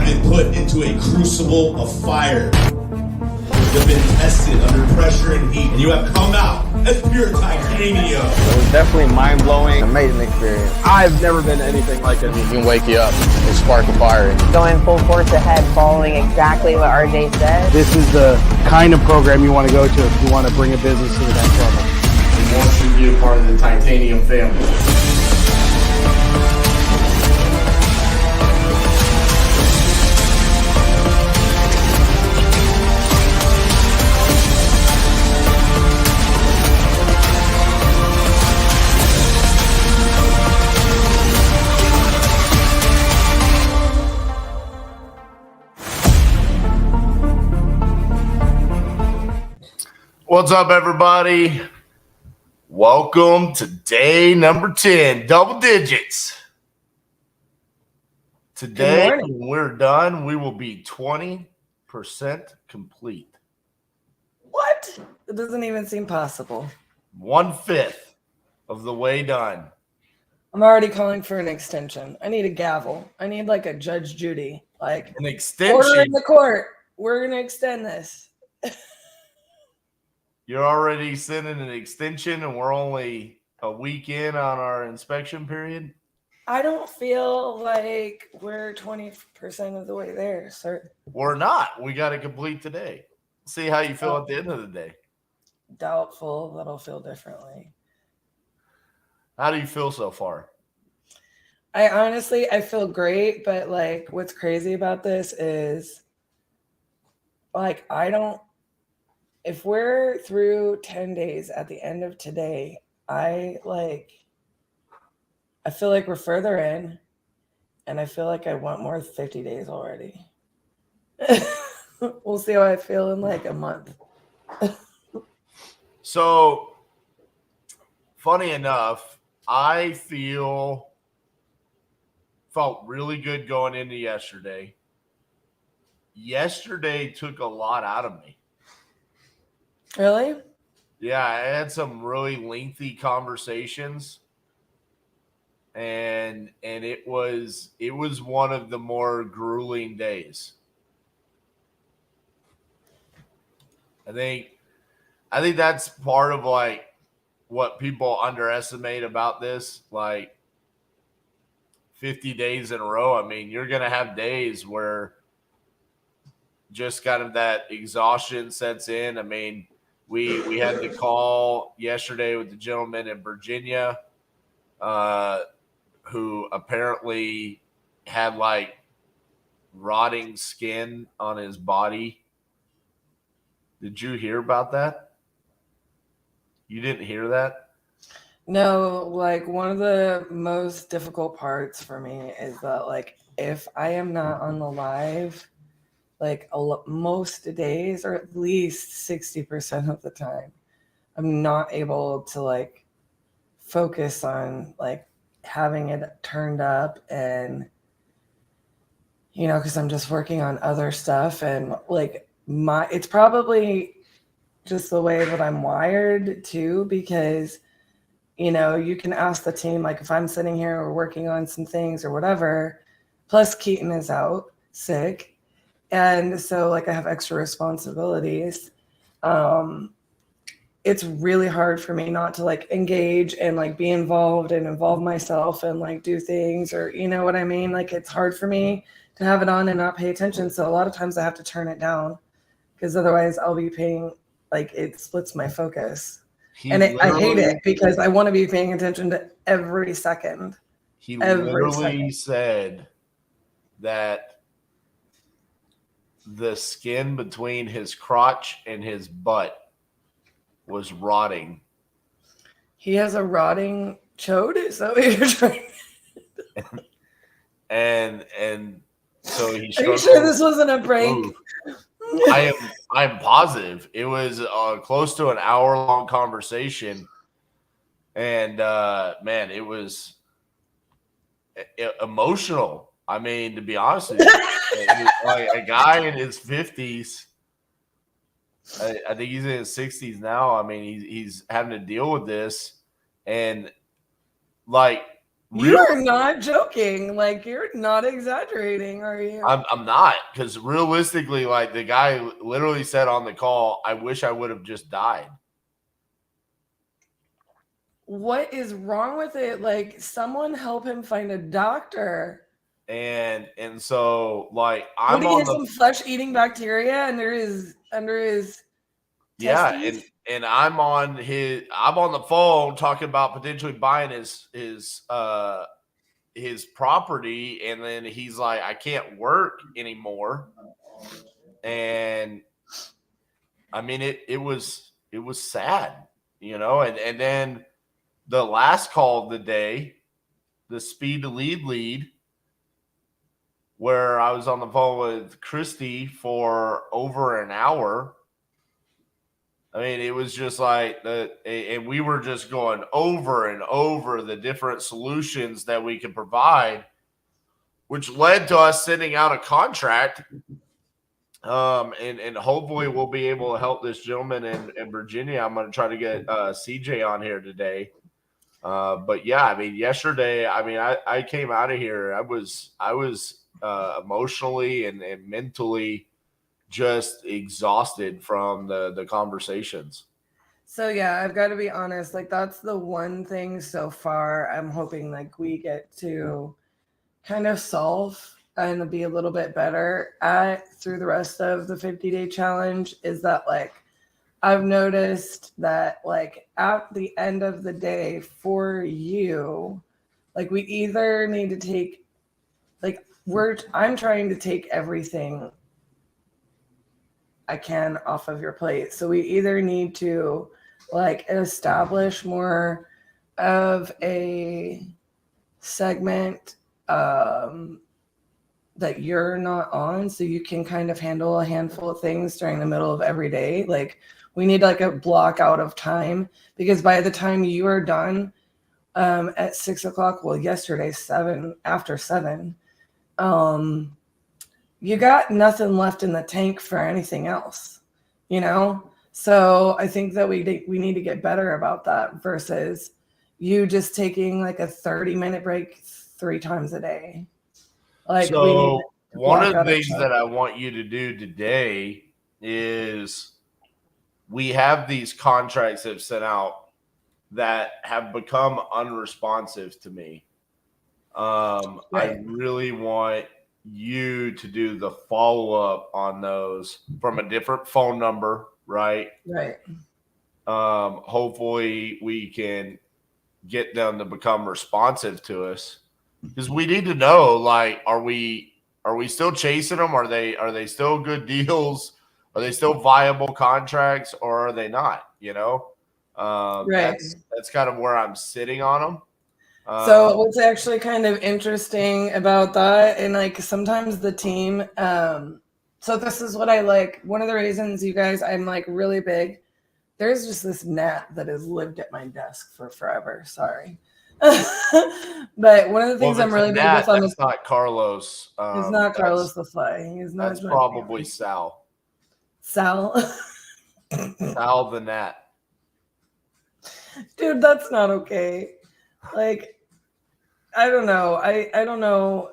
been put into a crucible of fire. You have been tested under pressure and heat, and you have come out as pure titanium. It was definitely mind-blowing. Amazing experience. I've never been to anything like it. It can wake you up and spark a fire. Going full force ahead, following exactly what RJ said. This is the kind of program you want to go to if you want to bring a business to the next level. We want you to be a part of the titanium family. What's up, everybody? Welcome to day number 10, double digits. Today, when we're done, we will be 20% complete. What? It doesn't even seem possible. 1/5 of the way done. I'm already calling for an extension. I need a gavel. I need like a Judge Judy. Like An extension. order in the court. We're going to extend this. You're already sending an extension and we're only a week in on our inspection period? I don't feel like we're 20% of the way there, sir. We're not. We got to complete today. See how you feel at the end of the day. Doubtful that I'll feel differently. How do you feel so far? I feel great, but like what's crazy about this is like if we're through 10 days at the end of today, I feel like we're further in, and I feel like I want more 50 days already. We'll see how I feel in like a month. So, funny enough, I felt really good going into yesterday. Yesterday took a lot out of me. Really? Yeah, I had some really lengthy conversations, and it was one of the more grueling days. I think that's part of like what people underestimate about this, like 50 days in a row. I mean, you're gonna have days where just kind of that exhaustion sets in. I mean, we had the call yesterday with the gentleman in Virginia who apparently had like rotting skin on his body. Did you hear about that? You didn't hear that? No, like one of the most difficult parts for me is that like if I am not on the live like most days, or at least 60% of the time, I'm not able to like focus on like having it turned up, and because I'm just working on other stuff, and like it's probably just the way that I'm wired too, because you can ask the team, like if I'm sitting here or working on some things or whatever, plus Keaton is out sick. And so like I have extra responsibilities. It's really hard for me not to like engage and like be involved and involve myself and like do things, or you know what I mean? Like it's hard for me to have it on and not pay attention. So a lot of times I have to turn it down, because otherwise I'll be paying, like it splits my focus. I hate it because I want to be paying attention to every second. He literally said that the skin between his crotch and his butt was rotting. He has a rotting chode? Is that what you're trying to and so he Are you sure this wasn't a prank? I'm positive. It was close to an hour-long conversation. And man, it was emotional. I mean, to be honest with you, like a guy in his 50s, I think he's in his 60s now. I mean, he's having to deal with this, and like You are not joking. Like, you're not exaggerating, are you? I'm not, because realistically, like the guy literally said on the call, I wish I would have just died. What is wrong with it? Like, someone help him find a doctor. And so like I'm Would he on get the some flesh-eating bacteria under his yeah, testes? and I'm on the phone talking about potentially buying his property, and then he's like, I can't work anymore. And I mean it was sad, you know, and then the last call of the day, the speed to lead, where I was on the phone with Christy for over an hour. I mean, it was just like and we were just going over and over the different solutions that we could provide, which led to us sending out a contract. And hopefully we'll be able to help this gentleman in Virginia. I'm going to try to get CJ on here today. But yeah, I mean, yesterday, I mean, I came out of here. I was emotionally and mentally just exhausted from the conversations. So yeah, I've got to be honest. Like, that's the one thing so far I'm hoping like we get to kind of solve and be a little bit better at through the rest of the 50-day challenge, is that like I've noticed that like at the end of the day for you, like we either need to take like I'm trying to take everything I can off of your plate. So we either need to like establish more of a segment that you're not on, so you can kind of handle a handful of things during the middle of every day. Like we need like a block out of time, because by the time you are done at 6 o'clock, well, yesterday, after 7, you got nothing left in the tank for anything else, you know? So I think that we need to get better about that versus you just taking like a 30-minute break 3 times a day. Like, so one of the things that I want you to do today is we have these contracts that have sent out that have become unresponsive to me. Right. I really want you to do the follow-up on those from a different phone number, right? Right. Hopefully we can get them to become responsive to us, because we need to know, like, are we still chasing them? Are they still good deals? Are they still viable contracts, or are they not? You know, right. That's kind of where I'm sitting on them. So what's actually kind of interesting about that, and like sometimes the team, so this is what I like. One of the reasons, you guys, I'm like really big. There's just this gnat that has lived at my desk for forever. Sorry. But one of the things I'm really big with on this, it's not Carlos. It's not Carlos the Fly. He's not. That's probably Sal. Sal the gnat. Dude, that's not okay. Like, I don't know. I don't know.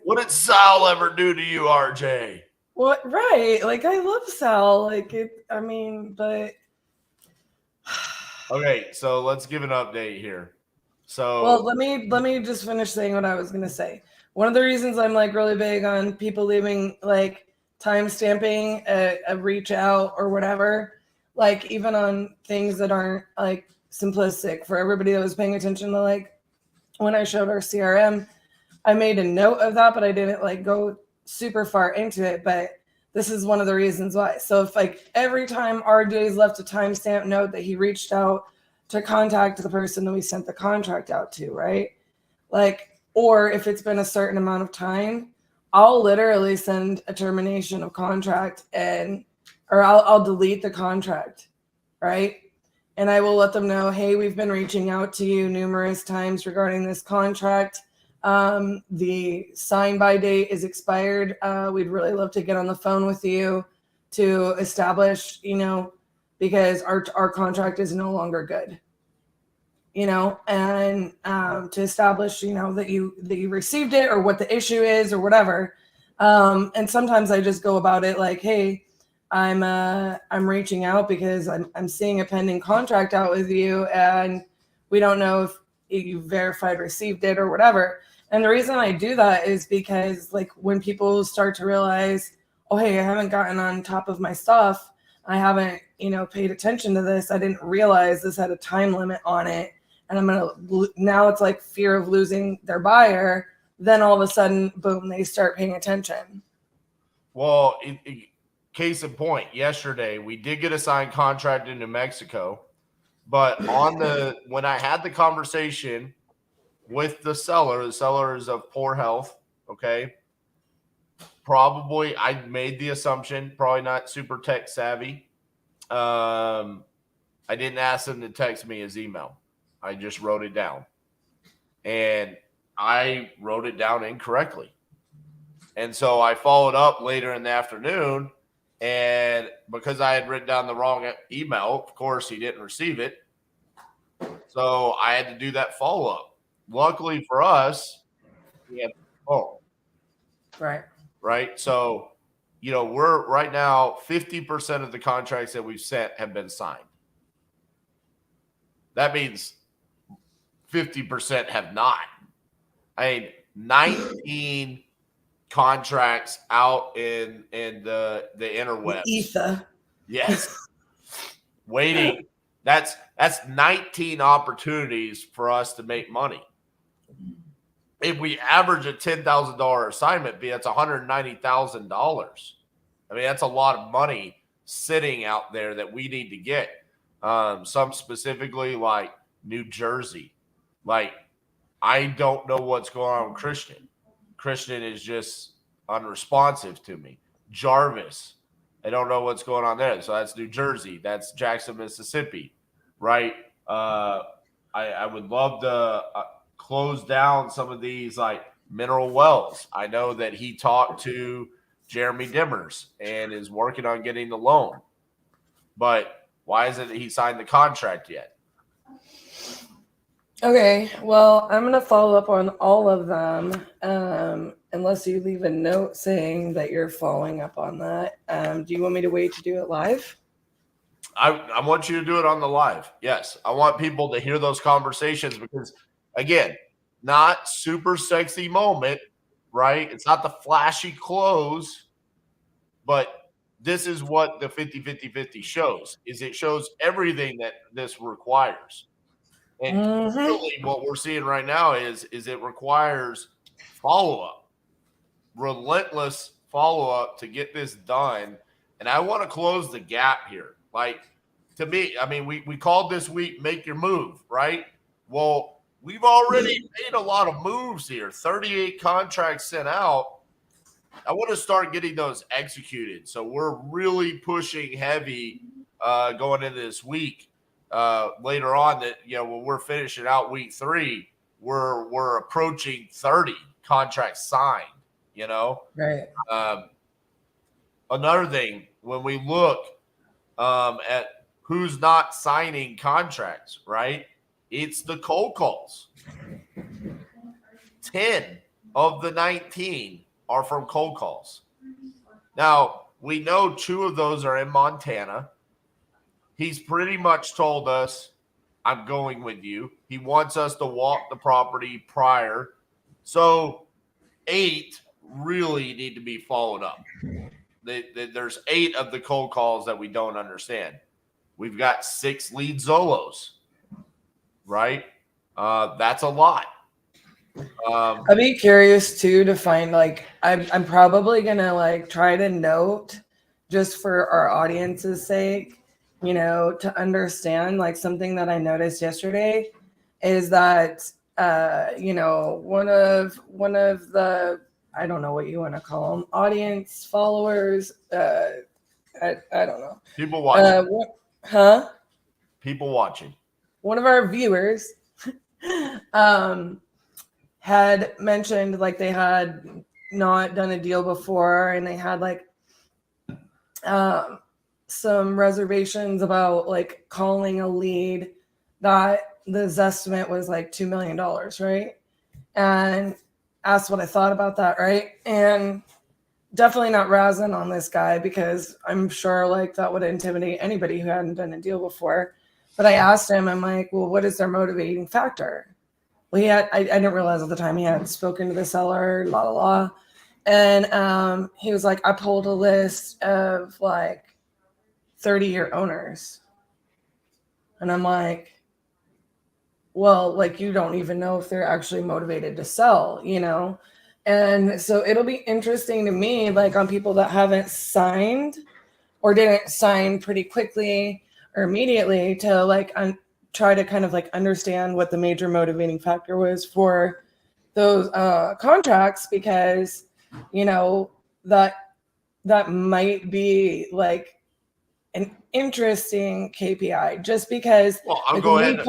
What did Sal ever do to you, RJ? What? Right. Like, I love Sal. Like, but. Okay, so let's give an update here. So, well, let me just finish saying what I was going to say. One of the reasons I'm like really big on people leaving like time stamping a reach out or whatever, like even on things that aren't like simplistic, for everybody that was paying attention to like when I showed our CRM, I made a note of that, but I didn't like go super far into it. But this is one of the reasons why. So if like every time RJ's left a timestamp note that he reached out to contact the person that we sent the contract out to, right? Like, or if it's been a certain amount of time, I'll literally send a termination of contract or I'll delete the contract, right? And I will let them know, hey, we've been reaching out to you numerous times regarding this contract. The sign by date is expired. We'd really love to get on the phone with you to establish, because our contract is no longer good. and to establish, that you received it or what the issue is or whatever. And sometimes I just go about it like, hey, I'm reaching out because I'm seeing a pending contract out with you, and we don't know if you verified received it or whatever. And the reason I do that is because, like, when people start to realize, oh, hey, I haven't gotten on top of my stuff, I haven't, paid attention to this, I didn't realize this had a time limit on it, and now it's like fear of losing their buyer. Then all of a sudden, boom, they start paying attention. Well, case in point, yesterday we did get a signed contract in New Mexico, but when I had the conversation with the seller is of poor health. Okay. Probably I made the assumption, probably not super tech savvy. I didn't ask him to text me his email. I just wrote it down, and I wrote it down incorrectly. And so I followed up later in the afternoon, and because I had written down the wrong email, of course he didn't receive it. So I had to do that follow up. Luckily for us, we have phone. Right. So, we're right now 50% of the contracts that we've sent have been signed. That means 50% have not. I mean, 19 contracts out in the interwebs. Ether. Yes. Waiting. That's 19 opportunities for us to make money. If we average a $10,000 assignment fee, that's $190,000. I mean, that's a lot of money sitting out there that we need to get. Some specifically like New Jersey. Like, I don't know what's going on with Christian. Christian is just unresponsive to me. Jarvis, I don't know what's going on there. So that's New Jersey. That's Jackson, Mississippi, right? I would love to close down some of these like mineral wells. I know that he talked to Jeremy Dimmers and is working on getting the loan. But why isn't he signed the contract yet? Okay, well, I'm going to follow up on all of them, unless you leave a note saying that you're following up on that. Do you want me to wait to do it live? I want you to do it on the live. Yes, I want people to hear those conversations because, again, not super sexy moment, right? It's not the flashy close, but this is what the 50-50-50 shows, is it shows everything that this requires. And really what we're seeing right now is it requires follow-up, relentless follow-up to get this done. And I want to close the gap here. Like, to me, I mean, we called this week, make your move, right? Well, we've already made a lot of moves here, 38 contracts sent out. I want to start getting those executed. So we're really pushing heavy going into this week. Later on, that when we're finishing out week 3, we're approaching 30 contracts signed. Right. Another thing, when we look at who's not signing contracts, right? It's the cold calls. 10 of the 19 are from cold calls. Now, we know 2 of those are in Montana. He's pretty much told us, I'm going with you. He wants us to walk the property prior. So 8 really need to be followed up. There's 8 of the cold calls that we don't understand. We've got 6 lead Zolos, right? That's a lot. I'd be curious too to find, like, I'm probably gonna try to note, just for our audience's sake, to understand, like, something that I noticed yesterday is that one of the, I don't know what you want to call them, audience, followers, I don't know, people watching. People watching. One of our viewers had mentioned, like, they had not done a deal before, and they had some reservations about, like, calling a lead that this estimate was like $2 million, right? And asked what I thought about that, right? And definitely not razzing on this guy because I'm sure like that would intimidate anybody who hadn't done a deal before. But I asked him, I'm like, well, what is their motivating factor? Well, I didn't realize at the time he had spoken to the seller, And he was like, I pulled a list of like 30-year owners. And I'm like, well, like you don't even know if they're actually motivated to sell, you know? And so it'll be interesting to me, like on people that haven't signed or didn't sign pretty quickly or immediately to like try to kind of like understand what the major motivating factor was for those contracts, because, you know, that might be like an interesting KPI just because. Well, I'll like, go ahead.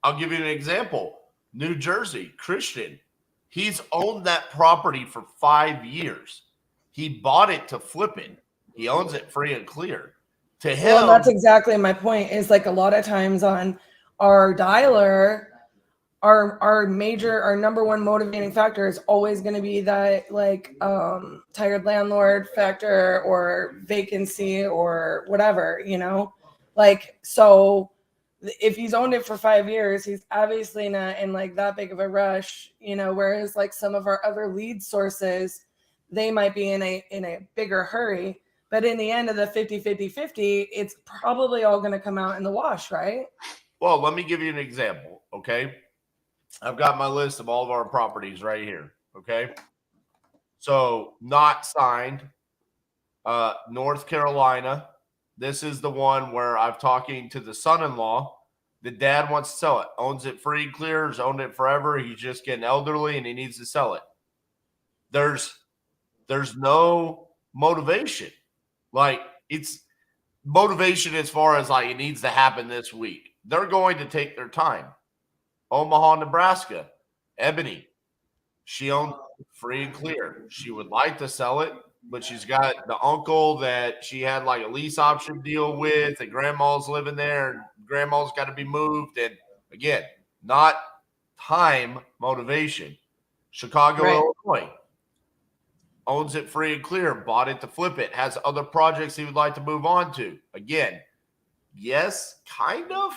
I'll give you an example. New Jersey, Christian. He's owned that property for 5 years. He bought it to flip it. He owns it free and clear. To him, well, that's exactly my point. Is like a lot of times on our dialer, our number one motivating factor is always going to be that like tired landlord factor or vacancy or whatever, you know, like so. If he's owned it for 5 years, he's obviously not in like that big of a rush, you know, whereas like some of our other lead sources, they might be in a bigger hurry. But in the end of the 50-50-50, it's probably all going to come out in the wash, right? Well, let me give you an example, okay? I've got my list of all of our properties right here, okay? So not signed, North Carolina. This is the one where I'm talking to the son-in-law. The dad wants to sell it, owns it free and clear, has owned it forever. He's just getting elderly and he needs to sell it. There's no motivation. Like it's motivation as far as like it needs to happen this week. They're going to take their time. Omaha, Nebraska, Ebony. She owns it free and clear. She would like to sell it, but she's got the uncle that she had like a lease option deal with, and grandma's living there, and grandma's got to be moved. And again, not time motivation. Chicago, Right. Illinois, owns it free and clear, bought it to flip it, has other projects he would like to move on to. Again, yes, kind of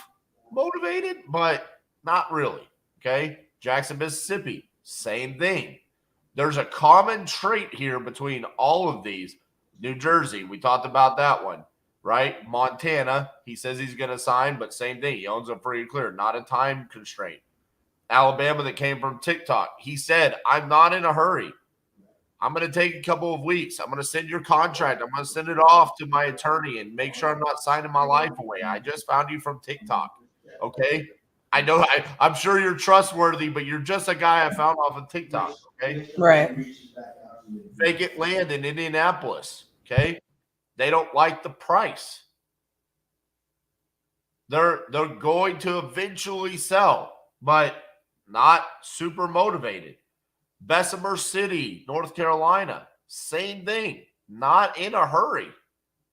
motivated, but not really. Okay. Jackson, Mississippi, same thing. There's a common trait here between all of these. New Jersey, we talked about that one, right? Montana, he says he's going to sign, but same thing. He owns it free and clear, not a time constraint. Alabama, that came from TikTok, he said, I'm not in a hurry. I'm going to take a couple of weeks. I'm going to send your contract. I'm going to send it off to my attorney and make sure I'm not signing my life away. I just found you from TikTok, okay? I know I'm sure you're trustworthy, but you're just a guy I found off of TikTok, okay? Right. Vacant land in Indianapolis, okay? They don't like the price. They're going to eventually sell, but not super motivated. Bessemer City, North Carolina, same thing. Not in a hurry.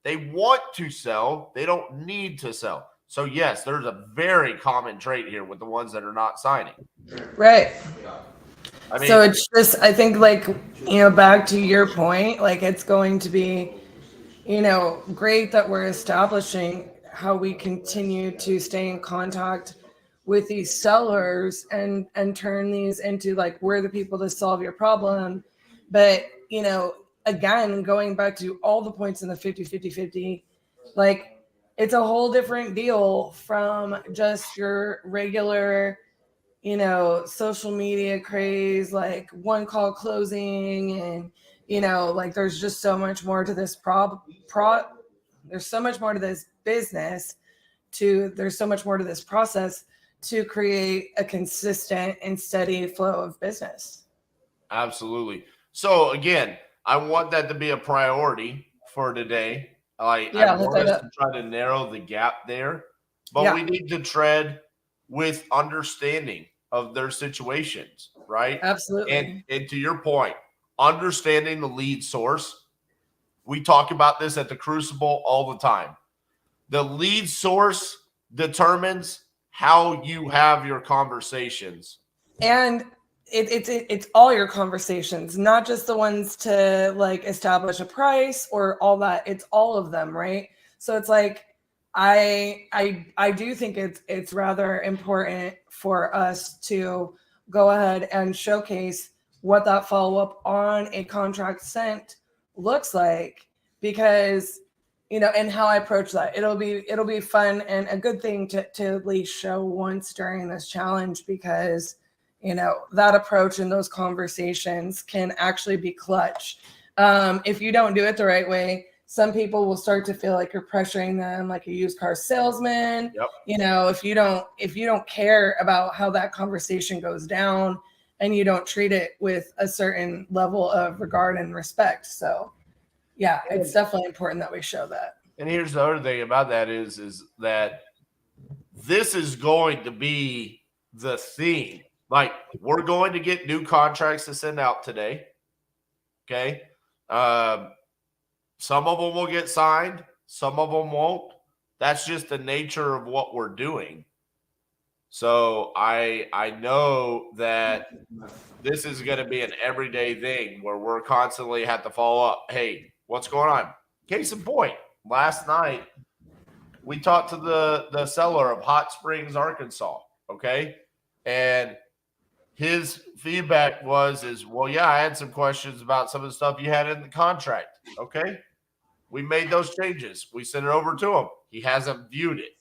They want to sell. They don't need to sell. So, yes, there's a very common trait here with the ones that are not signing. Right. I mean, So it's just, I think, like, you know, back to your point, like it's going to be, you know, great that we're establishing how we continue to stay in contact with these sellers and turn these into like, we're the people to solve your problem. But, you know, again, going back to all the points in the 50-50-50, like, it's a whole different deal from just your regular, you know, social media craze, like one call closing, and, you know, like there's just so much more to this there's so much more to this business, there's so much more to this process to create a consistent and steady flow of business. Absolutely. So again, I want that to be a priority for today. I want us to try to narrow the gap there, but we need to tread with understanding of their situations, right? Absolutely. And to your point, understanding the lead source. We talk about this at the Crucible all the time. The lead source determines how you have your conversations. And it's all your conversations, not just the ones to like establish a price or all that. It's all of them, right? So it's like I do think it's rather important for us to go ahead and showcase what that follow-up on a contract sent looks like, because and how I approach that. It'll be fun and a good thing to at least show once during this challenge, because that approach and those conversations can actually be clutch. If you don't do it the right way, some people will start to feel like you're pressuring them like a used car salesman. Yep. If you don't care about how that conversation goes down, and you don't treat it with a certain level of regard and respect. So yeah, it's definitely important that we show that. And here's the other thing about that is that this is going to be the theme. Like, we're going to get new contracts to send out today. Okay. Some of them will get signed. Some of them won't. That's just the nature of what we're doing. So I know that this is going to be an everyday thing where we're constantly have to follow up. Hey, what's going on? Case in point, last night we talked to the seller of Hot Springs, Arkansas. Okay. And his feedback was, well, yeah, I had some questions about some of the stuff you had in the contract. Okay. We made those changes. We sent it over to him. He hasn't viewed it.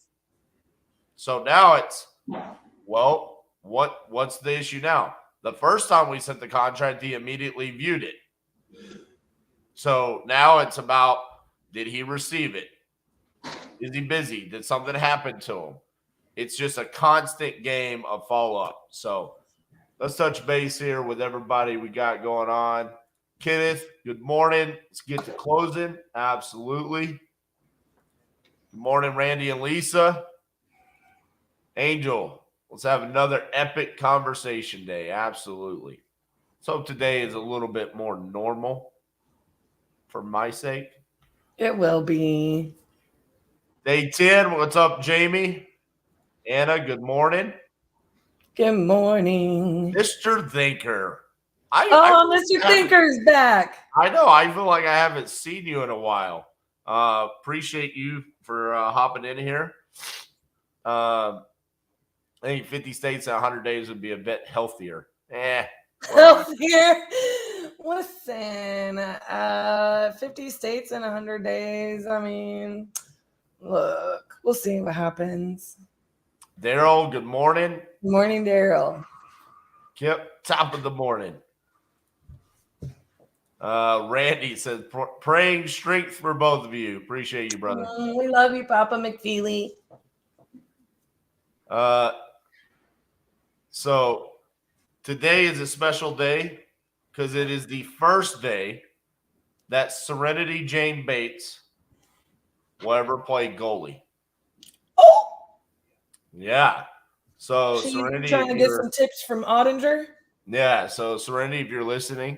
So now it's, well, what's the issue now? The first time we sent the contract, he immediately viewed it. So now it's about, did he receive it? Is he busy? Did something happen to him? It's just a constant game of follow-up. So let's touch base here with everybody we got going on. Kenneth, good morning. Let's get to closing. Absolutely. Good morning, Randy and Lisa. Angel, let's have another epic conversation day. Absolutely. So today is a little bit more normal for my sake. It will be. Day 10, what's up, Jamie? Anna, good morning. Good morning. Mr. Thinker. Mr. Thinker's back. I know. I feel like I haven't seen you in a while. Appreciate you for hopping in here. I think 50 states in 100 days would be a bit healthier. Healthier? Listen, 50 states in 100 days. I mean, look, we'll see what happens. Daryl, good morning. Good morning, Daryl. Yep, top of the morning. Randy says, praying strength for both of you. Appreciate you, brother. We love you, Papa McFeely. So today is a special day because it is the first day that Serenity Jane Bates will ever play goalie. Oh! Yeah. So Serenity, trying to get some tips from Ottinger? Yeah. So Serenity, if you're listening,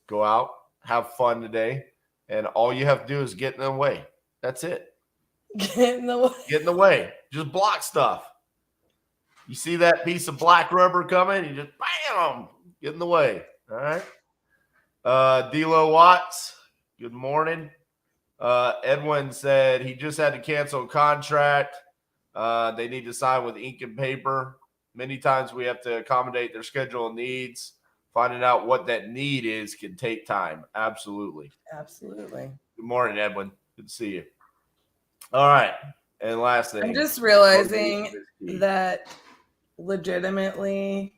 go out, have fun today, and all you have to do is get in the way. That's it. Get in the way. Get in the way. Just block stuff. You see that piece of black rubber coming, you just bam, get in the way. All right. D'Lo Watts, good morning. Edwin said he just had to cancel a contract. They need to sign with ink and paper. Many times we have to accommodate their schedule and needs. Finding out what that need is can take time. Absolutely. Absolutely. Good morning, Edwin. Good to see you. All right. And last thing. I'm just realizing that legitimately,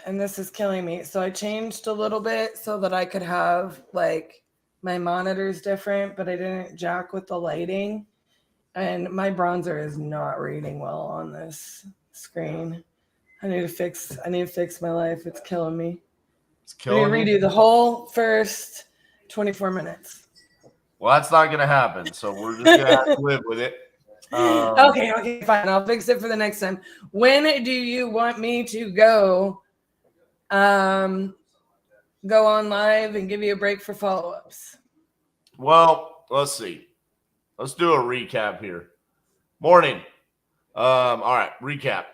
and this is killing me. So I changed a little bit so that I could have like my monitors different, but I didn't jack with the lighting. And my bronzer is not reading well on this screen. I need to fix my life. It's killing me. It's killing me. Redo the whole first 24 minutes. Well, that's not going to happen. So we're just going to have to live with it. Okay, fine. I'll fix it for the next time. When do you want me to go on live and give you a break for follow-ups? Well, let's see. Let's do a recap here. Morning. All right, recap.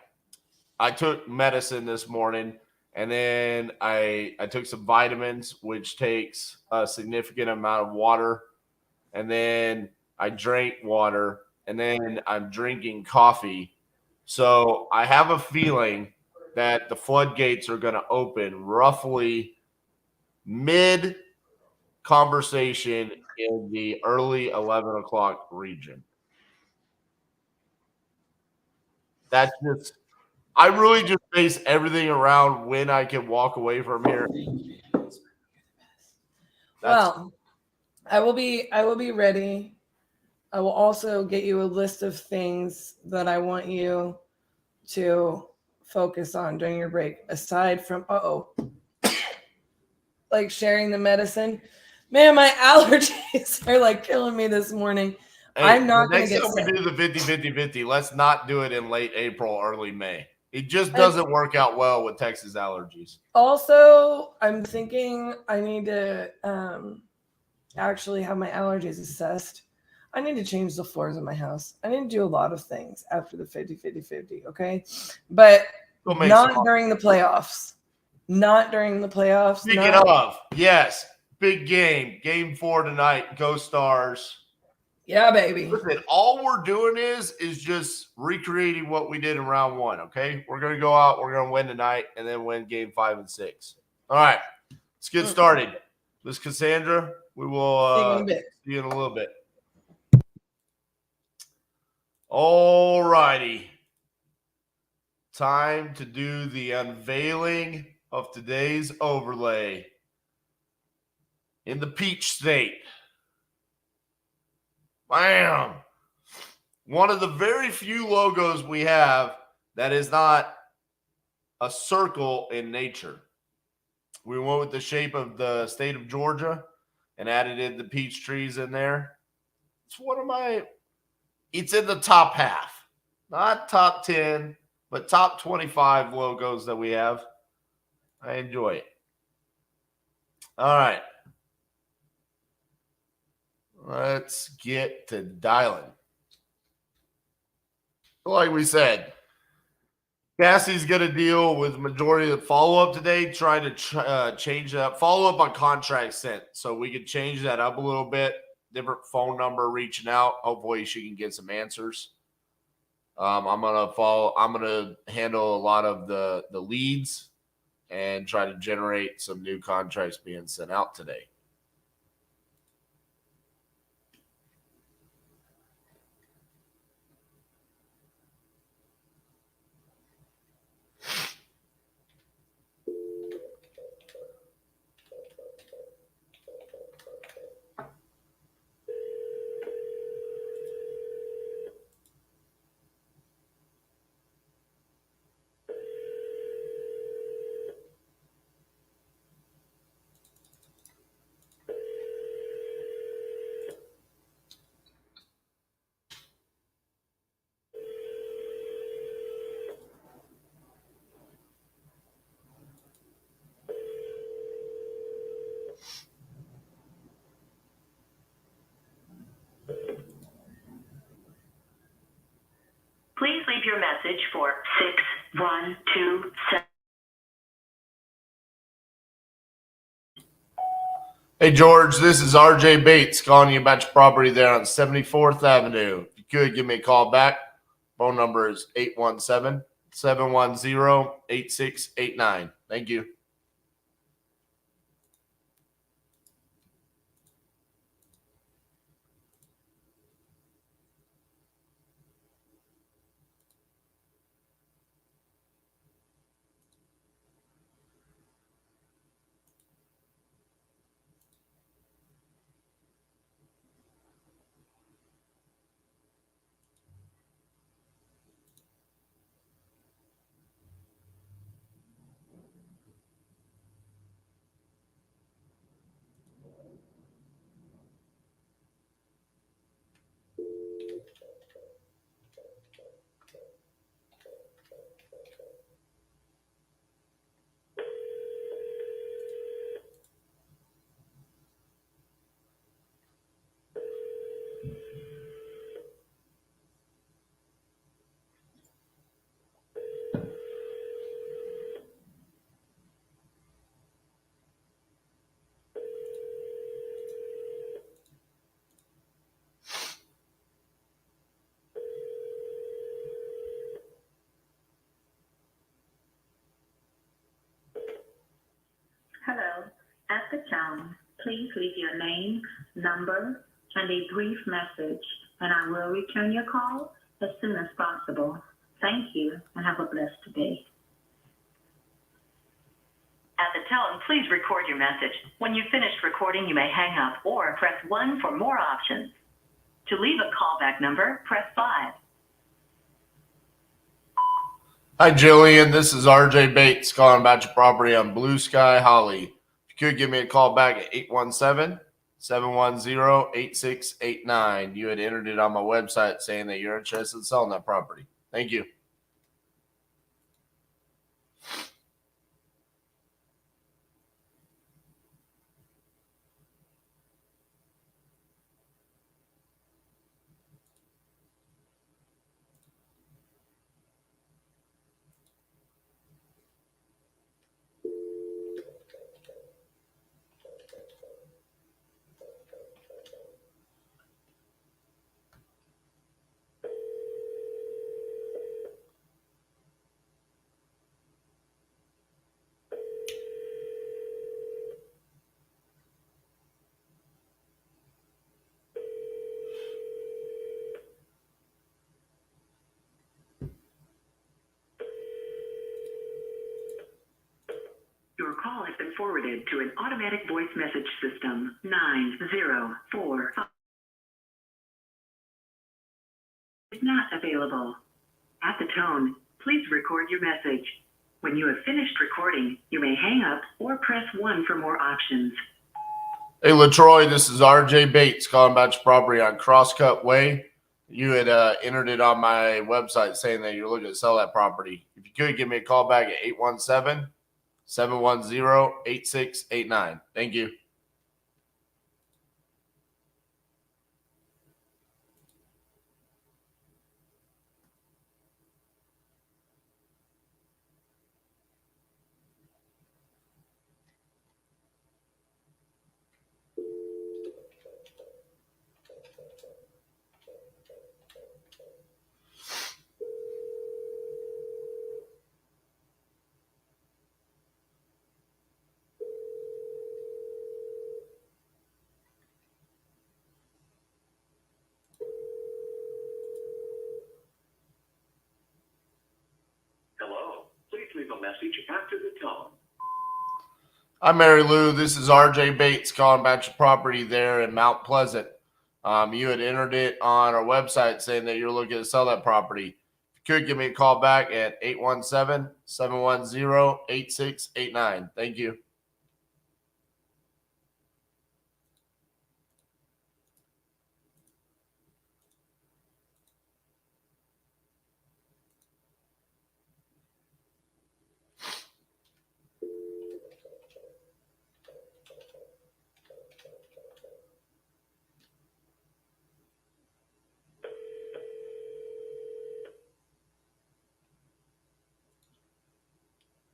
I took medicine this morning, and then I took some vitamins, which takes a significant amount of water, and then I drank water, and then I'm drinking coffee. So I have a feeling that the floodgates are going to open roughly mid conversation in the early 11 o'clock region. That's just, I really just base everything around when I can walk away from here. Well, I will be ready. I will also get you a list of things that I want you to focus on during your break, aside from like sharing the medicine. Man, my allergies are like killing me this morning. Hey, I'm not the going to next get time sick. we do the 50-50-50, let's not do it in late April, early May. It just doesn't work out well with Texas allergies. Also, I'm thinking I need to actually have my allergies assessed. I need to change the floors in my house. I need to do a lot of things after the 50-50-50, okay? But not during the playoffs. Not during the playoffs. Speaking of, yes, big game. Game 4 tonight. Go Stars. Yeah, baby. Listen, all we're doing is just recreating what we did in round 1, okay? We're going to go out. We're going to win tonight and then win game 5 and 6. All right, let's get started. Miss Cassandra, we will see you in a little bit. All righty. Time to do the unveiling of today's overlay in the Peach State. Bam! One of the very few logos we have that is not a circle in nature. We went with the shape of the state of Georgia and added in the peach trees in there. It's in the top half. Not top 10, but top 25 logos that we have. I enjoy it. All right. Let's get to dialing. Like we said, Cassie's going to deal with the majority of the follow-up today, trying to change that follow-up on contract sent. So we could change that up a little bit. Different phone number reaching out. Hopefully she can get some answers. I'm going to handle a lot of the leads and try to generate some new contracts being sent out today. Please leave your message for 6127. Hey, George, this is RJ Bates calling you about your property there on 74th Avenue. If you could give me a call back, phone number is 817-710-8689. Thank you. At the tone, please leave your name, number, and a brief message, and I will return your call as soon as possible. Thank you, and have a blessed day. At the tone, please record your message. When you've finished recording, you may hang up or press 1 for more options. To leave a callback number, press 5. Hi, Jillian. This is RJ Bates calling about your property on Blue Sky Holly. If you could give me a call back at 817-710-8689. You had entered it on my website saying that you're interested in selling that property. Thank you. Your call has been forwarded to an automatic voice message system. 9045 is not available. At the tone, please record your message. When you have finished recording, you may hang up or press 1 for more options. Hey, LaTroy, this is RJ Bates calling about your property on Crosscut Way. You had entered it on my website saying that you're looking to sell that property. If you could, give me a call back at 817-710-8689. Thank you. Hello. Please leave a message after the tone. Hi, Mary Lou. This is RJ Bates calling about your property there in Mount Pleasant. You had entered it on our website saying that you're looking to sell that property. If you could, give me a call back at 817-710-8689. Thank you.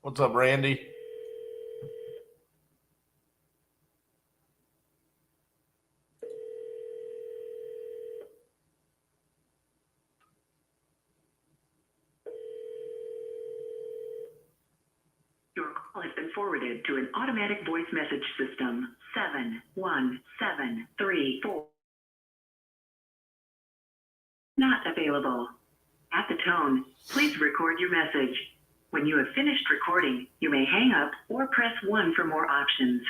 What's up, Randy? Your call has been forwarded to an automatic voice message system. 71734 not available. At the tone, please record your message. When you have finished recording, you may hang up or press 1 for more options.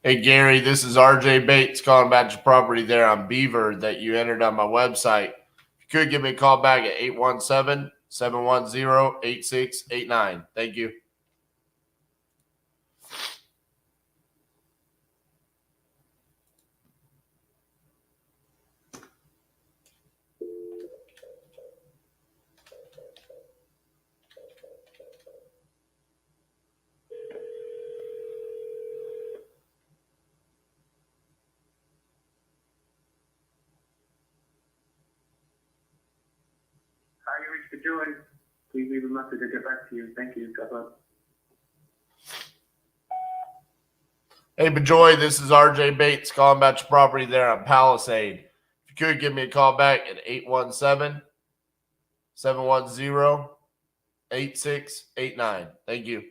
Hey, Gary, this is RJ Bates calling about your property there on Beaver that you entered on my website. If you could, give me a call back at 817-710-8689. Thank you. Hi, you reached the Joy. Please leave a message. I'll get back to you. Thank you. God bless. Hey, Bejoy, this is RJ Bates calling about your property there on Palisade. If you could, give me a call back at 817-710-8689. Thank you.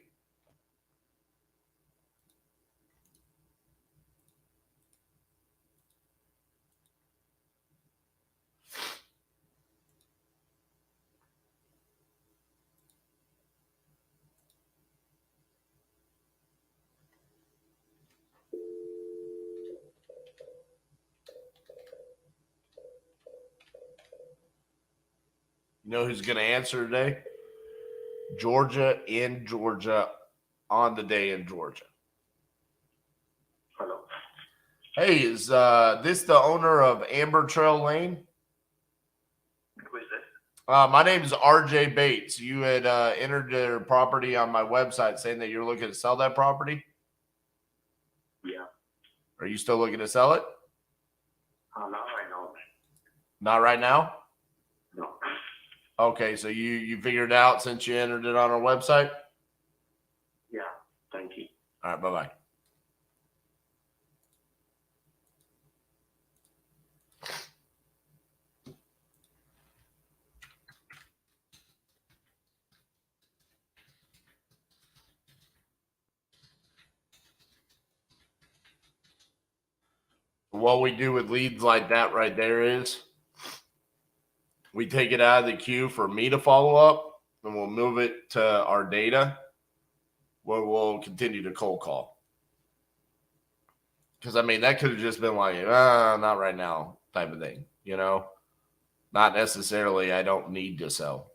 know who's going to answer today? Georgia in Georgia on the day in Georgia. Hello. Hey, is this the owner of Amber Trail Lane? Who is this? My name is RJ Bates. You had entered your property on my website saying that you're looking to sell that property. Yeah. Are you still looking to sell it? Not right now. Not right now? No. Okay, so you figured it out since you entered it on our website? Yeah. Thank you. All right, bye-bye. What we do with leads like that right there is we take it out of the queue for me to follow up, and we'll move it to our data where we'll continue to cold call. Because, I mean, that could have just been like, not right now type of thing, you know? Not necessarily I don't need to sell.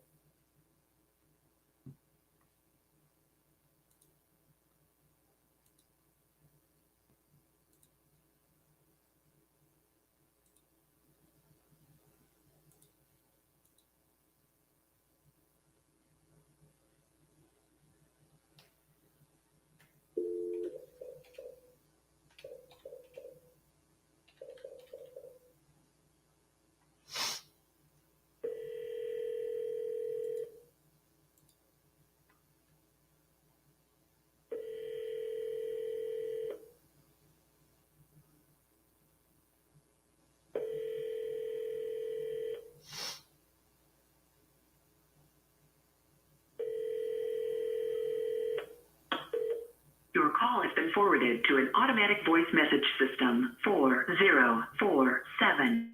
Your call has been forwarded to an automatic voice message system. 4047.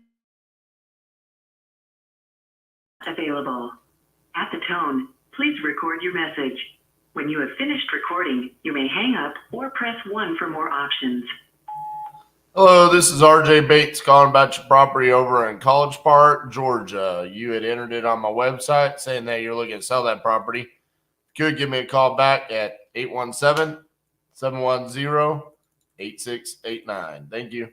Available. At the tone, please record your message. When you have finished recording, you may hang up or press 1 for more options. Hello, this is RJ Bates calling about your property over in College Park, Georgia. You had entered it on my website saying that you're looking to sell that property. If you could give me a call back at 817-710-8689. Thank you.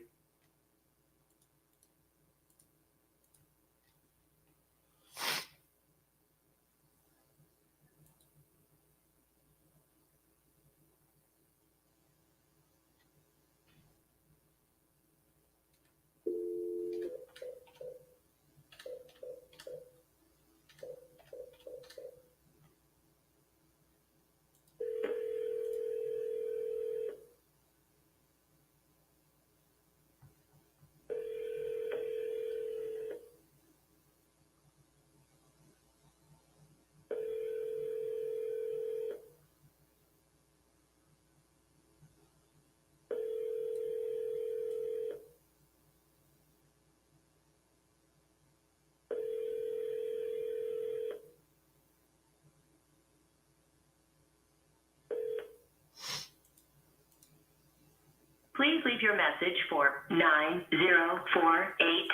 Please leave your message for 9048.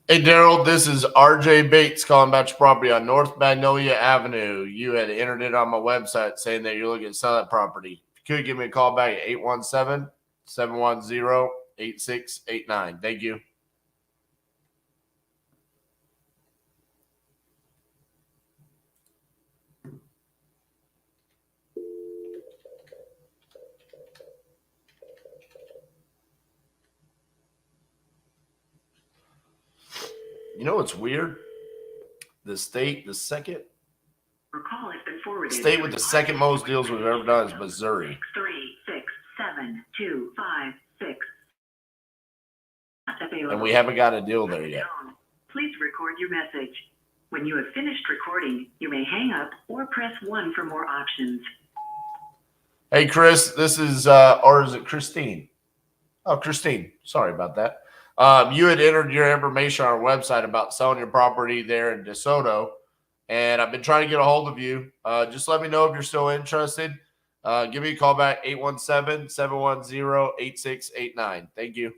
Hey, Daryl, this is RJ Bates calling about your property on North Magnolia Avenue. You had entered it on my website saying that you're looking to sell that property. If you could give me a call back at 817-710-8689. Thank you. You know what's weird? The state with the second most deals we've ever done is Missouri. 3672556. And we haven't got a deal there yet. Please record your message. When you have finished recording, you may hang up or press 1 for more options. Hey, Chris, this is, or is it Christine? Oh, Christine. Sorry about that. You had entered your information on our website about selling your property there in DeSoto, and I've been trying to get a hold of you. Just let me know if you're still interested. Give me a call back, 817-710-8689. Thank you.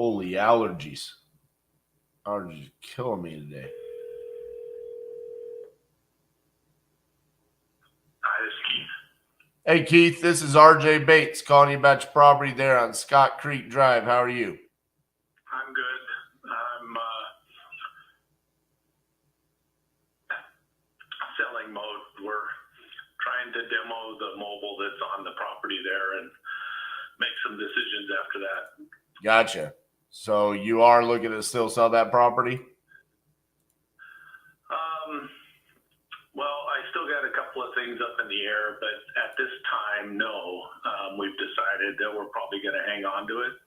Holy allergies. Allergies killing me today. Hi, this is Keith. Hey, Keith, this is RJ Bates calling you about your property there on Scott Creek Drive. How are you? I'm good. I'm selling mode. We're trying to demo the mobile that's on the property there and make some decisions after that. Gotcha. So you are looking to still sell that property? Well, I still got a couple of things up in the air, but at this time, no. We've decided that we're probably going to hang on to it,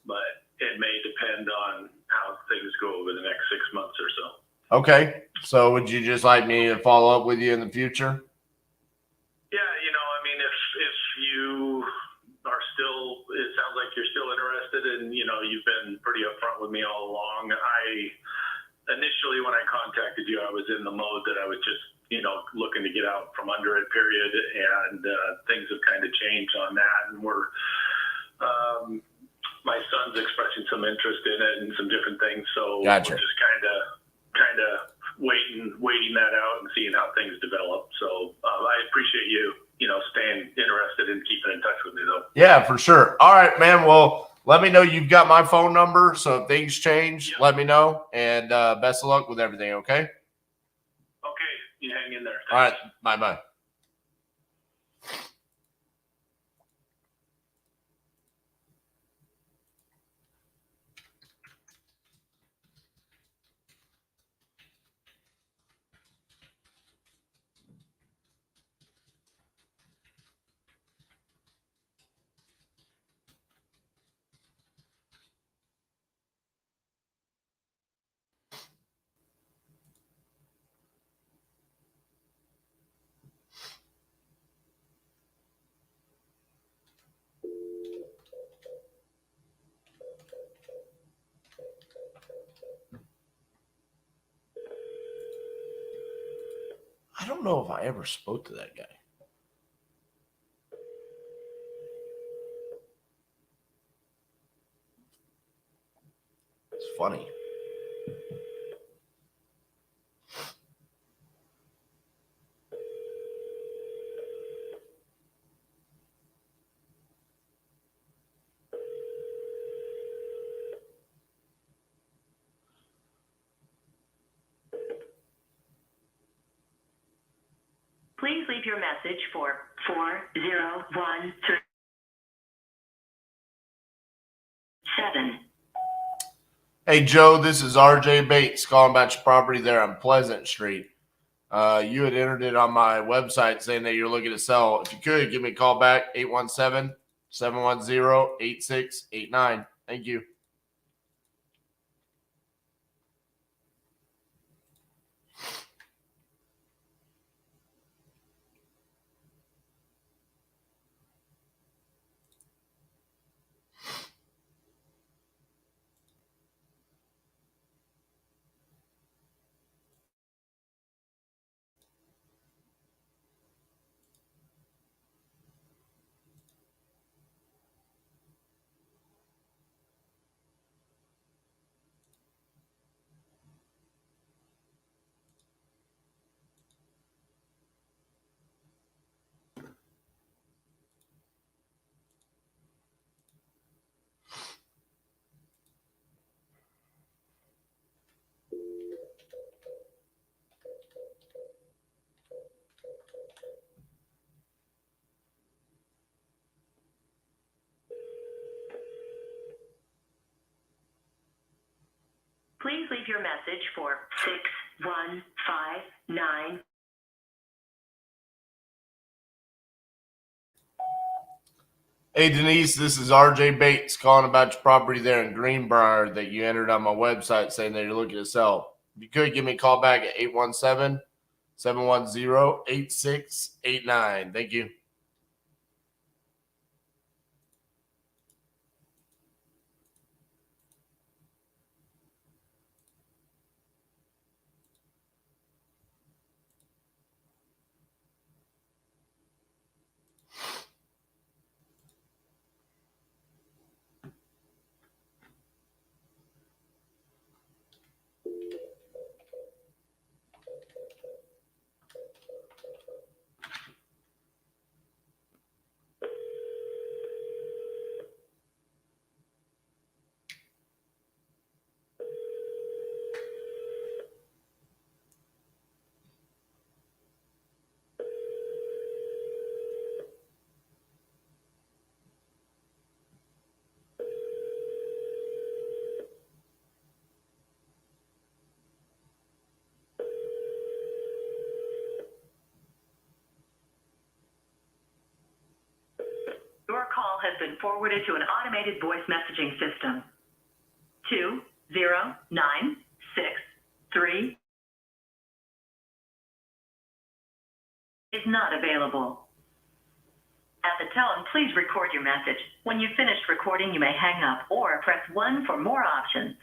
but it may depend on how things go over the next 6 months or so. Okay. So would you just like me to follow up with you in the future? Yeah, I mean, if you are still, it sounds like you're still interested and, you've been pretty upfront with me all along. Initially, when I contacted you, I was in the mode that I was just, looking to get out from under it, period. And things have kind of changed on that. And my son's expressing some interest in it and some different things. So Gotcha. we're just kind of waiting that out and seeing how things develop. So I appreciate you, staying interested and keeping in touch with me, though. Yeah, for sure. All right, man. Well, let me know you've got my phone number. So if things change, let me know. And best of luck with everything, okay? Okay. You hang in there. Thanks. All right. Bye-bye. I don't know if I ever spoke to that guy. It's funny. Please leave your message for 4013. Hey, Joe, this is RJ Bates calling about your property there on Pleasant Street. You had entered it on my website saying that you're looking to sell. If you could, give me a call back, 817-710-8689. Thank you. Please leave your message for 6159. Hey, Denise, this is RJ Bates calling about your property there in Greenbrier that you entered on my website saying that you're looking to sell. If you could, give me a call back at 817-710-8689. Thank you. has been forwarded to an automated voice messaging system. 20963 is not available. At the tone, please record your message. When you've finished recording, you may hang up or press 1 for more options.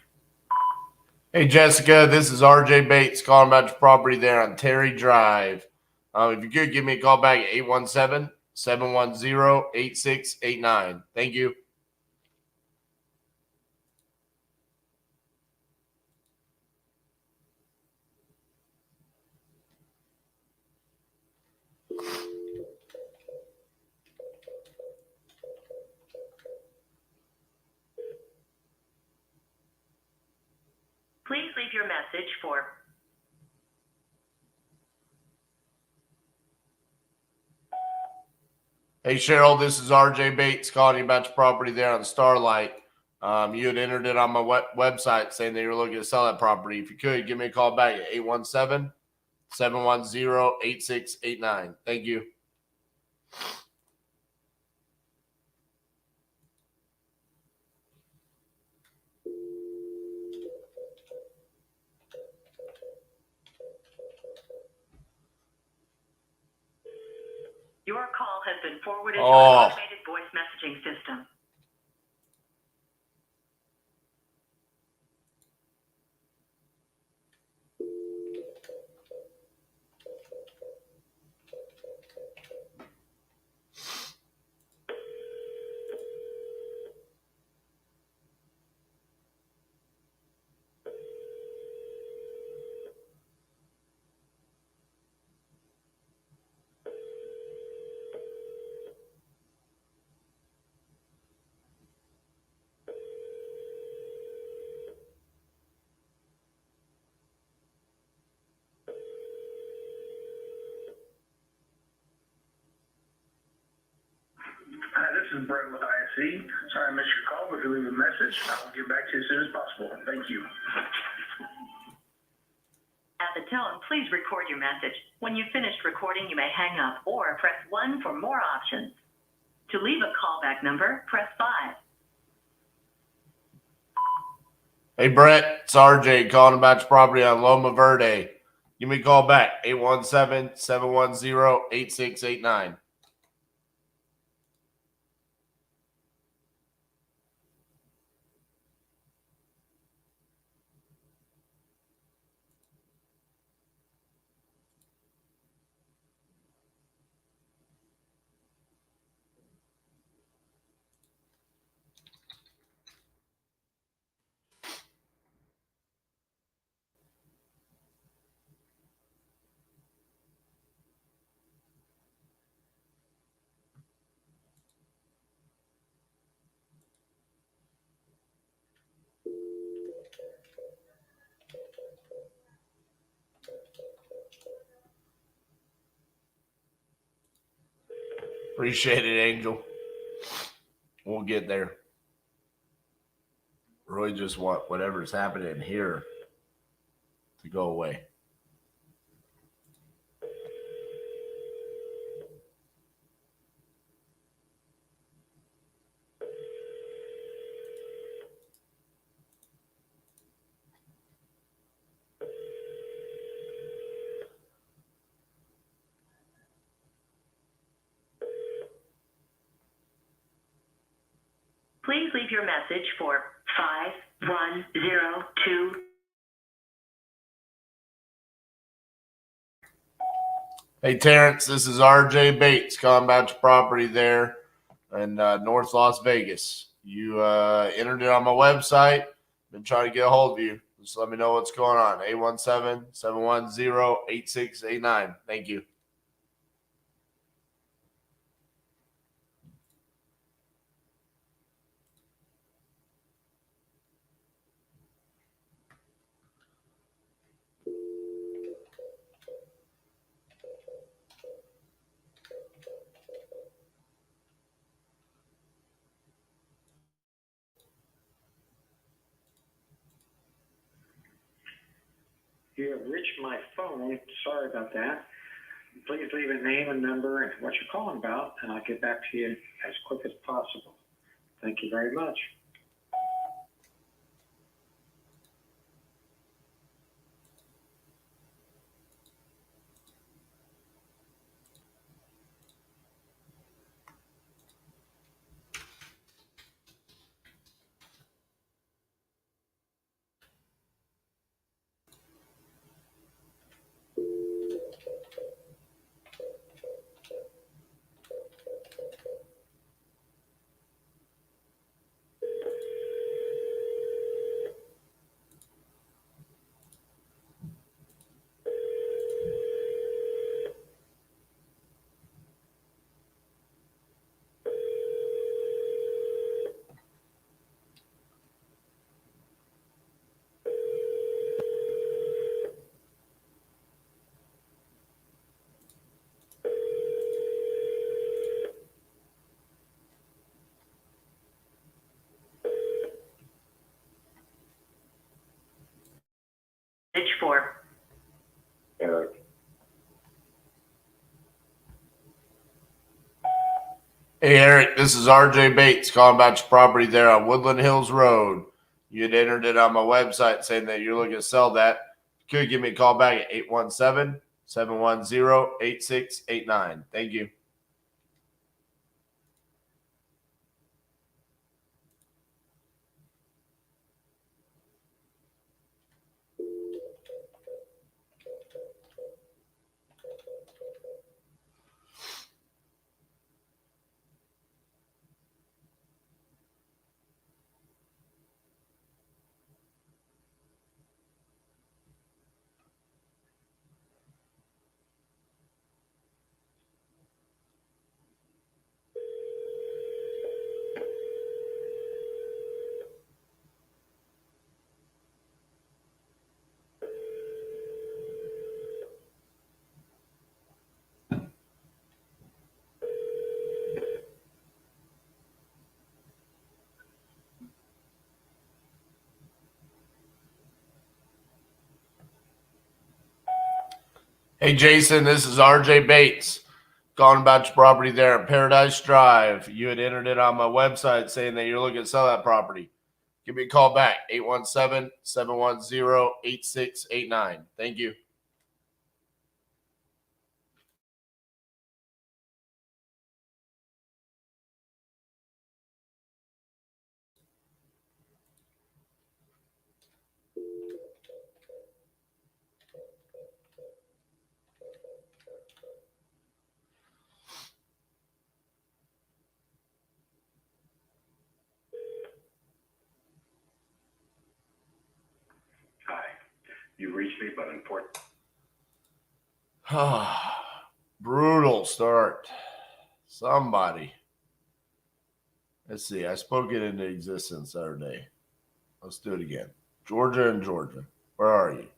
Hey, Jessica, this is RJ Bates calling about your property there on Terry Drive. If you could give me a call back at 817-710-8689. Thank you. Please leave your message for Hey, Cheryl, this is RJ Bates calling you about your property there on Starlight. You had entered it on my website saying that you were looking to sell that property. If you could, give me a call back at 817-710-8689. Thank you. your call has been forwarded to an Oh. automated voice messaging system. Hi, this is Brett with ISE. Sorry I missed your call, but if you leave a message, I will get back to you as soon as possible. Thank you. At the tone, please record your message. When you've finished recording, you may hang up or press 1 for more options. To leave a callback number, press 5. Hey, Brett, it's RJ calling about your property on Loma Verde. Give me a call back, 817-710-8689. Appreciate it, Angel. We'll get there. Really just want whatever's happening here to go away. Please leave your message for 5102. Hey, Terrence, this is RJ Bates calling about your property there in North Las Vegas. You entered it on my website. Been trying to get a hold of you. Just let me know what's going on. 817-710-8689. Thank you. You have reached my phone. Sorry about that. Please leave a name and number and what you're calling about, and I'll get back to you as quick as possible. Thank you very much. Message for Eric. Hey, Eric, this is RJ Bates calling about your property there on Woodland Hills Road. You had entered it on my website saying that you're looking to sell that. You could give me a call back at 817-710-8689. Thank you. Hey, Jason, this is RJ Bates calling about your property there at Paradise Drive. You had entered it on my website saying that you're looking to sell that property. Give me a call back, 817-710-8689. Thank you. Hi. You reached me, but unfortunately. Brutal start. Somebody. Let's see. I spoke it into existence the other day. Let's do it again. Georgia and Georgia. Where are you?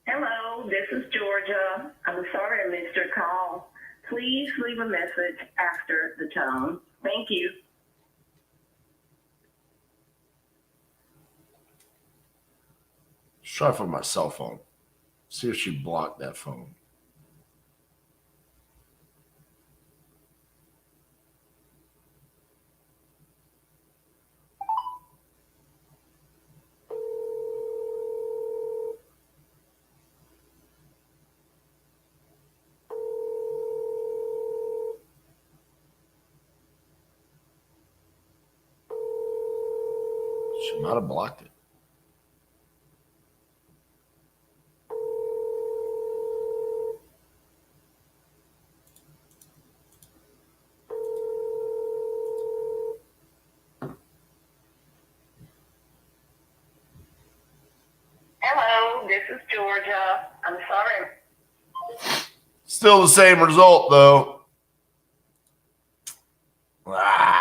Hello, this is Georgia. I'm sorry I missed your call. Please leave a message after the tone. Thank you. Let's try for my cell phone. See if she blocked that phone. She might have blocked it. Hello, this is Georgia. I'm sorry. Still the same result, though. Ah.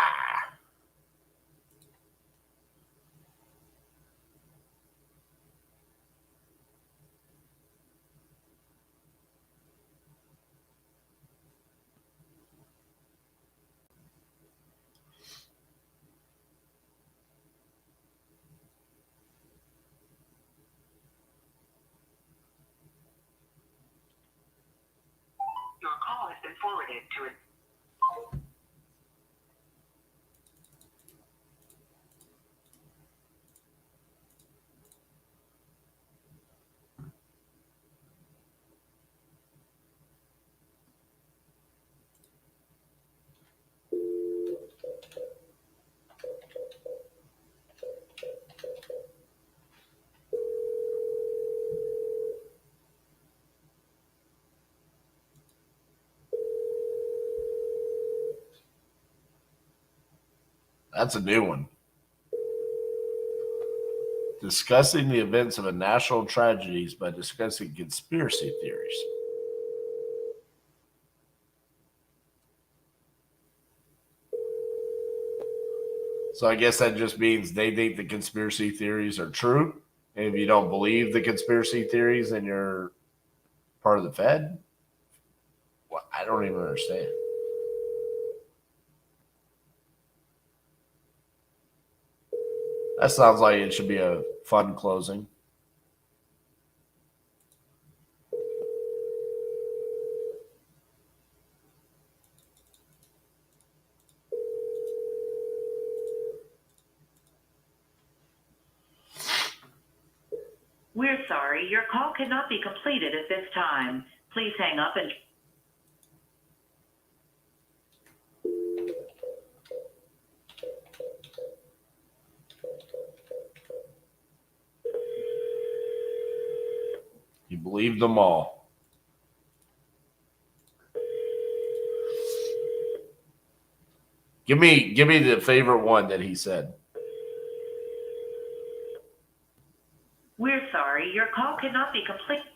been forwarded to a That's a new one. Discussing the events of a national tragedies by discussing conspiracy theories. So I guess that just means they think the conspiracy theories are true. And if you don't believe the conspiracy theories, then you're part of the Fed. Well, I don't even understand. That sounds like it should be a fun closing. We're sorry, your call cannot be completed at this time. Please hang up and You believe them all. Give me the favorite one that he said. we're sorry, your call cannot be completed.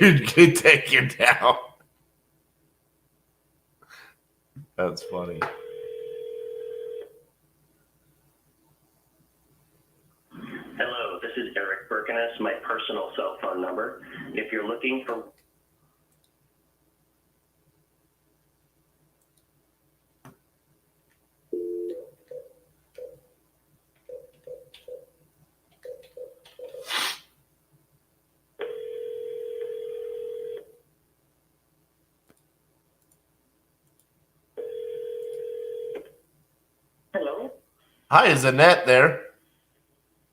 You'd get taken down. That's funny. Hello, this is Eric Birkenes, my personal cell phone number. If you're looking for Hello? Hi, is Annette there?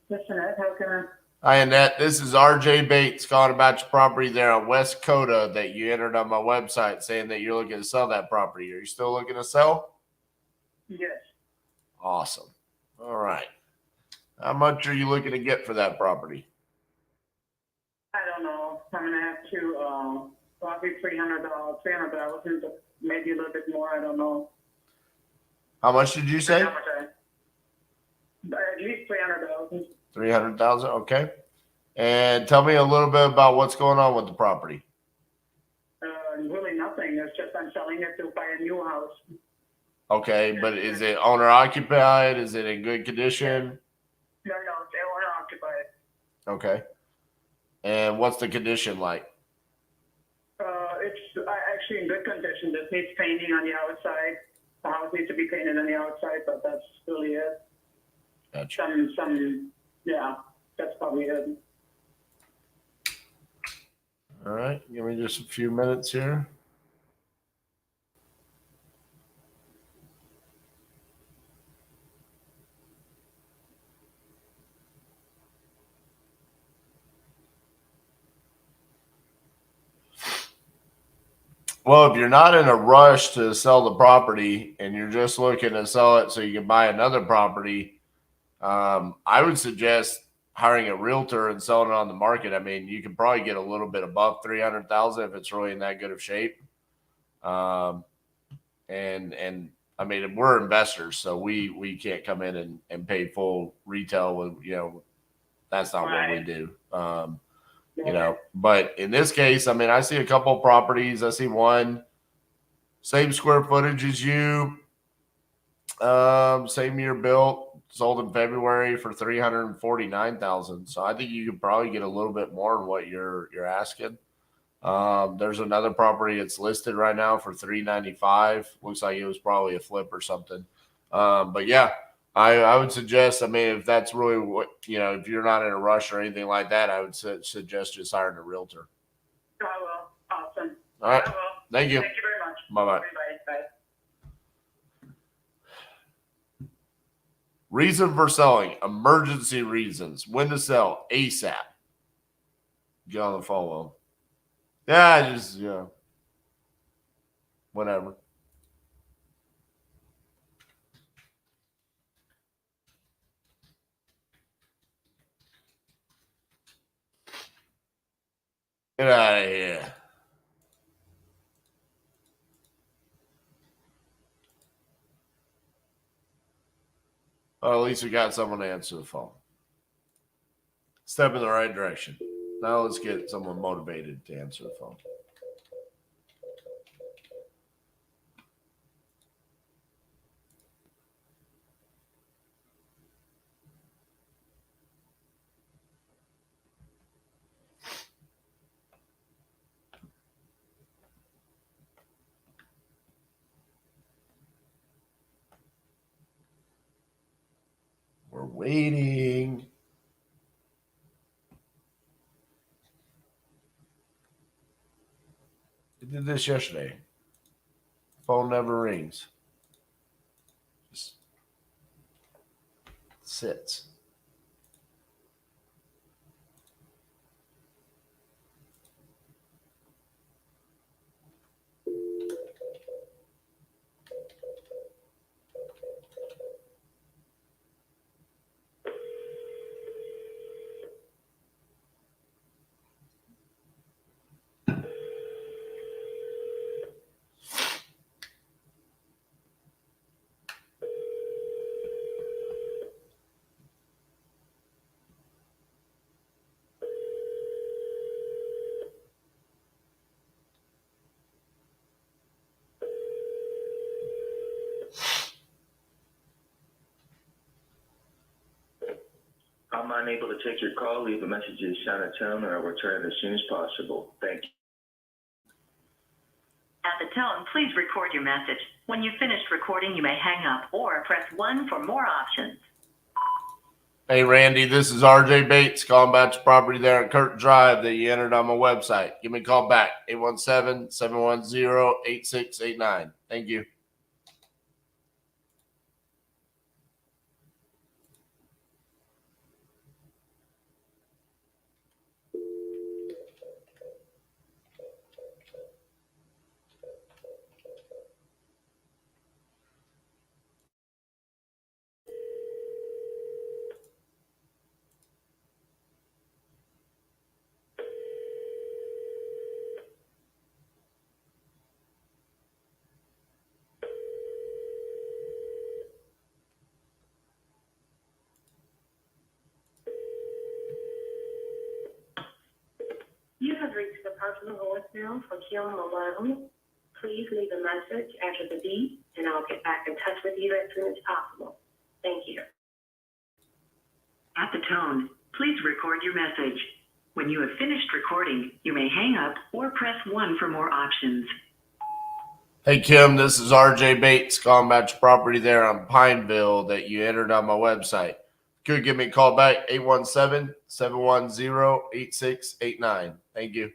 Yes, Annette, how can I? Hi, Annette. This is RJ Bates calling about your property there on West Coda that you entered on my website saying that you're looking to sell that property. Are you still looking to sell? Yes. Awesome. All right. How much are you looking to get for that property? I don't know. I'm gonna have to, probably $300,000, maybe a little bit more, I don't know. How much did you say? How much at least $300,000. 300,000. Okay. And tell me a little bit about what's going on with the property. Really nothing. It's just I'm selling it to buy a new house. Okay, but is it owner occupied? Is it in good condition? No, they owner occupied. Okay. And what's the condition like? It's actually in good condition. Just needs painting on the outside. The house needs to be painted on the outside, but that's really it. Gotcha. Yeah, that's probably it. All right. Give me just a few minutes here. Well, if you're not in a rush to sell the property and you're just looking to sell it so you can buy another property, I would suggest hiring a realtor and selling it on the market. I mean, you can probably get a little bit above 300,000 if it's really in that good of shape. And I mean, we're investors, so we can't come in and pay full retail with, that's not what we do. But in this case, I mean, I see a couple of properties. I see one, same square footage as you. Same year built, sold in February for $349,000. So I think you could probably get a little bit more than what you're asking. There's another property that's listed right now for $395,000. Looks like it was probably a flip or something. But yeah, I would suggest. I mean, if that's really what if you're not in a rush or anything like that, I would suggest just hiring a realtor. I will. Awesome. All right. I will. Thank you. Thank you very much. Bye-bye. Bye. Reason for selling, emergency reasons, when to sell, ASAP. Get on the phone with them. Yeah, just, whatever. Get out of here. Well, at least we got someone to answer the phone. Step in the right direction. Now let's get someone motivated to answer the phone. We're waiting. I did this yesterday. Phone never rings. Just sits. I'm unable to take your call. Leave a message in sound and tone, and I'll return it as soon as possible. Thank you. At the tone, please record your message. When you've finished recording, you may hang up or press 1 for more options. Hey, Randy, this is RJ Bates calling about your property there on Kurt Drive that you entered on my website. Give me a call back, 817-710-8689. Thank you. You have reached the personal voicemail for Kim Malone. Please leave a message after the beep, and I'll get back in touch with you as soon as possible. Thank you. At the tone, please record your message. When you have finished recording, you may hang up or press 1 for more options. Hey, Kim, this is RJ Bates calling about your property there on Pineville that you entered on my website. Could give me a call back, 817-710-8689. Thank you.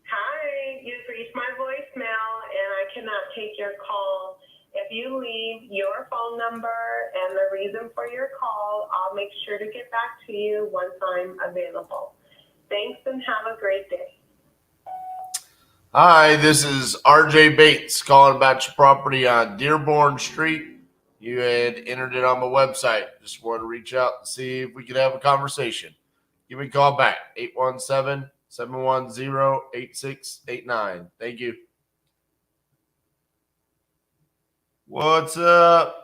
Hi, you've reached my voicemail, and I cannot take your call. If you leave your phone number and the reason for your call, I'll make sure to get back to you once I'm available. Thanks, and have a great day. Hi, this is RJ Bates calling about your property on Dearborn Street. You had entered it on my website. Just wanted to reach out and see if we could have a conversation. Give me a call back, 817-710-8689. Thank you. What's up?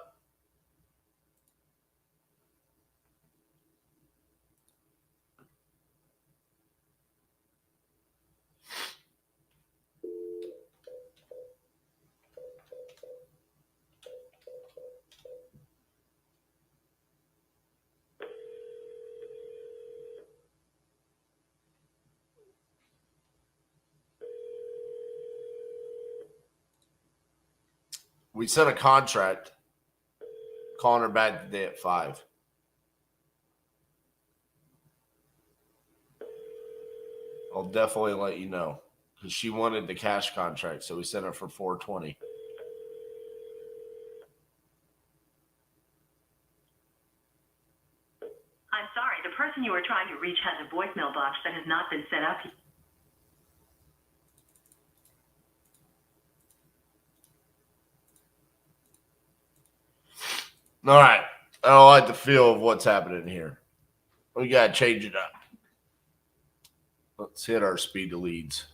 We sent a contract. Calling her back today at 5. I'll definitely let you know because she wanted the cash contract, so we sent it for $420. I'm sorry, the person you are trying to reach has a voicemail box that has not been set up. All right. I don't like the feel of what's happening here. We got to change it up. Let's hit our speed to leads.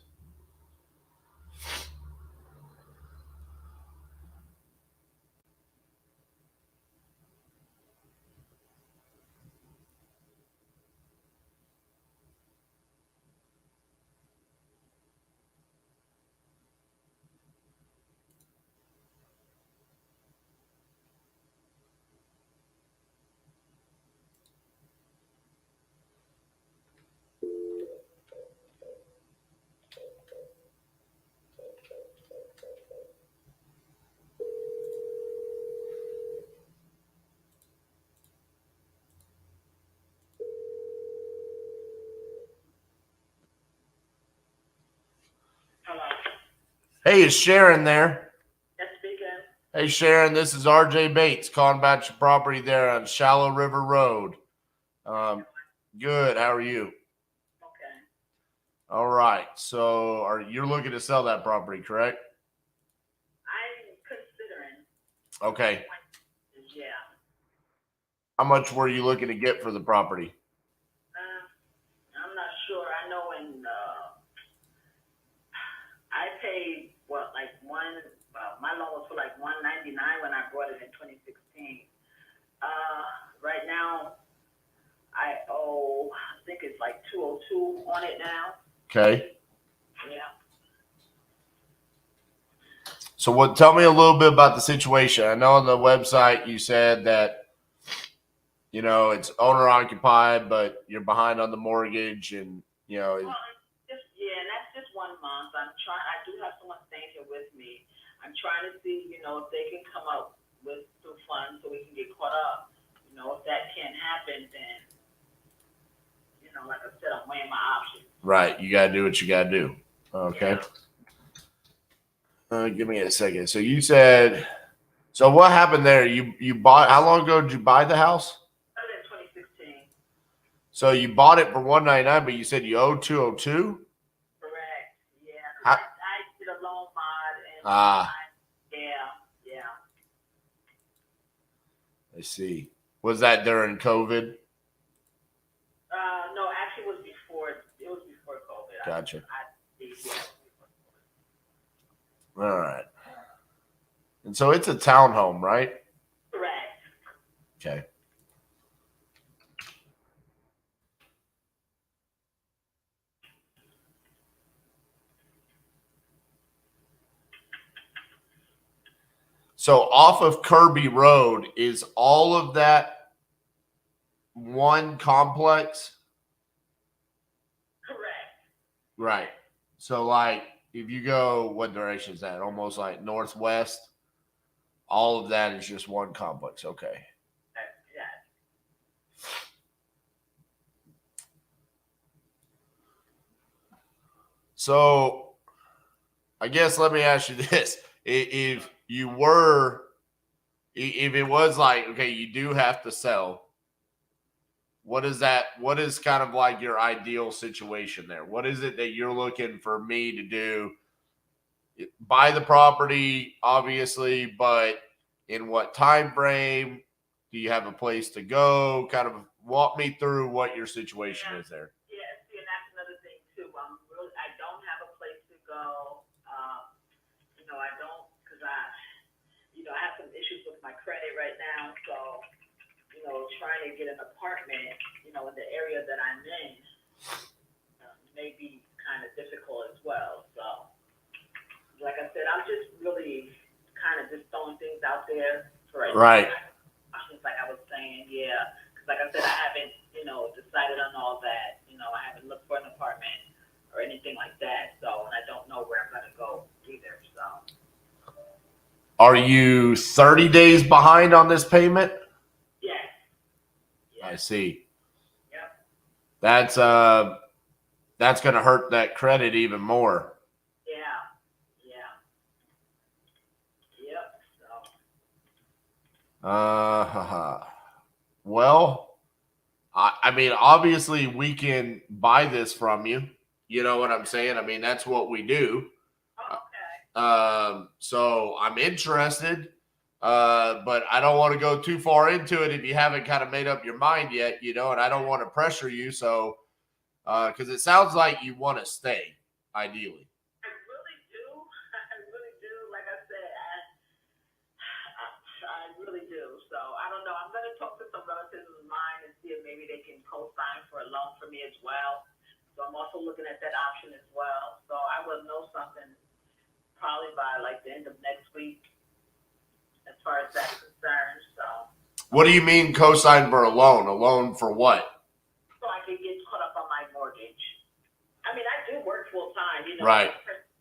Hey, is Sharon there? Yes, speaking. Hey, Sharon, this is RJ Bates calling about your property there on Shallow River Road. Good. How are you? Okay. All right. So you're looking to sell that property, correct? I'm considering. Okay. Yeah. How much were you looking to get for the property? I'm not sure. I know I paid my loan was for like $199 when I bought it in 2016. Right now I owe, I think it's like $202 on it now. Okay. Yeah. So tell me a little bit about the situation. I know on the website you said that, it's owner occupied, but you're behind on the mortgage and, Well, and that's just 1 month. I do have someone staying here with me. I'm trying to see, if they can come up with some funds so we can get caught up. If that can't happen, then, like I said, I'm weighing my options. Right. You got to do what you got to do. Okay. Yeah. Give me a second. So you said, so what happened there? You bought, how long ago did you buy the house? In 2016. So you bought it for $199, but you said you owe $202? Correct. Yeah. I did a loan mod and yeah. I see. Was that during COVID? No, actually it was before COVID. Gotcha. All right. And so it's a townhome, right? Correct. Okay. So off of Kirby Road, is all of that one complex? Correct. Right. So like if you go, what direction is that? Almost like northwest? All of that is just one complex. Okay. Yeah. So I guess let me ask you this. If it was like, okay, you do have to sell, what is kind of like your ideal situation there? What is it that you're looking for me to do buy the property, obviously, but in what time frame? Do you have a place to go? Kind of walk me through what your situation is there. Yeah, see, and that's another thing too. I don't have a place to go. I don't, because I have some issues with my credit right now. So, trying to get an apartment, in the area that I'm in, may be kind of difficult as well. So, like I said, I'm just really kind of just throwing things out there for right. Options, like I was saying, yeah. Because like I said, I haven't, decided on all that. I haven't looked for an apartment or anything like that. So, and I don't know where I'm going to go either. So. Are you 30 days behind on this payment? Yes. I see. Yep. That's going to hurt that credit even more. Yeah. Yep. So. Well, I mean, obviously we can buy this from you. You know what I'm saying? I mean, that's what we do. So I'm interested, but I don't want to go too far into it if you haven't kind of made up your mind yet, and I don't want to pressure you. So, because it sounds like you want to stay, ideally. I really do. Like I said, I really do. So I don't know. I'm going to talk to some relatives of mine and see if maybe they can co-sign for a loan for me as well. So I'm also looking at that option as well. So I will know something probably by like the end of next week as far as that's concerned. So what do you mean co-sign for a loan? A loan for what? So I can get caught up on my mortgage. I mean, I do work full time, Right.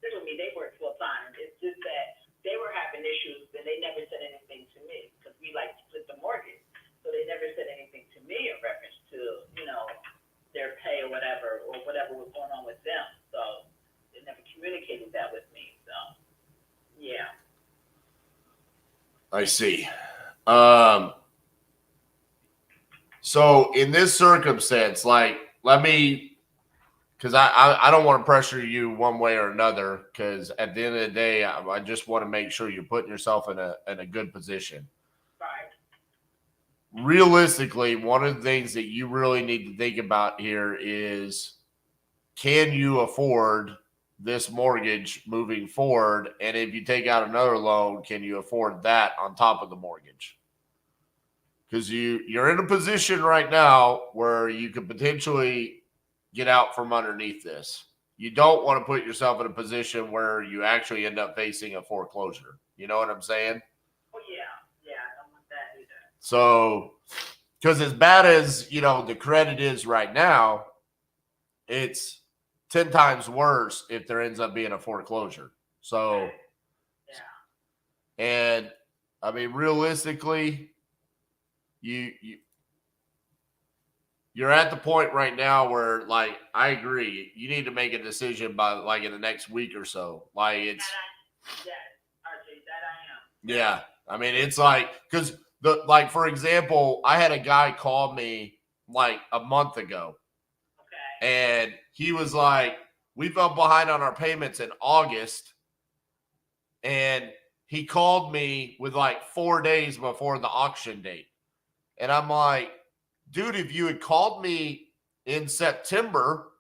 With me, they work full time. It's just that they were having issues and they never said anything to me because we like split the mortgage. So they never said anything to me in reference to, their pay or whatever was going on with them. So they never communicated that with me. So, yeah. I see. So in this circumstance, like, because I don't want to pressure you one way or another, because at the end of the day, I just want to make sure you're putting yourself in a good position. Right. Realistically, one of the things that you really need to think about here is, can you afford this mortgage moving forward? And if you take out another loan, can you afford that on top of the mortgage? Because you're in a position right now where you could potentially get out from underneath this. You don't want to put yourself in a position where you actually end up facing a foreclosure. You know what I'm saying? Oh, yeah. Yeah, I don't want that either. So, because as bad as, the credit is right now, it's 10 times worse if there ends up being a foreclosure. So, yeah. And I mean, realistically, you're at the point right now where, like, I agree, you need to make a decision by like in the next week or so. Like, it's RJ, that I am. yeah. I mean, it's like, because for example, I had a guy call me like a month ago. Okay. And he was like, we fell behind on our payments in August. And he called me with like 4 days before the auction date. And I'm like, dude, if you had called me in September,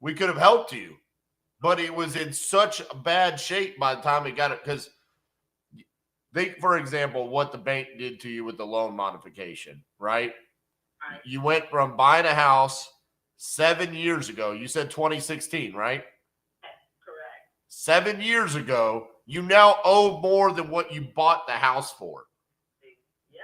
we could have helped you. But it was in such bad shape by the time it got it. Because think, for example, what the bank did to you with the loan modification, right? You went from buying a house 7 years ago. You said 2016, right? Correct. 7 years ago, you now owe more than what you bought the house for. Yeah.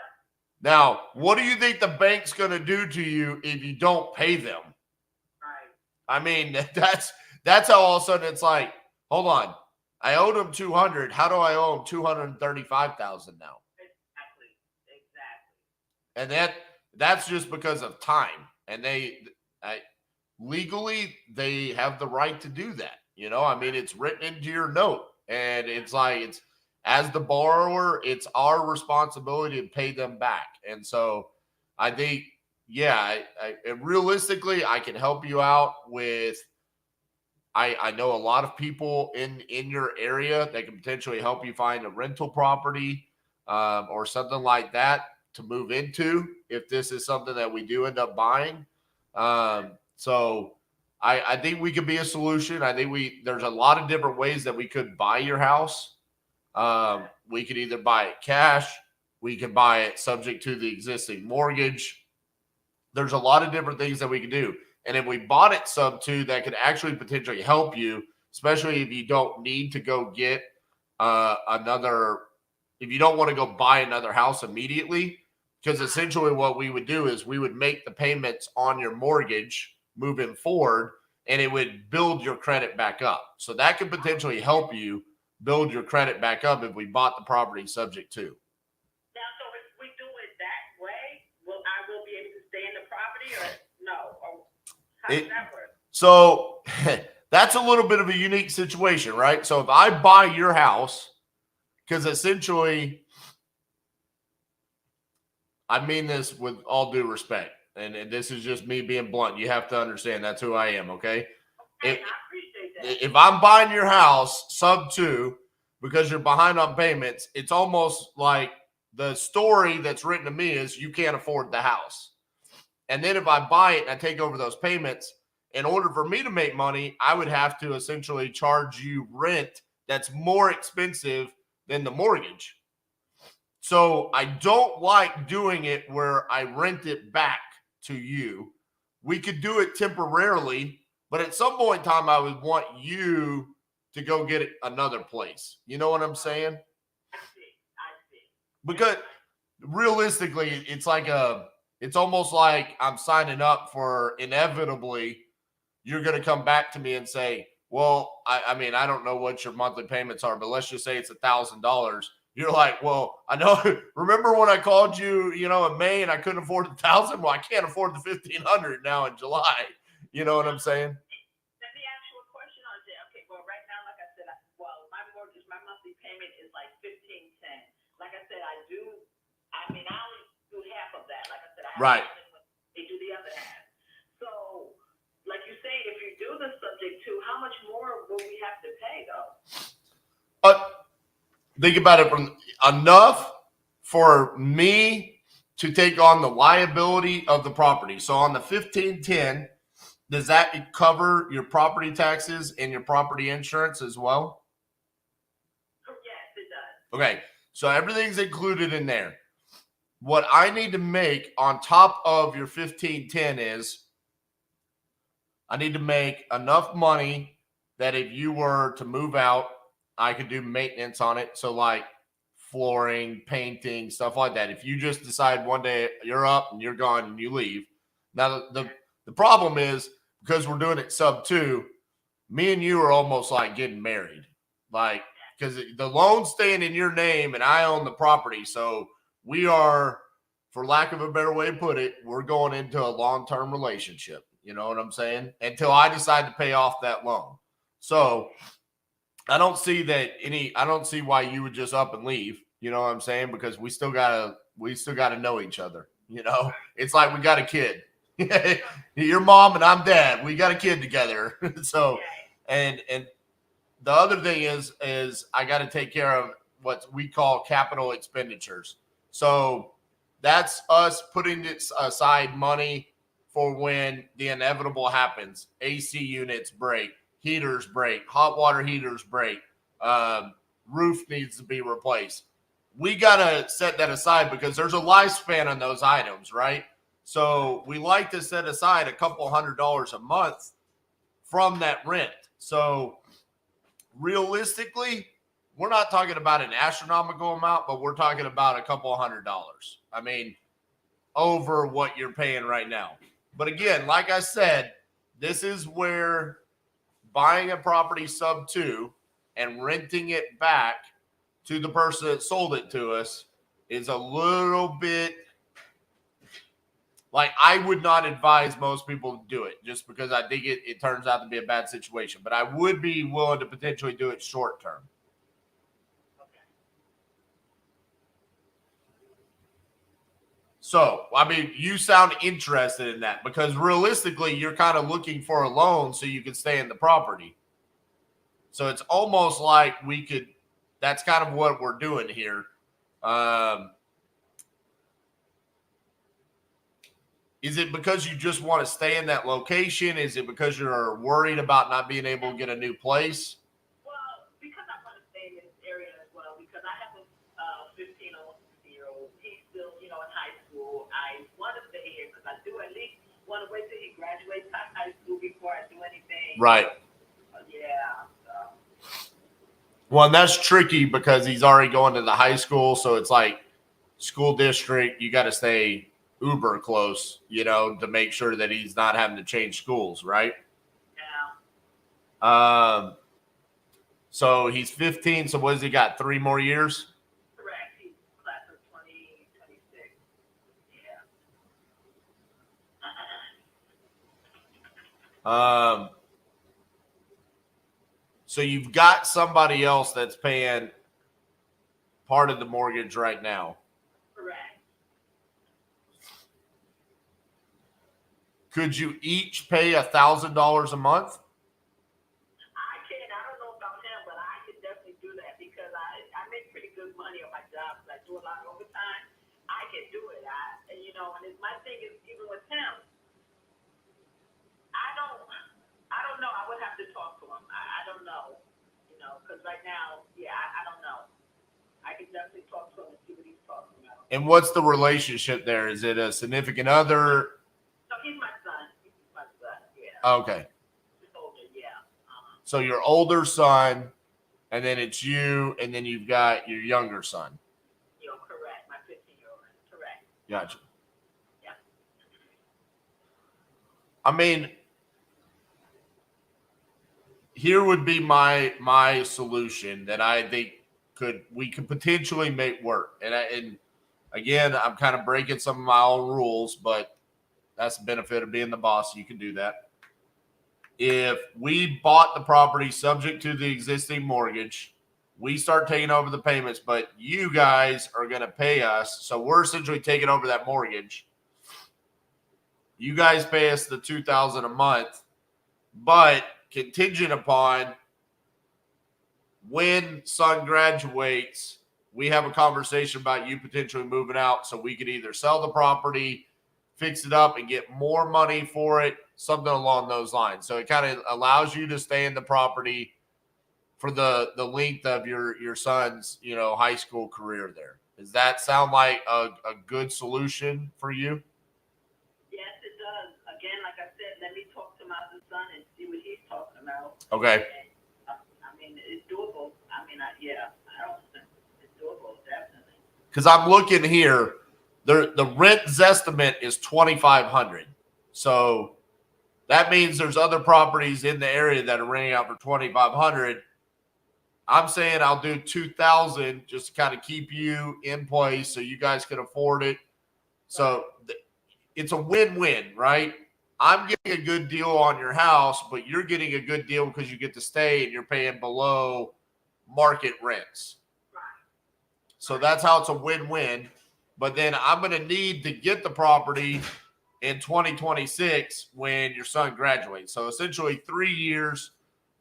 Now, what do you think the bank's going to do to you if you don't pay them? Right. I mean, that's how all of a sudden it's like, hold on, I owed them 200. How do I owe them 235,000 now? Exactly. And that's just because of time. And legally, they have the right to do that. I mean, it's written into your note. And it's like, it's as the borrower, it's our responsibility to pay them back. And so I think, yeah, realistically, I can help you out with I know a lot of people in your area that can potentially help you find a rental property or something like that to move into if this is something that we do end up buying. So I think we could be a solution. I think there's a lot of different ways that we could buy your house. We could either buy it cash. We could buy it subject to the existing mortgage. There's a lot of different things that we could do. And if we bought it sub 2, that could actually potentially help you, especially if you don't need to go get if you don't want to go buy another house immediately, because essentially what we would do is we would make the payments on your mortgage moving forward, and it would build your credit back up. So that could potentially help you build your credit back up if we bought the property subject to. Now, so if we do it that way, I will be able to stay in the property or no? Or how does that work? So that's a little bit of a unique situation, right? So if I buy your house, because essentially, I mean this with all due respect, and this is just me being blunt. You have to understand that's who I am, okay? I appreciate that. If I'm buying your house sub 2 because you're behind on payments, it's almost like the story that's written to me is you can't afford the house. And then if I buy it and I take over those payments, in order for me to make money, I would have to essentially charge you rent that's more expensive than the mortgage. So I don't like doing it where I rent it back to you. We could do it temporarily, but at some point in time, I would want you to go get it another place. You know what I'm saying? I see. Because realistically, it's almost like I'm signing up for inevitably you're going to come back to me and say, well, I mean, I don't know what your monthly payments are, but let's just say it's $1,000. You're like, well, I know. Remember when I called you, in May and I couldn't afford $1,000? Well, I can't afford the $1,500 now in July. You know what I'm saying? Let me ask you a question on that. Okay, well, right now, like I said, my mortgage, my monthly payment is like $1,510. Like I said, I only do half of that. Like I said, Right. They do the other half. So, like you say, if you do the subject to, how much more will we have to pay, though? Think about it from enough for me to take on the liability of the property. So on the 1510, does that cover your property taxes and your property insurance as well? Yes, it does. Okay, so everything's included in there. What I need to make on top of your 1510 is I need to make enough money that if you were to move out, I could do maintenance on it. So like flooring, painting, stuff like that. If you just decide one day you're up and you're gone and you leave. Now, the problem is because we're doing it sub 2, me and you are almost like getting married. Like, because the loan's staying in your name and I own the property. So we are, for lack of a better way to put it, we're going into a long-term relationship. You know what I'm saying? Until I decide to pay off that loan. So I don't see why you would just up and leave. You know what I'm saying? Because we still gotta know each other. It's like we got a kid. Your mom and I'm dad. We got a kid together. So, and the other thing is I got to take care of what we call capital expenditures. So that's us putting aside money for when the inevitable happens. AC units break. Heaters break, hot water heaters break, roof needs to be replaced. We got to set that aside because there's a lifespan on those items, right? So we like to set aside a couple $100 a month from that rent. So realistically, we're not talking about an astronomical amount, but we're talking about a couple $100. I mean, over what you're paying right now. But again, like I said, this is where buying a property sub 2 and renting it back to the person that sold it to us is a little bit like I would not advise most people to do it just because I think it turns out to be a bad situation. But I would be willing to potentially do it short term. So, I mean, you sound interested in that because realistically, you're kind of looking for a loan so you can stay in the property. So it's almost like we could, that's kind of what we're doing here. Is it because you just want to stay in that location? Is it because you're worried about not being able to get a new place? Well, because I want to stay in this area as well, because I have a 15 or 16-year-old. He's still, in high school. I want to stay here because I do at least want to wait till he graduates high school before I do anything. Right. Yeah. Well, and that's tricky because he's already going to the high school. So it's like school district, you got to stay uber close, to make sure that he's not having to change schools, right? Yeah. So he's 15. So what has he got? 3 more years? Correct. He's class of 2026. Yeah. So you've got somebody else that's paying part of the mortgage right now. Correct. Could you each pay $1,000 a month? I can. I don't know about him, but I can definitely do that because I make pretty good money on my job. I do a lot of overtime. I can do it. And my thing is, even with him, I don't know. I would have to talk to him. I don't know, because right now, I don't know. I can definitely talk to him and see what he's talking about. And what's the relationship there? Is it a significant other? No, he's my son. Yeah. Okay. He's older, yeah. So your older son, and then it's you, and then you've got your younger son. Correct. My 15-year-old. Correct. Gotcha. Yeah. I mean, here would be my solution that I think we could potentially make work. And again, I'm kind of breaking some of my own rules, but that's the benefit of being the boss. You can do that. If we bought the property subject to the existing mortgage, we start taking over the payments, but you guys are going to pay us. So we're essentially taking over that mortgage. You guys pay us the $2,000 a month, but contingent upon when son graduates, we have a conversation about you potentially moving out, so we could either sell the property, fix it up, and get more money for it, something along those lines. So it kind of allows you to stay in the property for the length of your son's high school career there. Does that sound like a good solution for you? Yes, it does. Again, like I said, let me talk to my other son and see what he's talking about. Okay. It's doable. It's doable, definitely. Because I'm looking here, the rent estimate is $2,500. So that means there's other properties in the area that are renting out for $2,500. I'm saying I'll do $2,000 just to kind of keep you in place so you guys can afford it. So it's a win-win, right? I'm getting a good deal on your house, but you're getting a good deal because you get to stay and you're paying below market rents. So that's how it's a win-win. But then I'm going to need to get the property in 2026 when your son graduates. So essentially 3 years.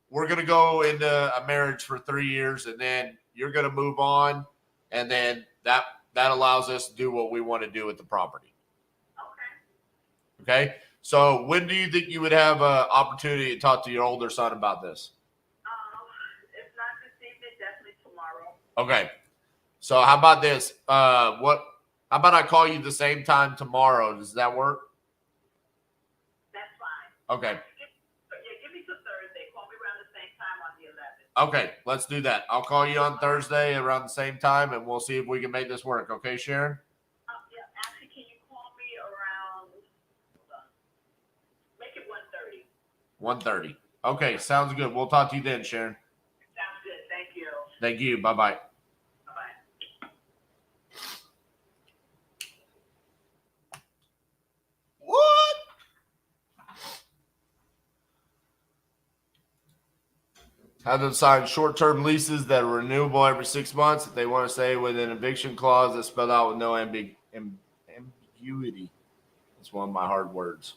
We're going to go into a marriage for 3 years, and then you're going to move on. And then that allows us to do what we want to do with the property. Okay. So when do you think you would have an opportunity to talk to your older son about this? If not this evening, definitely tomorrow. Okay. So how about this? How about I call you the same time tomorrow? Does that work? That's fine. Okay. Give me till Thursday. Call me around the same time on the 11th. Okay, let's do that. I'll call you on Thursday around the same time, and we'll see if we can make this work. Okay, Sharon? Yeah. Actually, can you call me around? Make it 1:30. 1:30. Okay, sounds good. We'll talk to you then, Sharon. Sounds good. Thank you. Thank you. Bye-bye. What? Have them sign short-term leases that are renewable every 6 months if they want to stay with an eviction clause that's spelled out with no ambiguity. It's one of my hard words.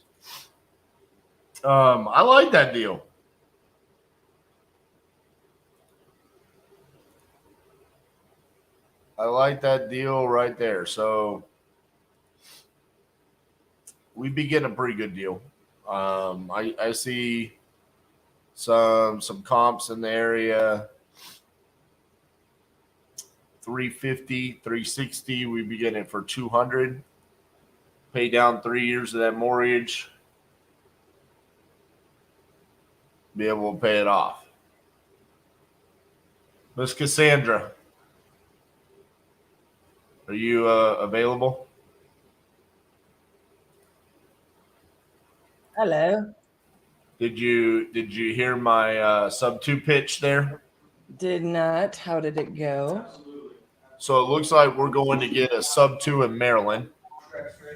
I like that deal. I like that deal right there. So we'd be getting a pretty good deal. I see some comps in the area. 350, 360. We'd be getting it for 200. Pay down 3 years of that mortgage. Be able to pay it off. Miss Cassandra, are you available? Hello. Did you hear my sub 2 pitch there? Did not. How did it go? So it looks like we're going to get a sub 2 in Maryland.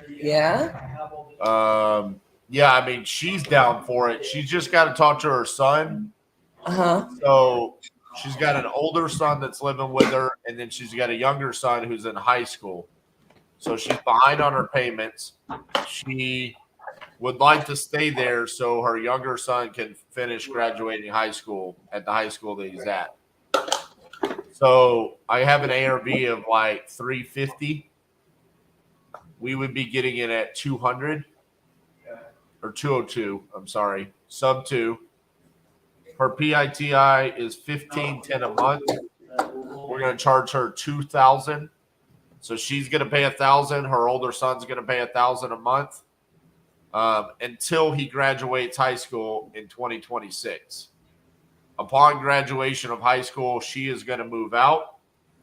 Yeah. Yeah, I mean, she's down for it. She's just got to talk to her son. Uh-huh. So she's got an older son that's living with her, and then she's got a younger son who's in high school. So she's behind on her payments. She would like to stay there so her younger son can finish graduating high school at the high school that he's at. So I have an ARV of like 350. We would be getting it at 200 or 202. I'm sorry, sub 2. Her PITI is $1,510 a month. We're going to charge her $2,000. So she's going to pay $1,000. Her older son's going to pay $1,000 a month until he graduates high school in 2026. Upon graduation of high school, she is going to move out,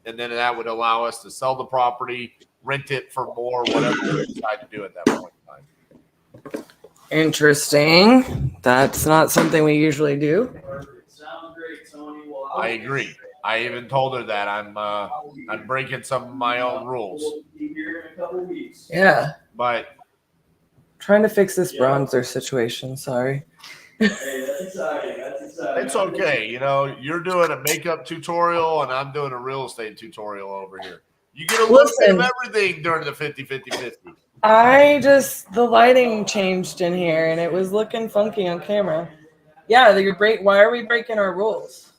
and then that would allow us to sell the property, rent it for more, whatever we decide to do at that point in time. Interesting. That's not something we usually do. I agree. I even told her that I'm breaking some of my own rules. Yeah. But Trying to fix this bronzer situation. Sorry. it's okay. You know, you're doing a makeup tutorial and I'm doing a real estate tutorial over here. You get a little bit of everything during the 50-50-50. The lighting changed in here and it was looking funky on camera. Yeah, why are we breaking our rules?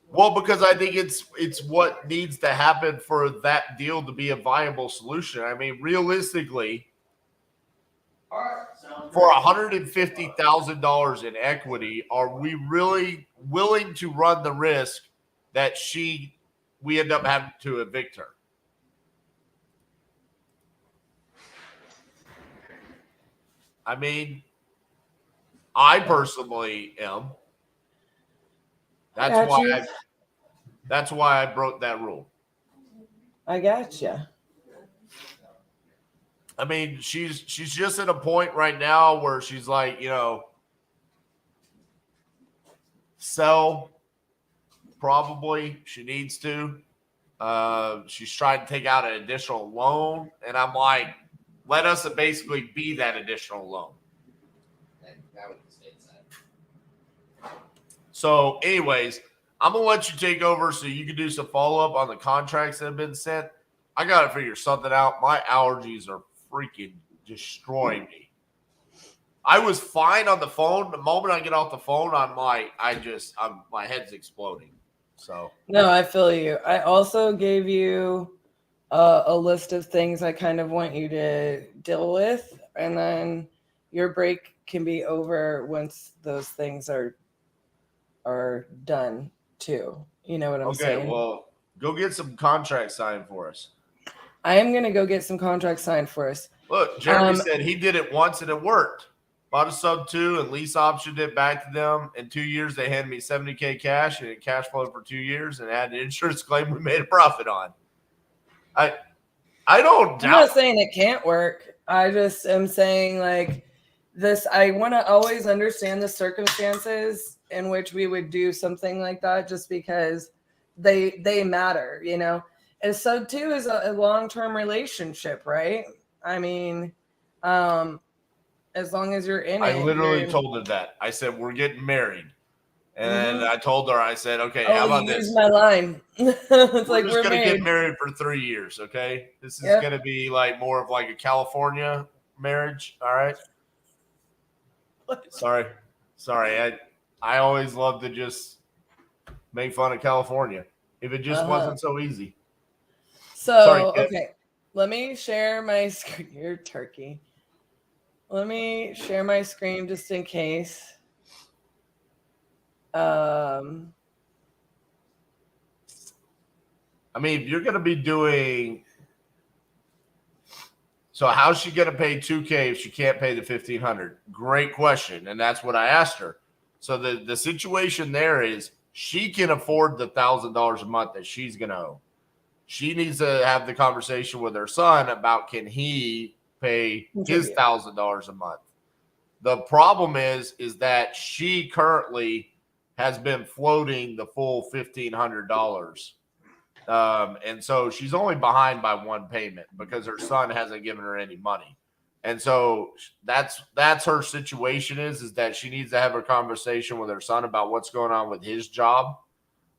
Well, because I think it's what needs to happen for that deal to be a viable solution. I mean, realistically, for $150,000 in equity, are we really willing to run the risk that we end up having to evict her? I mean, I personally am. That's why I broke that rule. I gotcha. I mean, she's just at a point right now where she's like, you know, sell. Probably she needs to. She's trying to take out an additional loan, and I'm like, let us basically be that additional loan. So, anyways, I'm gonna let you take over so you can do some follow up on the contracts that have been sent. I gotta figure something out. My allergies are freaking destroying me. I was fine on the phone. The moment I get off the phone, I'm like, my head's exploding. So no, I feel you. I also gave you a list of things I kind of want you to deal with, and then your break can be over once those things are done too. You know what I'm saying? Okay, well, go get some contracts signed for us. I am gonna go get some contracts signed for us. Look, Jeremy said he did it once and it worked. Bought a sub 2 and lease optioned it back to them. In 2 years, they handed me $70K cash and it cash flowed for 2 years and had an insurance claim we made a profit on. I don't doubt. I'm not saying it can't work. I just am saying like this. I want to always understand the circumstances in which we would do something like that, just because they matter, you know. And sub 2 is a long-term relationship, right? I mean, as long as you're in it. I literally told her that. I said, we're getting married. And I told her, I said, okay, how about this? My line. It's we're like just going to get married for 3 years, okay? This is going to be like more of like a California marriage, all right? Sorry. I always love to just make fun of California. if it just wasn't so easy. So, Sorry, Kip. okay, let me share my screen. You're turkey. Let me share my screen just in case. I mean, if you're going to be doing, so how's she going to pay $2,000 if she can't pay the $1,500? Great question, and that's what I asked her. So the situation there is she can afford the $1,000 a month that she's going to owe. She needs to have the conversation with her son about can he pay his $1,000 a month. The problem is that she currently has been floating the full $1,500. And so she's only behind by one payment because her son hasn't given her any money. And so that's her situation is that she needs to have a conversation with her son about what's going on with his job.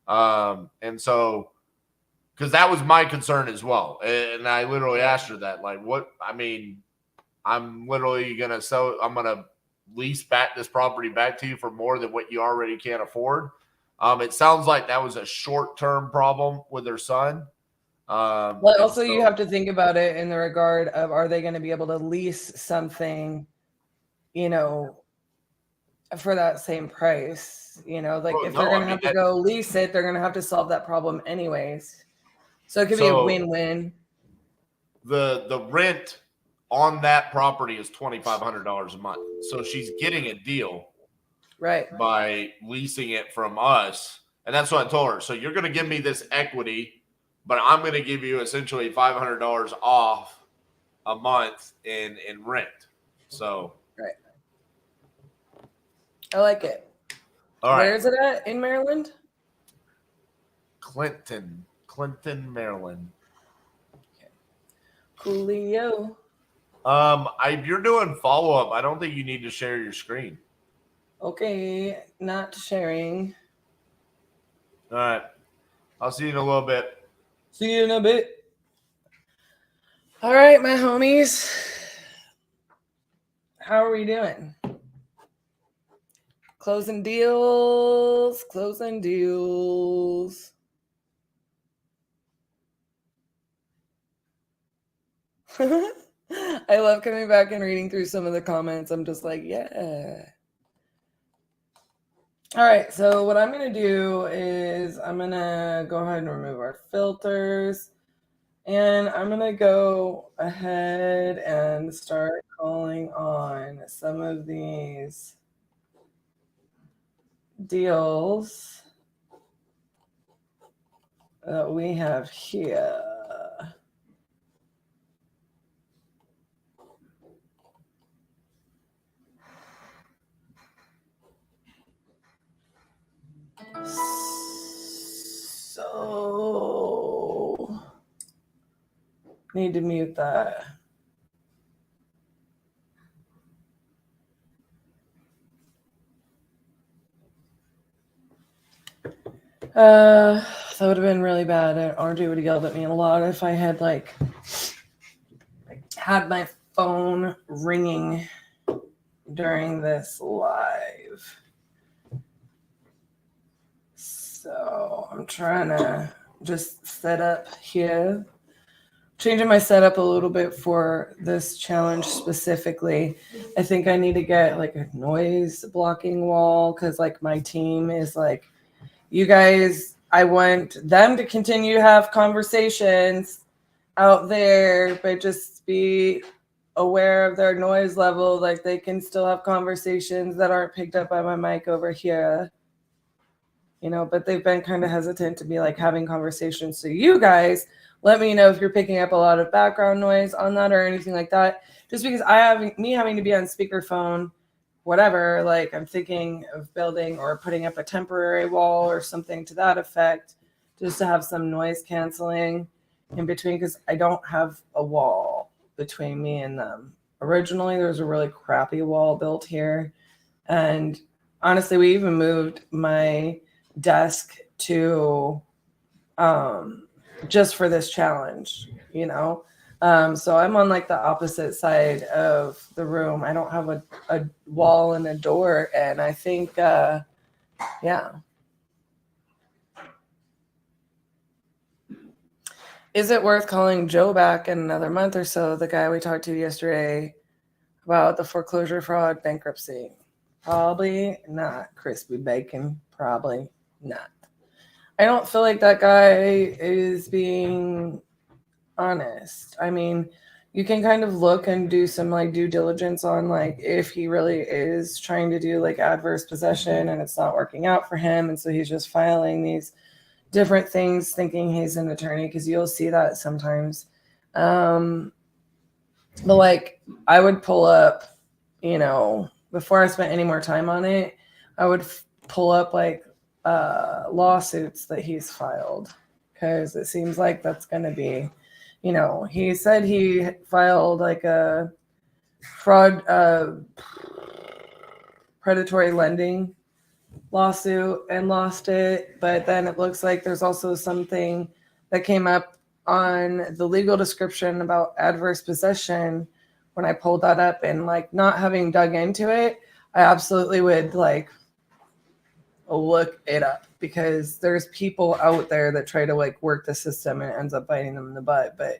And so, because that was my concern as well. And I literally asked her that, like, what, I mean, I'm literally going to sell, I'm going to lease back this property back to you for more than what you already can't afford. It sounds like that was a short-term problem with her son. But also, you have to think about it in the regard of, are they going to be able to lease something, you know, for that same price? You know, like if they're going to have to go lease it, they're going to have to solve that problem anyways. So it could be a win-win. The rent on that property is $2,500 a month. So she's getting a deal. Right. By leasing it from us. And that's what I told her. So you're going to give me this equity, but I'm going to give you essentially $500 off a month in rent. So. Right. I like it. All right. Where is it at? In Maryland? Clinton, Maryland. Okay. Coolio. If you're doing follow-up, I don't think you need to share your screen. Okay, not sharing. All right. I'll see you in a little bit. See you in a bit. All right, my homies. How are we doing? Closing deals. I love coming back and reading through some of the comments. I'm just like, yeah. All right, so what I'm going to do is I'm going to go ahead and remove our filters. And I'm going to go ahead and start calling on some of these deals that we have here. So, need to mute that. That would have been really bad. RJ would have yelled at me a lot if I had had my phone ringing during this live. So I'm trying to just set up here. Changing my setup a little bit for this challenge specifically. I think I need to get like a noise blocking wall because like my team is like, you guys, I want them to continue to have conversations out there, but just be aware of their noise level. Like they can still have conversations that aren't picked up by my mic over here. You know, but they've been kind of hesitant to be like having conversations. So you guys, let me know if you're picking up a lot of background noise on that or anything like that. Just because having to be on speakerphone, whatever, like I'm thinking of building or putting up a temporary wall or something to that effect, just to have some noise canceling in between, because I don't have a wall between me and them. Originally, there was a really crappy wall built here. And honestly, we even moved my desk to just for this challenge, you know. So I'm on like the opposite side of the room. I don't have a wall and a door, and I think yeah. Is it worth calling Joe back in another month or so, the guy we talked to yesterday about the foreclosure fraud bankruptcy? Probably not. Crispy bacon, probably not. I don't feel like that guy is being honest. I mean, you can kind of look and do some like due diligence on like if he really is trying to do like adverse possession and it's not working out for him, and so he's just filing these different things thinking he's an attorney, because you'll see that sometimes. But like I would pull up, you know, before I spent any more time on it, I would pull up like lawsuits that he's filed, because it seems like that's going to be, you know, he said he filed like a fraud predatory lending lawsuit and lost it, but then it looks like there's also something that came up on the legal description about adverse possession. When I pulled that up, and like not having dug into it, I absolutely would like look it up, because there's people out there that try to like work the system and it ends up biting them in the butt. But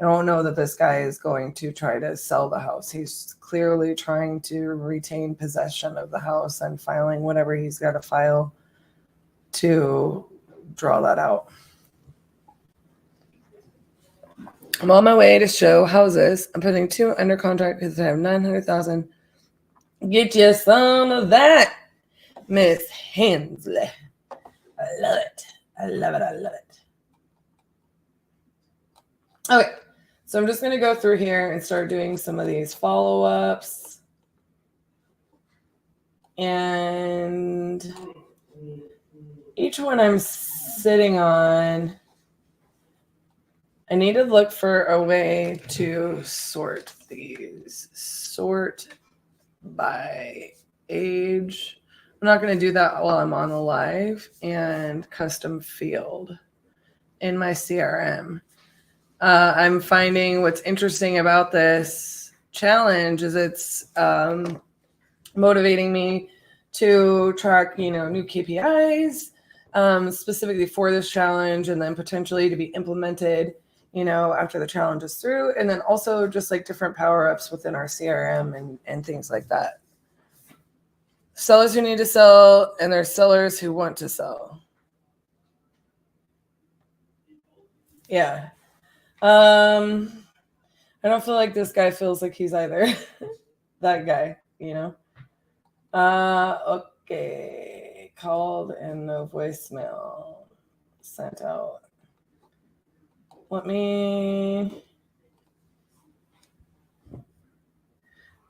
I don't know that this guy is going to try to sell the house. He's clearly trying to retain possession of the house and filing whatever he's got to file to draw that out. I'm on my way to show houses. I'm putting 2 under contract because I have 900,000. Get you some of that, Miss Hensley. I love it. I love it. I love it. Okay, so I'm just going to go through here and start doing some of these follow-ups. And each one I'm sitting on, I need to look for a way to sort these. Sort by age. I'm not going to do that while I'm on the live. And custom field in my CRM. I'm finding what's interesting about this challenge is it's motivating me to track, you know, new KPIs specifically for this challenge, and then potentially to be implemented, you know, after the challenge is through, and then also just like different power-ups within our CRM and things like that. Sellers who need to sell, and there's sellers who want to sell. Yeah. I don't feel like this guy feels like he's either. That guy, you know. Okay. Called and no voicemail sent out. Let me.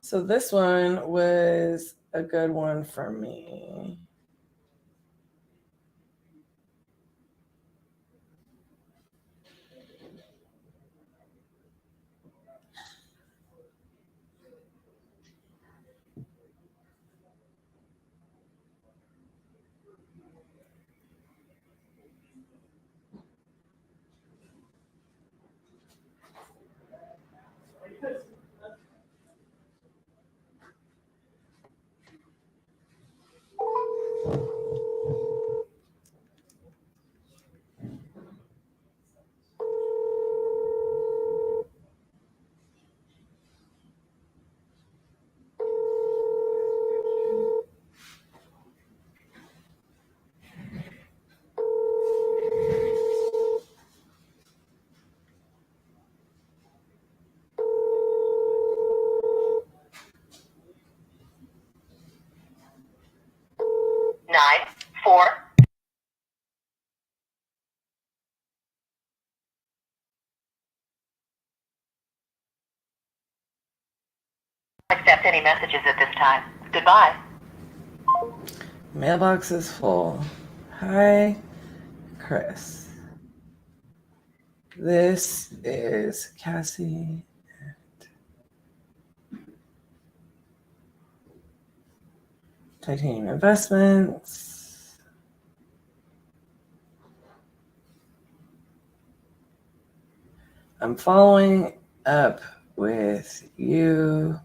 So this one was a good one for me. Accept any messages at this time. Goodbye. Mailbox is full. Hi, Chris. This is Cassie. Titanium Investments. I'm following up with you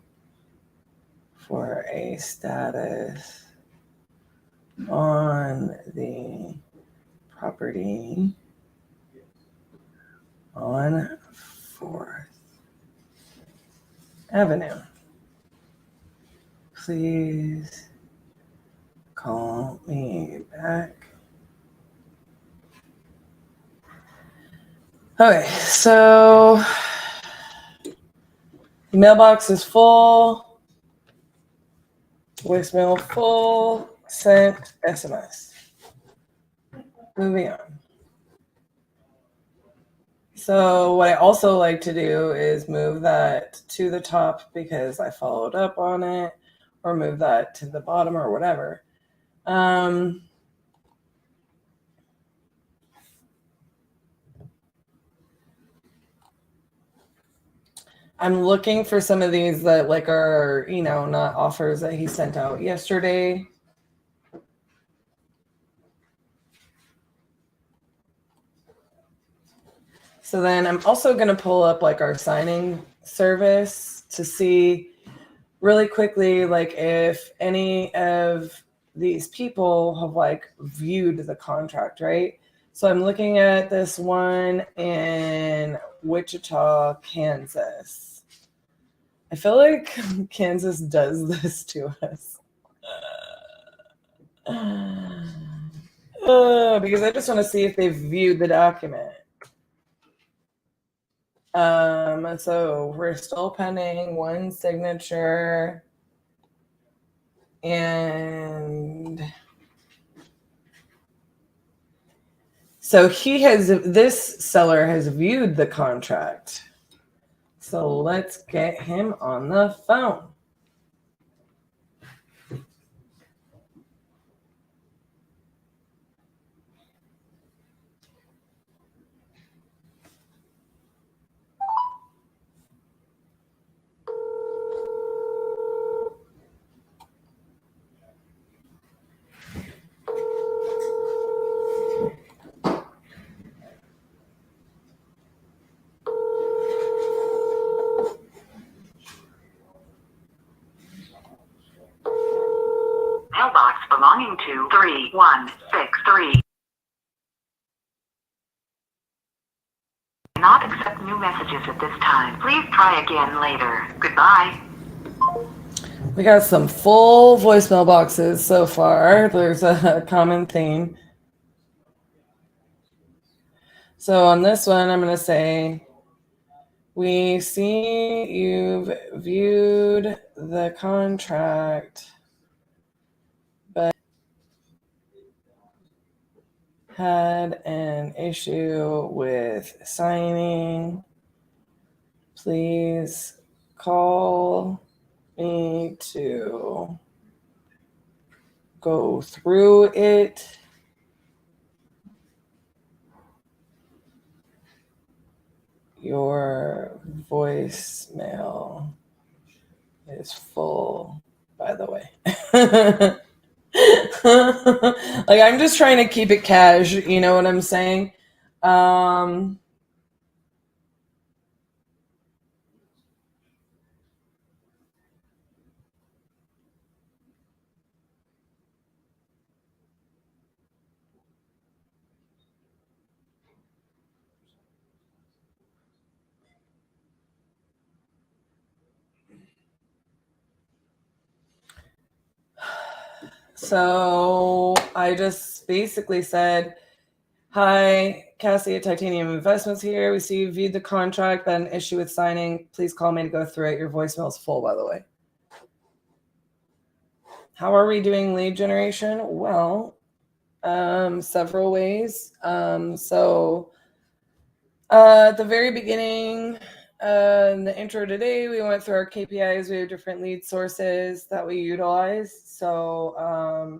for a status on the property on 4th Avenue. Please call me back. Okay, so the mailbox is full. Voicemail full. Sent SMS. Moving on. So what I also like to do is move that to the top because I followed up on it, or move that to the bottom or whatever. I'm looking for some of these that like are, you know, not offers that he sent out yesterday. So then I'm also going to pull up like our signing service to see really quickly, like if any of these people have like viewed the contract, right? So I'm looking at this one in Wichita, Kansas. I feel like Kansas does this to us. Because I just want to see if they've viewed the document. So we're still pending one signature, and so this seller has viewed the contract. So let's get him on the phone. Mailbox belonging to 3163. Not accept new messages at this time. Please try again later. Goodbye. We got some full voicemail boxes so far. There's a common theme. So on this one, I'm going to say, we see you've viewed the contract, but had an issue with signing. Please call me to go through it. Your voicemail is full, by the way. Like, I'm just trying to keep it cash, you know what I'm saying? So I just basically said, hi, Cassie at Titanium Investments here. We see you viewed the contract, but an issue with signing. Please call me to go through it. Your voicemail is full, by the way. How are we doing lead generation? Well, several ways. So at the very beginning, in the intro today, we went through our KPIs. We have different lead sources that we utilize. So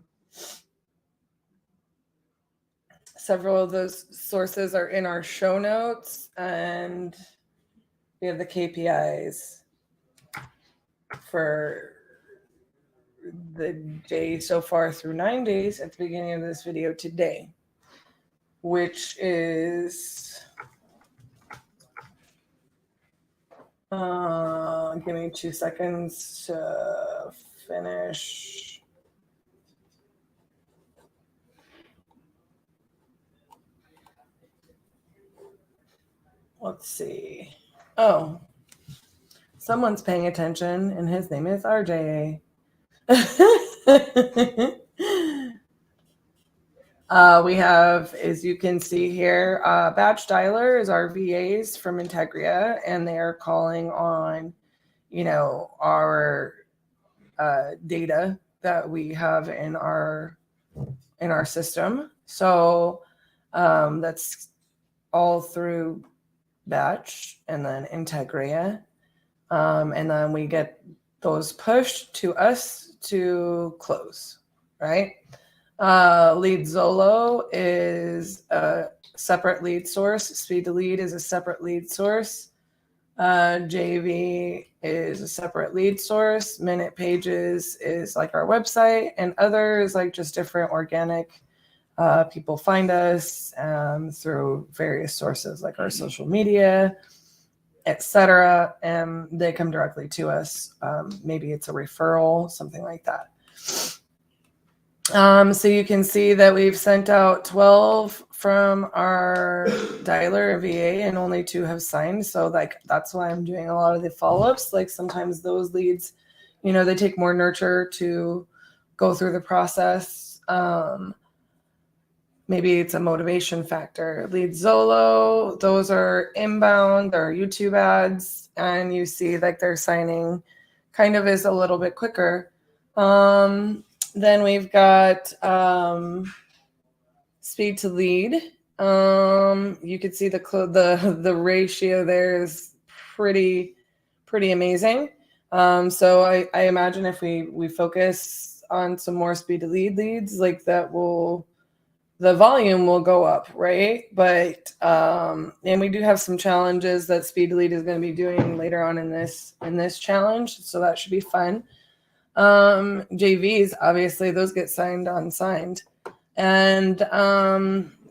several of those sources are in our show notes, and we have the KPIs for the day so far through 9 days at the beginning of this video today, which is, give me 2 seconds to finish. let's see. Oh, someone's paying attention, and his name is RJ. We have, as you can see here, batch dialer is our VAs from Integria, and they are calling on, our data that we have in our system. So that's all through batch and then Integria, and then we get those pushed to us to close, right? Lead Zolo is a separate lead source. Speed to lead is a separate lead source. JV is a separate lead source. Minute Pages is like our website, and others like just different organic people find us through various sources like our social media, etc. And they come directly to us. Maybe it's a referral, something like that. So you can see that we've sent out 12 from our dialer VA and only 2 have signed. So that's why I'm doing a lot of the follow-ups. Like sometimes those leads, they take more nurture to go through the process. Maybe it's a motivation factor. Lead Zolo, those are inbound, they're YouTube ads, and you see like their signing kind of is a little bit quicker. Then we've got speed to lead. You can see the ratio there is pretty amazing. So I imagine if we focus on some more speed to lead leads, like that the volume will go up, right? But and we do have some challenges that speed to lead is going to be doing later on in this challenge, so that should be fun. JVs, obviously those get signed unsigned, and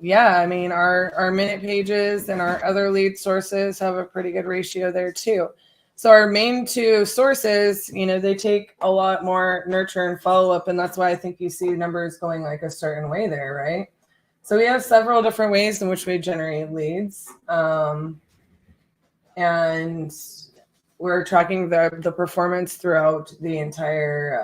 yeah, I mean our Minute Pages and our other lead sources have a pretty good ratio there too. So our main 2 sources, they take a lot more nurture and follow up, and that's why I think you see numbers going like a certain way there, right? So we have several different ways in which we generate leads, and we're tracking the performance throughout the entire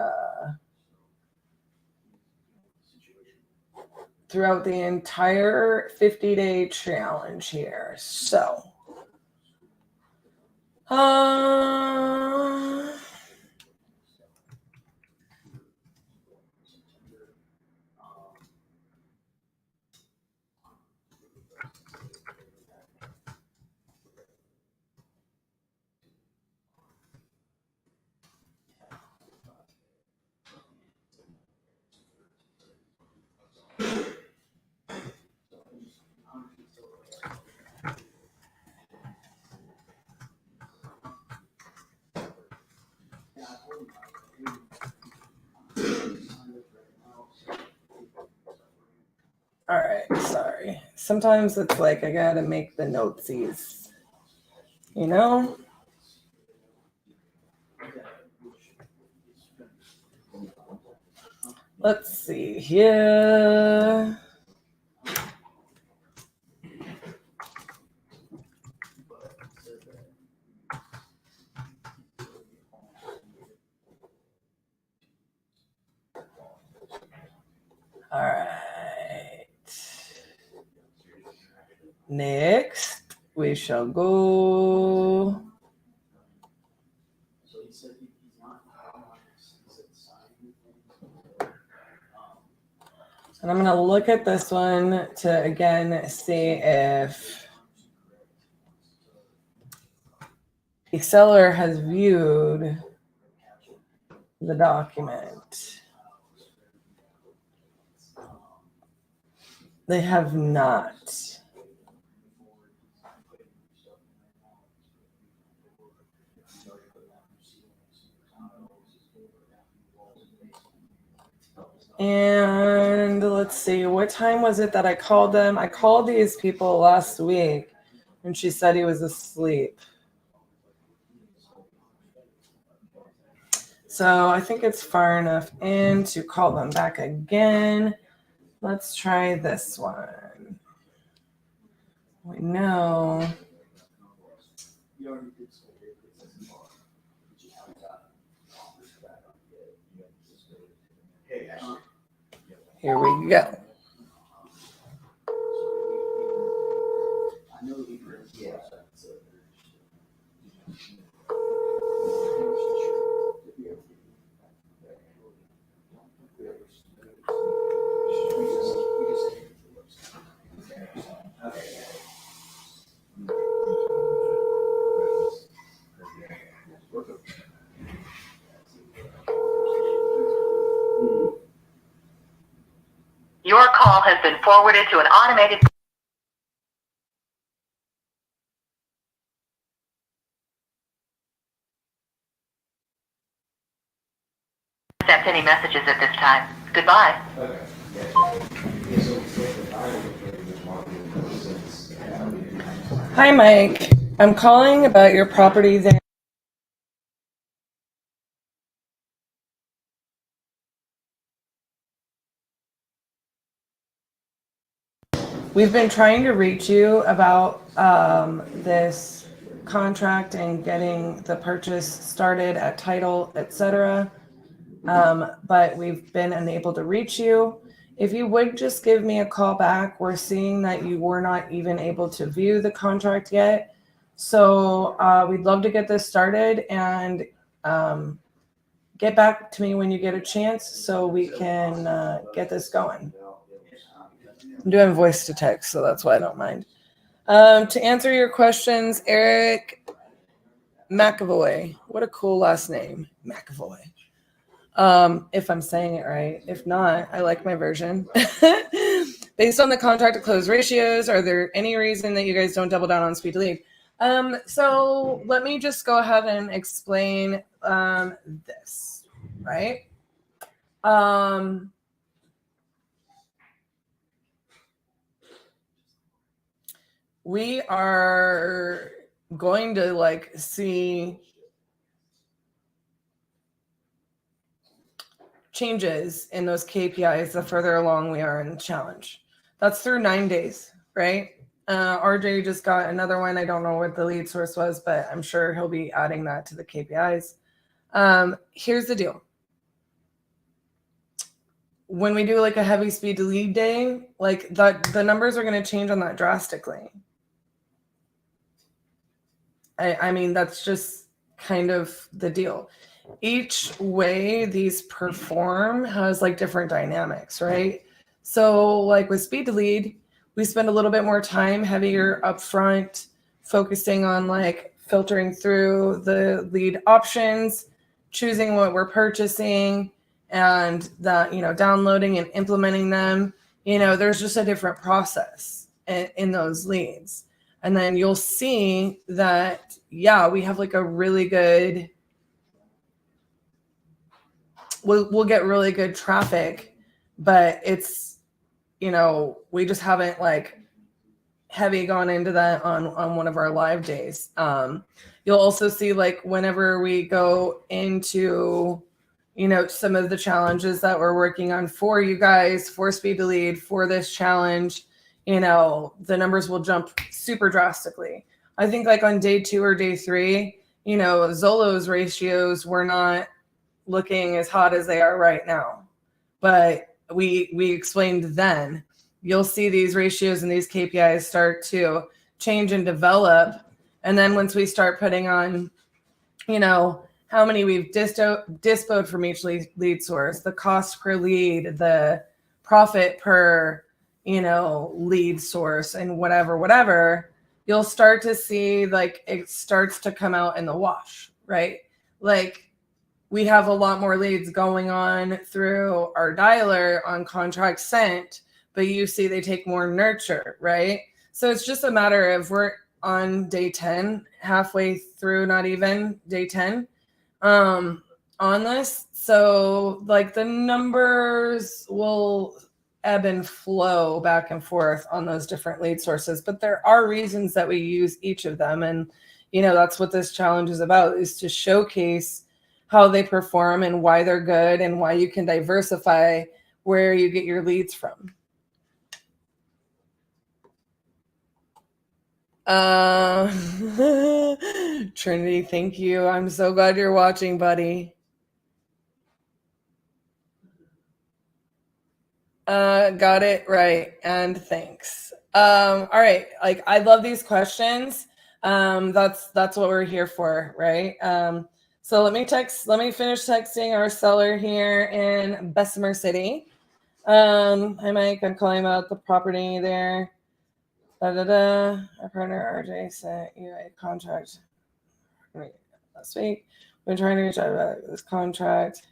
50-day challenge here. So all right, sorry. Sometimes it's like I gotta make the notesies, Let's see here. All right. Next, we shall go. And I'm going to look at this one to, again, see if the seller has viewed the document. They have not. And let's see, what time was it that I called them? I called these people last week, and she said he was asleep. So I think it's far enough in to call them back again. Let's try this one. We know Here we go. Your call has been forwarded to an automated. Accept any messages at this time. Goodbye. Hi, Mike. I'm calling about your property there. We've been trying to reach you about this contract and getting the purchase started at title, etc. But we've been unable to reach you. If you would just give me a call back, we're seeing that you were not even able to view the contract yet. So we'd love to get this started and get back to me when you get a chance so we can get this going. I'm doing voice to text, so that's why I don't mind. To answer your questions, Eric McAvoy. What a cool last name, McAvoy. If I'm saying it right. If not, I like my version. Based on the contract to close ratios, are there any reason that you guys don't double down on speed to lead? So let me just go ahead and explain this, right? We are going to see changes in those KPIs the further along we are in the challenge. That's through 9 days, right? RJ just got another one. I don't know what the lead source was, but I'm sure he'll be adding that to the KPIs. Here's the deal. When we do a heavy speed to lead day, the numbers are going to change on that drastically. I mean, that's just kind of the deal. Each way these perform has different dynamics, right? So with speed to lead, we spend a little bit more time heavier upfront, focusing on filtering through the lead options, choosing what we're purchasing, and downloading and implementing them. There's just a different process in those leads. And then you'll see that, yeah, we have a really good, we'll get really good traffic, but it's, we just haven't heavy gone into that on one of our live days. You'll also see whenever we go into, some of the challenges that we're working on for you guys, for speed to lead, for this challenge, the numbers will jump super drastically. I think on day 2 or day 3, Zolo's ratios were not looking as hot as they are right now. But we explained then, you'll see these ratios and these KPIs start to change and develop. And then once we start putting on, how many we've dispoed from each lead source, the cost per lead, the profit per lead source, and whatever, you'll start to see it starts to come out in the wash, right? We have a lot more leads going on through our dialer on contract sent, but you see they take more nurture, right? So it's just a matter of we're on day 10, halfway through, not even day 10 on this. So the numbers will ebb and flow back and forth on those different lead sources, but there are reasons that we use each of them. And, that's what this challenge is about, is to showcase how they perform and why they're good and why you can diversify where you get your leads from. Trinity, thank you. I'm so glad you're watching, buddy. Got it right, and thanks. All right, like I love these questions. That's what we're here for, right? So let me finish texting our seller here in Bessemer City. Hi Mike, I'm calling about the property there. Our partner RJ sent you a contract last week. We're trying to reach out about this contract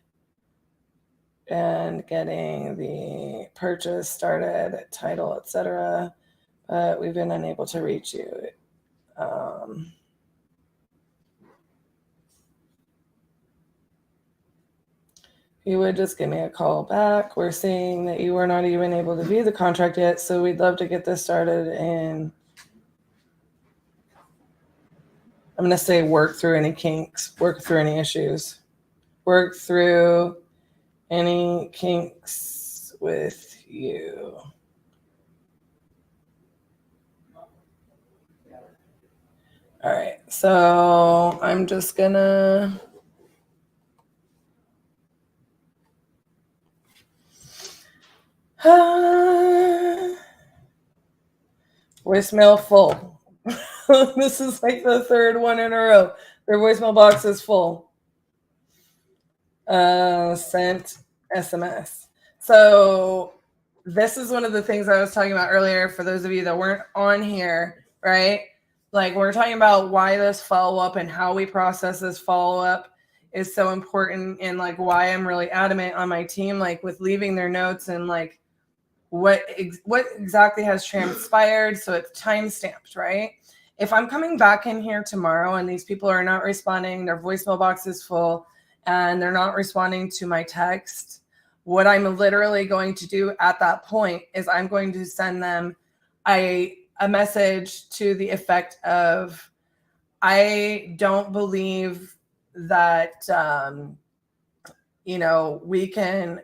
and getting the purchase started, title, etc. But we've been unable to reach you. You would just give me a call back. We're seeing that you were not even able to view the contract yet, so we'd love to get this started and I'm going to say work through any kinks, work through any issues, work through any kinks with you. All right, so I'm just gonna voicemail full. This is like the third one in a row. Their voicemail box is full. Sent SMS. So this is one of the things I was talking about earlier for those of you that weren't on here, right? Like we're talking about why this follow-up and how we process this follow-up is so important and like why I'm really adamant on my team, like with leaving their notes and like what exactly has transpired. So it's time-stamped, right? If I'm coming back in here tomorrow and these people are not responding, their voicemail box is full and they're not responding to my text, what I'm literally going to do at that point is I'm going to send them a message to the effect of, I don't believe that, we can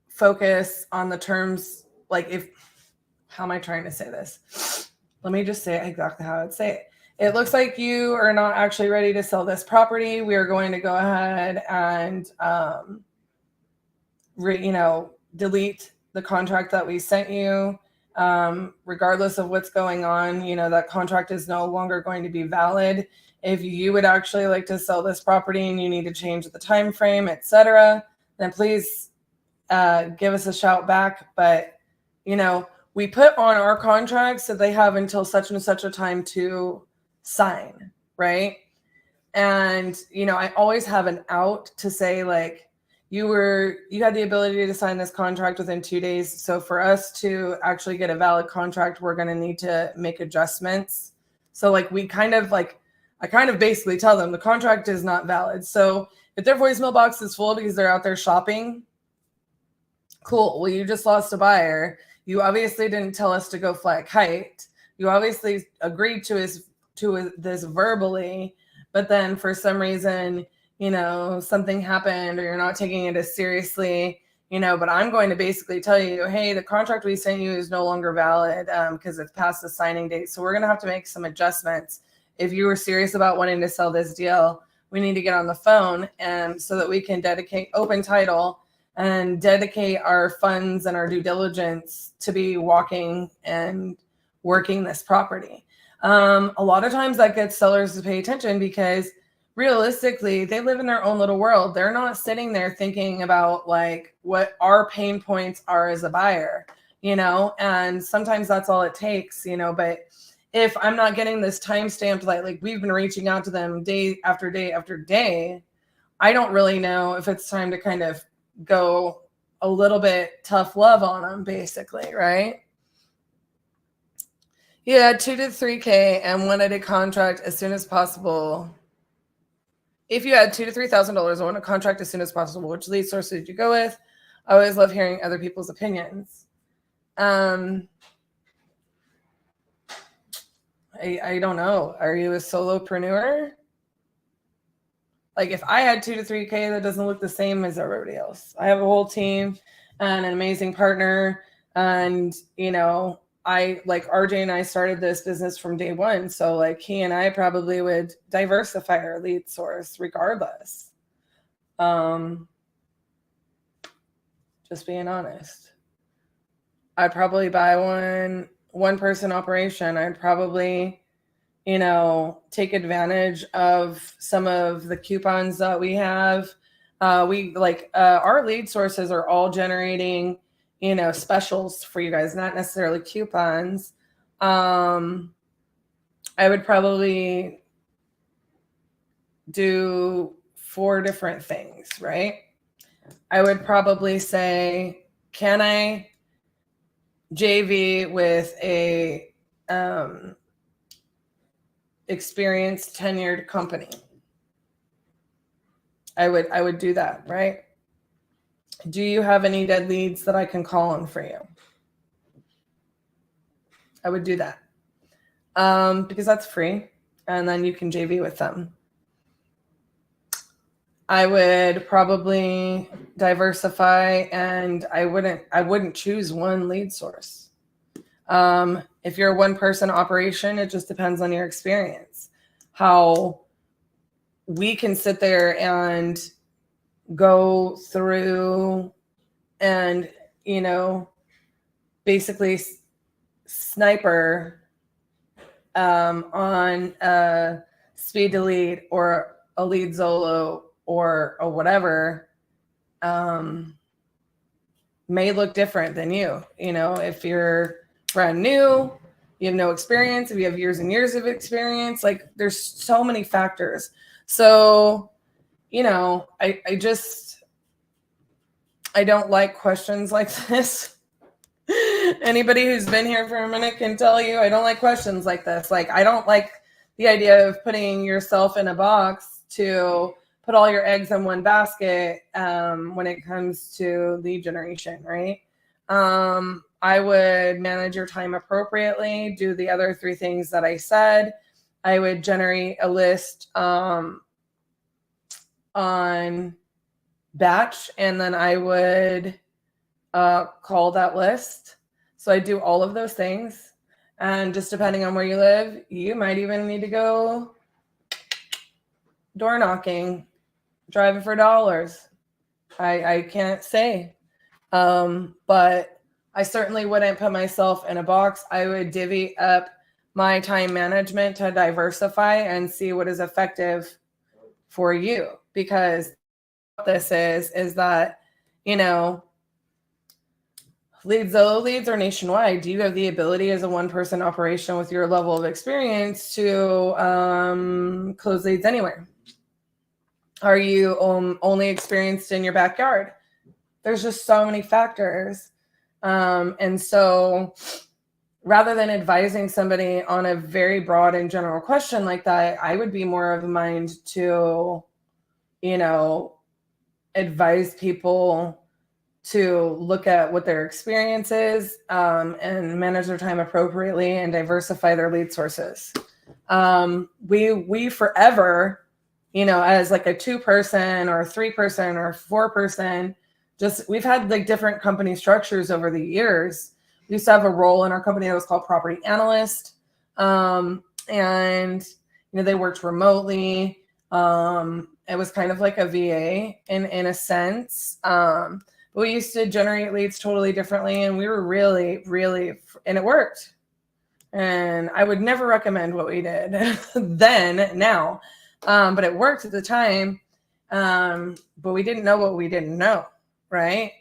focus on the terms, like how am I trying to say this? Let me just say it exactly how I would say it. It looks like you are not actually ready to sell this property. We are going to go ahead and, delete the contract that we sent you. Regardless of what's going on, that contract is no longer going to be valid. If you would actually like to sell this property and you need to change the time frame, etc., then please give us a shout back. But, we put on our contracts that they have until such and such a time to sign, right? And I always have an out to say, like, you had the ability to sign this contract within 2 days, so for us to actually get a valid contract, we're going to need to make adjustments. So like I kind of basically tell them the contract is not valid. So if their voicemail box is full because they're out there shopping, cool, well, you just lost a buyer. You obviously didn't tell us to go fly a kite. You obviously agreed to this verbally, but then for some reason, something happened or you're not taking it as seriously, but I'm going to basically tell you, hey, the contract we sent you is no longer valid because it's past the signing date. So we're going to have to make some adjustments. If you were serious about wanting to sell this deal, we need to get on the phone and so that we can dedicate open title and dedicate our funds and our due diligence to be walking and working this property. A lot of times that gets sellers to pay attention because realistically, they live in their own little world. They're not sitting there thinking about like what our pain points are as a buyer, and sometimes that's all it takes, but if I'm not getting this time stamped, like we've been reaching out to them day after day after day, I don't really know if it's time to kind of go a little bit tough love on them, basically, right? Yeah, 2 to 3K and wanted a contract as soon as possible. If you had $2,000 to $3,000, I want a contract as soon as possible. Which lead source did you go with? I always love hearing other people's opinions. I don't know. Are you a solopreneur? Like if I had 2 to 3K, that doesn't look the same as everybody else. I have a whole team and an amazing partner, and like RJ and I started this business from day one. So like he and I probably would diversify our lead source regardless. Just being honest. I'd probably buy one person operation. I'd probably, take advantage of some of the coupons that we have. Our lead sources are all generating, specials for you guys, not necessarily coupons. I would probably do 4 different things, right? I would probably say, can I JV with a experienced tenured company? I would do that, right? Do you have any dead leads that I can call on for you? I would do that because that's free, and then you can JV with them. I would probably diversify, and I wouldn't choose one lead source. If you're a one-person operation, it just depends on your experience. How we can sit there and go through and, basically sniper on a speed to lead or a lead Zolo or whatever may look different than you. If you're brand new, you have no experience, if you have years and years of experience, like there's so many factors. So, I don't like questions like this. Anybody who's been here for a minute can tell you I don't like questions like this. Like, I don't like the idea of putting yourself in a box to put all your eggs in one basket when it comes to lead generation, right? I would manage your time appropriately, do the other 3 things that I said. I would generate a list on batch, and then I would call that list. So I do all of those things. And just depending on where you live, you might even need to go door knocking, driving for dollars. I can't say. But I certainly wouldn't put myself in a box. I would divvy up my time management to diversify and see what is effective for you. Because what this is that, leads are nationwide. Do you have the ability as a one-person operation with your level of experience to close leads anywhere? Are you only experienced in your backyard? There's just so many factors. And so rather than advising somebody on a very broad and general question like that, I would be more of a mind to, advise people to look at what their experience is and manage their time appropriately and diversify their lead sources. We forever, as like a 2-person or a 3-person or a 4-person, we've had like different company structures over the years. We used to have a role in our company that was called property analyst. And, they worked remotely. It was kind of like a VA in a sense. We used to generate leads totally differently, and we were really, really, and it worked. And I would never recommend what we did now. But it worked at the time. But we didn't know what we didn't know, right?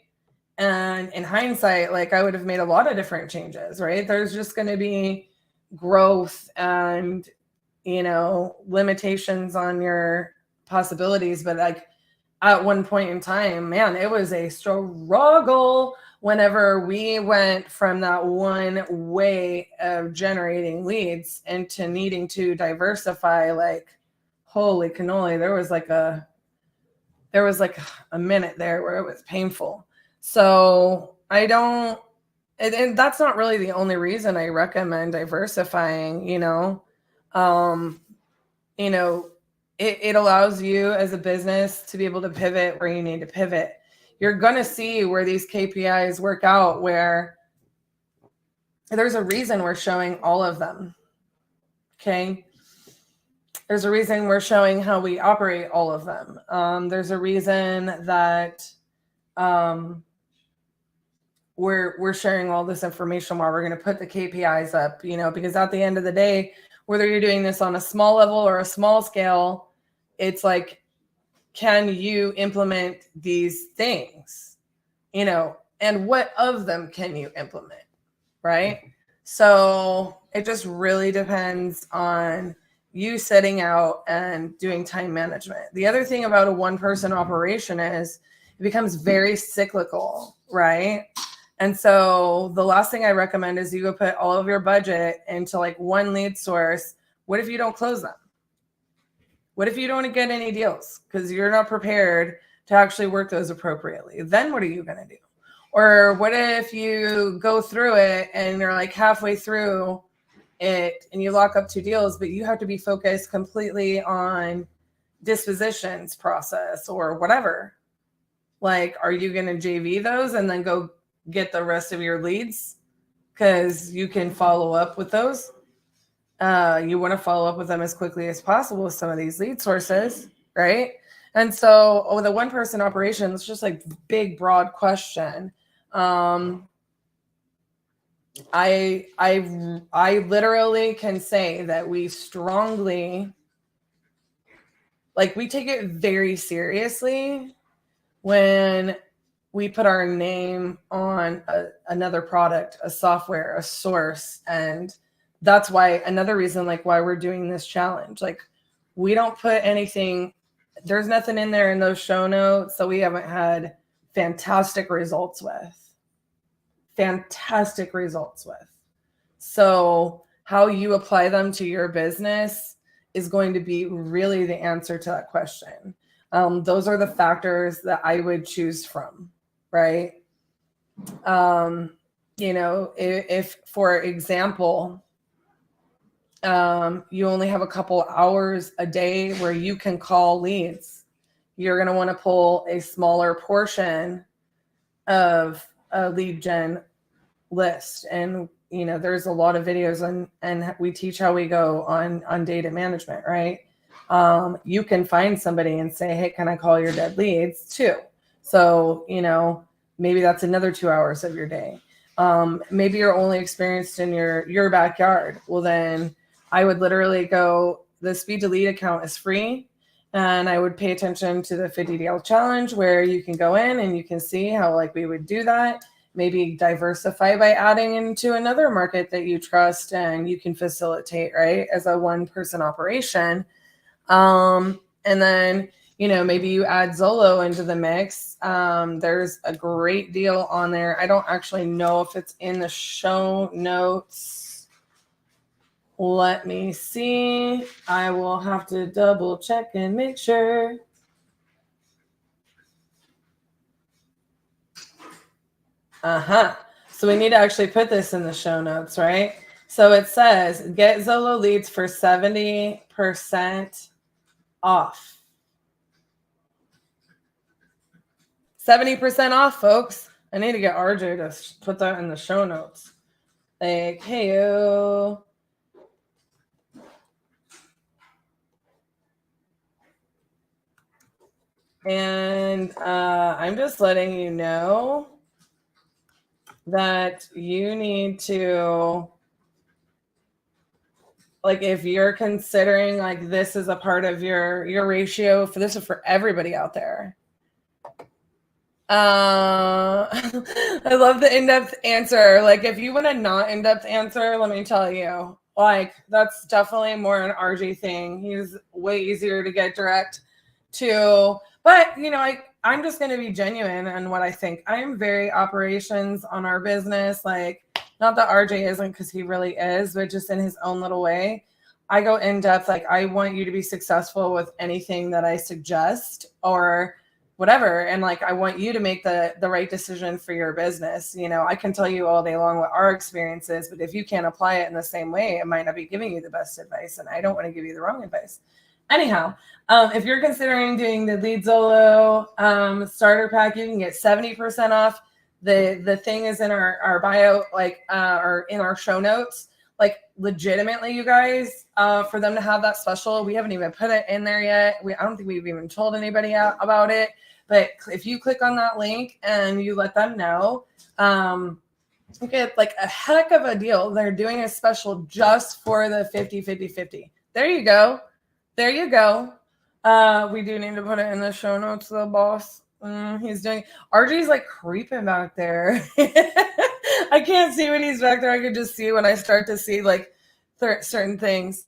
And in hindsight, like I would have made a lot of different changes, right? There's just going to be growth and, limitations on your possibilities. But like at one point in time, man, it was a struggle whenever we went from that one way of generating leads into needing to diversify. Like, holy cannoli, there was like a minute there where it was painful. So I don't, and that's not really the only reason I recommend diversifying, it allows you as a business to be able to pivot where you need to pivot. You're going to see where these KPIs work out, where there's a reason we're showing all of them. Okay. There's a reason we're showing how we operate all of them. There's a reason that we're sharing all this information while we're going to put the KPIs up, because at the end of the day, whether you're doing this on a small level or a small scale, it's like, can you implement these things, and what of them can you implement, right? So it just really depends on you setting out and doing time management. The other thing about a one-person operation is it becomes very cyclical, right? And so the last thing I recommend is you go put all of your budget into like one lead source. What if you don't close them? What if you don't get any deals because you're not prepared to actually work those appropriately? Then what are you going to do? Or what if you go through it and you're like halfway through it and you lock up 2 deals, but you have to be focused completely on dispositions process or whatever? Like, are you going to JV those and then go get the rest of your leads because you can follow up with those? You want to follow up with them as quickly as possible with some of these lead sources, right? And so with a one-person operation, it's just like big, broad question. I literally can say that we strongly, like, we take it very seriously when we put our name on another product, a software, a source. And that's why, another reason, like, why we're doing this challenge. Like, we don't put anything, there's nothing in there in those show notes that we haven't had fantastic results with. So how you apply them to your business is going to be really the answer to that question. Those are the factors that I would choose from, right? If for example, you only have a couple hours a day where you can call leads, you're going to want to pull a smaller portion of a lead gen list. And, there's a lot of videos and we teach how we go on data management, right? You can find somebody and say, hey, can I call your dead leads too? So, maybe that's another 2 hours of your day. Maybe you're only experienced in your backyard. Well, then I would literally go, the speed to lead account is free. And I would pay attention to the 50 deal challenge where you can go in and you can see how, like, we would do that. Maybe diversify by adding into another market that you trust and you can facilitate, right? As a one-person operation. And then, maybe you add Zolo into the mix. There's a great deal on there. I don't actually know if it's in the show notes. Let me see. I will have to double check and make sure. So we need to actually put this in the show notes, right? So it says, get Zolo leads for 70% off. 70% off, folks. I need to get RJ to put that in the show notes. Like, hey, yo. And I'm just letting you know that you need to, like, if you're considering, like, this is a part of your ratio, for this is for everybody out there. I love the in-depth answer. Like, if you want a not in-depth answer, let me tell you, like, that's definitely more an RJ thing. He's way easier to get direct to. But, I'm just going to be genuine on what I think. I am very operations on our business. Like, not that RJ isn't, because he really is, but just in his own little way. I go in depth. Like, I want you to be successful with anything that I suggest or whatever. And, like, I want you to make the right decision for your business. I can tell you all day long what our experience is, but if you can't apply it in the same way, it might not be giving you the best advice. And I don't want to give you the wrong advice. Anyhow, if you're considering doing the Lead Zolo starter pack, you can get 70% off. The thing is in our bio, like or in our show notes. Like legitimately, you guys, for them to have that special, we haven't even put it in there yet. I don't think we've even told anybody about it. But if you click on that link and you let them know, you get like a heck of a deal. They're doing a special just for the 50-50-50. There you go. There you go. We do need to put it in the show notes, though, boss. He's doing. RG's like creeping back there. I can't see when he's back there. I can just see when I start to see like certain things.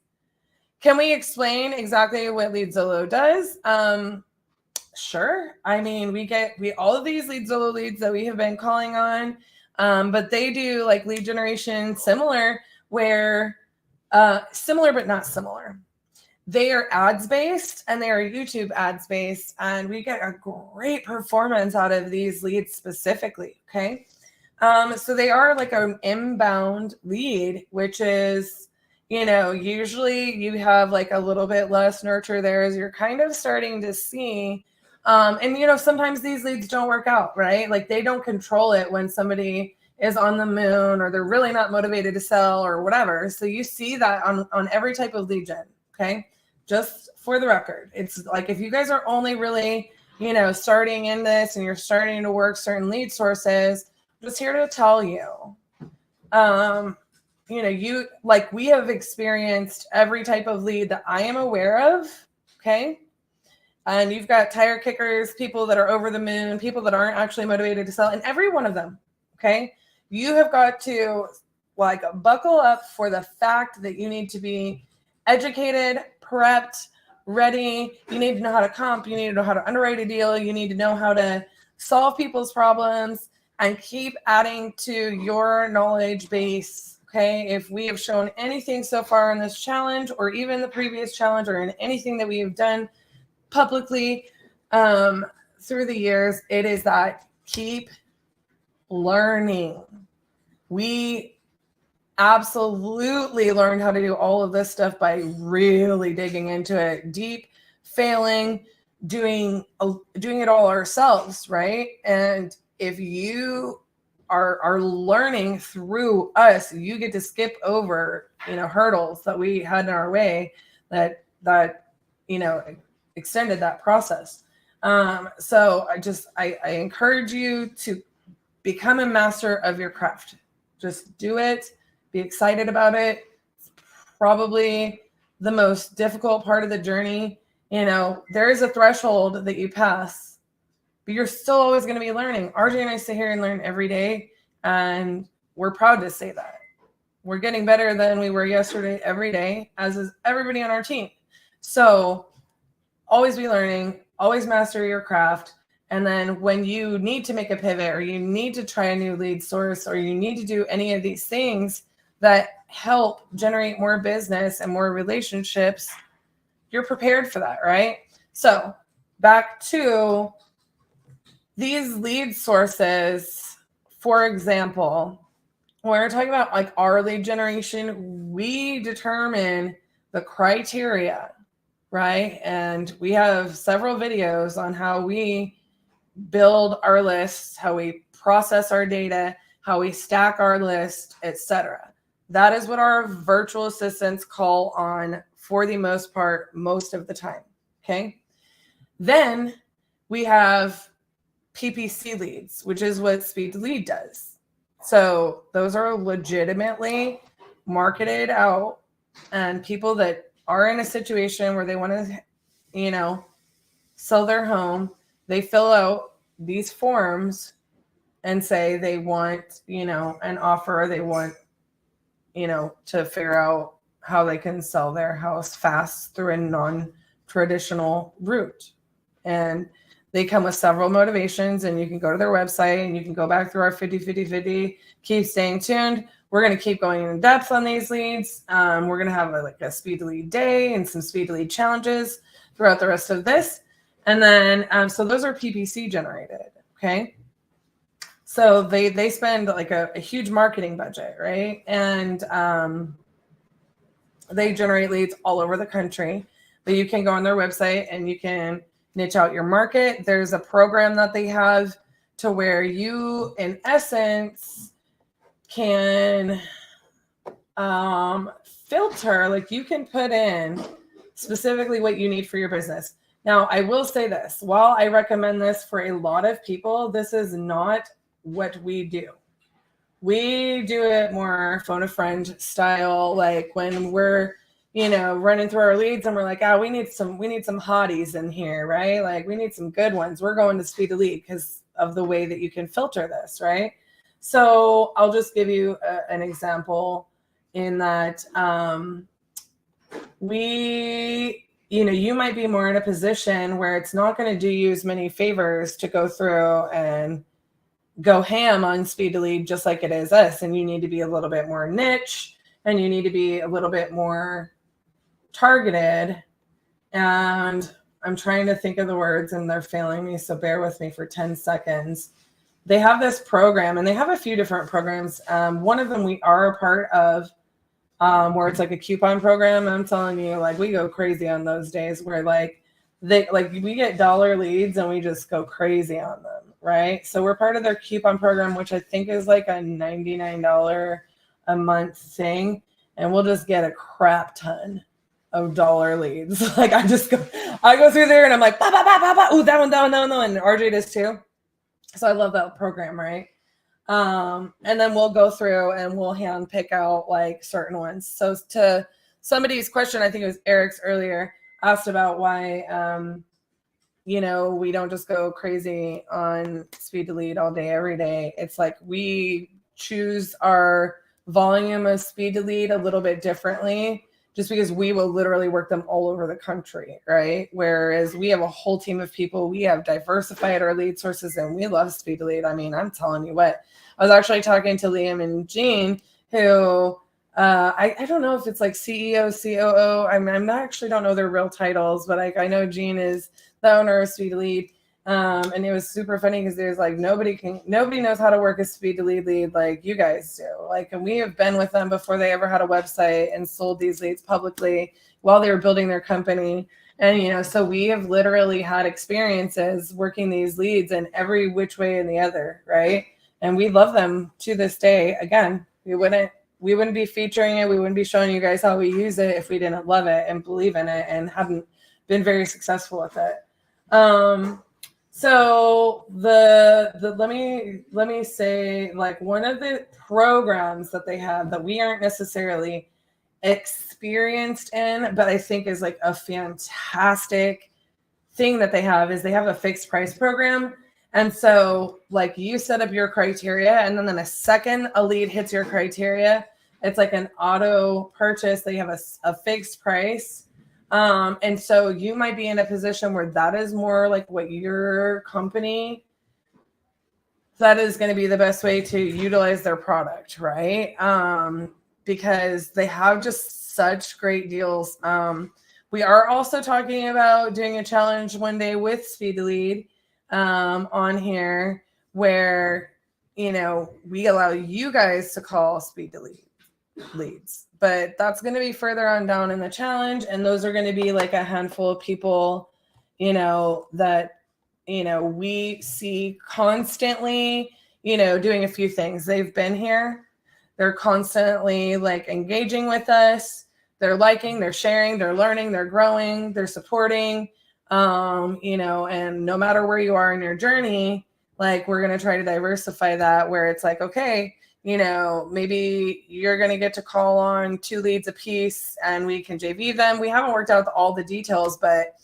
Can we explain exactly what LeadZillow does? Sure. I mean, we all of these LeadZillow leads that we have been calling on, but they do like lead generation similar, where similar but not similar. They are ads based and they are YouTube ads based, and we get a great performance out of these leads specifically. Okay. So they are like an inbound lead, which is, usually you have like a little bit less nurture there as you're kind of starting to see. And sometimes these leads don't work out, right? Like they don't control it when somebody is on the moon or they're really not motivated to sell or whatever. So you see that on every type of lead gen. Okay. Just for the record, it's like if you guys are only really, starting in this and you're starting to work certain lead sources, I'm just here to tell you, we have experienced every type of lead that I am aware of. Okay. And you've got tire kickers, people that are over the moon, people that aren't actually motivated to sell, and every one of them. Okay. You have got to like buckle up for the fact that you need to be educated, prepped, ready. You need to know how to comp. You need to know how to underwrite a deal. You need to know how to solve people's problems and keep adding to your knowledge base. Okay. If we have shown anything so far in this challenge, or even the previous challenge, or in anything that we have done publicly through the years, it is that keep learning. We absolutely learned how to do all of this stuff by really digging into it deep, failing, doing it all ourselves, right? And if you are learning through us, you get to skip over hurdles that we had in our way that extended that process. So I encourage you to become a master of your craft. Just do it. Be excited about it. It's probably the most difficult part of the journey. There is a threshold that you pass, but you're still always going to be learning. RJ and I sit here and learn every day, and we're proud to say that. We're getting better than we were yesterday every day, as is everybody on our team. So always be learning, always master your craft. And then when you need to make a pivot, or you need to try a new lead source, or you need to do any of these things that help generate more business and more relationships, you're prepared for that, right? So back to these lead sources, for example, when we're talking about like our lead generation, we determine the criteria, right? And we have several videos on how we build our lists, how we process our data, how we stack our list, etc. That is what our virtual assistants call on for the most part, most of the time. Okay. Then we have PPC leads, which is what Speed to Lead does. So those are legitimately marketed out, and people that are in a situation where they want to, sell their home, they fill out these forms and say they want, an offer, they want, to figure out how they can sell their house fast through a non-traditional route. And they come with several motivations, and you can go to their website and you can go back through our 50-50-50. Keep staying tuned. We're going to keep going in depth on these leads. We're going to have like a Speed to Lead day and some Speed to Lead challenges throughout the rest of this. And then, so those are PPC generated. Okay. So they spend like a huge marketing budget, right? And they generate leads all over the country, but you can go on their website and you can niche out your market. There's a program that they have to where you, in essence, can filter, like you can put in specifically what you need for your business. Now, I will say this, while I recommend this for a lot of people, this is not what we do. We do it more phone a friend style, like when we're, running through our leads and we're like, we need some hotties in here, right? Like we need some good ones. We're going to Speed to Lead because of the way that you can filter this, right? So I'll just give you an example in that you might be more in a position where it's not going to do you as many favors to go through and go ham on Speed to Lead just like it is us. And you need to be a little bit more niche and you need to be a little bit more targeted. And I'm trying to think of the words and they're failing me. So bear with me for 10 seconds. They have this program and they have a few different programs. One of them we are a part of where it's like a coupon program. I'm telling you, like we go crazy on those days where we get dollar leads and we just go crazy on them, right? So we're part of their coupon program, which I think is like a $99 a month thing. And we'll just get a crap ton of dollar leads. Like I go through there and I'm like, ooh, that one, and RJ does too. So I love that program, right? And then we'll go through and we'll hand pick out like certain ones. So to somebody's question, I think it was Eric's earlier, asked about why, we don't just go crazy on Speed to Lead all day, every day. It's like we choose our volume of Speed to Lead a little bit differently just because we will literally work them all over the country, right? Whereas we have a whole team of people. We have diversified our lead sources and we love Speed to Lead. I mean, I'm telling you what, I was actually talking to Liam and Jean, who I don't know if it's like CEO, COO. I actually don't know their real titles, but I know Jean is the owner of Speed to Lead. And it was super funny because there's like nobody knows how to work a Speed to Lead like you guys do. Like, and we have been with them before they ever had a website and sold these leads publicly while they were building their company. And so we have literally had experiences working these leads in every which way and the other, right? And we love them to this day. Again, we wouldn't be featuring it. We wouldn't be showing you guys how we use it if we didn't love it and believe in it and hadn't been very successful with it. So let me say, like, one of the programs that they have that we aren't necessarily experienced in, but I think is like a fantastic thing that they have is they have a fixed price program. And so like you set up your criteria and then the second a lead hits your criteria, it's like an auto purchase. They have a fixed price. And so you might be in a position where that is more like what your company, that is going to be the best way to utilize their product, right? Because they have just such great deals. We are also talking about doing a challenge one day with Speed to Lead on here where, we allow you guys to call Speed to Lead leads. But that's going to be further on down in the challenge. And those are going to be like a handful of people, that, we see constantly, doing a few things. They've been here. They're constantly like engaging with us. They're liking, they're sharing, they're learning, they're growing, they're supporting, and no matter where you are in your journey, like we're going to try to diversify that where it's like, okay, maybe you're going to get to call on 2 leads a piece and we can JV them. We haven't worked out all the details, but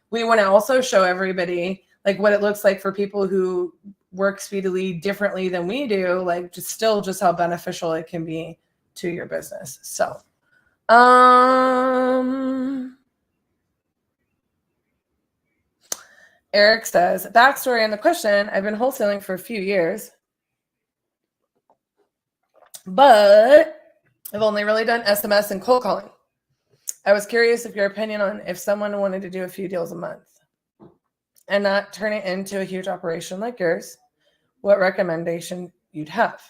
we want to also show everybody like what it looks like for people who work Speed to Lead differently than we do, like just how beneficial it can be to your business. So, Eric says, backstory on the question, I've been wholesaling for a few years, but I've only really done SMS and cold calling. I was curious if your opinion on if someone wanted to do a few deals a month and not turn it into a huge operation like yours, what recommendation you'd have.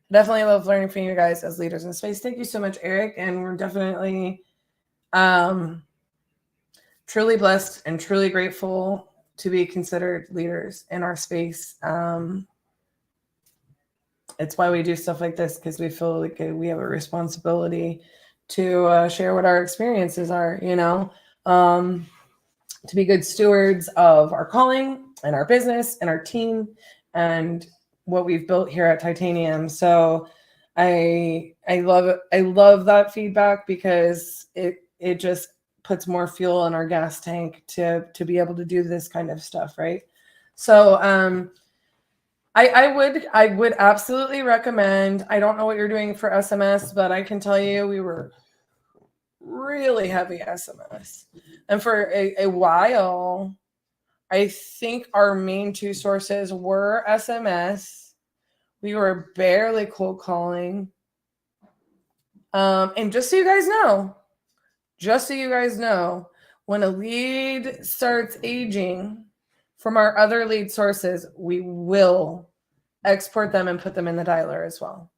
I definitely love learning from you guys as leaders in the space. Thank you so much, Eric. And we're definitely truly blessed and truly grateful to be considered leaders in our space. It's why we do stuff like this, because we feel like we have a responsibility to share what our experiences are, to be good stewards of our calling and our business and our team and what we've built here at Titanium. So I love that feedback, because it just puts more fuel in our gas tank to be able to do this kind of stuff, right? So I would absolutely recommend. I don't know what you're doing for SMS, but I can tell you we were really heavy SMS. And for a while, I think our main two sources were SMS. We were barely cold calling. And just so you guys know, when a lead starts aging from our other lead sources, we will export them and put them in the dialer as well.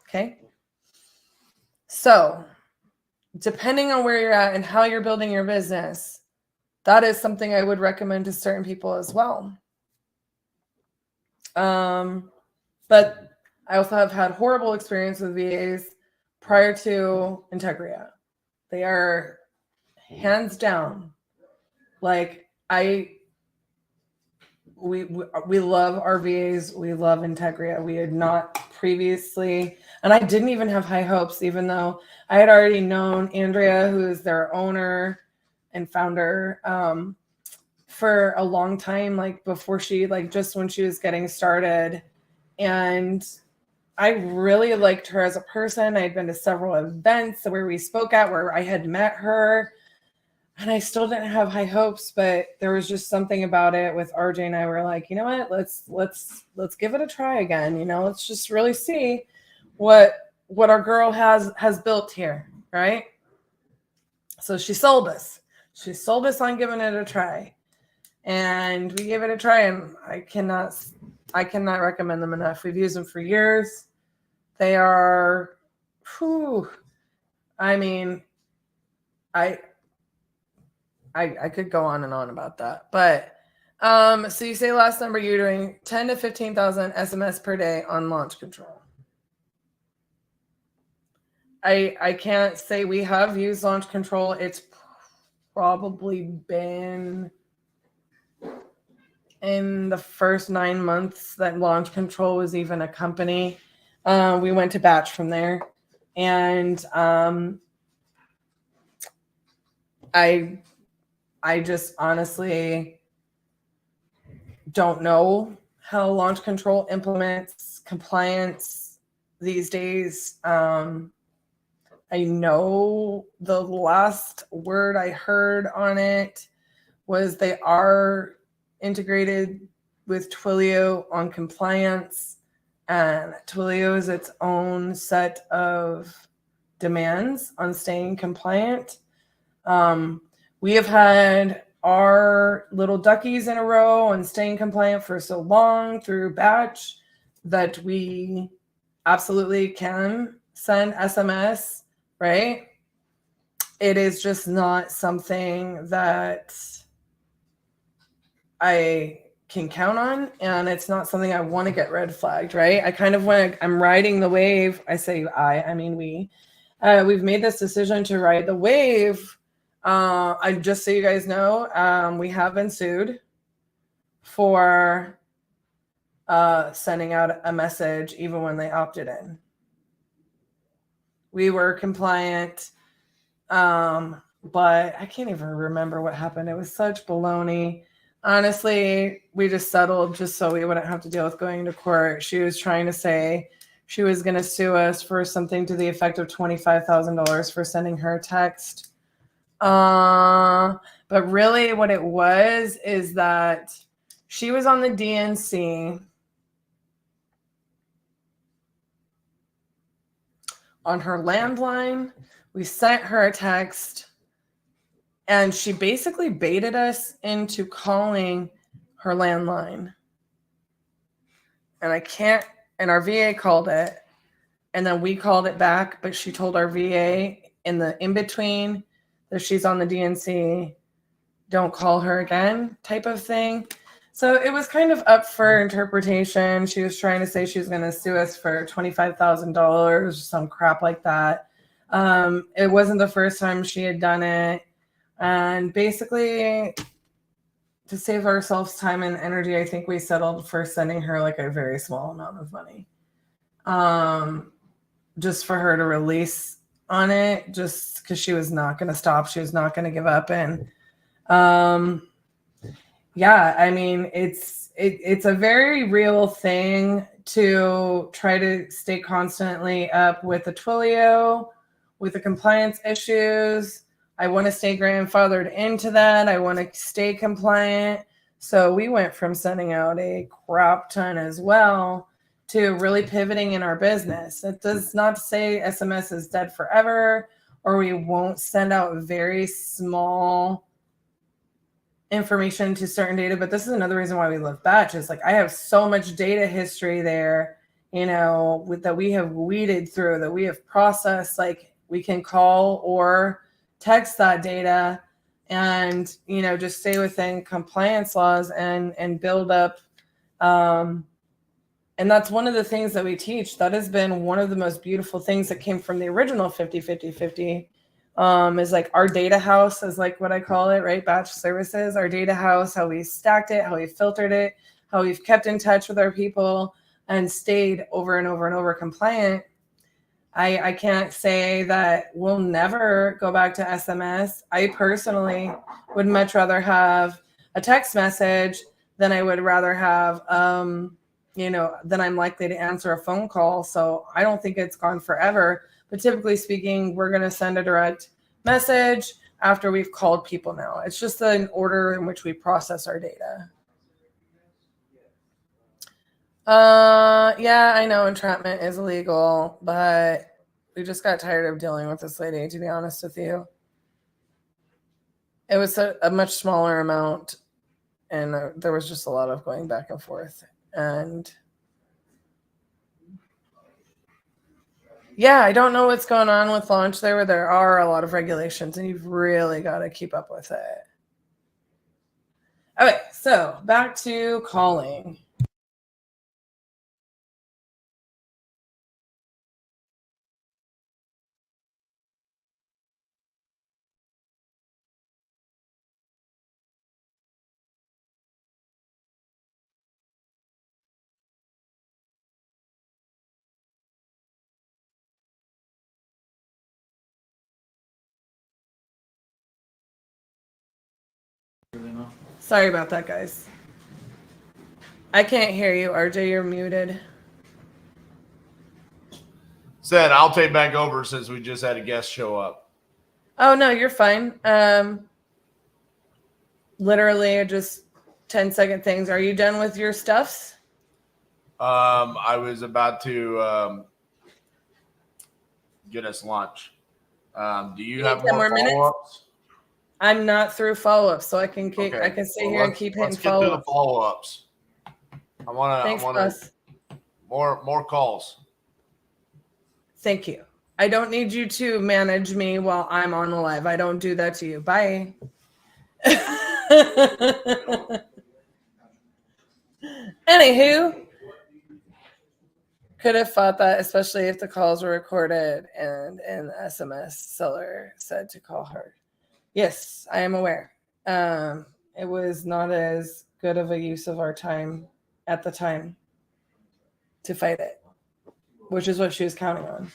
Okay. So depending on where you're at and how you're building your business, that is something I would recommend to certain people as well. But I also have had horrible experience with VAs prior to Integria. They are hands down, like we love our VAs. We love Integria. We had not previously, and I didn't even have high hopes, even though I had already known Andrea, who is their owner and founder, for a long time, like before she, like just when she was getting started. And I really liked her as a person. I'd been to several events where we spoke at, where I had met her, and I still didn't have high hopes, but there was just something about it with RJ and I were like, you know what, let's give it a try again. Let's just really see what our girl has built here. Right. So she sold us on giving it a try, and we gave it a try, and I cannot recommend them enough. We've used them for years. They are, I mean, I could go on and on about that, but so you say last number you're doing 10 to 15,000 SMS per day on launch control. I can't say we have used launch control. It's probably been in the first 9 months that launch control was even a company. We went to batch from there, and I just honestly don't know how launch control implements compliance these days. I know the last word I heard on it was they are integrated with Twilio on compliance, and Twilio is its own set of demands on staying compliant. We have had our little duckies in a row on staying compliant for so long through batch that we absolutely can send SMS, right? It is just not something that I can count on, and it's not something I want to get red flagged, right? I kind of I'm riding the wave. I say I mean we. We've made this decision to ride the wave. I just so you guys know, we have been sued for sending out a message even when they opted in. We were compliant, but I can't even remember what happened. It was such baloney. Honestly, we just settled just so we wouldn't have to deal with going to court. She was trying to say she was going to sue us for something to the effect of $25,000 for sending her a text. But really what it was is that she was on the DNC on her landline. We sent her a text, and she basically baited us into calling her landline. And our VA called it, and then we called it back, but she told our VA in between that she's on the DNC, don't call her again type of thing. So it was kind of up for interpretation. She was trying to say she was going to sue us for $25,000, some crap like that. It wasn't the first time she had done it. And basically, to save ourselves time and energy, I think we settled for sending her like a very small amount of money. Just for her to release on it, just because she was not going to stop. She was not going to give up. And yeah, I mean, it's a very real thing to try to stay constantly up with the Twilio, with the compliance issues. I want to stay grandfathered into that. I want to stay compliant. So we went from sending out a crap ton as well to really pivoting in our business. It does not say SMS is dead forever, or we won't send out very small information to certain data, but this is another reason why we love batch. Is like I have so much data history there, that we have weeded through, that we have processed. Like we can call or text that data and just stay within compliance laws and build up. And that's one of the things that we teach. That has been one of the most beautiful things that came from the original 50-50-50. Is like our data house, is like what I call it, right? Batch services, our data house, how we stacked it, how we filtered it, how we've kept in touch with our people and stayed over and over and over compliant. I can't say that we'll never go back to SMS. I personally would much rather have a text message than I would rather have, than I'm likely to answer a phone call. So I don't think it's gone forever. But typically speaking, we're going to send a direct message after we've called people now. It's just an order in which we process our data. Yeah, I know entrapment is illegal, but we just got tired of dealing with this lady, to be honest with you. It was a much smaller amount, and there was just a lot of going back and forth. And yeah, I don't know what's going on with launch there, where there are a lot of regulations, and you've really got to keep up with it. Okay, so back to calling. Sorry about that, guys. I can't hear you, RJ. You're muted. Said I'll take back over since we just had a guest show up. Oh no, you're fine. Literally just 10-second things. Are you done with your stuffs? I was about to get us lunch. Do you have 10 more minutes? follow-ups? I'm not through follow-ups, so I can keep. Okay. I can sit here and keep hitting follow-ups. Let's get through the follow-ups. I want more calls. Thank you. I don't need you to manage me while I'm on the live. I don't do that to you. Bye. Anywho, could have thought that, especially if the calls were recorded and an SMS seller said to call her. Yes, I am aware. It was not as good of a use of our time at the time to fight it, which is what she was counting on.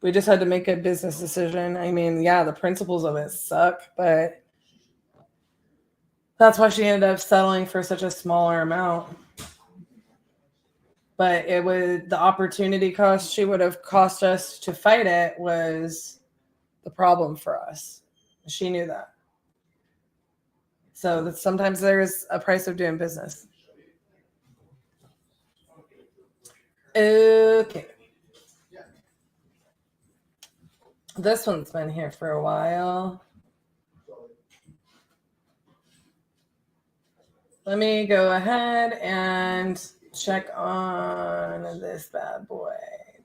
We just had to make a business decision. I mean, yeah, the principles of it suck, but that's why she ended up settling for such a smaller amount. But it was the opportunity cost she would have cost us to fight it was the problem for us. She knew that. So that sometimes there's a price of doing business. Okay. This one's been here for a while. Let me go ahead and check on this bad boy,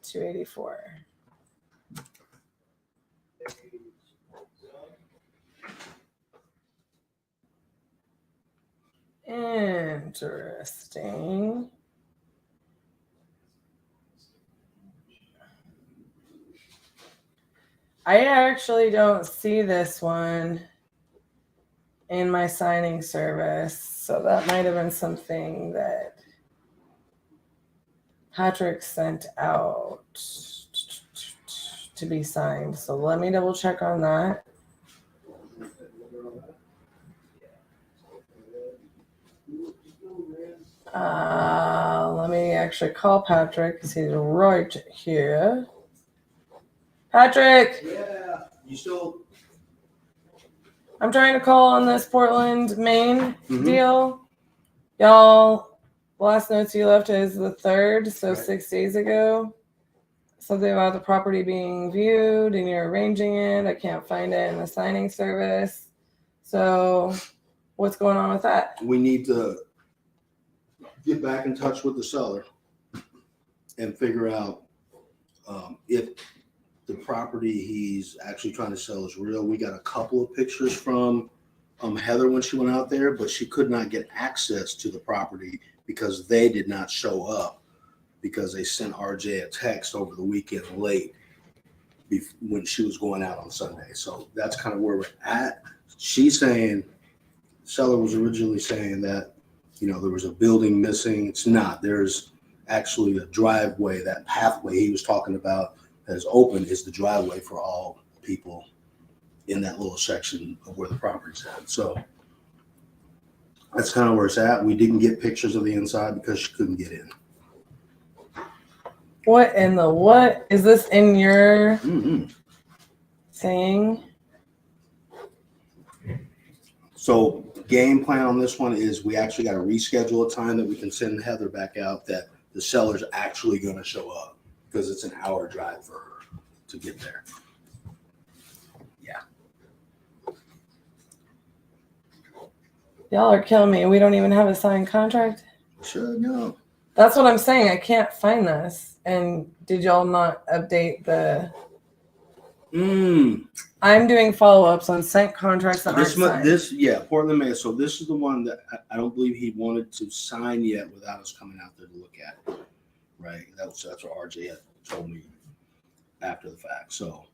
284. Interesting. I actually don't see this one in my signing service, so that might have been something that Patrick sent out to be signed. So let me double check on that. Let me actually call Patrick because he's right here. Patrick! Yeah, you still? I'm trying to call on this Portland, Maine deal. Y'all, last notes you left is the 3rd, so 6 days ago. Something about the property being viewed and you're arranging it. I can't find it in the signing service. So what's going on with that? We need to get back in touch with the seller and figure out if the property he's actually trying to sell is real. We got a couple of pictures from Heather when she went out there, but she could not get access to the property because they did not show up because they sent RJ a text over the weekend late when she was going out on Sunday. So that's kind of where we're at. She's saying, seller was originally saying that, there was a building missing. It's not. There's actually a driveway. That pathway he was talking about that is open is the driveway for all people in that little section of where the property's at. So that's kind of where it's at. We didn't get pictures of the inside because she couldn't get in. What in the what? Is this in your thing? So game plan on this one is we actually got to reschedule a time that we can send Heather back out that the seller's actually going to show up because it's an hour drive for her to get there. Yeah. Y'all are killing me. We don't even have a signed contract. Sure, no. That's what I'm saying. I can't find this. And did y'all not update the? I'm doing follow-ups on signed contracts that aren't signed. Portland, Maine. So this is the one that I don't believe he wanted to sign yet without us coming out there to look at it. Right. That's what RJ had told me after the fact. So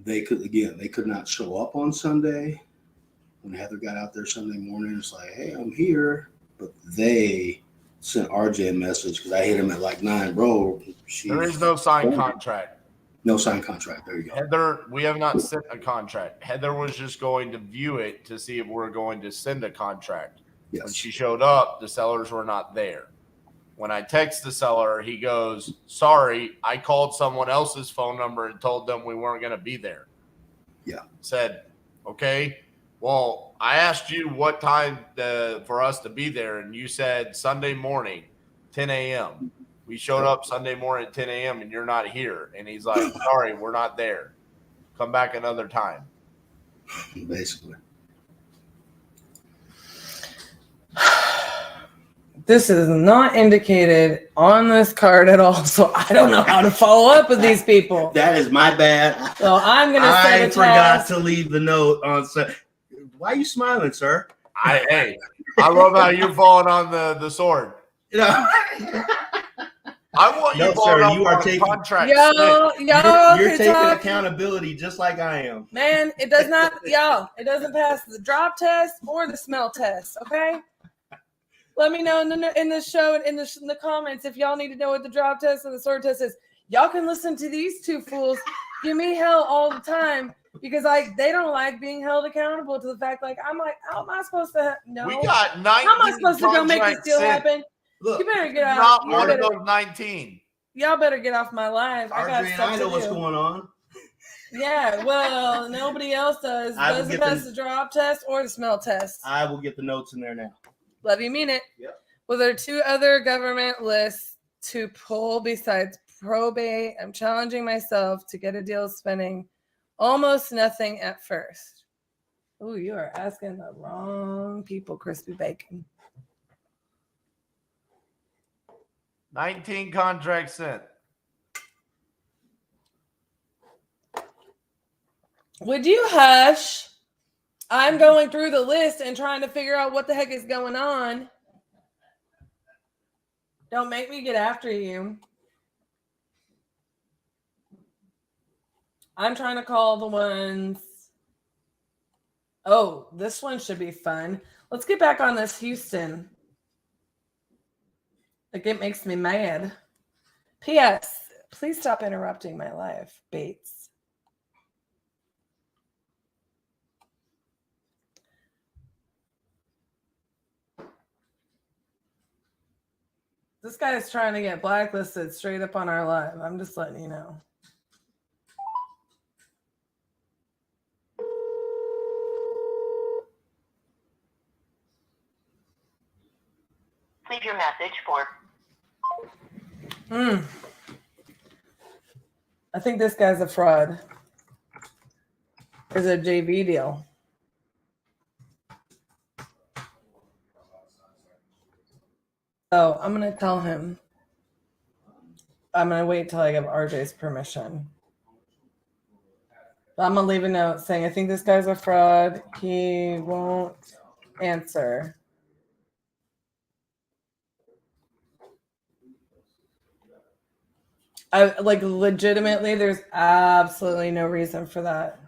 they could not show up on Sunday. When Heather got out there Sunday morning, it's like, hey, I'm here. But they sent RJ a message because I hit him at like 9, bro. There is no signed contract. No signed contract. There you go. Heather, we have not sent a contract. Heather was just going to view it to see if we're going to send a contract. Yes. When she showed up, the sellers were not there. When I text the seller, he goes, sorry, I called someone else's phone number and told them we weren't going to be there. Yeah. Said, okay, well, I asked you what time for us to be there, and you said Sunday morning, 10 a.m. We showed up Sunday morning at 10 a.m. and you're not here. And he's like, sorry, we're not there. Come back another time. Basically. This is not indicated on this card at all, so I don't know how to follow up with these people. That is my bad. So I'm going to set a forgot task. to leave the note on. Why are you smiling, sir? I love how you're falling on the sword. I want you on taking contract. You're taking accountability just like I am. Man, it does not, it doesn't pass the drop test or the smell test, okay? Let me know in the show, in the comments, if y'all need to know what the drop test and the sword test is. Y'all can listen to these two fools give me hell all the time because they don't like being held accountable to the fact, I'm like, how am I supposed to know? We got 19 how am I supposed to go make this deal happen? Look, you better get out. Not one of those 19. Y'all better get off my live. I know what's going on. Yeah, well, nobody else does. Doesn't pass the drop test or the smell test. I will get the notes in there now. Love you, mean it. Yep. Well, there are 2 other government lists to pull besides probate. I'm challenging myself to get a deal spending almost nothing at first. Oh, you are asking the wrong people, Crispy Bacon. 19 contracts sent. Would you hush? I'm going through the list and trying to figure out what the heck is going on. Don't make me get after you. I'm trying to call the ones. Oh, this one should be fun. Let's get back on this Houston. Like, it makes me mad. P.S. Please stop interrupting my life, Bates. This guy is trying to get blacklisted straight up on our live. I'm just letting you know. Leave your message for. I think this guy's a fraud. It's a JV deal. So I'm going to tell him. I'm going to wait till I give RJ's permission. But I'm going to leave a note saying, I think this guy's a fraud. He won't answer. I like legitimately, there's absolutely no reason for that.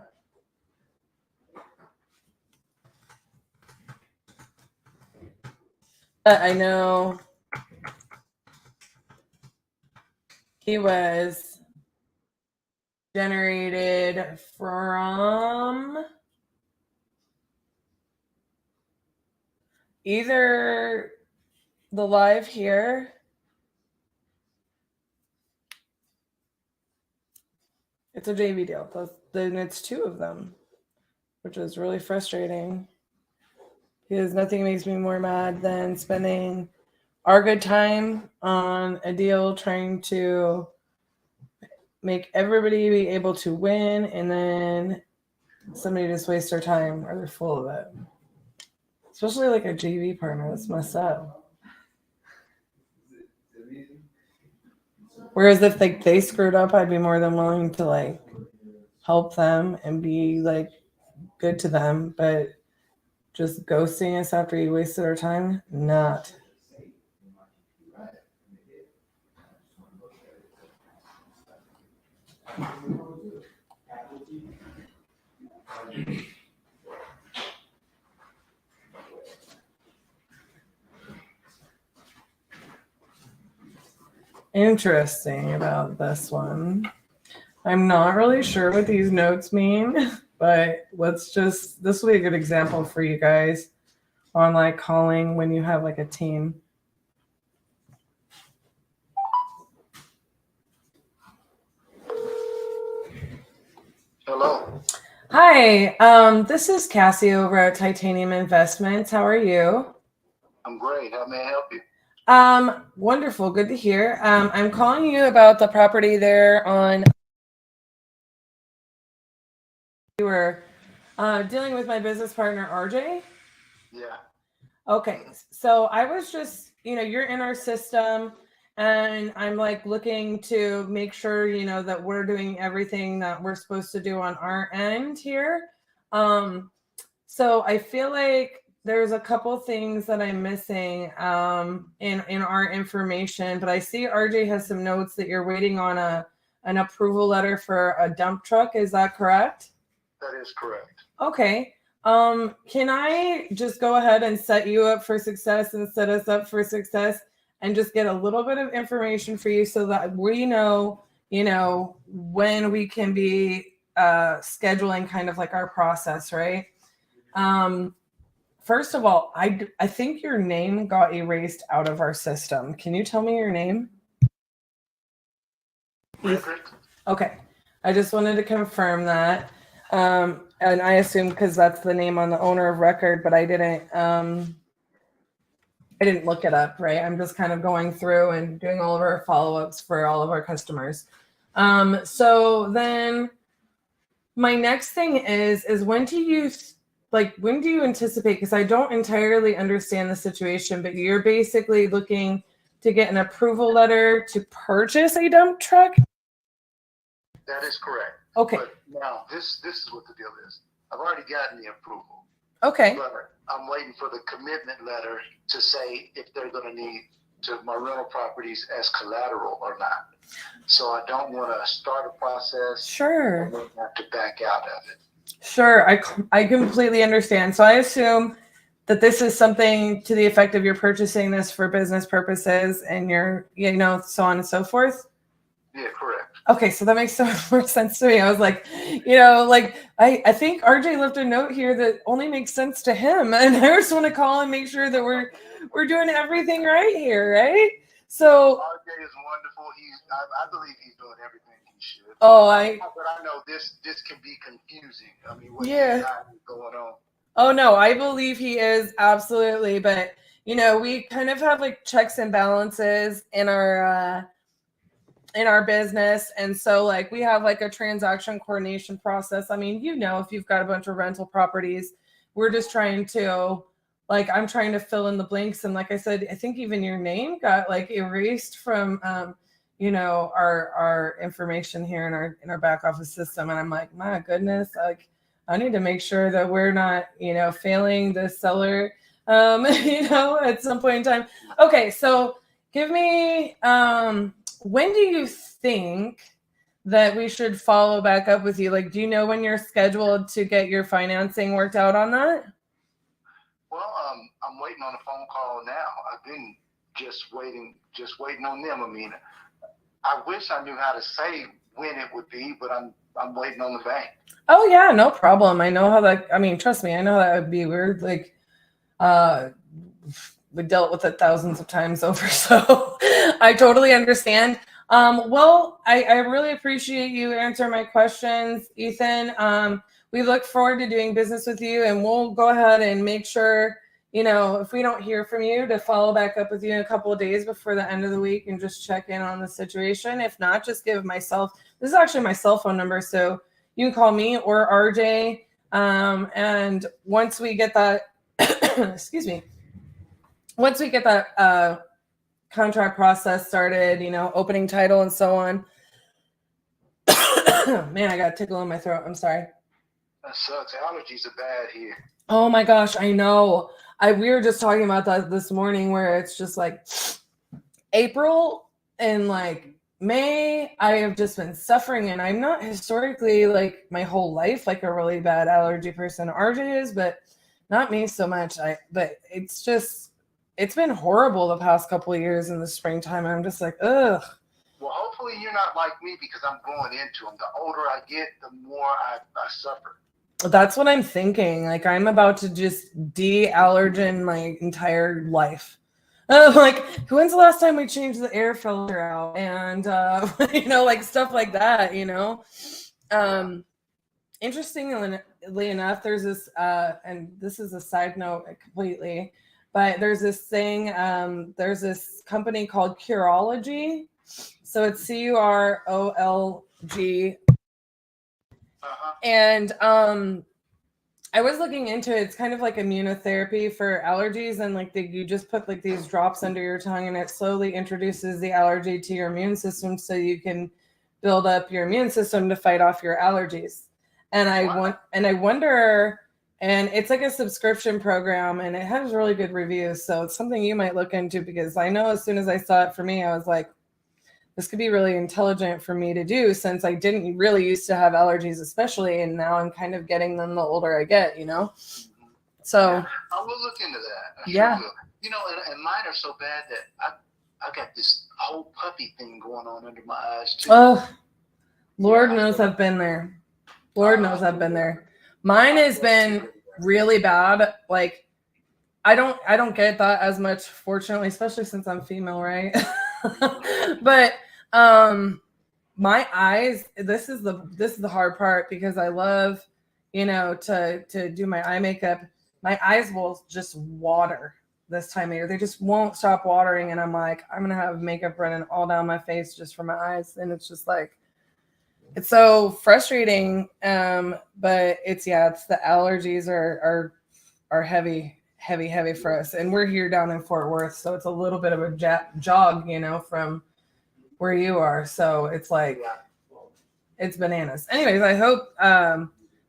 But I know he was generated from either the live here it's a JV deal. Then it's two of them, which is really frustrating. Because nothing makes me more mad than spending our good time on a deal trying to make everybody be able to win, and then somebody just wastes their time or they're full of it. Especially like a JV partner. That's messed up. Whereas if they screwed up, I'd be more than willing to like help them and be like good to them. But just ghosting us after you wasted our time, not. Interesting about this one. I'm not really sure what these notes mean, but this will be a good example for you guys on like calling when you have like a team. Hello. Hi, this is Cassie over at Titanium Investments. How are you? I'm great. How may I help you? Wonderful. Good to hear. I'm calling you about the property there on. You were dealing with my business partner, RJ. Yeah. Okay. So I was just, you're in our system and I'm like looking to make sure, that we're doing everything that we're supposed to do on our end here. So I feel like there's a couple things that I'm missing in our information, but I see RJ has some notes that you're waiting on an approval letter for a dump truck. Is that correct? That is correct. Okay. Can I just go ahead and set you up for success and set us up for success and just get a little bit of information for you so that we know, when we can be scheduling kind of like our process, right? First of all, I think your name got erased out of our system. Can you tell me your name? Frederick. Okay. I just wanted to confirm that. And I assume because that's the name on the owner of record, but I didn't look it up, right? I'm just kind of going through and doing all of our follow-ups for all of our customers. So then my next thing is when do you anticipate, because I don't entirely understand the situation, but you're basically looking to get an approval letter to purchase a dump truck? That is correct. Okay. But now this is what the deal is. I've already gotten the approval. Okay. But I'm waiting for the commitment letter to say if they're going to need to my rental properties as collateral or not. So I don't want to start a process. Sure. And then have to back out of it. Sure. I completely understand. So I assume that this is something to the effect of you're purchasing this for business purposes and you're, so on and so forth. Yeah, correct. Okay, so that makes so much more sense to me. I was like, I think RJ left a note here that only makes sense to him, and I just want to call and make sure that we're doing everything right here, right? So RJ is wonderful. I believe he's doing everything he should. But I know this can be confusing. I mean, what is going on? Oh no, I believe he is absolutely, but we kind of have like checks and balances in our business, and so like we have like a transaction coordination process. I mean, if you've got a bunch of rental properties, we're just trying to I'm trying to fill in the blanks, and like I said, I think even your name got like erased from our information here in our back office system, and I'm like, my goodness, like I need to make sure that we're not failing the seller at some point in time. Okay, so give me when do you think that we should follow back up with you? Like, do you know when you're scheduled to get your financing worked out on that? Well, I'm waiting on a phone call now. I've been just waiting on them. I mean, I wish I knew how to say when it would be, but I'm waiting on the bank. Oh yeah, no problem. I know how that. I mean, trust me, I know that would be weird. Like, we dealt with it thousands of times over, so I totally understand. Well, I really appreciate you answering my questions, Ethan. We look forward to doing business with you, and we'll go ahead and make sure, if we don't hear from you, to follow back up with you in a couple of days before the end of the week and just check in on the situation. If not, just give myself, this is actually my cell phone number, so you can call me or RJ. And once we get that, excuse me, once we get that contract process started, opening title and so on. Man, I got a tickle in my throat. I'm sorry. That sucks. Allergies are bad here. Oh my gosh, I know. We were just talking about that this morning, where it's just like April and like May, I have just been suffering, and I'm not historically like my whole life like a really bad allergy person. RJ is, but not me so much. But it's been horrible the past couple of years in the springtime. I'm just like, ugh. Well, hopefully you're not like me, because I'm going into them. The older I get, the more I suffer. That's what I'm thinking. Like, I'm about to just de-allergen my entire life. Like, when's the last time we changed the air filter out? And, like stuff like that, Interestingly enough, there's this, and this is a side note completely, but there's this thing, there's this company called Curology. So it's CUROLG. And I was looking into it. It's kind of like immunotherapy for allergies, and like you just put like these drops under your tongue, and it slowly introduces the allergy to your immune system, so you can build up your immune system to fight off your allergies. And I wonder, and it's like a subscription program, and it has really good reviews, so it's something you might look into, because I know as soon as I saw it for me, I was like, this could be really intelligent for me to do, since I didn't really used to have allergies, especially, and now I'm kind of getting them the older I get, So yeah, I will look into that. I yeah. Sure will. And mine are so bad that I got this whole puppy thing going on under my eyes too. Oh, Lord knows I've been there. Lord knows I've been there. Mine has been really bad. Like, I don't get that as much, fortunately, especially since I'm female, right? But my eyes, this is the hard part, because I love, to do my eye makeup. My eyes will just water this time of year. They just won't stop watering, and I'm like, I'm gonna have makeup running all down my face just for my eyes, and it's just like, it's so frustrating. But it's the allergies are heavy for us, and we're here down in Fort Worth, so it's a little bit of a jog, from where you are. So it's like, it's bananas. Anyways, I hope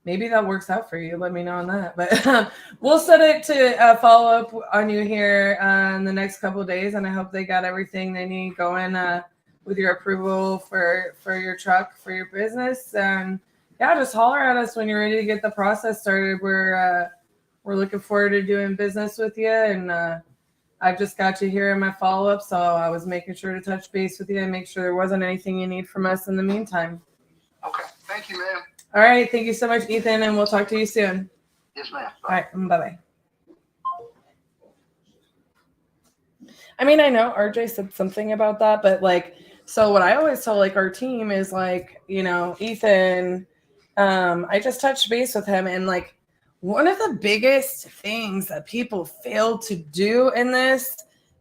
maybe that works out for you. Let me know on that. But we'll set it to follow up on you here in the next couple of days, and I hope they got everything they need going with your approval for your truck, for your business. And yeah, just holler at us when you're ready to get the process started. We're looking forward to doing business with you, and I've just got you here in my follow-up, so I was making sure to touch base with you and make sure there wasn't anything you need from us in the meantime. Okay. Thank you, ma'am. All right. Thank you so much, Ethan, and we'll talk to you soon. Yes, ma'am. All right. Bye-bye. I mean, I know RJ said something about that, but like, so what I always tell like our team is like, you know, Ethan, I just touched base with him, and like one of the biggest things that people fail to do in this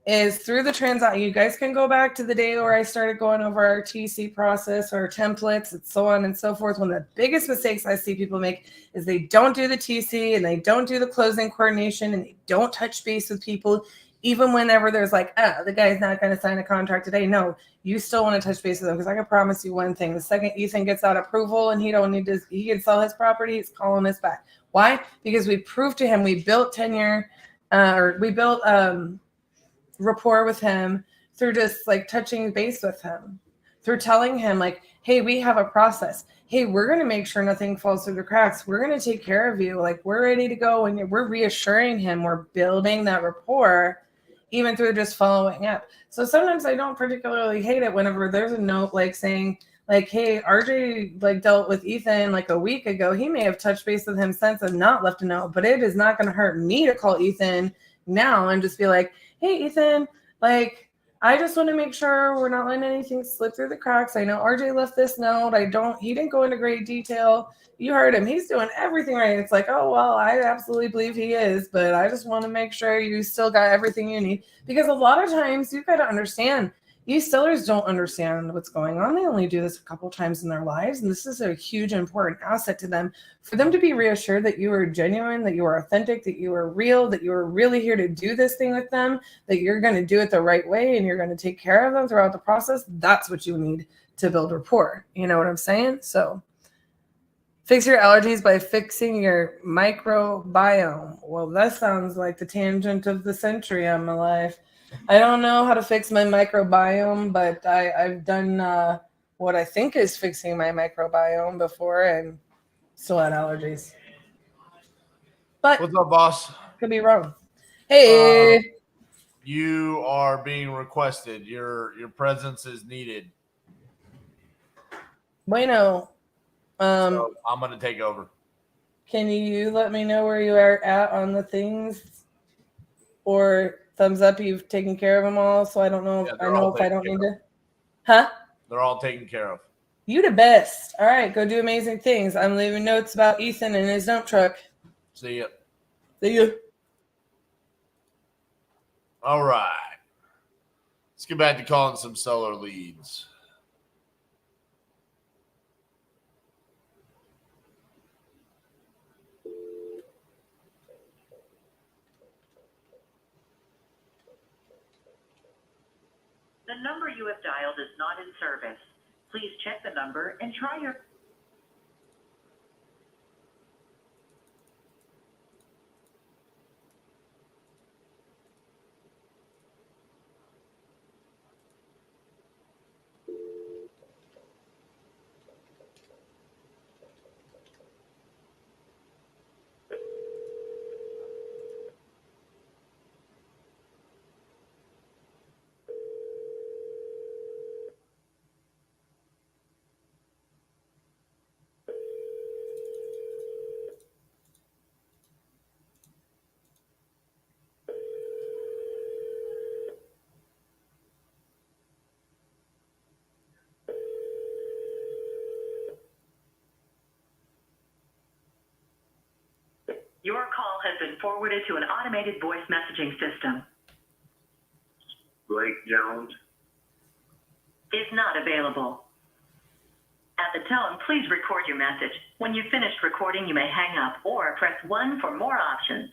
is through the transaction. You guys can go back to the day where I started going over our TC process, our templates, and so on and so forth. One of the biggest mistakes I see people make is they don't do the TC and they don't do the closing coordination and they don't touch base with people. Even whenever there's like, the guy's not going to sign a contract today. No, you still want to touch base with them, because I can promise you one thing. The second Ethan gets that approval and he can sell his property, he's calling us back. Why? Because we proved to him, we built tenure, rapport with him through just like touching base with him, through telling him like, hey, we have a process. Hey, we're going to make sure nothing falls through the cracks. We're going to take care of you. Like, we're ready to go. And we're reassuring him, we're building that rapport even through just following up. So sometimes I don't particularly hate it whenever there's a note like saying like, hey, RJ like dealt with Ethan like a week ago. He may have touched base with him since and not left a note, but it is not going to hurt me to call Ethan now and just be like, hey, Ethan, like, I just want to make sure we're not letting anything slip through the cracks. I know RJ left this note. He didn't go into great detail. You heard him. He's doing everything right. It's like, oh, well, I absolutely believe he is, but I just want to make sure you still got everything you need. Because a lot of times you've got to understand, these sellers don't understand what's going on. They only do this a couple times in their lives. And this is a huge, important asset to them. For them to be reassured that you are genuine, that you are authentic, that you are real, that you are really here to do this thing with them, that you're going to do it the right way and you're going to take care of them throughout the process. That's what you need to build rapport. You know what I'm saying? So fix your allergies by fixing your microbiome. Well, that sounds like the tangent of the century on my life. I don't know how to fix my microbiome, but I've done what I think is fixing my microbiome before and still had allergies. But what's up, boss? Could be wrong. Hey. You are being requested. Your presence is needed. Bueno. So I'm going to take over. Can you let me know where you are at on the things? Or thumbs up, you've taken care of them all, so I don't know. I know if I don't need to. Huh? They're all taken care of. You the best. All right, go do amazing things. I'm leaving notes about Ethan and his dump truck. See ya. See ya. All right. Let's get back to calling some seller leads. The number you have dialed is not in service. Please check the number and try your... Your call has been forwarded to an automated voice messaging system. Blake Jones Is not available. At the tone, please record your message. When you've finished recording, you may hang up or press 1 for more options.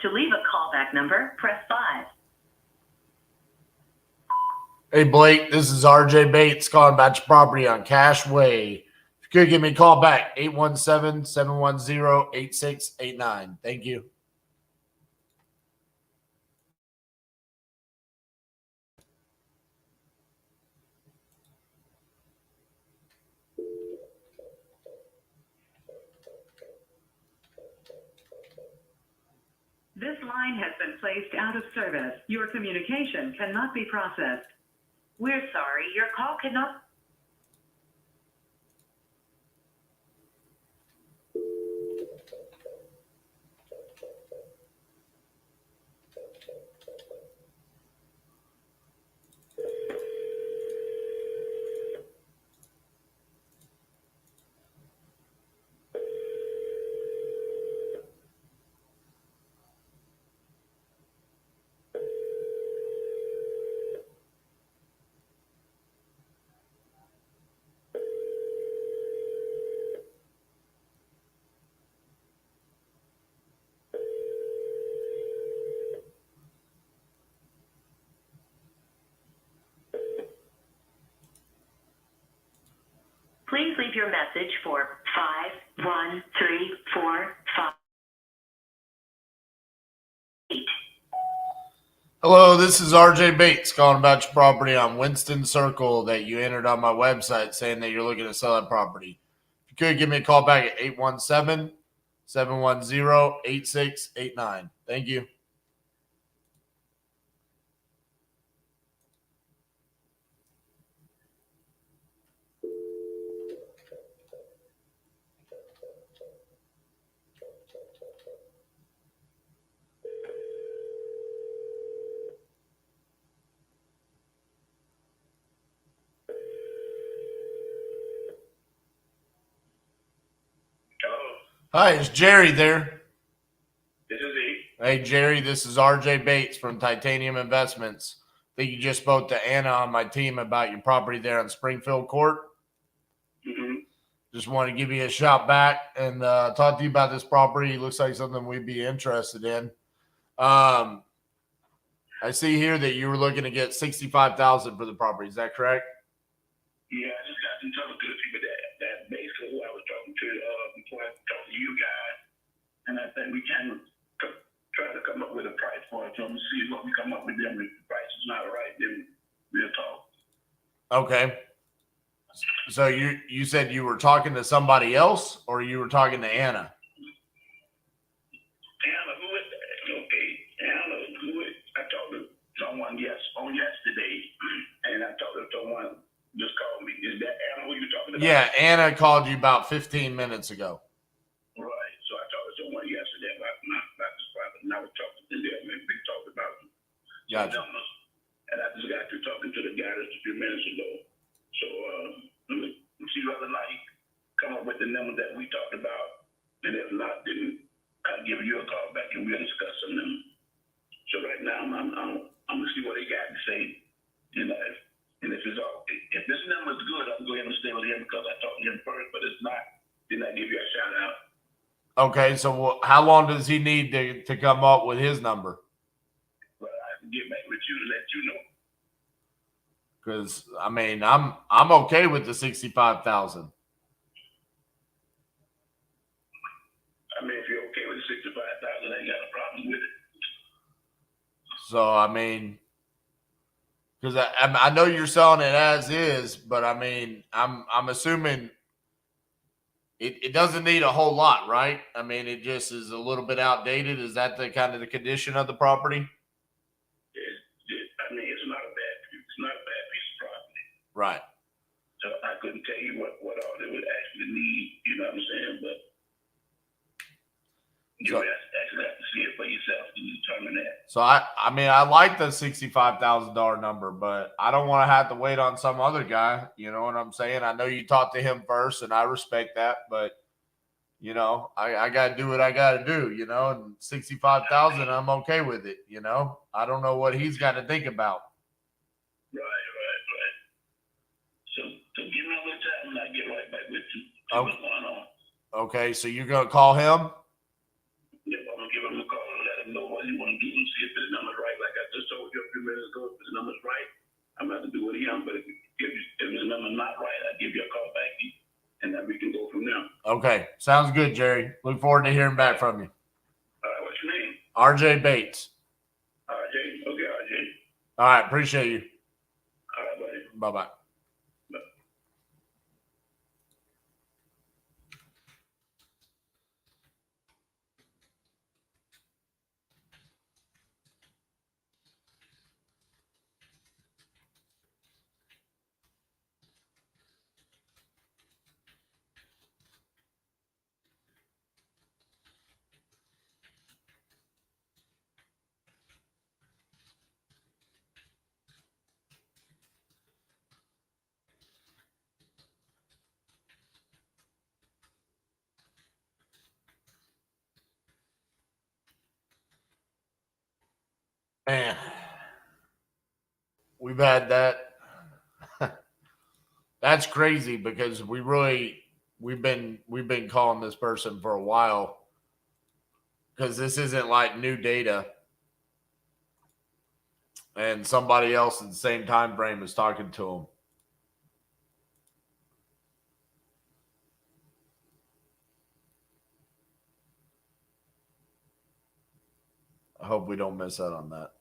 To leave a callback number, press 5. Hey, Blake, this is RJ Bates calling about your property on Cash Way. If If you could give me a call back, 817-710-8689. Thank you. This line has been placed out of service. Your communication cannot be processed. We're sorry, your call cannot. Please leave your message for 51345. Hello, this is RJ Bates calling about your property on Winston Circle that you entered on my website saying that you're looking to sell that property. If you could give me a call back at 817-710-8689. Thank you. Hi, is Jerry there? This is he. Hey, Jerry, this is RJ Bates from Titanium Investments. I think you just spoke to Anna on my team about your property there on Springfield Court. Mm-hmm. Just want to give you a shout back and talk to you about this property. It looks like something we'd be interested in. I see here that you were looking to get $65,000 for the property. Is that correct? Yeah, I just got some talking to the people that basically who I was talking to before I talked to you guys, and I think we can try to come up with a price for it. So I'm see what we come up with. Them if the price is not right, then we'll talk. Okay. So you said you were talking to somebody else, or you were talking to Anna? Anna, who is that? Okay, Anna, who is? I talked to someone yesterday, and I talked to someone just called me. Is that Anna who you talking about? Yeah, Anna called you about 15 minutes ago. Right. So I talked to someone yesterday about this property, and I was talking to them, and we talked about Gotcha. numbers. And I just got to talking to the guy just a few minutes ago. So let me see whether or not he come up with the number that we talked about, and if not, then I'll give you a call back and we'll discuss some numbers. So right now, I'm gonna see what he got to say, and if it's all, if this number is good, I'm going to stay with him because I talked to him first. But if not, then I give you a shout out. Okay, so how long does he need to come up with his number? Well, I can get back with you to let you know. Because I mean, I'm okay with the $65,000. I mean, if you're okay with the 65,000, I ain't got a problem with it. So I mean, because I know you're selling it as is, but I mean, I'm assuming it doesn't need a whole lot, right? I mean, it just is a little bit outdated. Is that the kind of the condition of the property? I mean, it's not a bad piece of property. Right. So I couldn't tell you what all they would actually need. You know what I'm saying? But you actually have to see it for yourself to determine that. So I mean, I like the $65,000 number, but I don't want to have to wait on some other guy. You know what I'm saying? I know you talked to him first, and I respect that, but you know, I got to do what I got to do. You know, and 65,000, I'm okay with it. You know, I don't know what he's got to think about. Right. So give me a little time, and I'll get right back with you. See Okay. what's going on. Okay, so you're gonna call him? Yeah, I'm gonna give him a call and let him know what he want to do and see if his number's right. Like I just told you a few minutes ago, if his number's right, I'm about to do with him. But if his number's not right, I'll give you a call back, and then we can Okay, sounds good, Jerry. Look forward to hearing back from you. What's your name? RJ Bates. RJ. Okay, RJ. All right, appreciate you. All right, buddy. Bye-bye. Man, we've had that. That's crazy because we've been calling this person for a while because this isn't like new data, and somebody else in the same time frame is talking to him. I hope we don't miss out on that.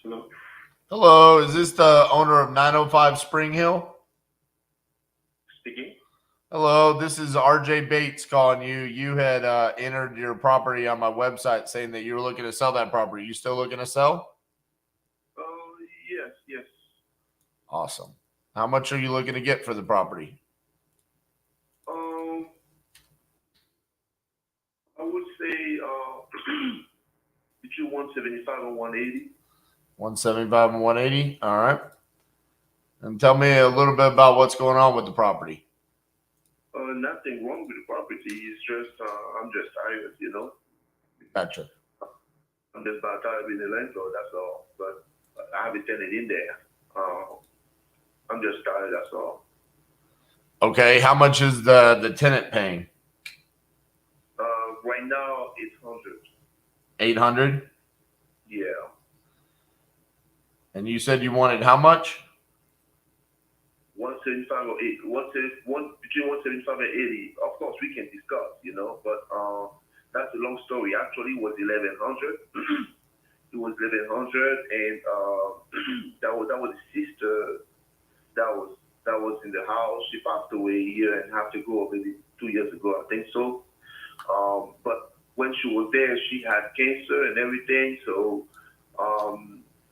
Hello. Hello, is this the owner of 905 Spring Hill? Speaking. Hello, this is RJ Bates calling you. You had entered your property on my website saying that you were looking to sell that property. You still looking to sell? Yes. Awesome. How much are you looking to get for the property? I would say between 175 and 180. 175 and 180. All right. And tell me a little bit about what's going on with the property. Nothing wrong with the property. It's just I'm just tired, you know. Gotcha. I'm just about tired of being a landlord. That's all. But I have a tenant in there. I'm just tired. That's all. Okay. How much is the tenant paying? Right now it's 100. 800. Yeah. And you said you wanted how much? 175 or 8. Between 175 and 80. Of course, we can discuss, you know. But that's a long story. Actually, it was 1100. It was 1100, and that was the sister that was in the house. She passed away a year and a half ago, maybe 2 years ago, I think so. But when she was there, she had cancer and everything. So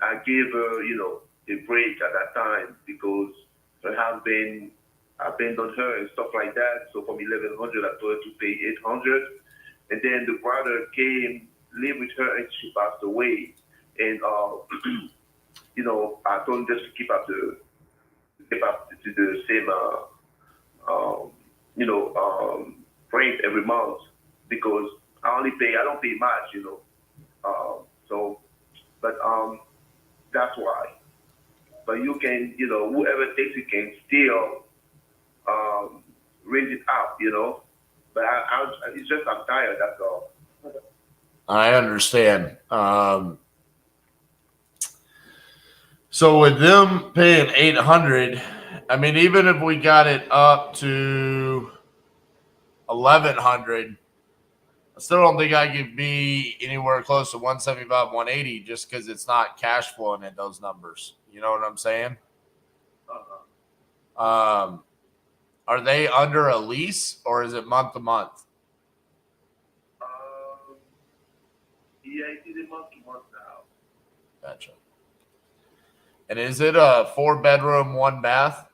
I gave her, you know, a break at that time because her husband abandoned her and stuff like that. So from 1100, I told her to pay 800. And then the brother came, lived with her, and she passed away. And you know, I told him just to keep up to the same, you know, rent every month because I don't pay much, you know. But that's why. But you can, you know, whoever takes it can still raise it up, you know. But it's just I'm tired. That's all. I understand. So with them paying 800, I mean, even if we got it up to 1100, I still don't think I could be anywhere close to 175, 180 just because it's not cash flowing at those numbers. You know what I'm saying? Are they under a lease or is it month to month? Yeah, it's a month to month now. Gotcha. And is it a 4-bedroom, 1 bath?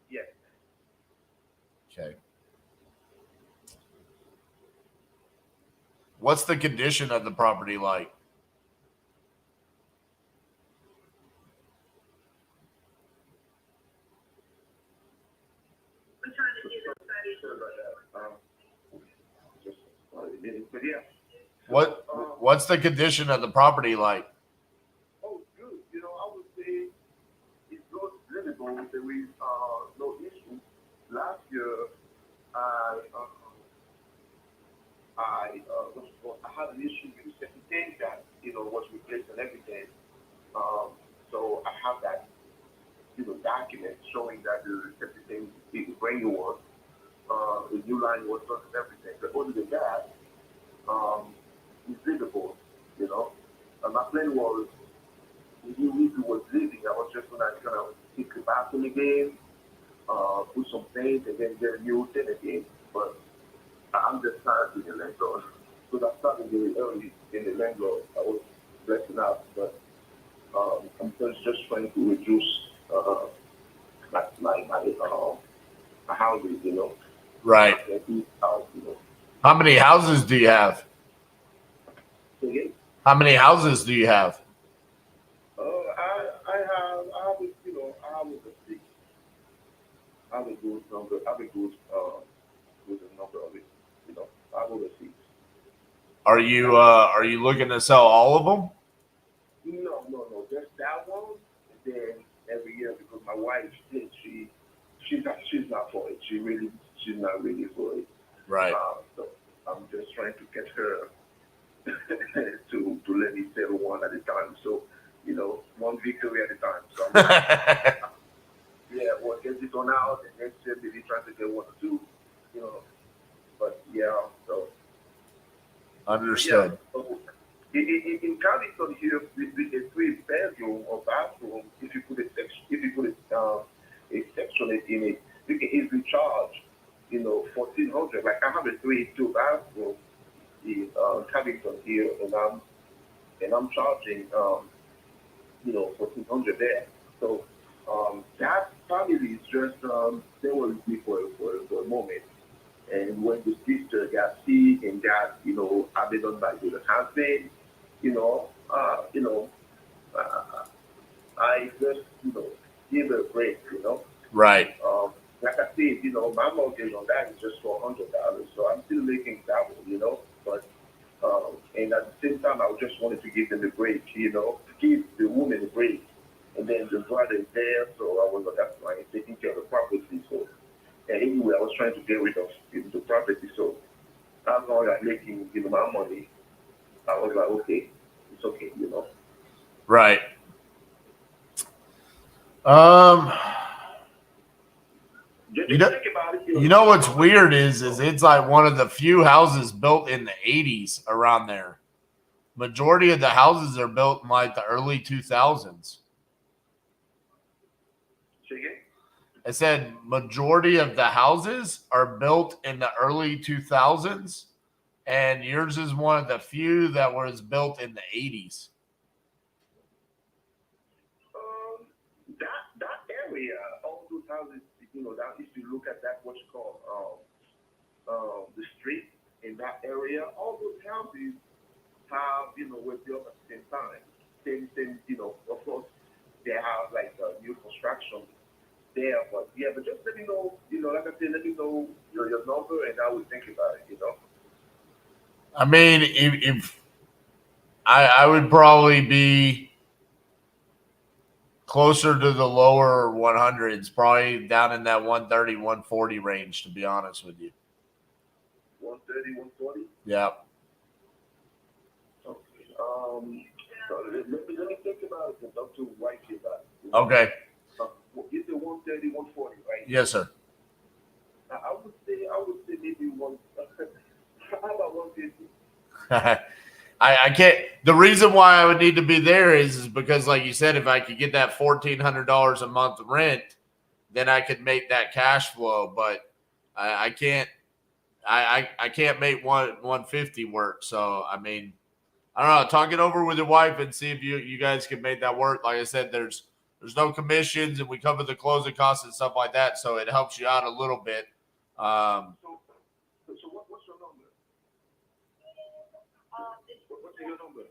Yes. Okay. What's the condition of the property like? But yeah, What's the condition of the property like? Oh, good. You know, I would say it's good, livable. There is no issue. Last year, I had an issue with certain things that was replaced and everything. So I have that document showing that the certain things the brain was, the new line was done and everything. But other than that, it's livable. And my plan was, if he was leaving, I was just gonna kind of kick the bathroom again, put some paint, and then get a new thing again. But I'm just tired of the landlord. Because I started very early in the landlord. I was blessing out, but I'm just trying to reduce my houses, Right. How many houses do you have? Okay. How many houses do you have? I have a six. I have a good number. I have a good number of it. I have a six. Are you looking to sell all of them? No. Just that one. And then every year, because my wife did, she's not for it. She's not really for it. Right. So I'm just trying to get her to let me sell one at a time. So one victory at a time. So well, get this one out, and next year maybe try to get one or two. But so. Understood. Yeah, so in California here, with a 3-bedroom or bathroom, if you put a section in it, you can easily charge, $1,400. Like I have a 3-2 bathroom in California here, and I'm charging, $1,400 there. So that family is just they were with me for a moment. And when the sister got sick and got, abandoned by the husband, I just, give her a break, Right. Like I said, my mortgage on that is just $400, so I'm still making double, but, and at the same time, I just wanted to give them a break, to give the woman a break. And then the brother is there, so I was like, that's why I'm taking care of the property, so. And anyway, I was trying to get rid of the property, so as long as I'm making, my money, I was like, okay, it's okay, Right. You know what's weird is it's like one of the few houses built in the 80s around there. Majority of the houses are built in like the early 2000s. I said majority of the houses are built in the early 2000s, and yours is one of the few that was built in the 80s. That area, all those houses, that if you look at that, what you call the street in that area, all those houses have, were built at the same time. Same, of course, they have like new construction there, but just let me know, like I said, let me know your number, and I will think about it, I mean, if I would probably be closer to the lower 100s, probably down in that 130, 140 range, to be honest with you. 130, 140? Yeah. Okay. So let me think about it and talk to wifey about it. Okay. You said 130, 140, right? Yes, sir. I would say maybe one. How about 150? I can't. The reason why I would need to be there is because, like you said, if I could get that $1,400 a month rent, then I could make that cash flow. But I can't. I can't make 150 work. So I mean, I don't know. Talk it over with your wife and see if you guys can make that work. Like I said, there's no commissions, and we cover the closing costs and stuff like that, so it helps you out a little bit. So what's your number? What's your number?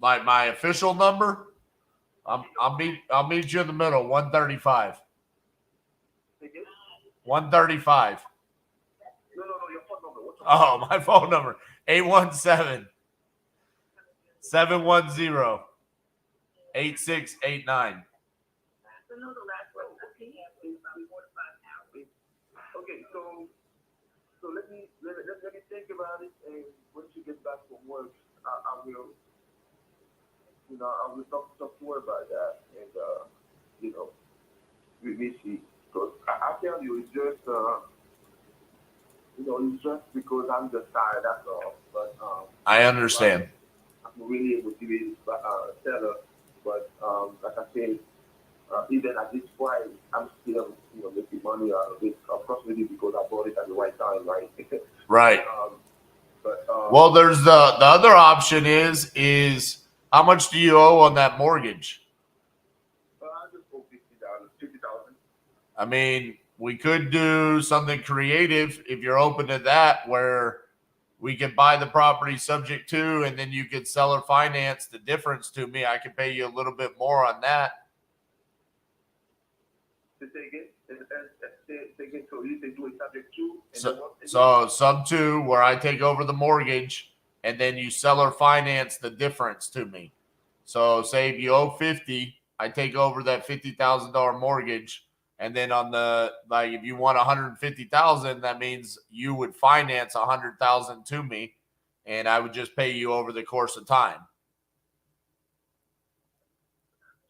My official number, I'll meet you in the middle. 135. 135. No, your phone number. What's Oh, my phone number 817 710-8689. Okay, so let me think about it, and once you get back from work, I will, I will talk to her about that, and we see. Because I tell you, it's just it's just because I'm just tired. That's all. But I understand. I'm really a motivated seller, but like I said. Even at this price, I'm still, making money out of it. Of course, maybe because I bought it at the right time, right? Right. But well, there's the other option is how much do you owe on that mortgage? I just owe $50,000. I mean, we could do something creative if you're open to that, where we could buy the property subject to, and then you could seller finance the difference to me. I could pay you a little bit more on that. So you can do it subject to. So sub 2, where I take over the mortgage, and then you seller finance the difference to me. So say if you owe 50, I take over that $50,000 mortgage, and then on the if you want 150,000, that means you would finance 100,000 to me, and I would just pay you over the course of time.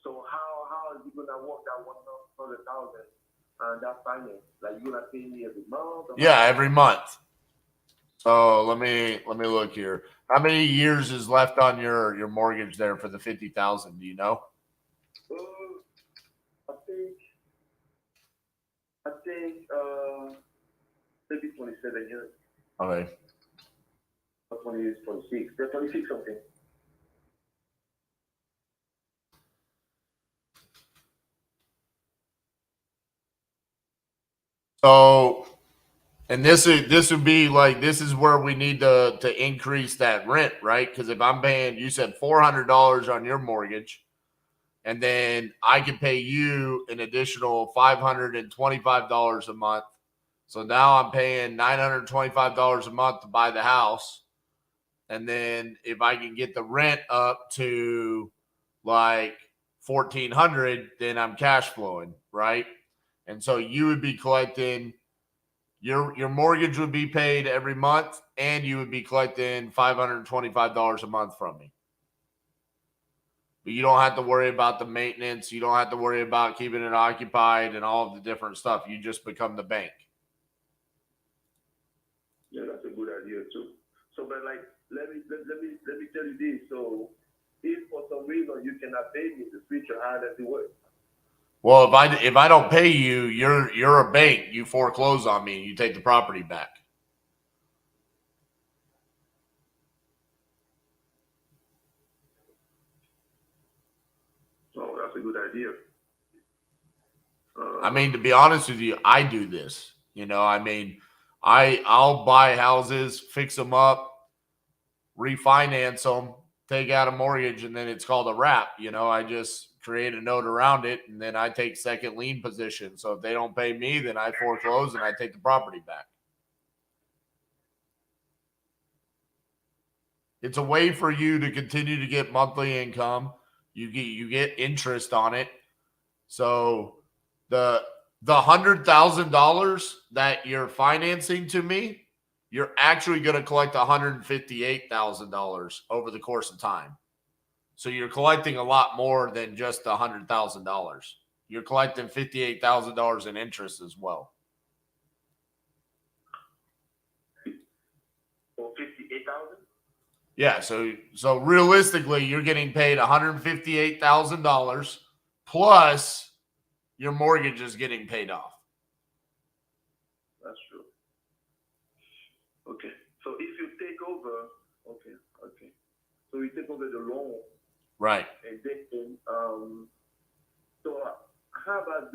So how is it gonna work that 100,000 and that finance? Like you're gonna pay me every month? Yeah, every month. So let me look here. How many years is left on your mortgage there for the 50,000? Do you know? I think maybe 27 years. Okay. 26. They're 26 something. So, and this would be this is where we need to increase that rent, right? Because if I'm paying, you said $400 on your mortgage, and then I can pay you an additional $525 a month. So now I'm paying $925 a month to buy the house. And then if I can get the rent up to $1,400, then I'm cash flowing, right? And so you would be collecting your mortgage would be paid every month, and you would be collecting $525 a month from me. But you don't have to worry about the maintenance. You don't have to worry about keeping it occupied and all of the different stuff. You just become the bank. Yeah, that's a good idea too. So, but let me tell you this. So, if for some reason you cannot pay me in the future, how does it work? Well, if I don't pay you, you're a bank. You foreclose on me. You take the property back. Oh, that's a good idea. I mean, to be honest with you, I do this. I'll buy houses, fix them up, refinance them, take out a mortgage, and then it's called a wrap. I just create a note around it, and then I take second lien position. So if they don't pay me, then I foreclose and I take the property back. It's a way for you to continue to get monthly income. You get interest on it. So the $100,000 that you're financing to me, you're actually going to collect $158,000 over the course of time. So you're collecting a lot more than just the $100,000. You're collecting $58,000 in interest as well. Or 58,000? Yeah, so realistically, you're getting paid $158,000 plus your mortgage is getting paid off. That's true. Okay. So if you take over, okay. So you take over the loan. Right. And then, so how about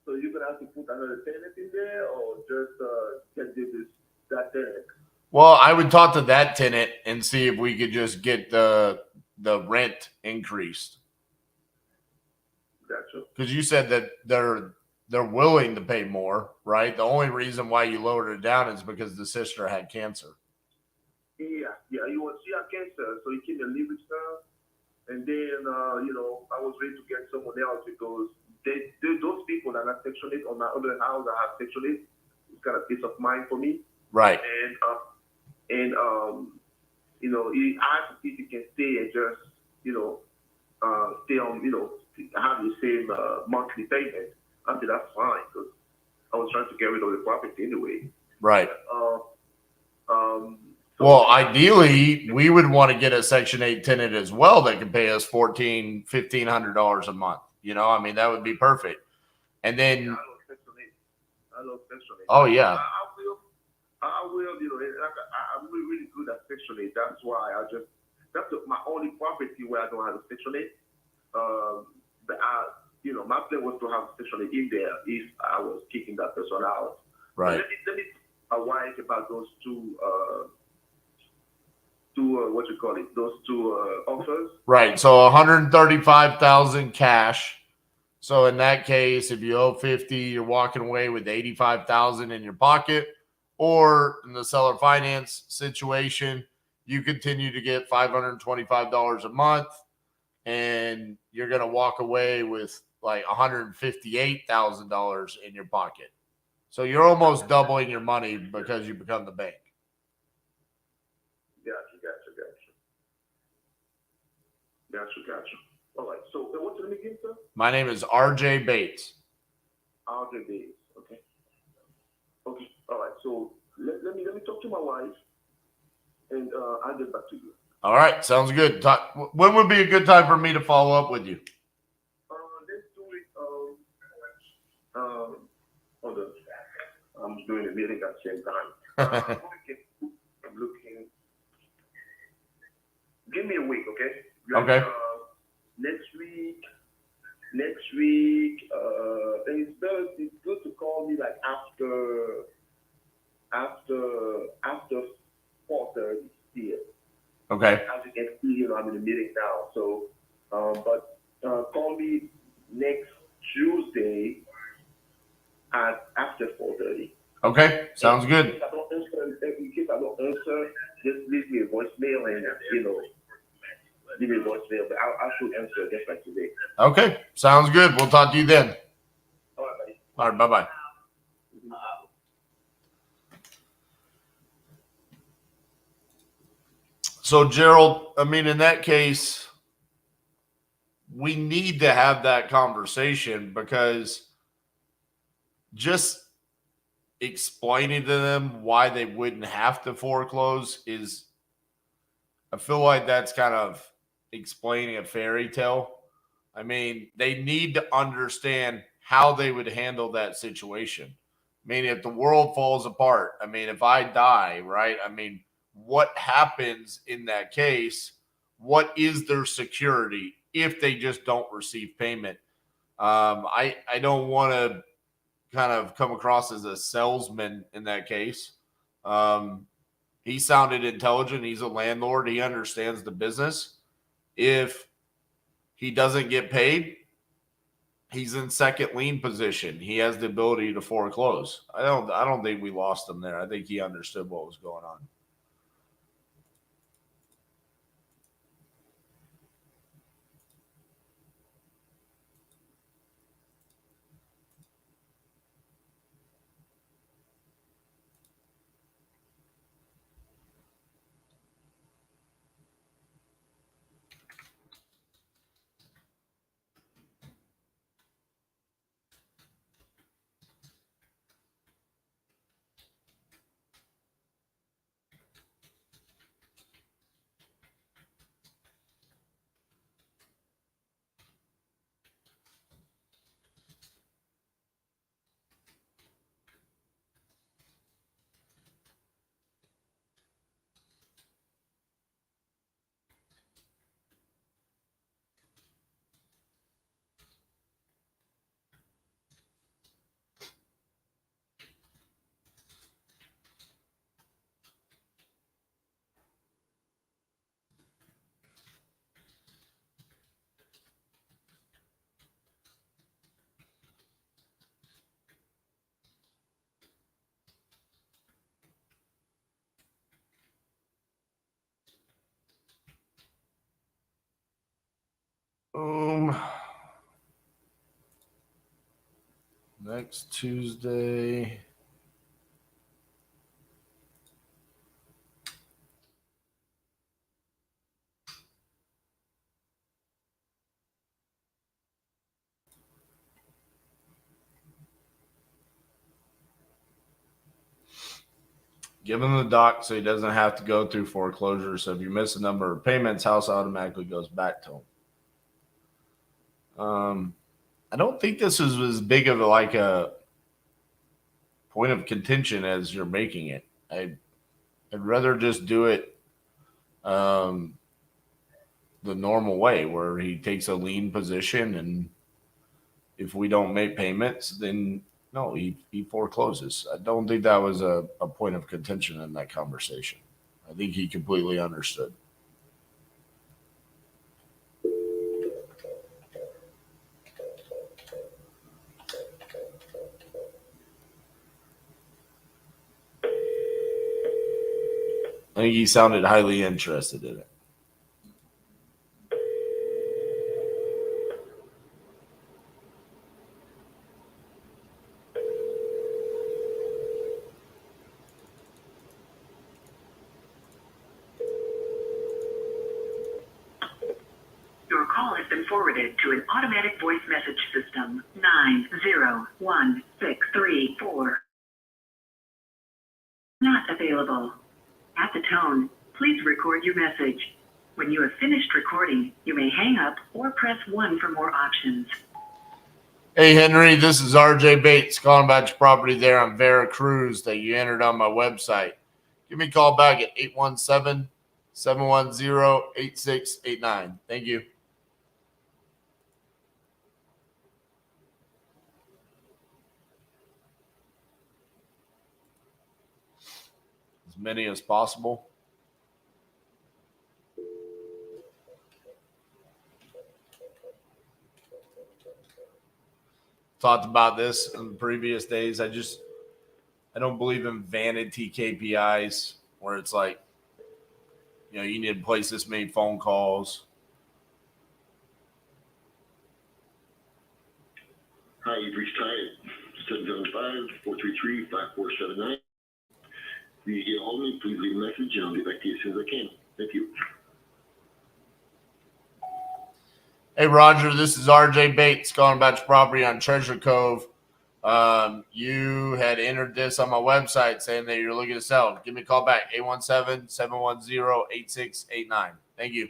so you're going to have to put another tenant in there, or just get that tenant? Well, I would talk to that tenant and see if we could just get the rent increased. Gotcha. Because you said that they're willing to pay more, right? The only reason why you lowered it down is because the sister had cancer. Yeah. she had cancer, so he came and lived with her. And then, I was ready to get someone else because those people that are Section 8 on my other house that have Section 8, it's kind of peace of mind for me. Right. He asked if he can stay and just, stay on, have the same monthly payment. I said, that's fine, because I was trying to get rid of the property anyway. Right. Well, ideally, we would want to get a Section 8 tenant as well that can pay us $1,400, $1,500 a month. I mean, that would be perfect. And then, I love Section 8. I love Section 8. Oh, yeah. I will, I'm really, really good at Section 8. That's why that's my only property where I don't have a Section 8. My plan was to have a Section 8 in there if I was kicking that person out. Right. Let me wife about those two offers. Right. So 135,000 cash. So in that case, if you owe 50, you're walking away with 85,000 in your pocket. Or in the seller finance situation, you continue to get $525 a month, and you're going to walk away with like $158,000 in your pocket. So you're almost doubling your money because you become the bank. Gotcha. All right. So what's your name again, sir? My name is RJ Bates. RJ Bates. Okay. All right. So let me talk to my wife, and I'll get back to you. All right. Sounds good. When would be a good time for me to follow up with you? Let's do it. Hold on. I'm doing a meeting at the same time. I'm looking. Give me a week, okay? Okay. Next week, and it's good to call me like after 4:30 here. Okay. As you can see, I'm in a meeting now. So, call me next Tuesday at after 4:30. Okay. Sounds good. In case I don't answer, just leave me a voicemail and leave me a voicemail. But I should answer just like today. Okay. Sounds good. We'll talk to you then. All right, buddy. All right. Bye-bye. So, Gerald, I mean, in that case, we need to have that conversation because just explaining to them why they wouldn't have to foreclose is, I feel like that's kind of explaining a fairy tale. I mean, they need to understand how they would handle that situation. I mean, if the world falls apart, I mean, if I die, right? I mean, what happens in that case? What is their security if they just don't receive payment? I don't want to kind of come across as a salesman in that case. He sounded intelligent. He's a landlord. He understands the business. If he doesn't get paid, he's in second lien position. He has the ability to foreclose. I don't think we lost him there. I think he understood what was going on. Next Tuesday. Give him the doc so he doesn't have to go through foreclosure. So if you miss a number of payments, house automatically goes back to him. I don't think this is as big of a point of contention as you're making it. I'd rather just do it the normal way where he takes a lien position, and if we don't make payments, then no, he forecloses. I don't think that was a point of contention in that conversation. I think he completely understood. I think he sounded highly interested in it. Your call has been forwarded to an automatic voice message system. 901634. Not available. At the tone, please record your message. When you have finished recording, you may hang up or press 1 for more options. Hey, Henry, this is RJ Bates calling about your property there on Veracruz that you entered on my website. Give me a call back at 817-710-8689. Thank you. As many as possible. Talked about this in the previous days. I don't believe in vanity KPIs where it's like, you need to place this many phone calls. Hi, you've reached Ty at 775-433-5479. If you get a hold of me, please leave a message and I'll get back to you as soon as I can. Thank you. Hey, Roger, this is RJ Bates calling about your property on Treasure Cove. You had entered this on my website saying that you're looking to sell. Give me a call back, 817-710-8689. Thank you.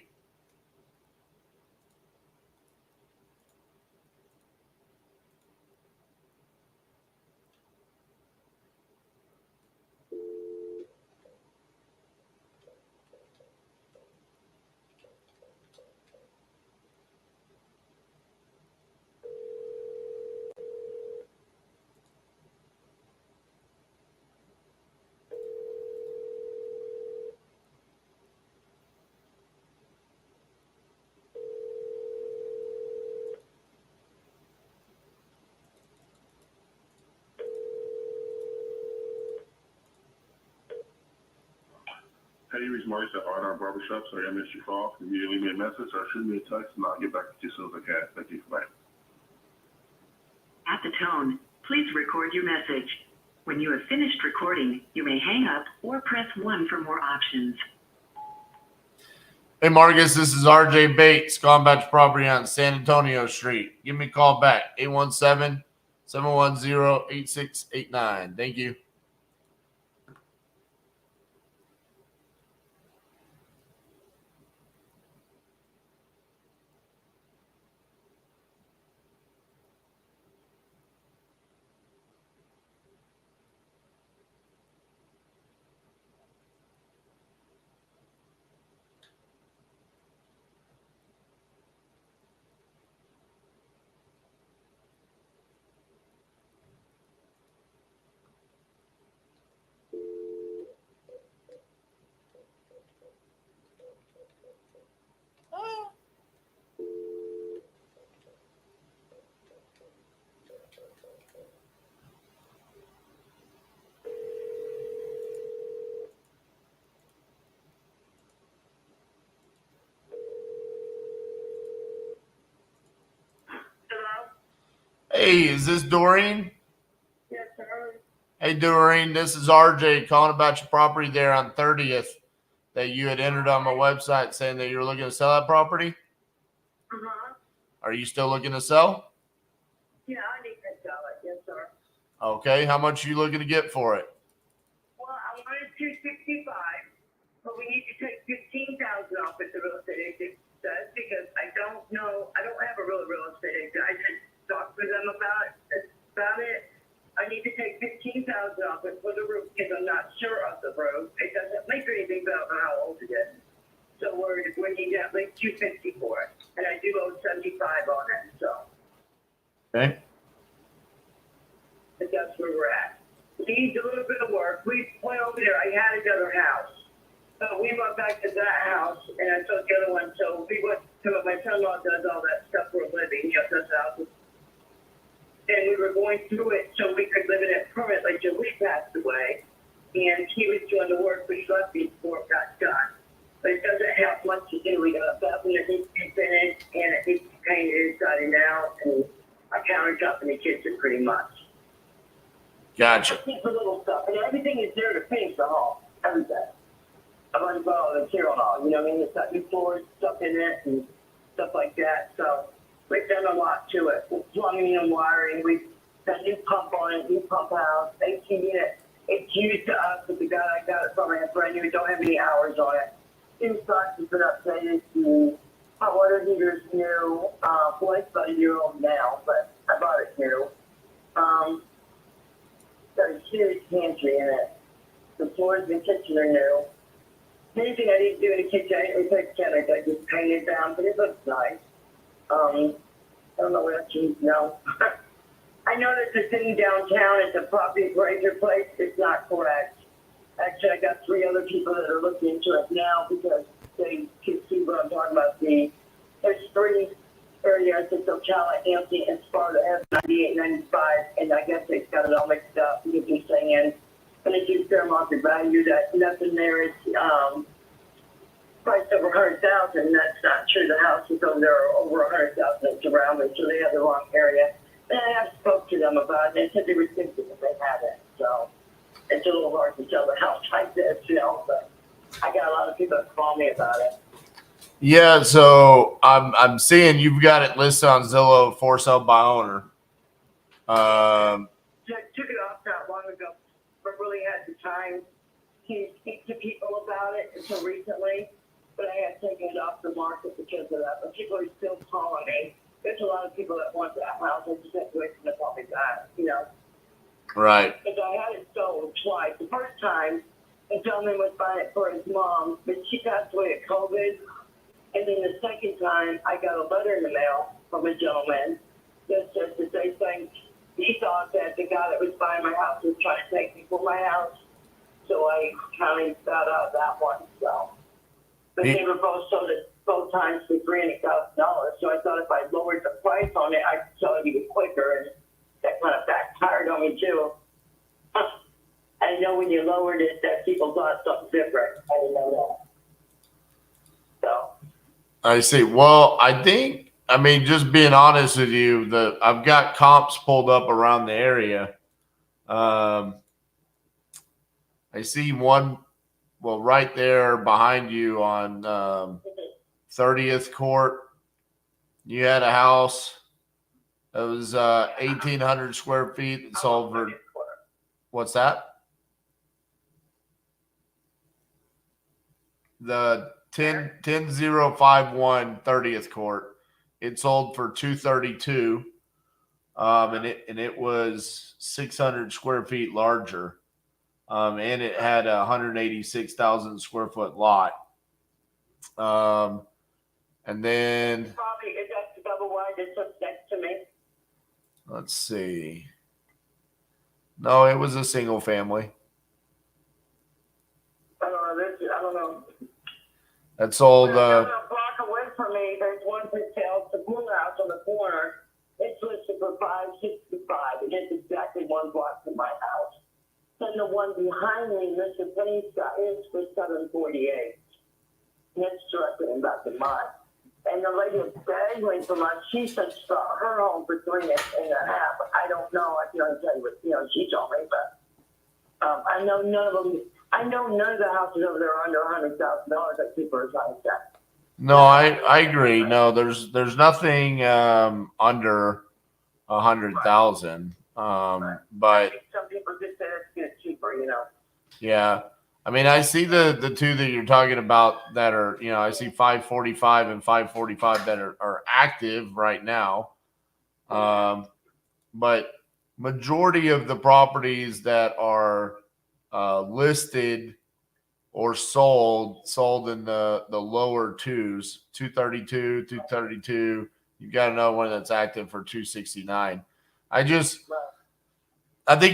Hey, you reached Maurice at R&R Barbershop. Sorry, I missed your call. Can you leave me a message or shoot me a text and I'll get back to you as soon as I can. Thank you. Bye. At the tone, please record your message. When you have finished recording, you may hang up or press 1 for more options. Hey, Marcus, this is RJ Bates calling about your property on San Antonio Street. Give me a call back, 817-710-8689. Thank you. Hey, is this Doreen? Yes, sir. Hey, Doreen, this is RJ calling about your property there on 30th that you had entered on my website saying that you were looking to sell that property. Uh-huh. Are you still looking to sell? Yeah, I need to sell it. Yes, sir. Okay, how much are you looking to get for it? Well, I wanted 265, but we need to take 15,000 off at the real estate agent says because I don't have a real estate agent. I just talked with them about it. I need to take 15,000 off it for the roof because I'm not sure of the roof. It doesn't make anything about how old it is. So we need at least 250 for it, and I do owe 75 on it. So. Okay. But that's where we're at. We need a little bit of work. We went over there. I had another house. So we went back to that house, and I took the other one. So we went to my son-in-law does all that stuff for a living. He does houses. And we were going through it so we could live in it permanently until we passed away. And he was doing the work, but he left before it got done. But it doesn't have much to do. We got a bathroom that needs to be finished, and it needs to be painted inside and out, and a countertop in the kitchen pretty much. Gotcha. Just the little stuff, and everything is there to finish the home. Everything. I've already bought all the material and all. You know what I mean? It's got new floors, stuff in it, and stuff like that. So we've done a lot to it. Plumbing and wiring. We've got a new pump on it, new pump house, 18 units. It's used to us, but the guy I got it from is brand new. We don't have any hours on it. Inside has been updated. The hot water heater is new. Well, it's about a year old now, but I bought it new. Got a huge pantry in it. The floors in the kitchen are new. Anything I need to do in the kitchen, I didn't take care of it. I just painted it down, but it looks nice. I don't know what else you know. I know that the thing downtown at the property appraiser place is not correct. Actually, I got 3 other people that are looking into it now because they can see what I'm talking about. There's 3 areas that Ocala, Anthony, and Sparta have 98, 95, and I guess they've got it all mixed up. You can saying, and they do fair market value that nothing there is priced over 100,000. That's not true. The houses over there are over 100,000 that's around it, so they have the wrong area. And I have spoke to them about it. They said they were thinking that they had it, so it's a little hard to sell the house like this, you know. But I got a lot of people that call me about it. Yeah, so I'm seeing you've got it listed on Zillow for sale by owner. Took it off not long ago, but really had the time to speak to people about it until recently. But I had taken it off the market because of that. But people are still calling me. There's a lot of people that want that house. I just have to wait for the call me back, you know. Right. Because I had it sold twice. The first time, the gentleman was buying it for his mom, but she passed away of COVID. And then the second time, I got a letter in the mail from a gentleman that says that they think he thought that the guy that was buying my house was trying to take me for my house. So I kind of got out of that one. So, but they were both sold at both times for $300,000. So I thought if I lowered the price on it, I could sell it even quicker. And that kind of backfired on me too. I know when you lowered it that people thought something different. I didn't know that. So. I see. Well, I mean, just being honest with you, I've got comps pulled up around the area. I see one, well, right there behind you on 30th Court. You had a house that was 1,800 square feet that sold for, what's that? The 10051 30th Court. It sold for $232, and it was 600 square feet larger, and it had a 186,000 square foot lot. And then Probably that's the double wide that's up next to me. let's see. No, it was a single family. I don't know. That sold. A block away from me, there's one for sale. It's the blue house on the corner. It's listed for $565. It is exactly 1 block from my house. Then the one behind me, Mr. Penny's got is for $748. And it's directly in back of mine. And the lady at Bag went so much, she said she bought her home for 3.5. I don't know. I can't tell you what she told me, but I know none of them. I know none of the houses over there are under $100,000 that people are trying to get. No, I agree. No, there's nothing under 100,000. But some people just say it's get cheaper, yeah, I mean, I see the two that you're talking about that are, I see 545 and 545 that are active right now. But majority of the properties that are listed or sold in the lower twos, 232, 232. You got another one that's active for 269. I think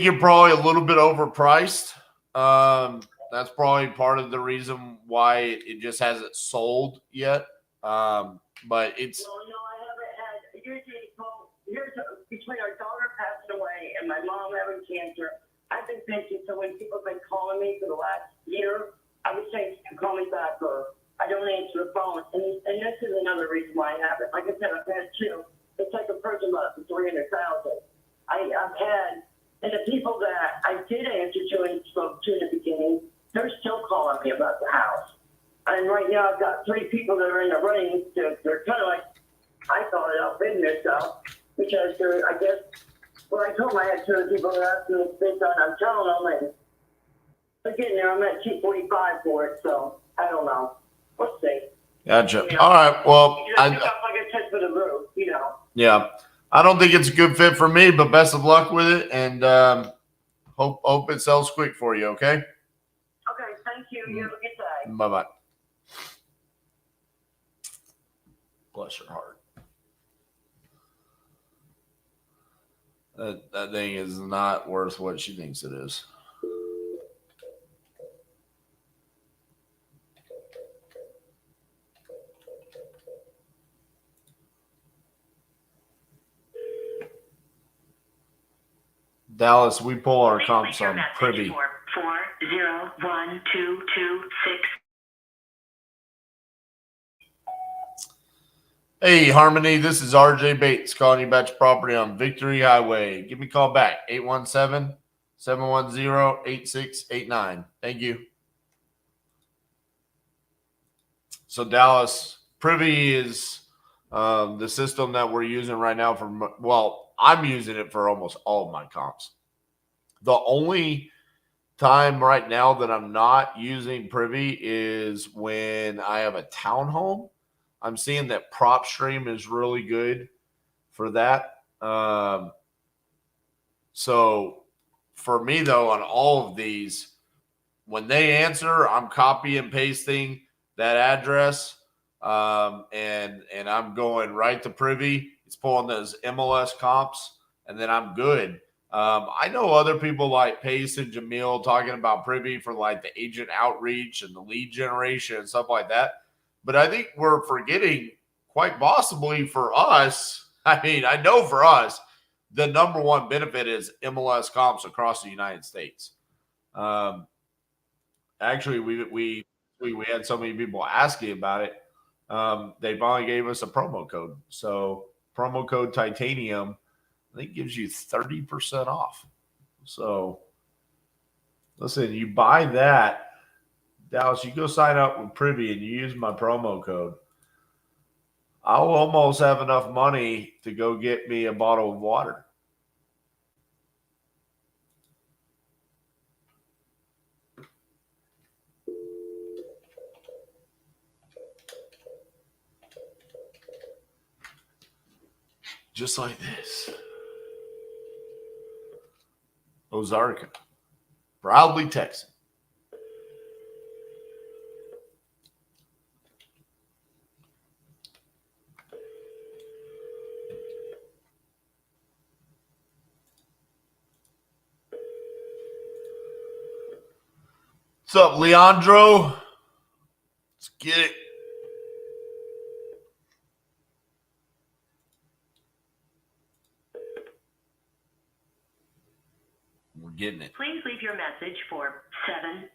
you're probably a little bit overpriced. That's probably part of the reason why it just hasn't sold yet. But it's. Well, no, I haven't had. Here's between our daughter passing away and my mom having cancer, I've been thinking. So when people have been calling me for the last year, I would say call me back or I don't answer the phone. And this is another reason why I haven't. Like I said, I've had two. It's like a person month for 300,000. I've had. And the people that I did answer to and spoke to in the beginning, they're still calling me about the house. And right now I've got 3 people that are in the running. They're kind of like, I thought it outbidding themselves because they're, I guess, I told them I had 2 people that asked me to bid on. I'm telling them, and they're getting there. I'm at 245 for it, so I don't know. We'll see. Gotcha. All right. Well, like I said for the roof, Yeah. I don't think it's a good fit for me, but best of luck with it, and hope it sells quick for you. Okay. Okay. Thank you. You have a good day. Bye bye. Bless her heart. That thing is not worth what she thinks it is. Dallas, we pull our comps on Privy. 401226. Hey, Harmony, this is RJ Bates calling you about your property on Victory Highway. Give me a call back, 817-710-8689. Thank you. So, Dallas, Privy is the system that we're using right now I'm using it for almost all of my comps. The only time right now that I'm not using Privy is when I have a townhome. I'm seeing that PropStream is really good for that. So for me, though, on all of these, when they answer, I'm copy and pasting that address, and I'm going right to Privy. It's pulling those MLS comps, and then I'm good. I know other people like Pace and Jamil talking about Privy for like the agent outreach and the lead generation and stuff like that. But I think we're forgetting, quite possibly for us, I mean, I know for us, the number one benefit is MLS comps across the United States. Actually, we had so many people asking about it. They finally gave us a promo code. So promo code Titanium, I think, gives you 30% off. So listen, you buy that, Dallas, you go sign up with Privy and you use my promo code, I'll almost have enough money to go get me a bottle of water. Just like this. Ozarka, proudly Texan. What's up, Leandro? Let's get it. We're getting it. Please leave your message for 7.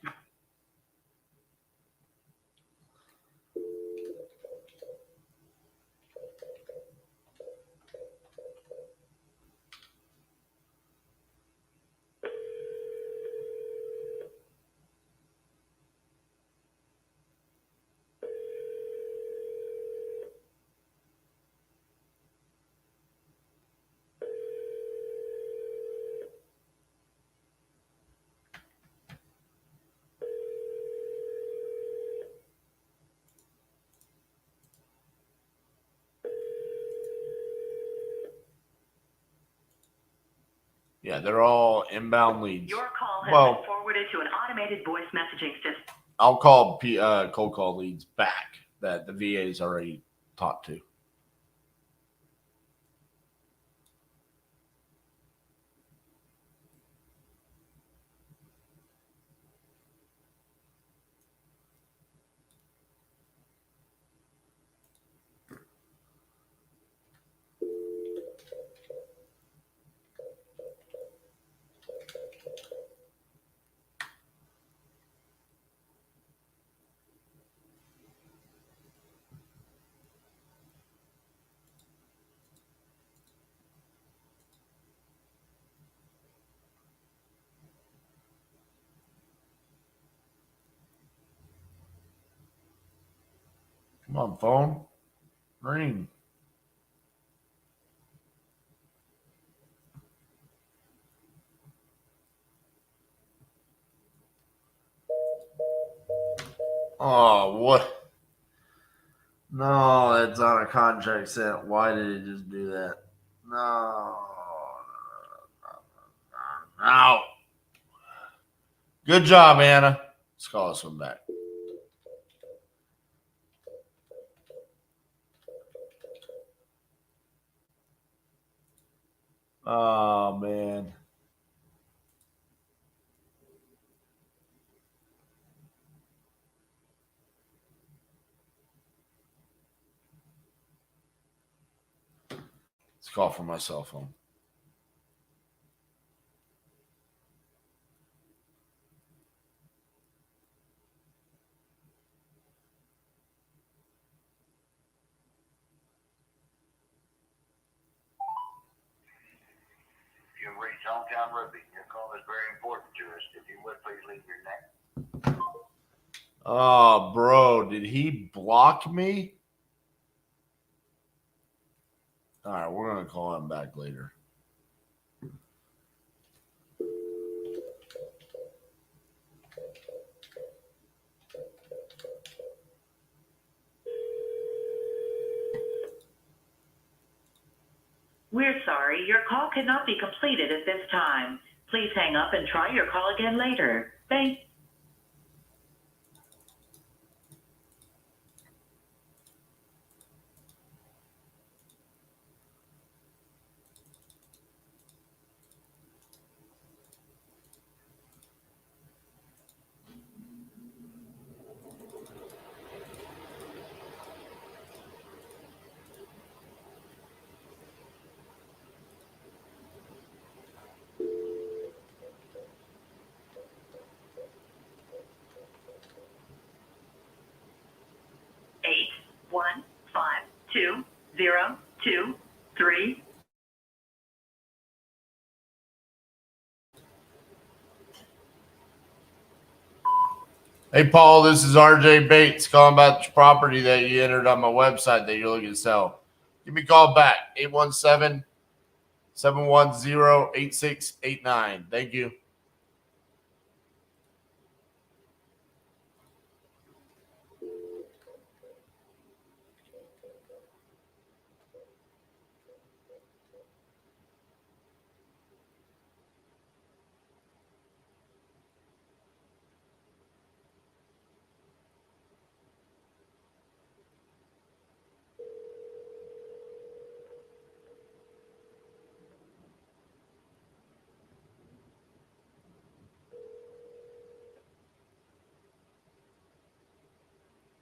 Yeah, they're all inbound leads. Your call has Well, been forwarded to an automated voice messaging system. I'll call cold call leads back that the VA's already talked to. Come on, phone. Ring. Oh, what? No, that's on a contract sent. Why did it just do that? No. No. Good job, Anna. Let's call this one back. Oh, man. Let's call from my cell phone. You've reached Hometown Rugby. Your call is very important to us. If you would, please leave your name. Oh, bro, did he block me? All right, we're going to call him back later. We're sorry, your call cannot be completed at this time. Please hang up and try your call again later. Thank you. Eight, 1, 5, 2, 0, 2, 3. Hey, Paul, this is RJ Bates calling about the property that you entered on my website that you're looking to sell. Give me a call back, 817-710-8689. Thank you.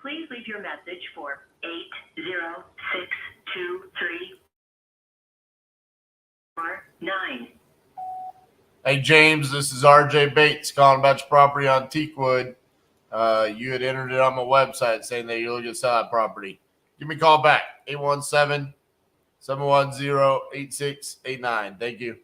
Please leave your message for 8062349. Hey, James, this is RJ Bates calling about your property on Teakwood. You had entered it on my website saying that you're looking to sell that property. Give me a call back, 817-710-8689. Thank you.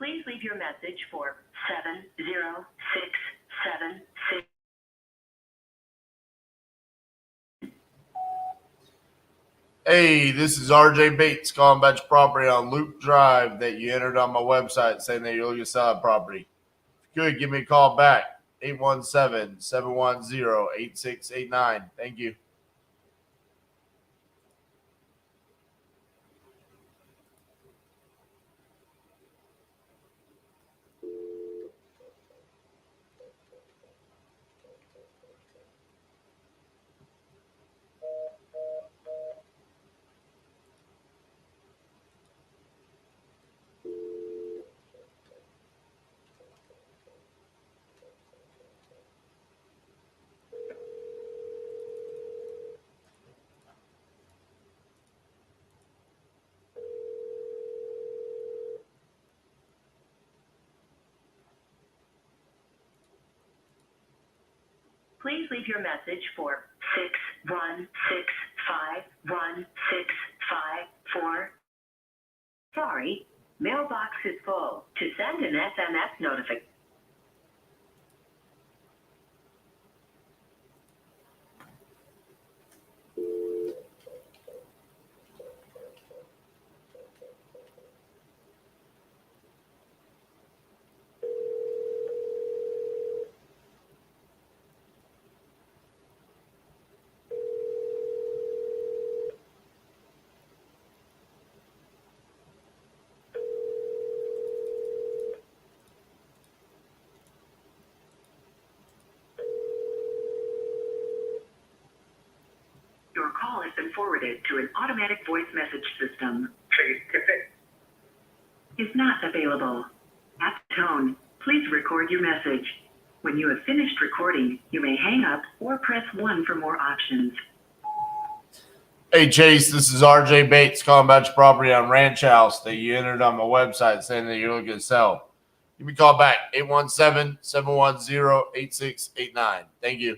Please leave your message for 70676. Hey, this is RJ Bates calling about your property on Loop Drive that you entered on my website saying that you're looking to sell a property. If you could, give me a call back, 817-710-8689. Thank you. Please leave your message for 616516554. Sorry, mailbox is full. To send an SMS notification. Your call has been forwarded to an automatic voice message system. Is not available. At the tone, please record your message. When you have finished recording, you may hang up or press 1 for more options. Hey, Chase, this is RJ Bates calling about your property on Ranch House that you entered on my website saying that you're looking to sell. Give me a call back, 817-710-8689. Thank you.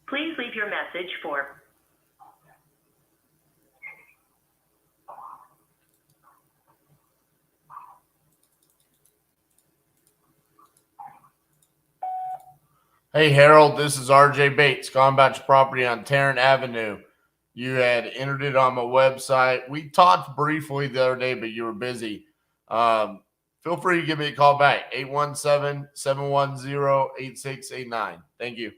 Please leave your message for Hey, Harold, this is RJ Bates calling about your property on Tarrant Avenue. You had entered it on my website. We talked briefly the other day, but you were busy. Feel free to give me a call back, 817-710-8689. Thank you.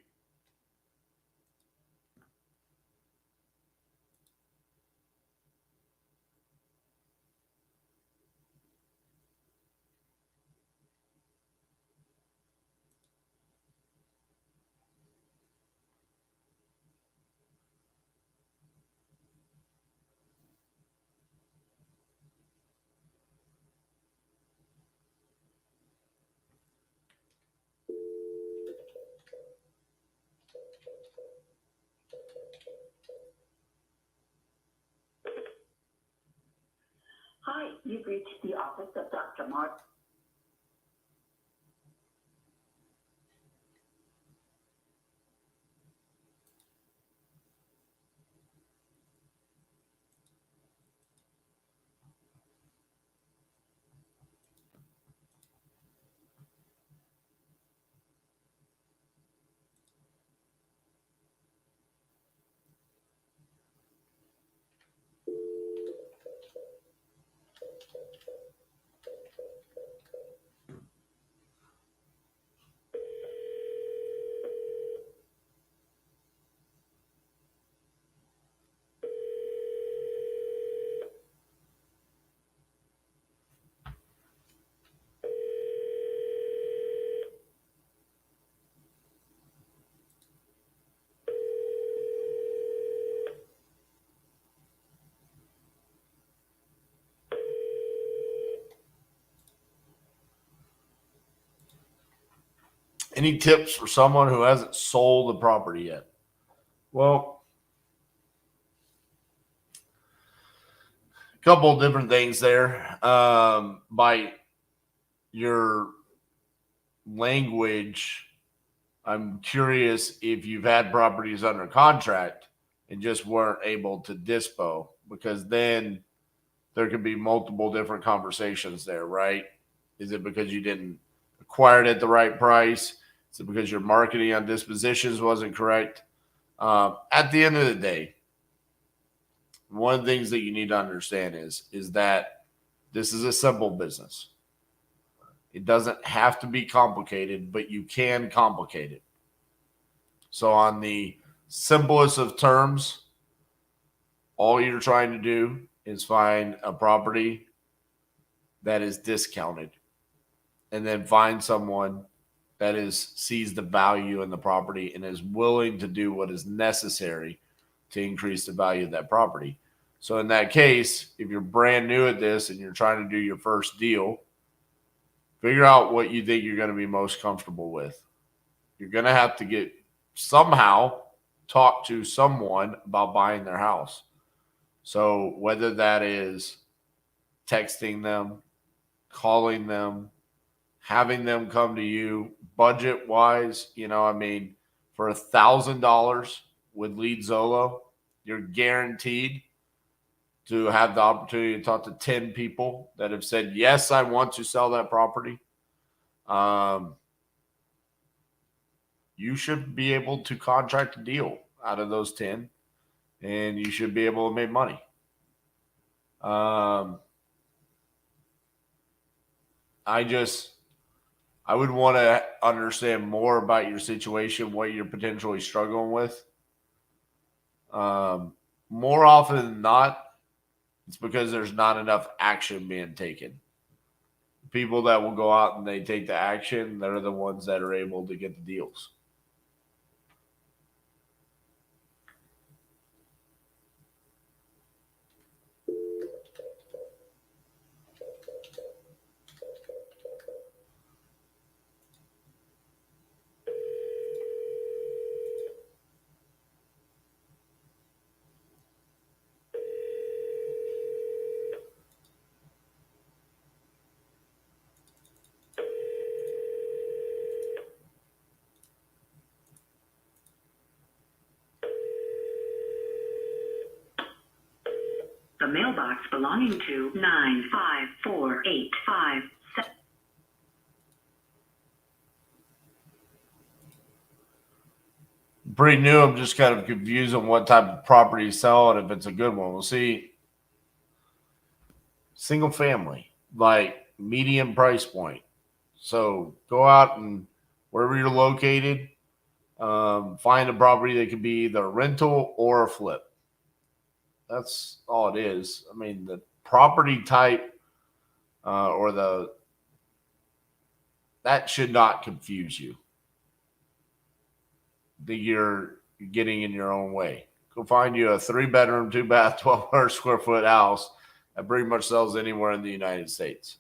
You've reached the office of Dr. Mark. Any tips for someone who hasn't sold the property yet? Well, a couple of different things there. By your language, I'm curious if you've had properties under contract and just weren't able to dispo, because then there could be multiple different conversations there, right? Is it because you didn't acquire it at the right price? Is it because your marketing on dispositions wasn't correct? At the end of the day, one of the things that you need to understand is that this is a simple business. It doesn't have to be complicated, but you can complicate it. So on the simplest of terms, all you're trying to do is find a property that is discounted, and then find someone that sees the value in the property and is willing to do what is necessary to increase the value of that property. So in that case, if you're brand new at this and you're trying to do your first deal, figure out what you think you're going to be most comfortable with. You're going to have to somehow talk to someone about buying their house. So whether that is texting them, calling them, having them come to you, budget wise, for $1,000 with Lead Zolo, you're guaranteed to have the opportunity to talk to 10 people that have said, yes, I want to sell that property. You should be able to contract a deal out of those 10, and you should be able to make money. I would want to understand more about your situation, what you're potentially struggling with. More often than not, it's because there's not enough action being taken. People that will go out and they take the action, they're the ones that are able to get the deals. The mailbox belonging to 954857. Pretty new. I'm just kind of confused on what type of property he's selling, if it's a good one. We'll see. Single family, like medium price point. So go out and wherever you're located, find a property that could be either a rental or a flip. That's all it is. I mean, the property type that should not confuse you. That you're getting in your own way. Go find you a 3-bedroom, 2-bath, 1,200 square foot house that pretty much sells anywhere in the United States.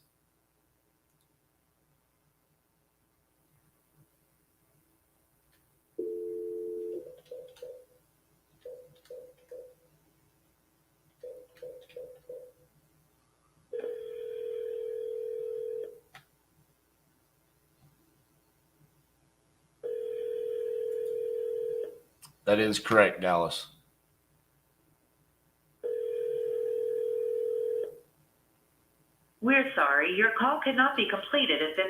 That is correct, Dallas. We're sorry, your call cannot be completed at this.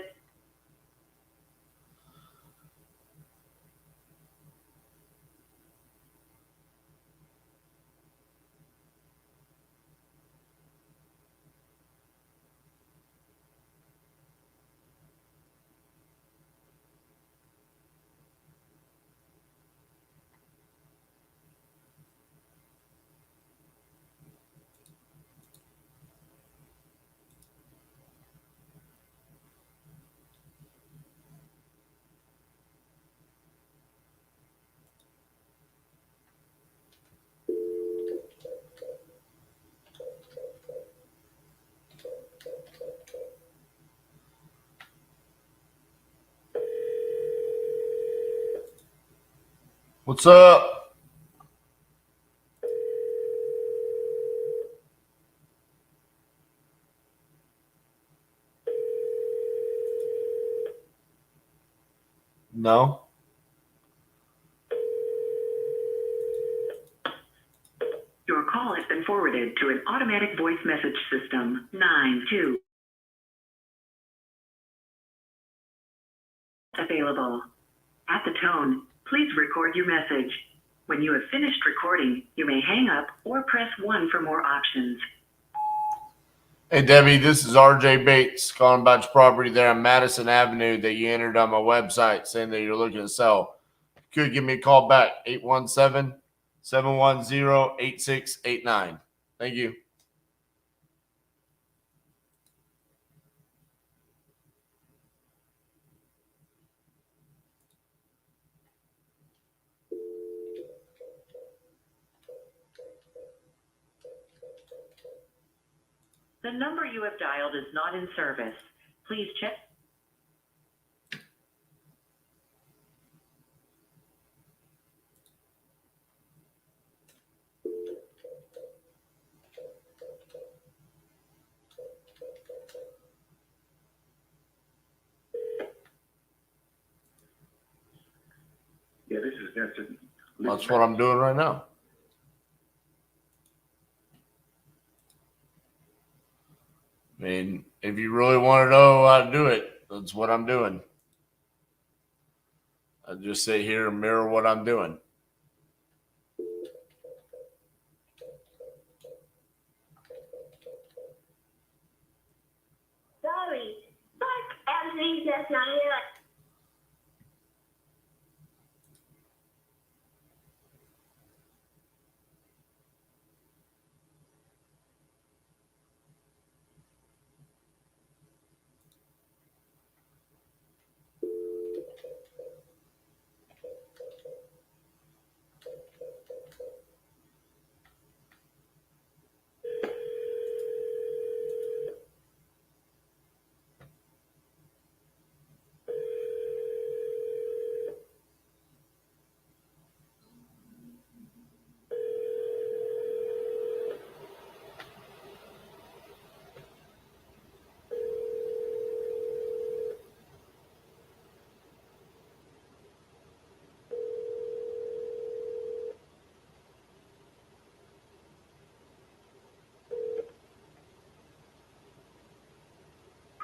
What's up? No. Your call has been forwarded to an automatic voice message system. 92 available. At the tone, please record your message. When you have finished recording, you may hang up or press 1 for more options. Hey, Debbie, this is RJ Bates calling about your property there on Madison Avenue that you entered on my website saying that you're looking to sell. Could give me a call back, 817-710-8689. Thank you. The number you have dialed is not in service. Please check. Yeah, this is Vincent. That's what I'm doing right now. I mean, if you really want to know how to do it, that's what I'm doing. I just sit here and mirror what I'm doing. Sorry. Fuck everything that's not here.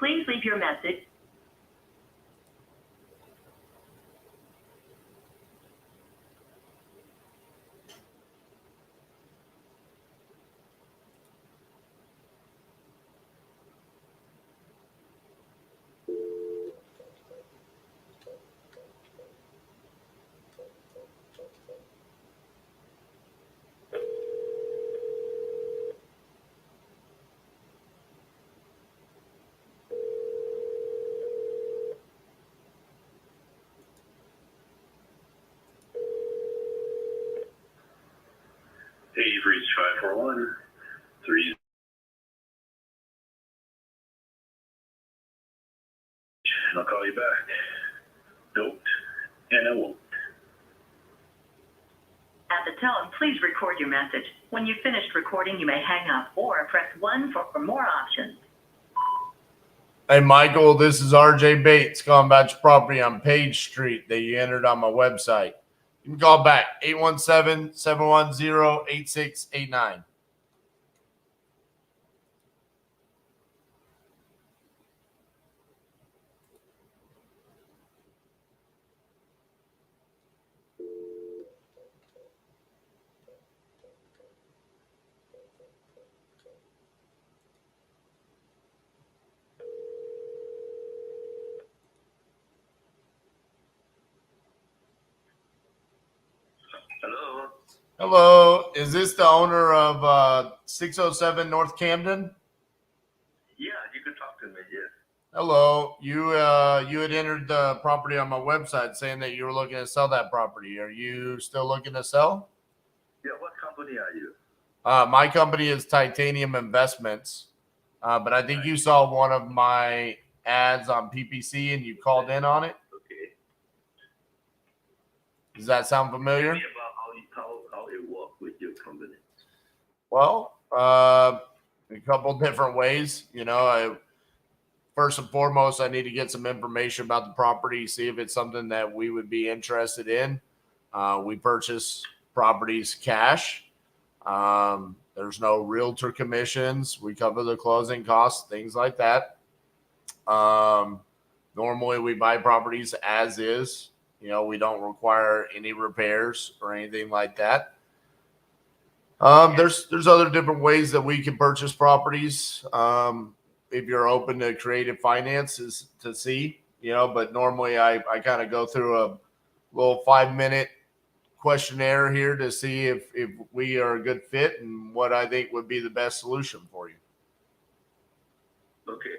Please leave your message. Hey, you've reached 541 3. And I'll call you back. Don't, and I won't. At the tone, please record your message. When you've finished recording, you may hang up or press 1 for more options. Hey, Michael, this is RJ Bates calling about your property on Page Street that you entered on my website. You can call back 817-710-8689. Hello. Hello, is this the owner of 607 North Camden? Yeah, you could talk to me. Yes. Hello, you had entered the property on my website saying that you were looking to sell that property. Are you still looking to sell? Yeah. What company are you? My company is Titanium Investments, but I think you saw one of my ads on PPC and you called in on it. Okay. Does that sound familiar? Tell me about how it works with your company. Well, a couple different ways. First and foremost, I need to get some information about the property, see if it's something that we would be interested in. We purchase properties cash. There's no realtor commissions. We cover the closing costs, things like that. Normally we buy properties as is. We don't require any repairs or anything like that. There's other different ways that we can purchase properties. If you're open to creative finances to see, but normally I kind of go through a little 5-minute questionnaire here to see if we are a good fit and what I think would be the best solution for you. Okay.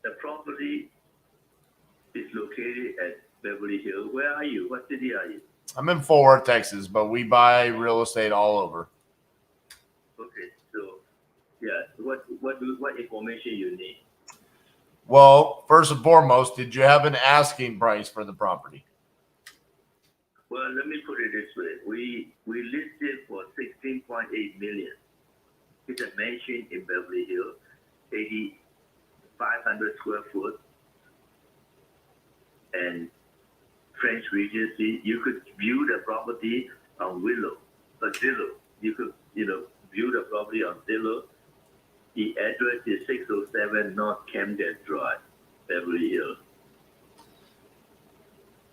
The property is located at Beverly Hills. Where are you? What city are you? I'm in Fort Worth, Texas, but we buy real estate all over. Okay. So, yeah. What information you need? Well, first and foremost, did you have an asking price for the property? Well, let me put it this way. We listed for $16.8 million. It's a mansion in Beverly Hills, 8,500 square foot, and French Regency. You could view the property on Zillow. You could, view the property on Zillow. The address is 607 North Camden Drive, Beverly Hills.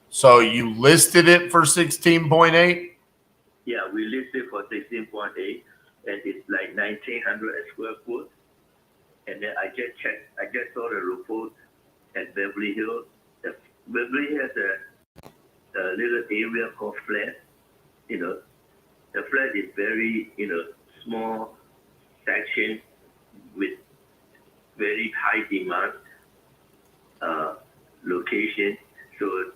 So you listed it for 16.8? Yeah, we listed for 16.8, and it's like 1,900 a square foot. And then I just checked. I just saw the report at Beverly Hills. Beverly has a little area called flat. The flat is very, small section with very high demand location. So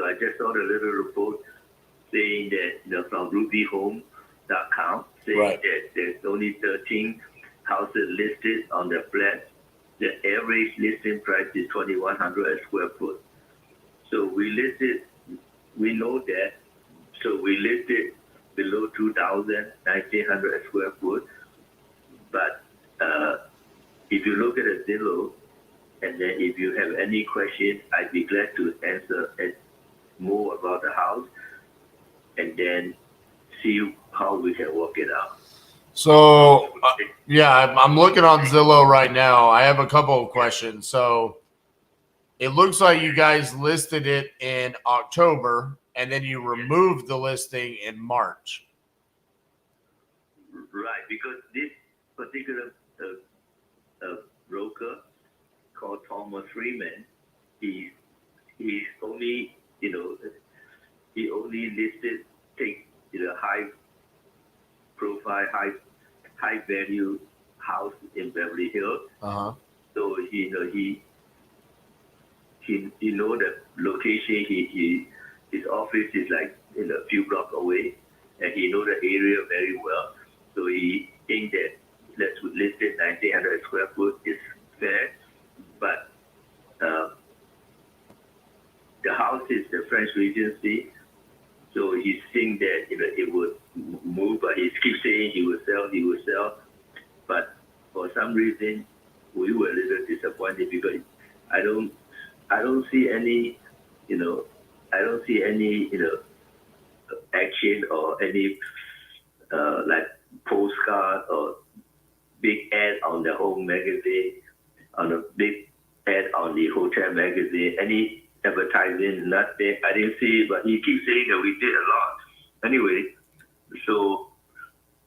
I just saw the little report saying that from rubyhome.com saying right. that there's only 13 houses listed on the flat. The average listing price is $2,100 a square foot. So we know that. So we listed below 2,000, 1,900 a square foot. But if you look at a Zillow, and then if you have any questions, I'd be glad to answer more about the house, and then see how we can work it out. So, I'm looking on Zillow right now. I have a couple of questions. So, it looks like you guys listed it in October, and then you removed the listing in March. Right, because this particular broker called Thomas Freeman, he's only, he only listed high profile, high value house in Beverly Hills. Uh-huh. So he know the location. His office is like a few blocks away, and he know the area very well. So he think that let's list it 1,900 square foot is fair, but the house is the French Regency, so he's think that it would move, but he keeps saying he will sell, but for some reason we were a little disappointed because I don't I don't see any, I don't see any, action or any like postcard or big ad on the home magazine, on a big ad on the hotel magazine, any advertising, nothing. I didn't see it, but he keeps saying that we did a lot. Anyway, so,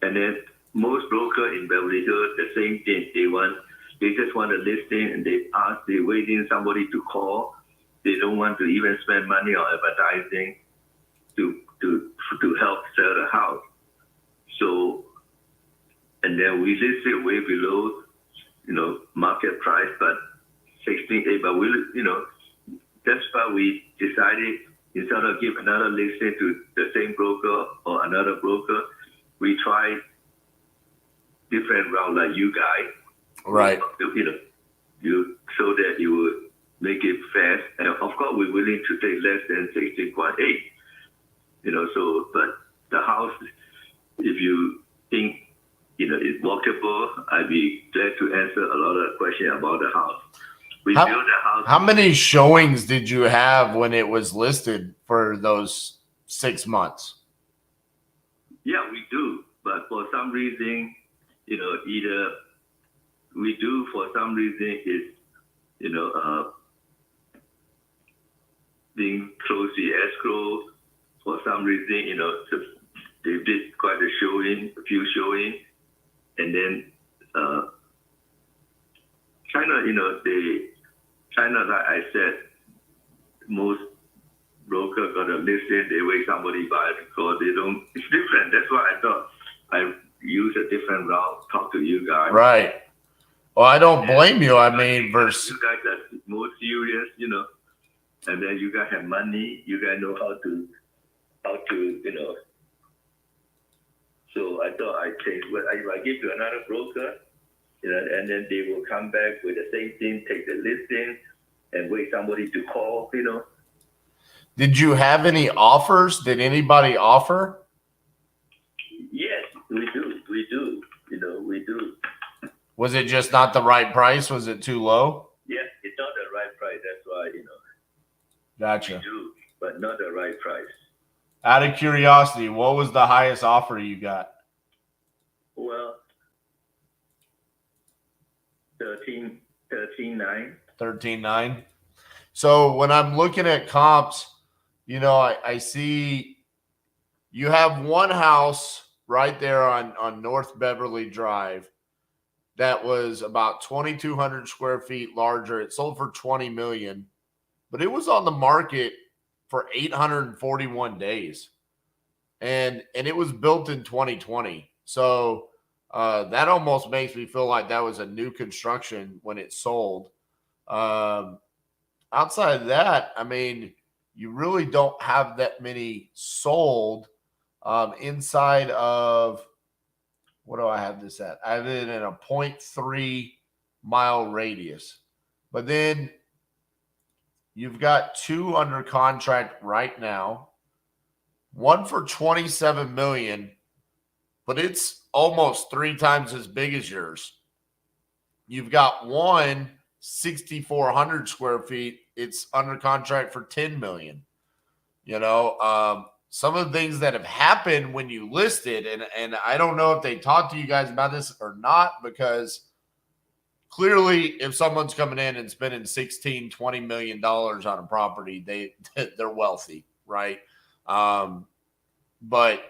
and then most brokers in Beverly Hills, the same thing. They just want a listing, and they're waiting somebody to call. They don't want to even spend money on advertising to help sell the house. So, and then we listed way below, market price, but 16.8. But that's why we decided instead of give another listing to the same broker or another broker, we tried different route like you guys. Right. You so that you would make it fast, and of course we're willing to take less than 16.8. So but the house, if you think it's walkable, I'd be glad to answer a lot of questions about the house. We built the house. How many showings did you have when it was listed for those 6 months? Yeah, we do, but for some reason, either we do, for some reason it's being close to escrow. For some reason, they did quite a few showing, and then China, like I said, most brokers got a listing, they wait somebody buy it because they don't. It's different. That's why I thought I use a different route. Talk to you guys. Right. Well, I don't blame you. I mean, you guys are more serious, and then you guys have money. You guys know how to. So I thought I'd change. If I give to another broker, and then they will come back with the same thing, take the listing, and wait somebody to call. Did you have any offers? Did anybody offer? Yes, we do. We do. We do. Was it just not the right price? Was it too low? Yeah, it's not the right price. That's why, Gotcha. We do, but not the right price. Out of curiosity, what was the highest offer you got? Well, 13.9. 13.9. So when I'm looking at comps, I see you have one house right there on North Beverly Drive that was about 2,200 square feet larger. It sold for $20 million, but it was on the market for 841 days, and it was built in 2020. So that almost makes me feel like that was a new construction when it sold. Outside of that, I mean, you really don't have that many sold inside of, what do I have this at? I have it in a 0.3 mile radius. But then you've got 2 under contract right now, one for $27 million, but it's almost 3 times as big as yours. You've got one 6,400 square feet. It's under contract for $10 million. Some of the things that have happened when you listed, and I don't know if they talked to you guys about this or not, because clearly if someone's coming in and spending $16-20 million on a property, they're wealthy, right? But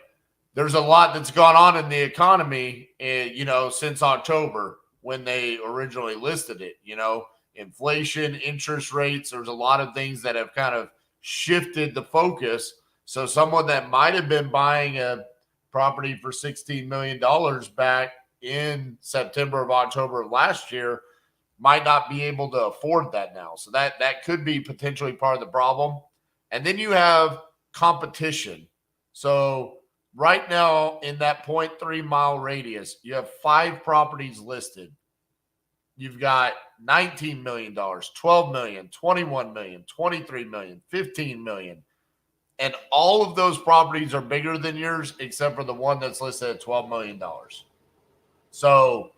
there's a lot that's gone on in the economy, since October when they originally listed it. Inflation, interest rates, there's a lot of things that have kind of shifted the focus. So someone that might have been buying a property for $16 million back in September of October of last year might not be able to afford that now. So that could be potentially part of the problem. And then you have competition. So right now in that 0.3 mile radius, you have 5 properties listed. You've got $19 million, $12 million, $21 million, $23 million, $15 million. And all of those properties are bigger than yours, except for the one that's listed at $12 million. So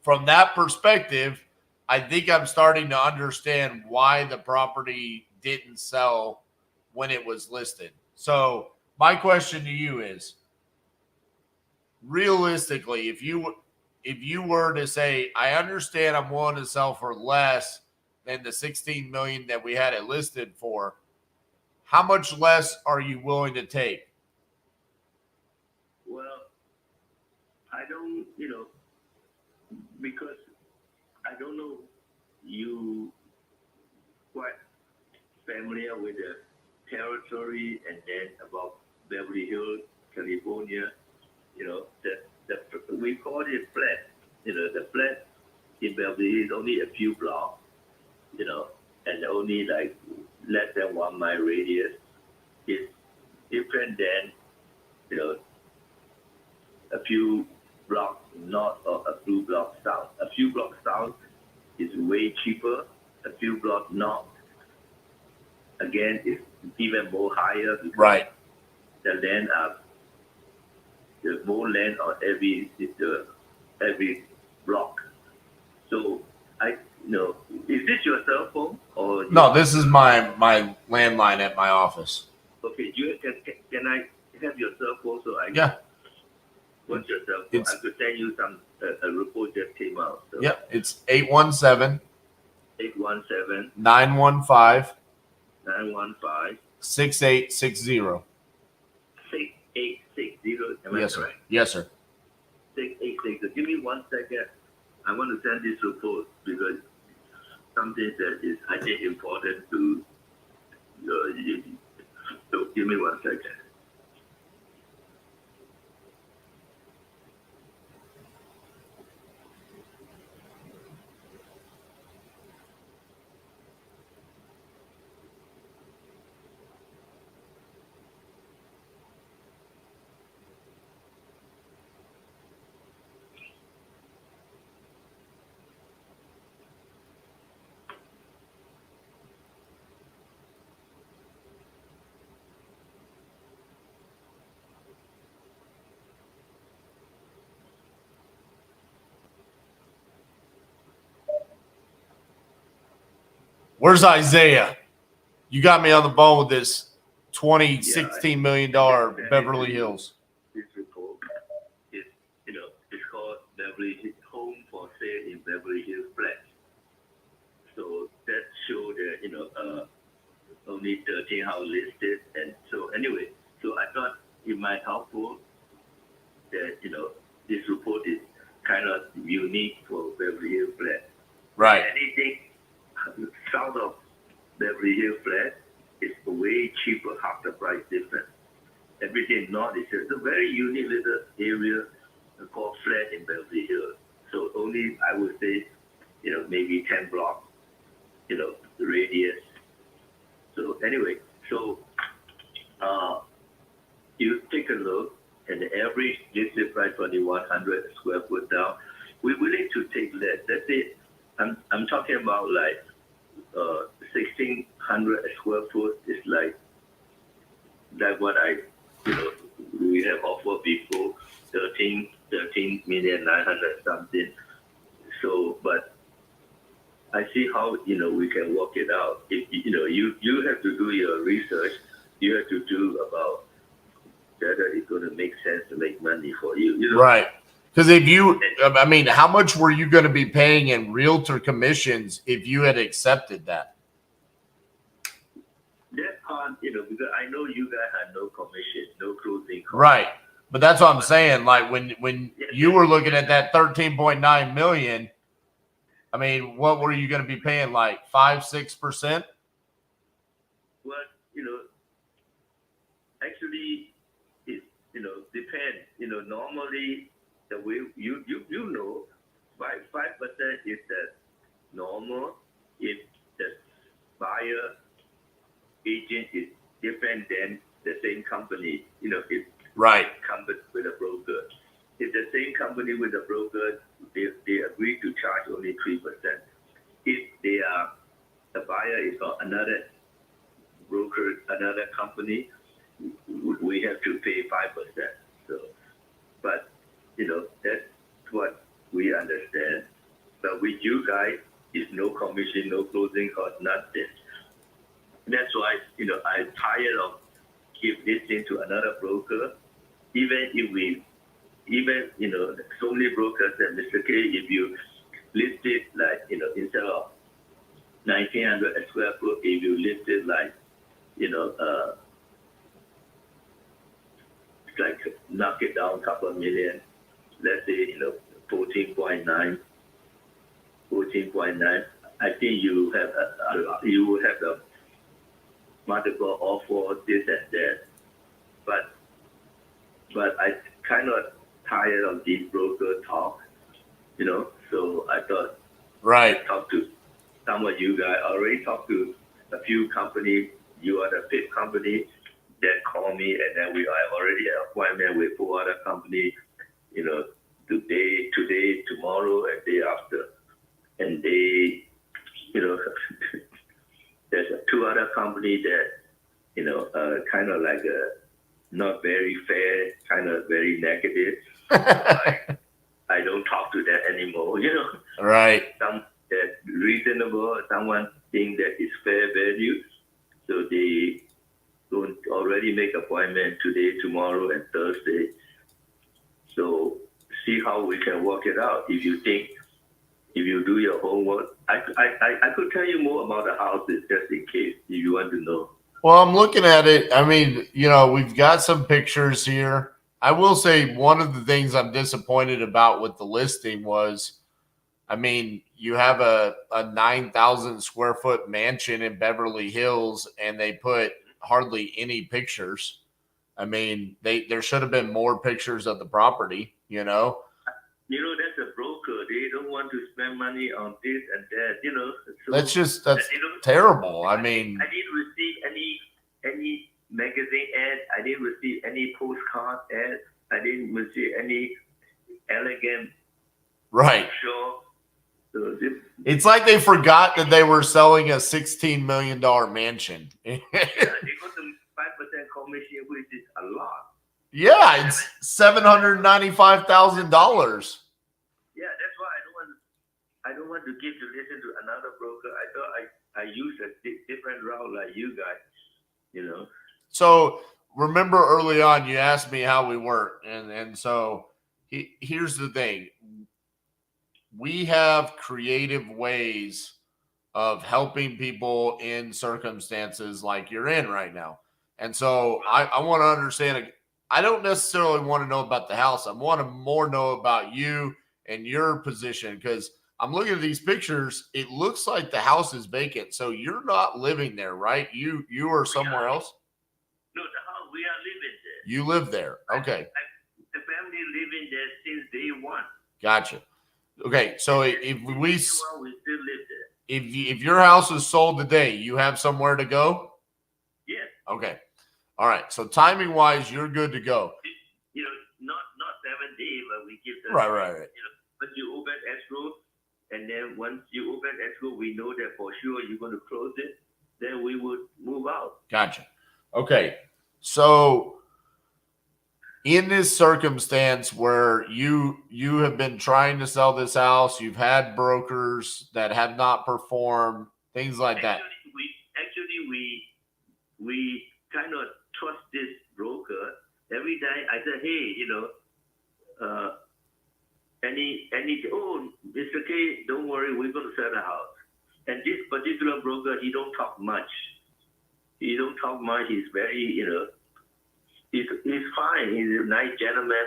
from that perspective, I think I'm starting to understand why the property didn't sell when it was listed. So my question to you is, realistically, if you were to say, I understand I'm willing to sell for less than the 16 million that we had it listed for, how much less are you willing to take? Well, I don't, because I don't know you quite familiar with the territory and then about Beverly Hills, California, we call it flat. The flat in Beverly Hills only a few blocks, and only like less than 1 mile radius. It's different than, a few blocks north or a few blocks south. A few blocks south is way cheaper. A few blocks north, again, is even more higher. Right. The land there's more land on every block. So is this your cell phone or? No, this is my landline at my office. Okay, can I have your cell phone so I? Yeah. What's your cell phone? I could send you some a report just came out. So. Yep, it's 817 817 915 915 6860. 6860. Am I Yes, sir. correct? Yes, sir. 6860. Give me 1 second. I want to send this report because something that is, I think, important to you. So give me 1 second. Where's Isaiah? You got me on the phone with this $16 million Beverly Hills. This report is, it's called Beverly Hills Home for Sale in Beverly Hills Flats. So that showed that, only 13 houses listed. And so anyway, so I thought it might helpful that, this report is kind of unique for Beverly Hills Flats. Right. Anything south of Beverly Hills Flats is way cheaper, half the price difference. Everything north is just a very unique little area called flat in Beverly Hills. So only, I would say, maybe 10 blocks, the radius. So anyway, so you take a look at the average listed price for the 100 square foot down. We're willing to take less. Let's say I'm talking about like 1,600 square foot is like what we have offered before, 13,900,000 something. So, but I see how we can work it out. If you have to do your research, you have to do about whether it's going to make sense to make money for you. Right. Because how much were you going to be paying in realtor commissions if you had accepted that? That part, because I know you guys had no commission, no closing cost. Right. But that's what I'm saying. Like when you were looking at that 13.9 million, I mean, what were you going to be paying? Like 5-6%? Well, actually, it depends. Normally the way you 5% is the normal. If the buyer agent is different than the same company, if right company with a broker. If the same company with a broker, they agree to charge only 3%. If the buyer is on another broker, another company, we have to pay 5%. So, but that's what we understand. But with you guys, It's no commission, no closing cost, nothing. That's why, I'm tired of keep listening to another broker. Even, so many brokers said, Mr. K, if you list it like, instead of 1,900 a square foot, if you list it like, like knock it down a couple of million, let's say, 14.9, I think you have you will have the multiple offers, this and that. But I kind of tired of these broker talk, so I thought, right, I talked to some of you guys. I already talked to a few companies. You are the fifth company that called me, and then I already had an appointment with 4 other companies, today, tomorrow, and day after. And they, there's 2 other companies that, kind of like not very fair, kind of very negative. I don't talk to that anymore, Right. Some that reasonable, someone think that is fair value. So they don't already make appointment today, tomorrow, and Thursday. So see how we can work it out. If you do your homework, I could tell you more about the houses just in case if you want to know. Well, I'm looking at it. I mean, we've got some pictures here. I will say one of the things I'm disappointed about with the listing was, I mean, you have a 9,000 square foot mansion in Beverly Hills, and they put hardly any pictures. I mean, there should have been more pictures of the property, That's a broker. They don't want to spend money on this and that, So that's terrible. I mean, I didn't receive any magazine ad. I didn't receive any postcard ad. I didn't receive any elegant right. show. So It's like they forgot that they were selling a $16 million mansion. yeah, they got the 5% commission, which is a lot. Yeah, it's $795,000. Yeah, that's why I don't want to give to listen to another broker. I thought I use a different route like you guys, So remember early on, you asked me how we work. And so here's the thing. We have creative ways of helping people in circumstances like you're in right now. And so I want to understand, I don't necessarily want to know about the house. I want to more know about you and your position, because I'm looking at these pictures. It looks like the house is vacant. So you're not living there, right? You are somewhere else? No, the house, we are living there. You live there. Okay. The family living there since day one. Gotcha. Okay, so if we still live there. If your house is sold today, you have somewhere to go? Yes. Okay. All right. So timing wise, you're good to go. Not 7 days, but we give them Right. But you open escrow, and then once you open escrow, we know that for sure you're going to close it. Then we would move out. Gotcha. Okay. So in this circumstance where you have been trying to sell this house, you've had brokers that have not performed, things like that. We kind of trust this broker. Every day I said, hey, Mr. K, don't worry, we're going to sell the house. And this particular broker, he don't talk much. He's very, he's fine. He's a nice gentleman,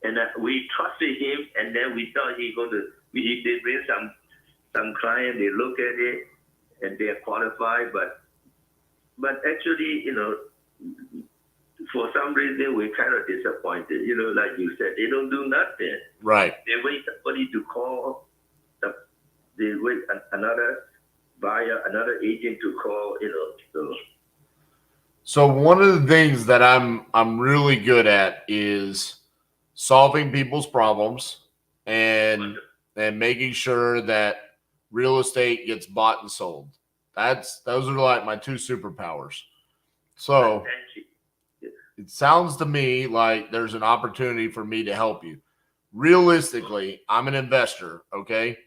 and we trusted him, and then we thought they bring some client, they look at it, and they're qualified, but actually, for some reason, we're kind of disappointed. Like you said, they don't do nothing. Right. They wait somebody to call. They wait another buyer, another agent to call. So one of the things that I'm really good at is solving people's problems and making sure that real estate gets bought and sold. Those are like my 2 superpowers. So it sounds to me like there's an opportunity for me to help you. Realistically, I'm an investor, okay?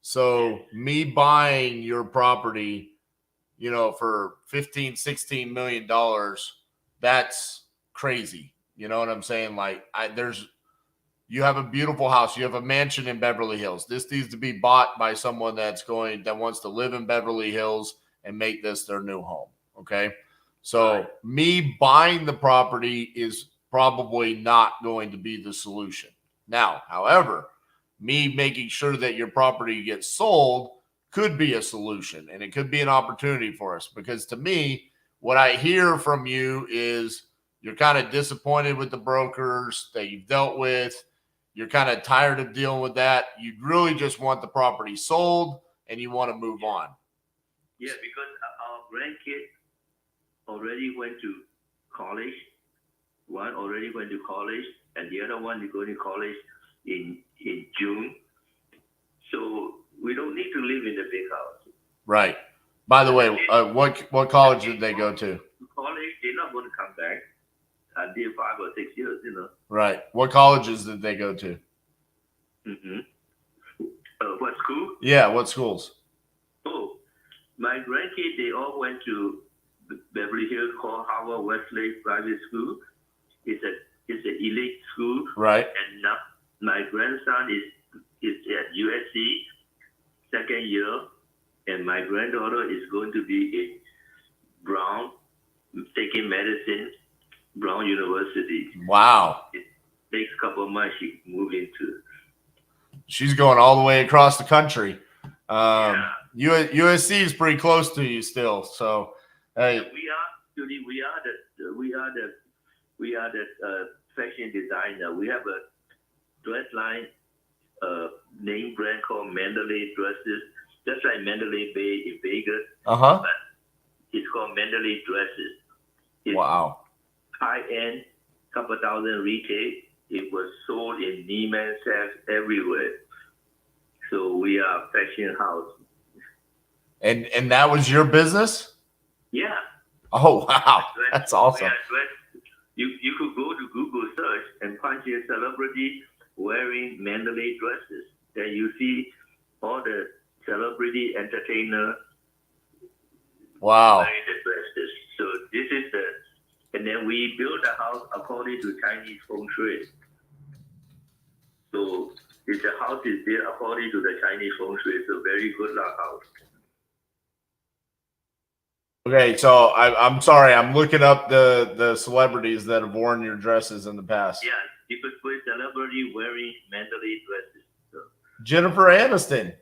So me buying your property, you know, for $15-16 million, that's crazy. You know what I'm saying? Like you have a beautiful house. You have a mansion in Beverly Hills. This needs to be bought by someone that wants to live in Beverly Hills and make this their new home. Okay. So me buying the property is probably not going to be the solution. Now, however, me making sure that your property gets sold could be a solution, and it could be an opportunity for us, because to me, what I hear from you is you're kind of disappointed with the brokers that you've dealt with. You're kind of tired of dealing with that. You really just want the property sold and you want to move on. Yeah, because our grandkid already went to college. One already went to college, and the other one is going to college in June. So we don't need to live in the big house. Right. By the way, what college did they go to? College, they're not going to come back until 5 or 6 years, you know. Right. What colleges did they go to? What school? Yeah, what schools? Oh, my grandkids, they all went to Beverly Hills called Howard Westlake Private School. It's an elite school. Right. And now my grandson is at USC, second year, and my granddaughter is going to be in Brown, taking medicine, Brown University. Wow. It takes a couple of months she move into. She's going all the way across the country. USC is pretty close to you still. So, hey. We are the fashion designer. We have a dress line, name brand called Mandalay Dresses, just like Mandalay Bay in Vegas. Uh-huh. It's called Mandalay Dresses. It's wow. High-end, couple thousand retail. It was sold in Neiman Saks everywhere. So we are a fashion house. And that was your business? Yeah. Oh, wow. That's awesome. You could go to Google search and punch in celebrity wearing Mandalay dresses. Then you see all the celebrity entertainer wearing the dresses. So this is and then we build the house according to Chinese feng shui. So if the house is built according to the Chinese feng shui, it's a very good luck house. Okay, so I'm sorry. I'm looking up the celebrities that have worn your dresses in the past. Yeah, you could put celebrity wearing Mandalay dresses. So, Jennifer Aniston.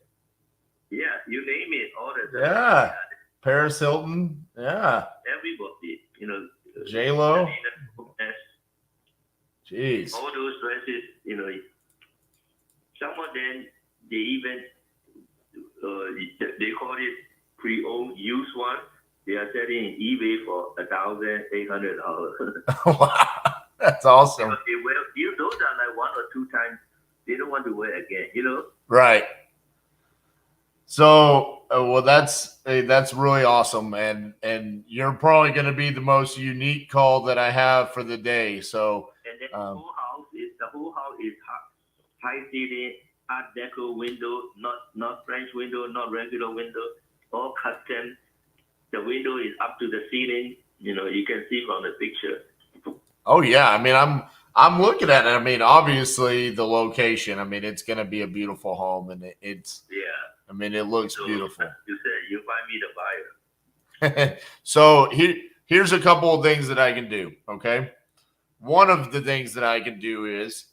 yeah, you name it. All the Yeah. Paris Hilton. Yeah. everybody, you know. J-Lo. Jeez. All those dresses, you know. Some of them, they even they call it pre-owned used one. They are selling in eBay for $1,800. Wow, that's awesome. They wear, those are like 1 or 2 times. They don't want to wear again, you know. Right. So, well, that's really awesome, and you're probably going to be the most unique call that I have for the day. So, and then the whole house is high ceiling, Art Deco window, not French window, not regular window, all custom. The window is up to the ceiling. You know, you can see from the picture. Oh yeah, I mean, I'm looking at it. I mean, obviously the location. I mean, it's going to be a beautiful home, and it's. Yeah. I mean, it looks beautiful. You said you find me the buyer. So here's a couple of things that I can do. Okay, one of the things that I can do is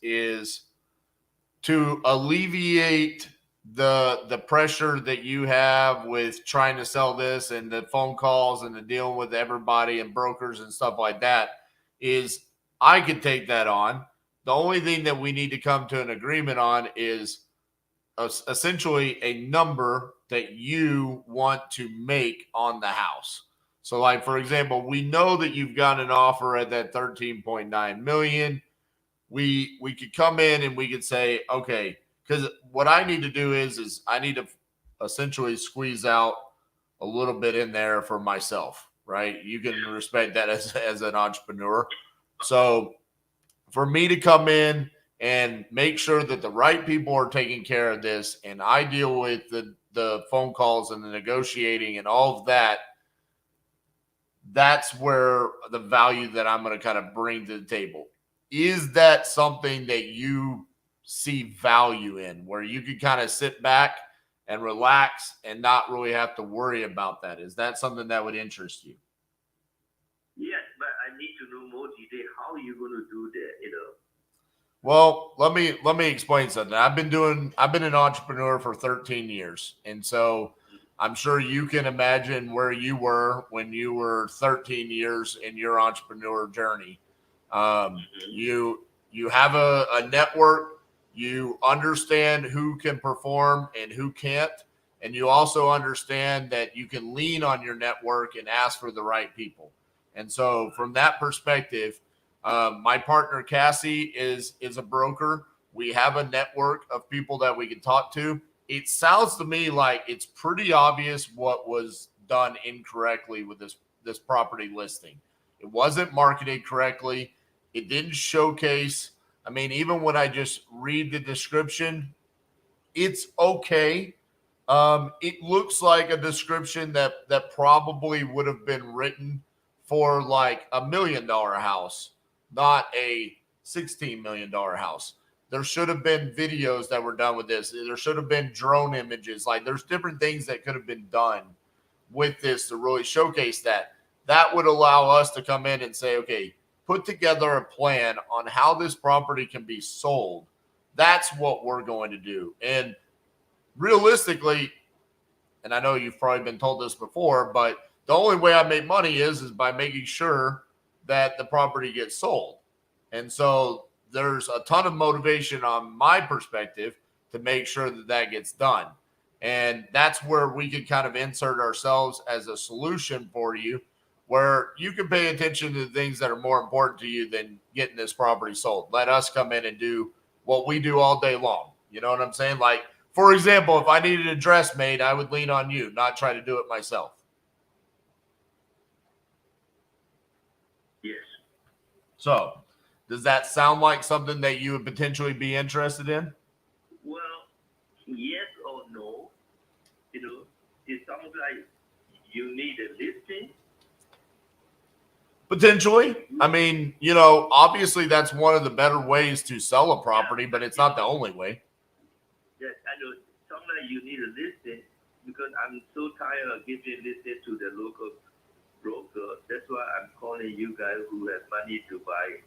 to alleviate the pressure that you have with trying to sell this and the phone calls and the dealing with everybody and brokers and stuff like that, is I could take that on. The only thing that we need to come to an agreement on is essentially a number that you want to make on the house. So like, for example, we know that you've got an offer at that 13.9 million. We could come in and we could say, okay, because what I need to do is I need to essentially squeeze out a little bit in there for myself, right? You can respect that as an entrepreneur. So for me to come in and make sure that the right people are taking care of this. And I deal with the phone calls and the negotiating and all of that. That's where the value that I'm going to kind of bring to the table. Is that something that you see value in, where you could kind of sit back and relax and not really have to worry about that? Is that something that would interest you? Yes, but I need to know more detail. How are you going to do that, you know? Well, let me explain something. I've been an entrepreneur for 13 years. And so I'm sure you can imagine where you were when you were 13 years in your entrepreneur journey. You have a network, you understand who can perform and who can't. And you also understand that you can lean on your network and ask for the right people. And so from that perspective, my partner Cassie is a broker. We have a network of people that we can talk to. It sounds to me like it's pretty obvious what was done incorrectly with this property listing. It wasn't marketed correctly. It didn't showcase. I mean, even when I just read the description, it's okay. It looks like a description that probably would have been written for like $1 million house, not a $16 million house. There should have been videos that were done with this. There should have been drone images. Like, there's different things that could have been done with this to really showcase that. That would allow us to come in and say, okay, put together a plan on how this property can be sold. That's what we're going to do. And realistically, and I know you've probably been told this before, but the only way I make money is by making sure that the property gets sold. And so there's a ton of motivation on my perspective to make sure that that gets done. And that's where we can kind of insert ourselves as a solution for you, where you can pay attention to the things that are more important to you than getting this property sold. Let us come in and do what we do all day long. You know what I'm saying? Like, for example, if I needed a dress made, I would lean on you, not try to do it myself. Yes. So, does that sound like something that you would potentially be interested in? Well, yes or no. You know, it sounds like you need a listing. Potentially. I mean, you know, obviously that's one of the better ways to sell a property, but it's not the only way. Yes, I know. Sometimes you need a listing because I'm so tired of giving listing to the local broker. That's why I'm calling you guys who have money to buy.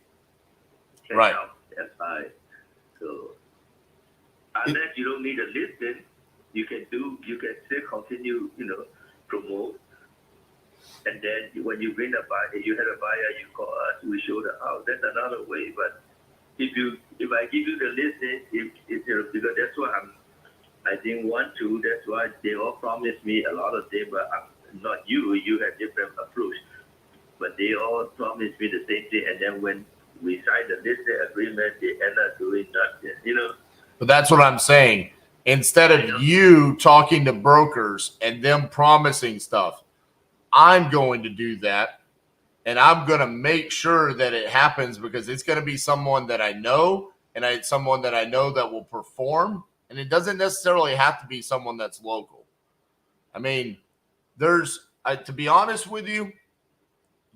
Right. And buy. So unless you don't need a listing, you can still continue, you know, promote. And then when you bring a buyer, you had a buyer, you call us, we show the house. That's another way. But if I give you the listing, because that's what I didn't want to. That's why they all promised me a lot of things, but not you. You had different approach. But they all promised me the same thing. And then when we signed the listing agreement, they end up doing nothing, you know. But that's what I'm saying. Instead of you talking to brokers and them promising stuff, I'm going to do that. And I'm going to make sure that it happens because it's going to be someone that I know, and it's someone that I know that will perform. And it doesn't necessarily have to be someone that's local. I mean, to be honest with you,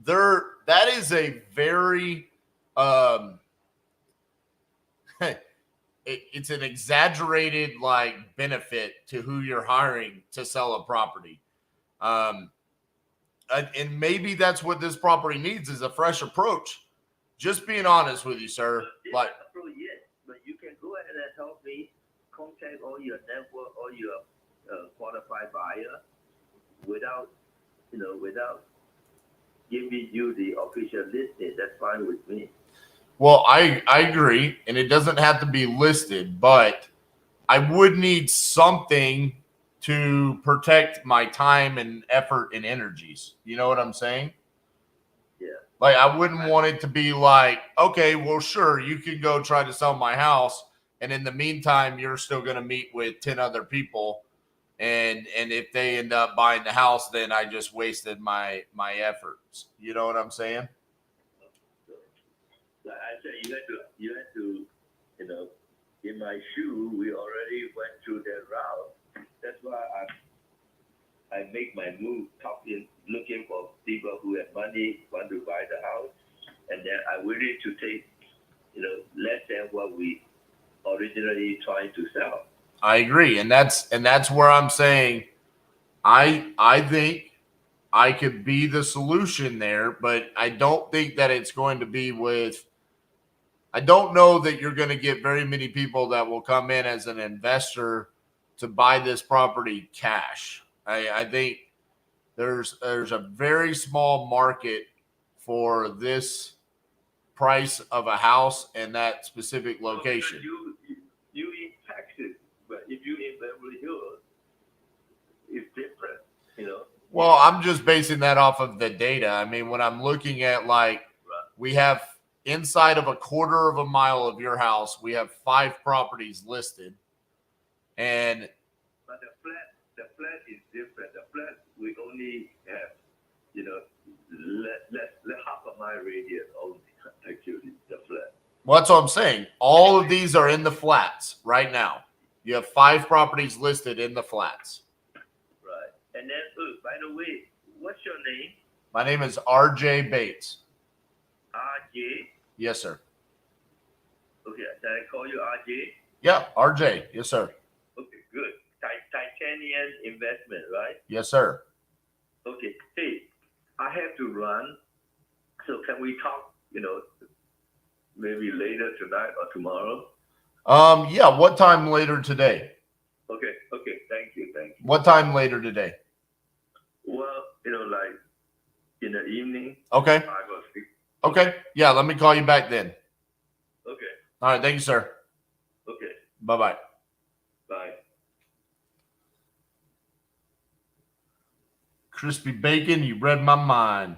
that is a very, it's an exaggerated like benefit to who you're hiring to sell a property. And maybe that's what this property needs is a fresh approach. Just being honest with you, sir. Like, yes, but you can go ahead and help me contact all your network, all your qualified buyer without giving you the official listing. That's fine with me. Well, I agree, and it doesn't have to be listed, but I would need something to protect my time and effort and energies. You know what I'm saying? Yeah. Like, I wouldn't want it to be like, okay, well, sure, you can go try to sell my house, and in the meantime, you're still going to meet with 10 other people, and if they end up buying the house, then I just wasted my efforts. You know what I'm saying? I said you have to in my shoe, we already went through that route. That's why I make my move, looking for people who have money, want to buy the house, and then I'm willing to take, less than what we originally trying to sell. I agree, and that's where I'm saying I think I could be the solution there, but I don't think that it's going to be with. I don't know that you're going to get very many people that will come in as an investor to buy this property cash. I think there's a very small market for this price of a house in that specific location. You in Texas, but if you in Beverly Hills, it's different, Well, I'm just basing that off of the data. I mean, when I'm looking at we have inside of a quarter of a mile of your house, we have 5 properties listed, and but the flat is different. The flat we only have, let half a mile radius only. Actually, the flat. well, that's what I'm saying. All of these are in the flats right now. You have 5 properties listed in the flats. Right. And then, by the way, what's your name? My name is RJ Bates. RJ? Yes, sir. Okay, can I call you RJ? Yeah, RJ. Yes, sir. Okay, good. Titanium investment, right? Yes, sir. Okay. Hey, I have to run. So can we talk, maybe later tonight or tomorrow? Yeah, what time later today? Okay, thank you. What time later today? Well, like in the evening. Okay. 5 or 6. Okay. Yeah, let me call you back then. Okay. All right, thank you, sir. Okay. Bye-bye. Bye. Crispy bacon, you read my mind.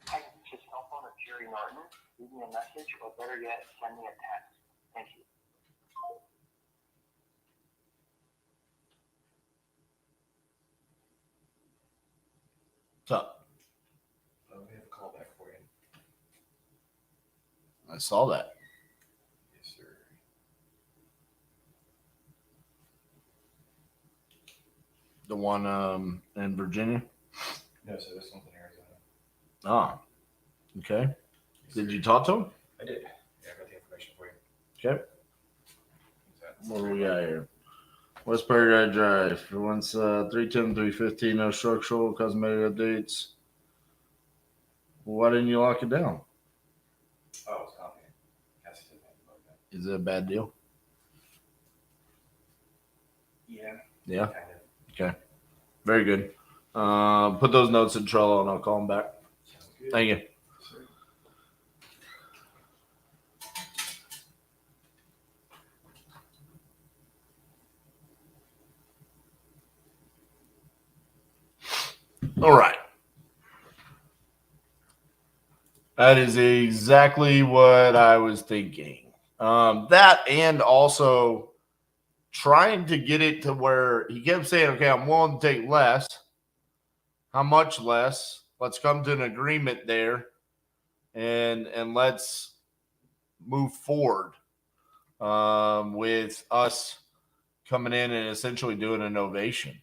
Hi, this is cell phone of Jerry Norton. Leave me a message, or better yet, send me a text. Thank you. What's up? We have a call back for you. I saw that. Yes, sir. The one in Virginia? No, sir, this one's in Arizona. Ah, okay. Did you talk to him? I did. Yeah, I got the information for you. Okay. What do we got here? West Paradise Drive. For once 310, 315, no structural, cosmetic updates. Why didn't you lock it down? Oh, it's complicated. Cassi DeHaas about that. Is it a bad deal? Yeah. Yeah. Kind of. Okay. Very good. Put those notes in Trello and I'll call them back. Sounds good. Thank you. Sure. All right. That is exactly what I was thinking. That and also trying to get it to where he kept saying, okay, I'm willing to take less. How much less? Let's come to an agreement there and let's move forward with us coming in and essentially doing an ovation.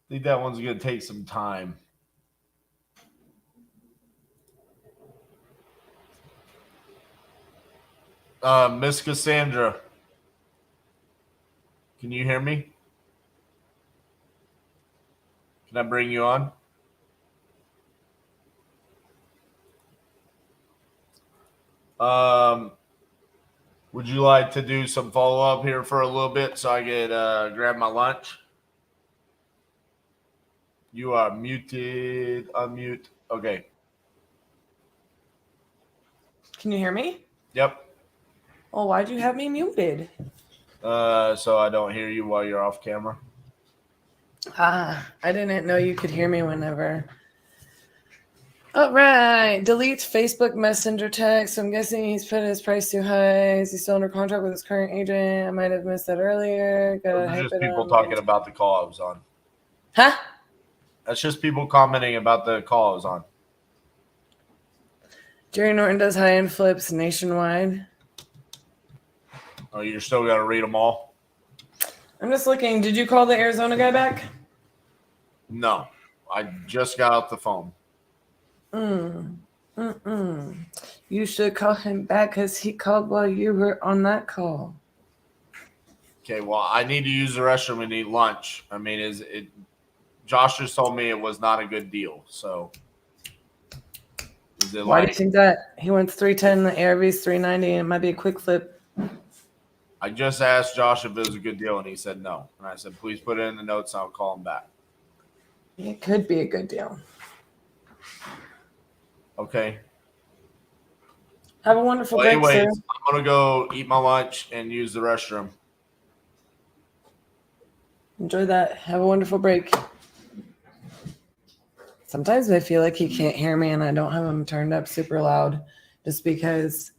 I think that one's going to take some time. Miss Cassandra, can you hear me? Can I bring you on? Would you like to do some follow up here for a little bit so I could grab my lunch? You are muted. Unmute. Okay. Can you hear me? Yep. Well, why'd you have me muted? So I don't hear you while you're off camera. I didn't know you could hear me whenever. All right. Deletes Facebook Messenger text. I'm guessing he's put his price too high. Is he still under contract with his current agent? I might have missed that earlier. Gotta Those are hype just it people on. talking about the call I was on. Huh? That's just people commenting about the call I was on. Jerry Norton does high-end flips nationwide. Oh, you're still got to read them all? I'm just looking. Did you call the Arizona guy back? No. I just got off the phone. You should call him back because he called while you were on that call. Okay, well, I need to use the restroom and eat lunch. I mean, Josh just told me it was not a good deal. So, is it Why do you think that? He wants 310, the ARV's 390, and it might be a quick flip. I just asked Josh if it was a good deal, and he said no. And I said, please put it in the notes, and I'll call him back. It could be a good deal. Okay. Have a wonderful Well, day, anyways, sir. I'm going to go eat my lunch and use the restroom. Enjoy that. Have a wonderful break. Sometimes I feel like he can't hear me and I don't have him turned up super loud just because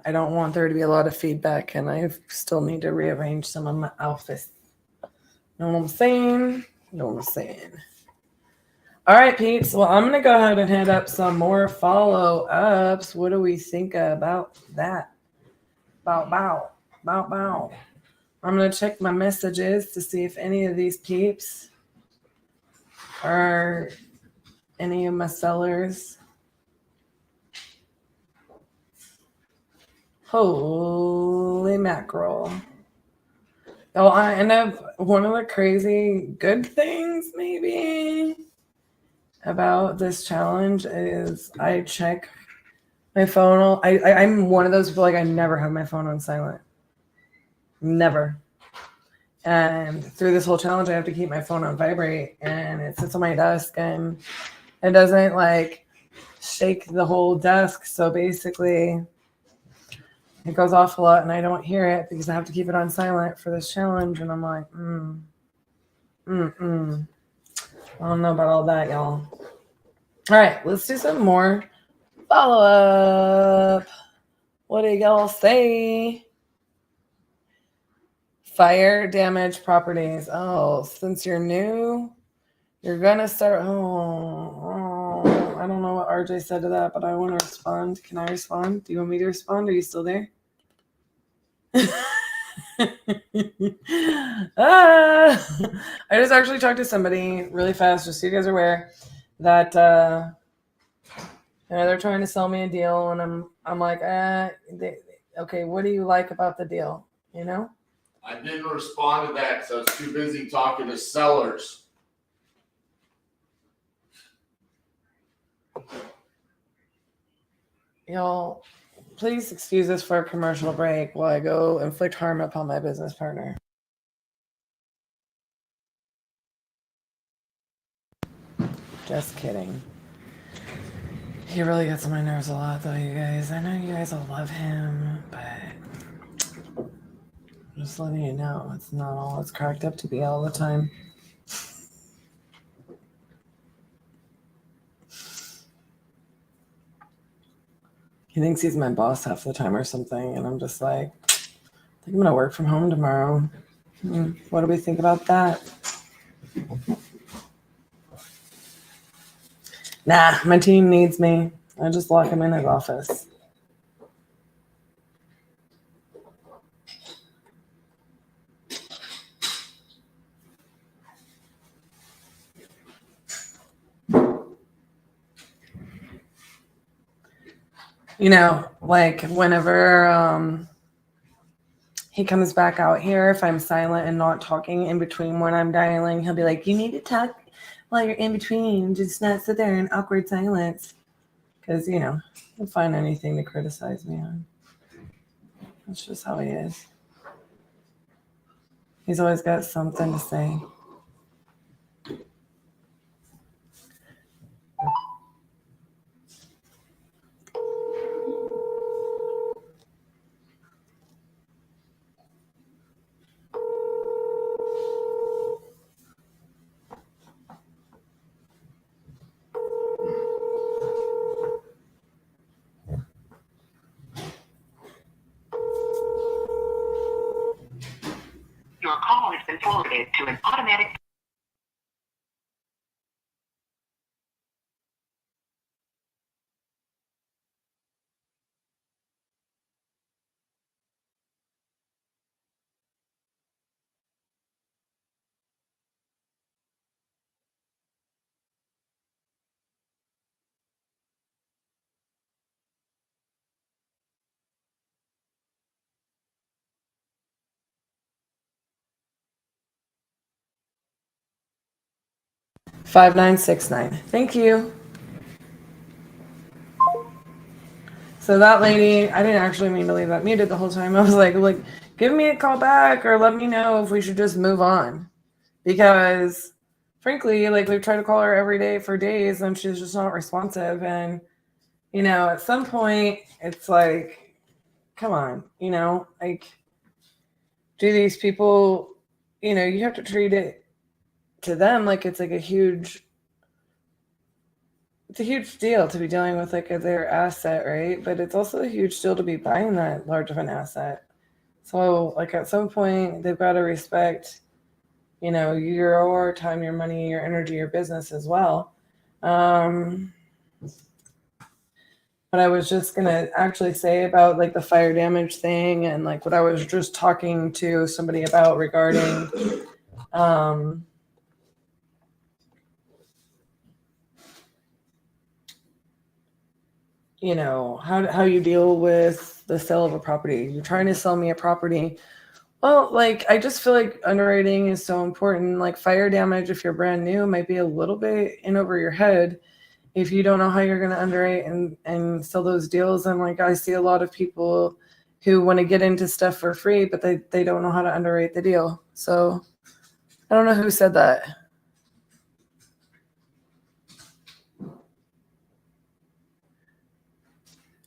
I don't want there to be a lot of feedback and I still need to rearrange some of my outfits. Know what I'm saying? Know what I'm saying? All right, Pete. Well, I'm going to go ahead and head up some more follow-ups. What do we think about that? Bow. I'm going to check my messages to see if any of these peeps are any of my sellers. Holy mackerel. Oh, I end up one of the crazy good things maybe about this challenge is I check my phone. I'm one of those people, like, I never have my phone on silent. Never. And through this whole challenge, I have to keep my phone on vibrate, and it sits on my desk, and it doesn't like shake the whole desk. So basically, it goes off a lot, and I don't hear it because I have to keep it on silent for this challenge. And I'm like, I don't know about all that, y'all. All right, let's do some more follow-up. What do y'all say? Fire damage properties. Oh, since you're new, you're going to start. Oh, I don't know what RJ said to that, but I want to respond. Can I respond? Do you want me to respond? Are you still there? I just actually talked to somebody really fast, just so you guys are aware, that they're trying to sell me a deal, and I'm like, okay, what do you like about the deal? You know? I didn't respond to that because I was too busy talking to sellers. Y'all, please excuse us for a commercial break while I go inflict harm upon my business partner. Just kidding. He really gets on my nerves a lot, though, you guys. I know you guys all love him, but I'm just letting you know it's not all it's cracked up to be all the time. He thinks he's my boss half the time or something, and I'm just like, I think I'm going to work from home tomorrow. What do we think about that? Nah, my team needs me. I just lock him in his office. You know, like whenever he comes back out here, if I'm silent and not talking in between when I'm dialing, he'll be like, you need to talk while you're in between. Just not sit there in awkward silence. because he'll find anything to criticize me on. That's just how he is. He's always got something to say. Your call has been forwarded to an automatic. $5969. Thank you. So that lady, I didn't actually mean to leave that muted the whole time. I was like, give me a call back or let me know if we should just move on. Because frankly, we've tried to call her every day for days and she's just not responsive. And, at some point it's like, come on, do these people, you have to treat it to them like it's like a huge deal to be dealing with their asset, right? But it's also a huge deal to be buying that large of an asset. So at some point they've got to respect, your time, your money, your energy, your business as well. What I was just gonna actually say about the fire damage thing and what I was just talking to somebody about regarding how you deal with the sale of a property. You're trying to sell me a property. Well, I just feel like underwriting is so important. Fire damage, if you're brand new, might be a little bit in over your head if you don't know how you're going to underwrite and sell those deals. And I see a lot of people who want to get into stuff for free, but they don't know how to underwrite the deal. So I don't know who said that.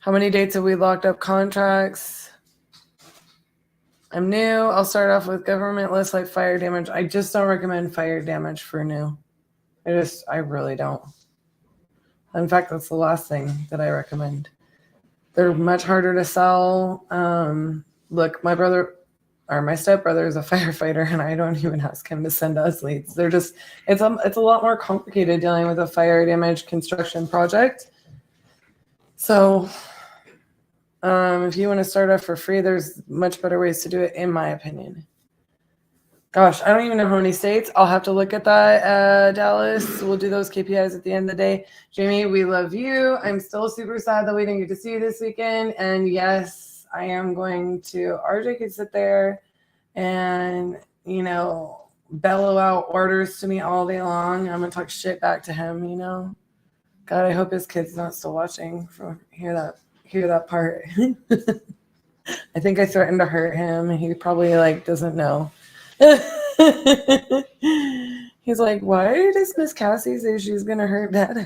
How many dates have we locked up contracts? I'm new. I'll start off with government lists like fire damage. I just don't recommend fire damage for new. I really don't. In fact, that's the last thing that I recommend. They're much harder to sell. Look, my stepbrother is a firefighter, and I don't even ask him to send us leads. It's a lot more complicated dealing with a fire damage construction project. So if you want to start off for free, there's much better ways to do it, in my opinion. Gosh, I don't even know how many states. I'll have to look at that, Dallas. We'll do those KPIs at the end of the day. Jamie, we love you. I'm still super sad that we didn't get to see you this weekend. And yes, I am going to, RJ could sit there and, bellow out orders to me all day long. I'm going to talk shit back to him, God, I hope his kid's not still watching. Hear that part. I think I threatened to hurt him. He probably doesn't know. He's like, why does Miss Cassie say she's gonna hurt Dad?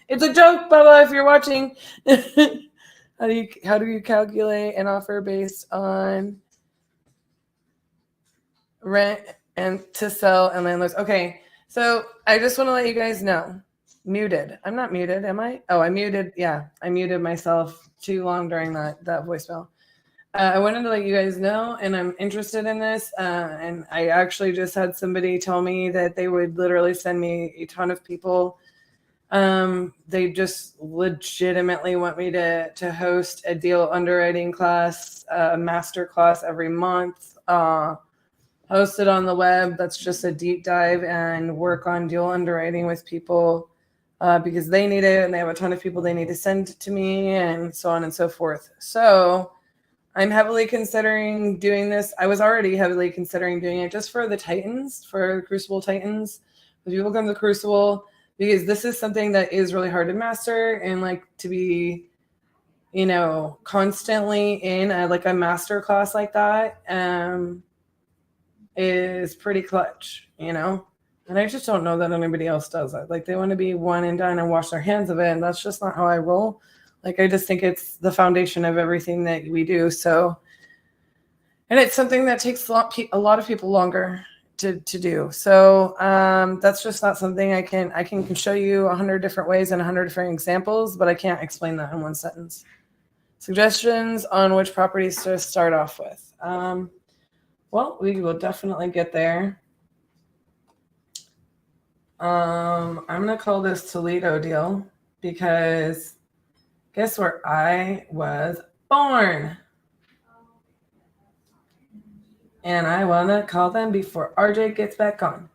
It's a joke, Bubba, if you're watching. How do you calculate an offer based on rent and to sell and landlords? Okay, so I just want to let you guys know. Muted. I'm not muted, am I? Oh, I muted. Yeah, I muted myself too long during that voicemail. I wanted to let you guys know, and I'm interested in this. And I actually just had somebody tell me that they would literally send me a ton of people. They just legitimately want me to host a deal underwriting class, a master class every month, hosted on the web. That's just a deep dive and work on deal underwriting with people because they need it, and they have a ton of people they need to send to me, and so on and so forth. So I'm heavily considering doing this. I was already heavily considering doing it just for the Titans, for Crucible Titans. When people come to Crucible, because this is something that is really hard to master, and like to be, you know, constantly in a master class like that is pretty clutch, you know? And I just don't know that anybody else does it. Like they want to be one and done and wash their hands of it. And that's just not how I roll. Like I just think it's the foundation of everything that we do. So, and it's something that takes a lot of people longer to do. So that's just not something I can show you 100 different ways and 100 different examples, but I can't explain that in one sentence. Suggestions on which properties to start off with. Well, we will definitely get there. I'm going to call this Toledo deal because guess where I was born? And I want to call them before RJ gets back on.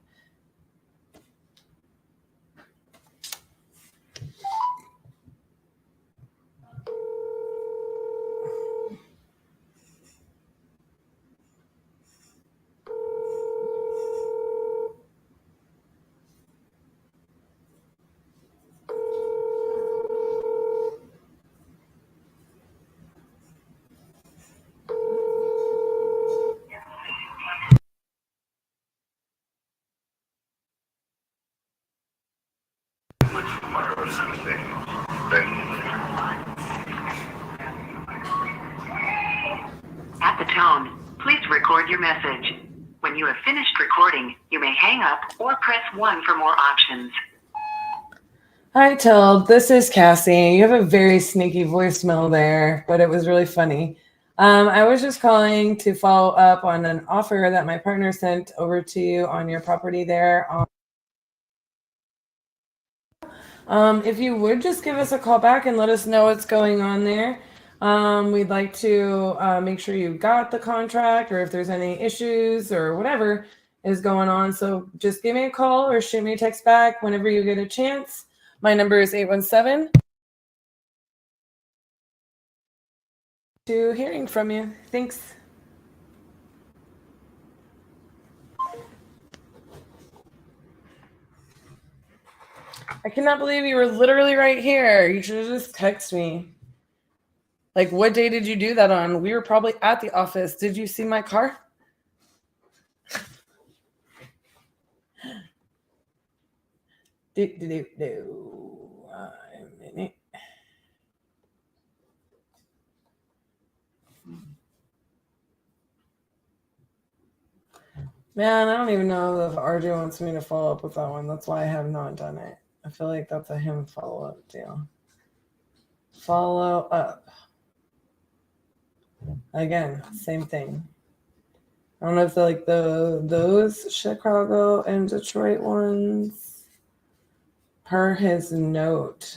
At the tone, please record your message. When you have finished recording, you may hang up or press 1 for more options. Hi, Tild. This is Cassie. You have a very sneaky voicemail there, but it was really funny. I was just calling to follow up on an offer that my partner sent over to you on your property there. If you would just give us a call back and let us know what's going on there. We'd like to make sure you got the contract or if there's any issues or whatever is going on. So just give me a call or shoot me a text back whenever you get a chance. My number is 817. To hearing from you. Thanks. I cannot believe you were literally right here. You should have just texted me. Like, what day did you do that on? We were probably at the office. Did you see my car? Man, I don't even know if RJ wants me to follow up with that one. That's why I have not done it. I feel like that's a him follow-up deal. Follow up. Again, same thing. I don't know if they're like those Chicago and Detroit ones. Per his note.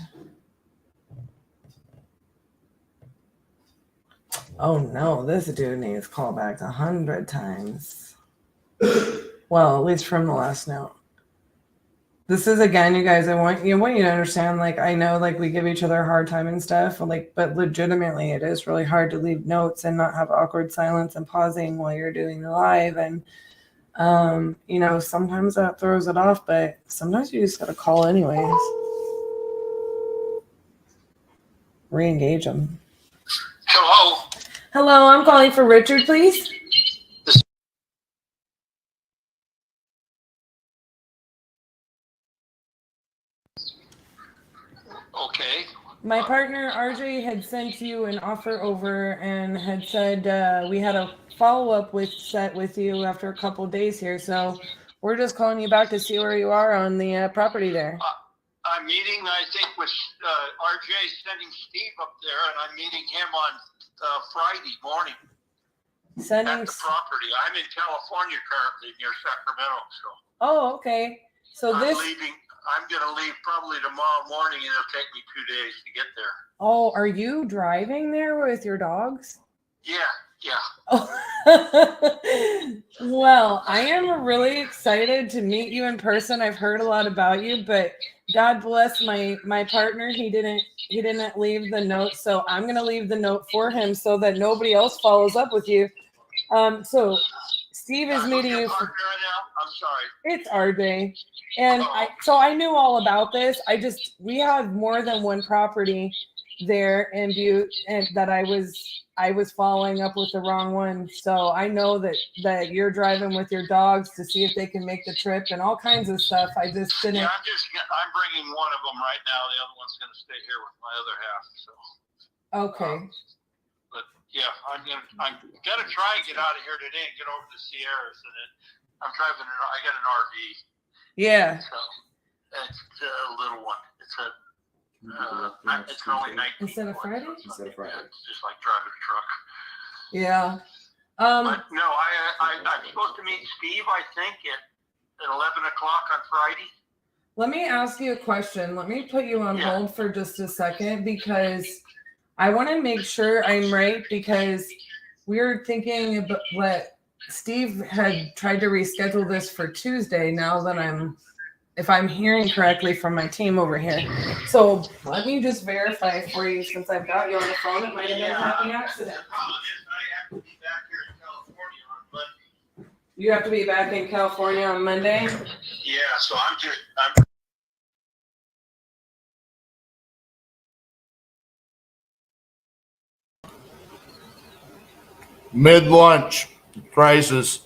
Oh no, this dude needs callbacks 100 times. Well, at least from the last note. This is, again, you guys, I want you to understand, like, I know, like, we give each other a hard time and stuff, like, but legitimately it is really hard to leave notes and not have awkward silence and pausing while you're doing the live. And, you know, sometimes that throws it off, but sometimes you just got to call anyways. Re-engage them. Hello. Hello, I'm calling for Richard, please. Okay. My partner RJ had sent you an offer over and had said we had a follow-up set with you after a couple of days here. So we're just calling you back to see where you are on the property there. I'm meeting, I think, with RJ sending Steve up there, and I'm meeting him on Friday morning at the property. I'm in California currently near Sacramento. So. Oh, okay. So I'm going to leave probably tomorrow morning, and it'll take me 2 days to get there. Oh, are you driving there with your dogs? Yeah. Oh. Well, I am really excited to meet you in person. I've heard a lot about you, but God bless my partner. He didn't leave the note, so I'm going to leave the note for him so that nobody else follows up with you. So Steve is meeting you. I'm sorry. It's RJ. And I knew all about this. We have more than one property there in Butte, and that I was following up with the wrong one. So I know that you're driving with your dogs to see if they can make the trip and all kinds of stuff. I just didn't. Yeah, I'm bringing one of them right now. The other one's going to stay here with my other half. So. Okay. But yeah, I'm gonna try and get out of here today and get over to the Sierras, and then I'm driving. I got an RV. Yeah. So it's a little one. It's only 19. Instead of Friday? Instead of Friday. Yeah, it's just like driving a truck. Yeah. But no, I'm supposed to meet Steve, I think, at 11 o'clock on Friday. Let me ask you a question. Let me put you on hold for just a second, because I want to make sure I'm right, because we're thinking about what Steve had tried to reschedule this for Tuesday. Now that if I'm hearing correctly from my team over here. So let me just verify for you, since I've got you on the phone. It might have been a happy accident. I have to be back here in California on Monday. You have to be back in California on Monday? Yeah, so I'm Mid-lunch crisis.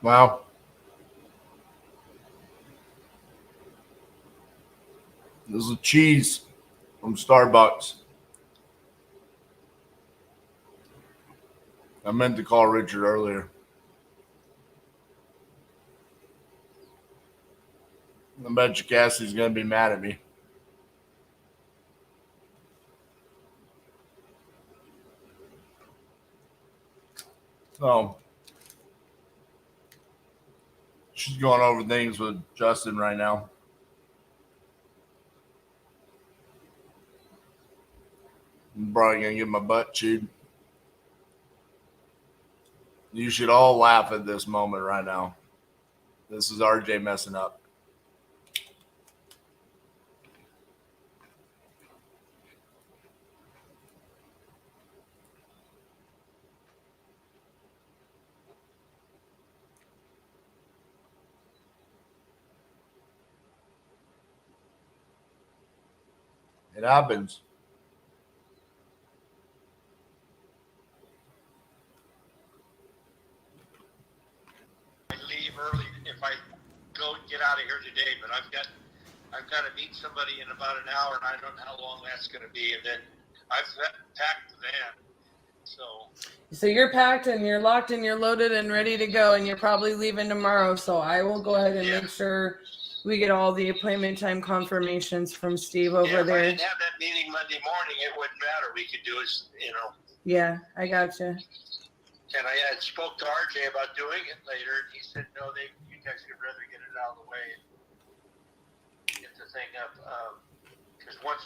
Wow. This is cheese from Starbucks. I meant to call Richard earlier. I bet you Cassie's going to be mad at me. So she's going over things with Justin right now. I'm probably going to get my butt chewed. You should all laugh at this moment right now. This is RJ messing up. It happens. I leave early if I go get out of here today, but I've got to meet somebody in about an hour, and I don't know how long that's going to be. And then I've packed the van. So you're packed and you're locked and you're loaded and ready to go, and you're probably leaving tomorrow. So I will go ahead and make sure we get all the appointment time confirmations from Steve over there. If I didn't have that meeting Monday morning, it wouldn't matter. We could do it, Yeah, I gotcha. And I had spoke to RJ about doing it later, and he said, no, you guys would rather get it out of the way and get the thing up. Because once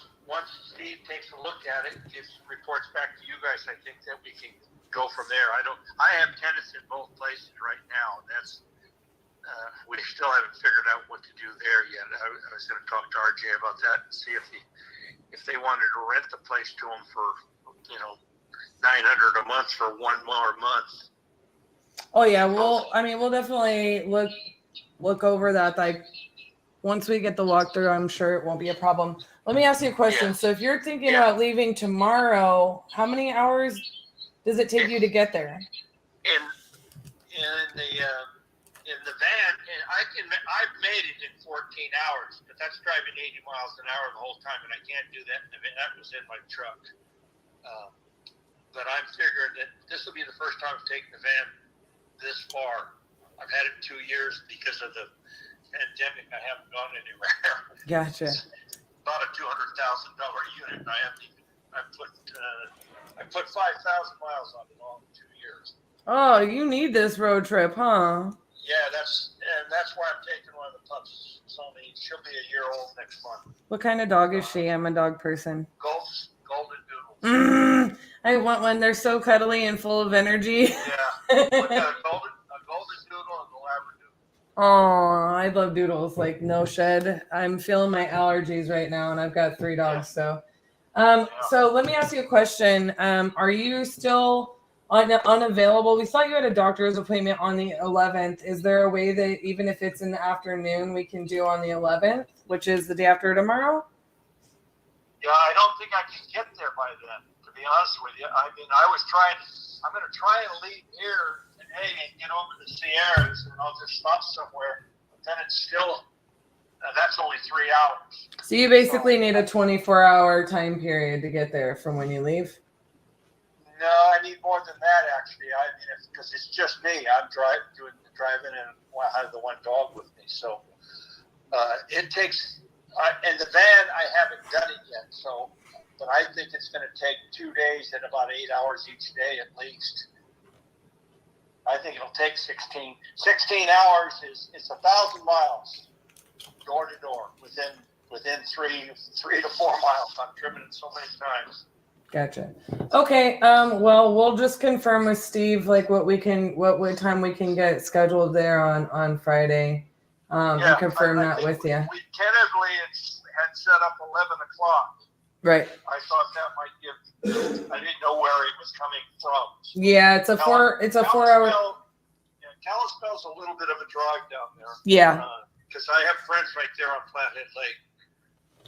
Steve takes a look at it and reports back to you guys, I think that we can go from there. I have tenants in both places right now, and that's we still haven't figured out what to do there yet. I was going to talk to RJ about that and see if they wanted to rent the place to them for $900 a month for one more month. Oh yeah, we'll definitely look over that. Like once we get the walkthrough, I'm sure it won't be a problem. Let me ask you a question. So if you're thinking about leaving tomorrow, how many hours does it take you to get there? In the van, and I've made it in 14 hours, but that's driving 80 miles an hour the whole time, and I can't do that in the van. That was in my truck. But I'm figuring that this will be the first time I've taken the van this far. I've had it 2 years because of the pandemic. I haven't gone anywhere. Gotcha. About a $200,000 unit, and I put 5,000 miles on it all in 2 years. Oh, you need this road trip, huh? Yeah, that's why I'm taking one of the pups. She'll be a year old next month. What kind of dog is she? I'm a dog person. Golden doodle. I want one. They're so cuddly and full of energy. Yeah, we got a golden doodle and a labradoodle. Oh, I love doodles. Like no shed. I'm feeling my allergies right now, and I've got 3 dogs. So let me ask you a question. Are you still unavailable. We saw you at a doctor's appointment on the 11th. Is there a way that even if it's in the afternoon, we can do on the 11th, which is the day after tomorrow? Yeah, I don't think I can get there by then, to be honest with you. I mean, I'm going to try and leave here today and get over the Sierras, and I'll just stop somewhere. But then it's still, that's only 3 hours. So you basically need a 24-hour time period to get there from when you leave? No, I need more than that, actually. I mean, because it's just me. I'm driving, and I have the one dog with me. So it takes, and the van, I haven't done it yet. So, but I think it's going to take 2 days and about 8 hours each day at least. I think it'll take 16 hours. It's 1,000 miles door to door within 3 to 4 miles. I've driven it so many times. Gotcha. Okay. Well, we'll just confirm with Steve like what time we can get scheduled there on Friday. And confirm that with you. We tentatively had set up 11 o'clock. Right. I thought that might give. I didn't know where it was coming from. Yeah, it's a 4 hour. Yeah, Kalispell's a little bit of a drive down there. Yeah. Because I have friends right there on Flathead Lake.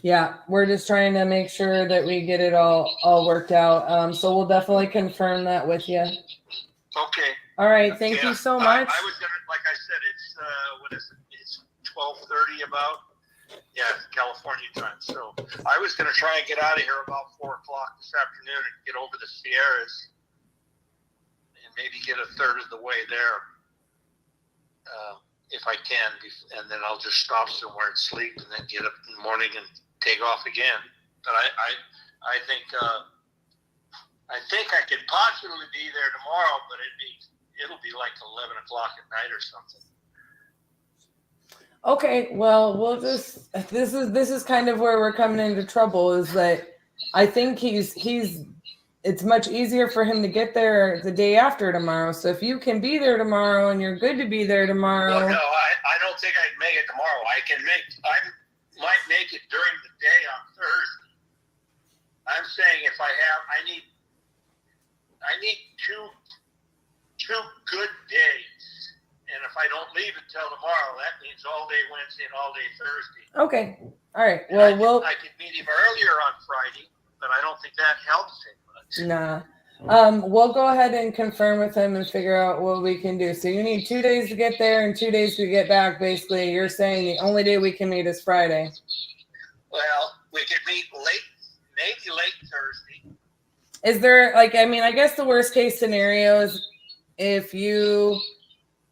Yeah, we're just trying to make sure that we get it all worked out. So we'll definitely confirm that with you. Okay. All right. Thank you so much. I was gonna, like I said, it's 12:30 about. Yeah, California time. So I was gonna try and get out of here about 4 o'clock this afternoon and get over the Sierras and maybe get a third of the way there, if I can, and then I'll just stop somewhere and sleep, and then get up in the morning and take off again. But I think I could possibly be there tomorrow, but it'll be like 11 o'clock at night or something. Okay, well, we'll just this is kind of where we're coming into trouble, is that I think it's much easier for him to get there the day after tomorrow. So if you can be there tomorrow and you're good to be there tomorrow. Well, no, I don't think I'd make it tomorrow. I might make it during the day on Thursday. I'm saying if I need two good days. And if I don't leave until tomorrow, that means all day Wednesday and all day Thursday. Okay. All right. Well, I could meet him earlier on Friday, but I don't think that helps him much. Nah. We'll go ahead and confirm with him and figure out what we can do. So you need 2 days to get there and 2 days to get back. Basically, you're saying the only day we can meet is Friday. Well, we could meet maybe late Thursday. Is there I guess the worst case scenario is if you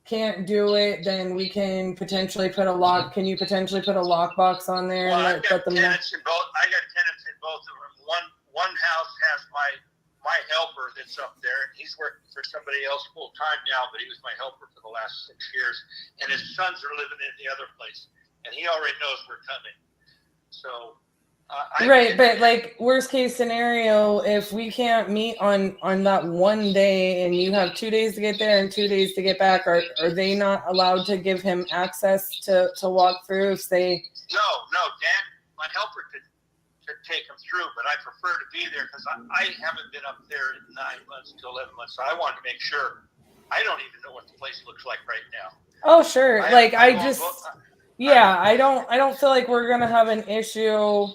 can't do it, then we can potentially put a lock. Can you potentially put a lockbox on there and let them know? I got tenants in both of them. One house has my helper that's up there, and he's working for somebody else full time now, but he was my helper for the last 6 years. And his sons are living in the other place, and he already knows we're coming. So. But worst case scenario, if we can't meet on that one day and you have 2 days to get there and 2 days to get back, are they not allowed to give him access to walk through if they? No, Dan, my helper could take him through, but I prefer to be there because I haven't been up there in 9 months to 11 months, so I want to make sure. I don't even know what the place looks like right now. Oh, sure. I don't feel like we're gonna have an issue.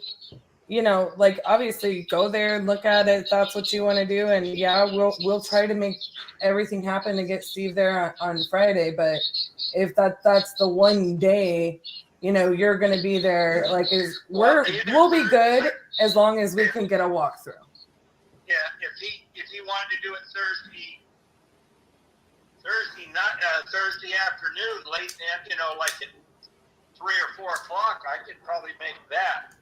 Obviously go there and look at it. That's what you want to do. And yeah, we'll try to make everything happen to get Steve there on Friday. But if that's the one day, you're going to be there, we'll be good as long as we can get a walkthrough. Yeah. If he wanted to do it Thursday afternoon, late, like at 3 or 4 o'clock, I could probably make that.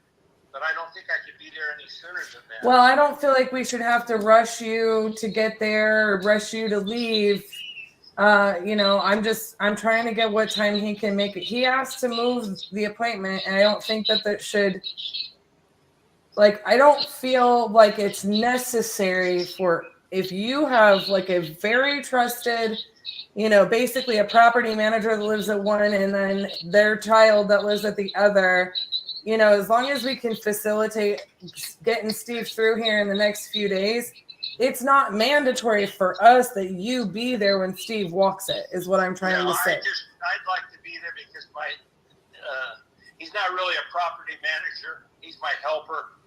But I don't think I could be there any sooner than that. Well, I don't feel like we should have to rush you to get there or rush you to leave. I'm trying to get what time he can make it. He asked to move the appointment, and I don't think that should, I don't feel like it's necessary for, if you have a very trusted, basically a property manager that lives at one and then their child that lives at the other, as long as we can facilitate getting Steve through here in the next few days, it's not mandatory for us that you be there when Steve walks it, is what I'm trying to say. I'd like to be there because he's not really a property manager. He's my helper,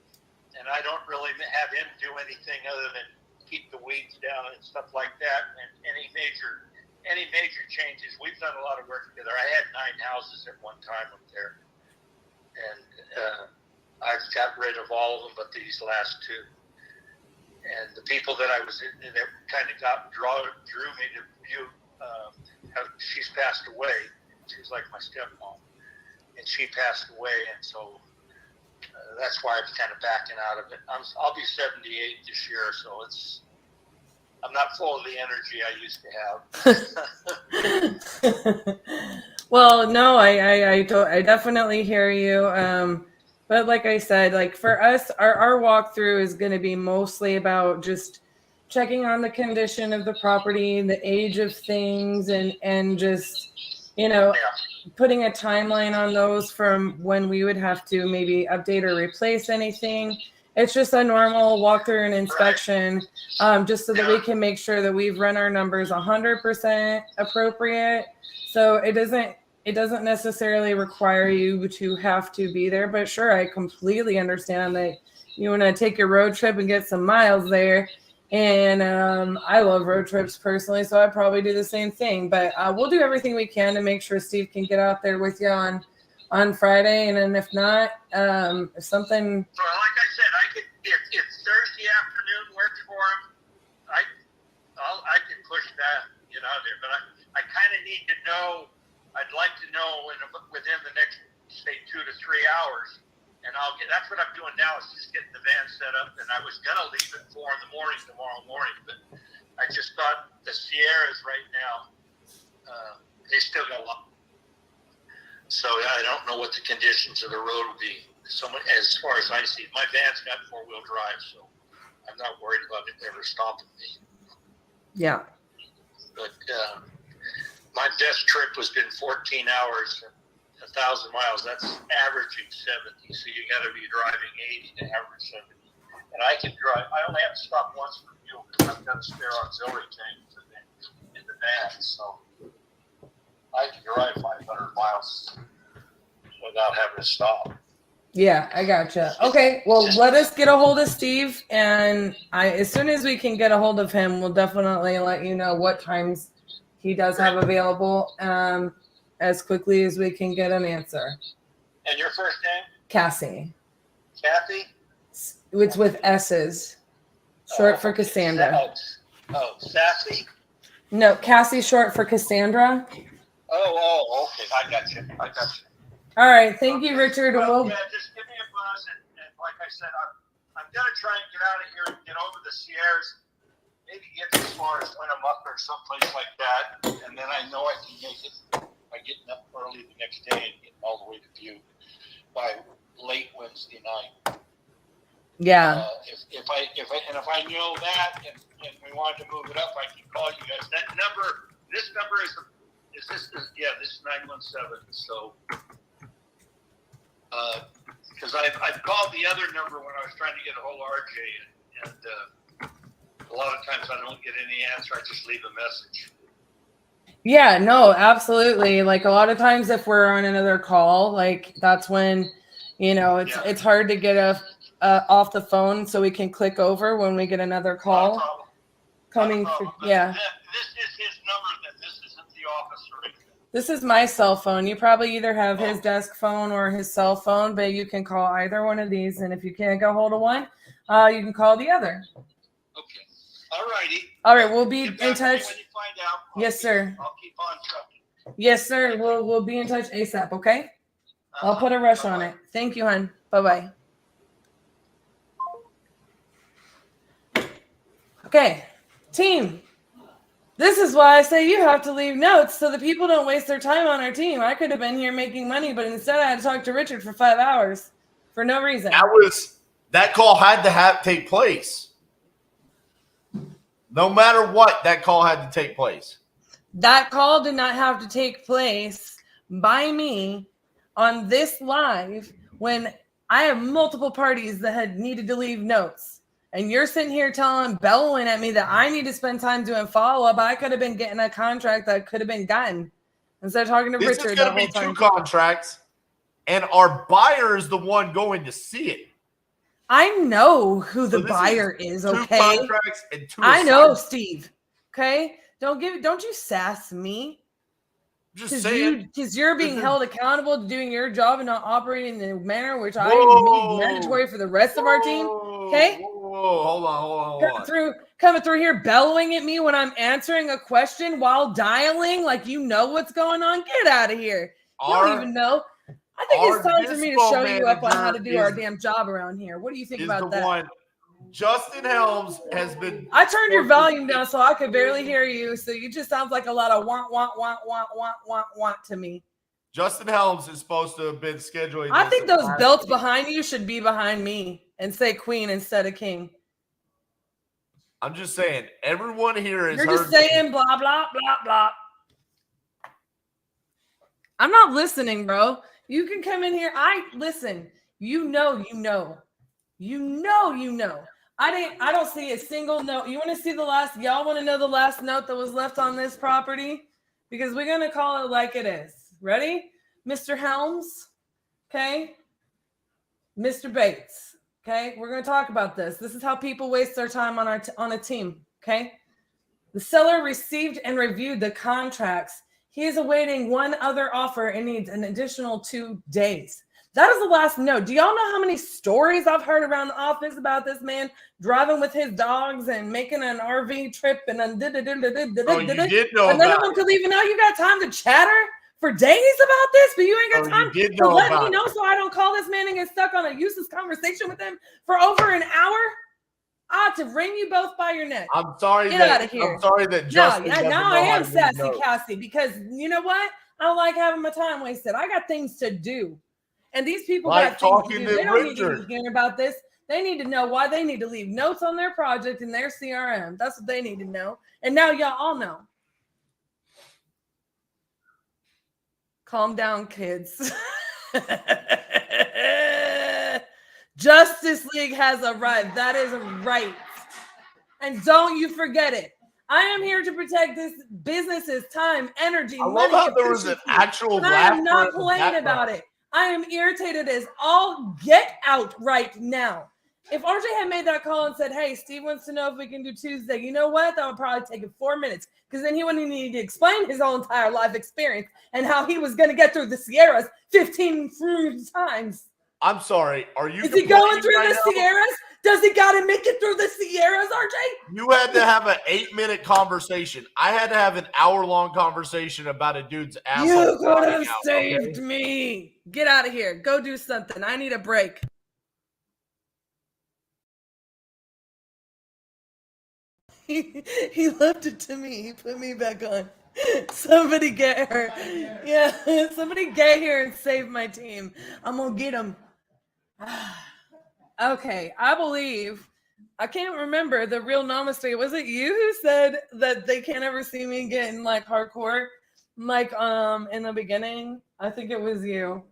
and I don't really have him do anything other than keep the weeds down and stuff like that. And any major changes, we've done a lot of work together. I had 9 houses at one time up there, and I've got rid of all of them but these last 2. And the people that I was in, that kind of drew me to you. She's passed away. She was like my stepmom, and she passed away, and so that's why I'm kind of backing out of it. I'll be 78 this year, so I'm not full of the energy I used to have. Well, no, I definitely hear you. But like I said, like for us, our walkthrough is going to be mostly about just checking on the condition of the property, the age of things, and just, putting a timeline on those from when we would have to maybe update or replace anything. It's just a normal walkthrough and inspection, just so that we can make sure that we've run our numbers 100% appropriate. So it doesn't necessarily require you to have to be there, but sure, I completely understand that you want to take your road trip and get some miles there. And I love road trips personally, so I'd probably do the same thing. But we'll do everything we can to make sure Steve can get out there with you on Friday. And then if not, if something... So like I said, if Thursday afternoon works for him, I can push that, get out there. But I kind of need to know. I'd like to know within the next, say, 2 to 3 hours, and that's what I'm doing now is just getting the van set up, and I was going to leave at 4 in the morning tomorrow morning, but I just thought the Sierras right now, they still got a lot. So I don't know what the conditions of the road will be. As far as I see, my van's got 4-wheel drive, so I'm not worried about it ever stopping me. Yeah. But, my best trip has been 14 hours and 1,000 miles. That's averaging 70. So you got to be driving 80 to average 70. And I can drive. I only have to stop once for fuel because I've got a spare auxiliary tank in the van. So I can drive 500 miles without having to stop. Yeah, I gotcha. Okay, well, let us get a hold of Steve, and as soon as we can get a hold of him, we'll definitely let you know what times he does have available, as quickly as we can get an answer. And your first name? Cassie. Kathy? It's with S's, short for Cassandra. Sassy? No, Cassie, short for Cassandra. Oh, okay. I got you. All right, thank you, Richard. Well, yeah, just give me a buzz, and like I said, I'm going to try and get out of here and get over the Sierras. Maybe get as far as Winnemucca or someplace like that, and then I know I can make it by getting up early the next day and getting all the way to Butte by late Wednesday night. Yeah. If I know that and we wanted to move it up, I can call you guys. This number is 917. So because I've called the other number when I was trying to get a hold of RJ and a lot of times I don't get any answer. I just leave a message. Yeah, no, absolutely. Like a lot of times if we're on another call, like that's when, it's hard to get off the phone so we can click over when we get another call coming through. Yeah. This is his number then. This isn't the office or anything. This is my cell phone. You probably either have his desk phone or his cell phone, but you can call either one of these. And if you can't get hold of one, you can call the other. Okay. All righty. All right, we'll be in touch. When you find out, Yes, sir. I'll keep on trucking. Yes, sir. We'll be in touch ASAP, okay? I'll put a rush on it. Thank you, hon. Bye-bye. Okay, team. This is why I say you have to leave notes so that people don't waste their time on our team. I could have been here making money, but instead I had to talk to Richard for 5 hours for no reason. That call had to take place. No matter what, that call had to take place. That call did not have to take place by me on this live when I have multiple parties that had needed to leave notes. And you're sitting here bellowing at me that I need to spend time doing follow-up. I could have been getting a contract that could have been gotten instead of talking to This Richard is the going to whole be time. 2 contracts, and our buyer is the one going to see it. I know who the So this buyer is, 2 okay? contracts and 2 I know, assignments. Steve. Okay? Don't you sass me. Just saying. Because you're being held accountable to doing your job and not operating in the manner which I Whoa. made mandatory for the rest of our team. Okay? Whoa, hold on. Coming through here bellowing at me when I'm answering a question while dialing like you know what's going on. Get out of here. You don't even know. I think it's time for me to show you up on how to do our damn job around here. What do you think about that? Justin Helms has been. I turned your volume down so I could barely hear you. So you just sounds like a lot of want to me. Justin Helms is supposed to have been scheduling. I think those belts behind you should be behind me and say queen instead of king. I'm just saying, everyone here is. You're just saying blah, blah, blah, blah. I'm not listening, bro. You can come in here. Listen. You know. I don't see a single note. You want to see the last? Y'all want to know the last note that was left on this property? Because we're gonna call it like it is. Ready, Mr. Helms? Okay. Mr. Bates. Okay. We're gonna talk about this. This is how people waste their time on a team. Okay. The seller received and reviewed the contracts. He is awaiting one other offer and needs an additional 2 days. That is the last note. Do y'all know how many stories I've heard around the office about this man driving with his dogs and making an RV trip and then you did know and none of about them could even know you got time to chatter for days about this, but you ain't got time to let me know so I don't call this man and get stuck on a useless conversation with him for over an hour. I ought to wring you both by your neck. I'm sorry. Get out of here. I'm sorry that Justin. Now I am sassy, Cassie, because you know what? I don't like having my time wasted. I got things to do. And these people got things to do. They don't need to be hearing about this. They need to know why they need to leave notes on their project in their CRM. That's what they need to know. And now y'all all know. Calm down, kids. Justice League has arrived. That is right. And don't you forget it. I am here to protect this business's time, energy, I money. love how there was an actual I am not laughter in the playing background. about it. I am irritated as all get out right now. If RJ had made that call and said, hey, Steve wants to know if we can do Tuesday, you know what? That would probably take him 4 minutes because then he wouldn't need to explain his whole entire life experience and how he was going to get through the Sierras 15 times. I'm sorry. Are you? Is he going through the Sierras? Does he got to make it through the Sierras, RJ? You had to have an 8-minute conversation. I had to have an hour-long conversation about a dude's asshole. You could have saved me. Get out of here. Go do something. I need a break. He left it to me. He put me back on. Somebody get her. Yeah, somebody get here and save my team. I'm going to get him. Okay, I believe. I can't remember the real namaste. Was it you who said that they can't ever see me getting like hardcore? Like in the beginning? I think it was you.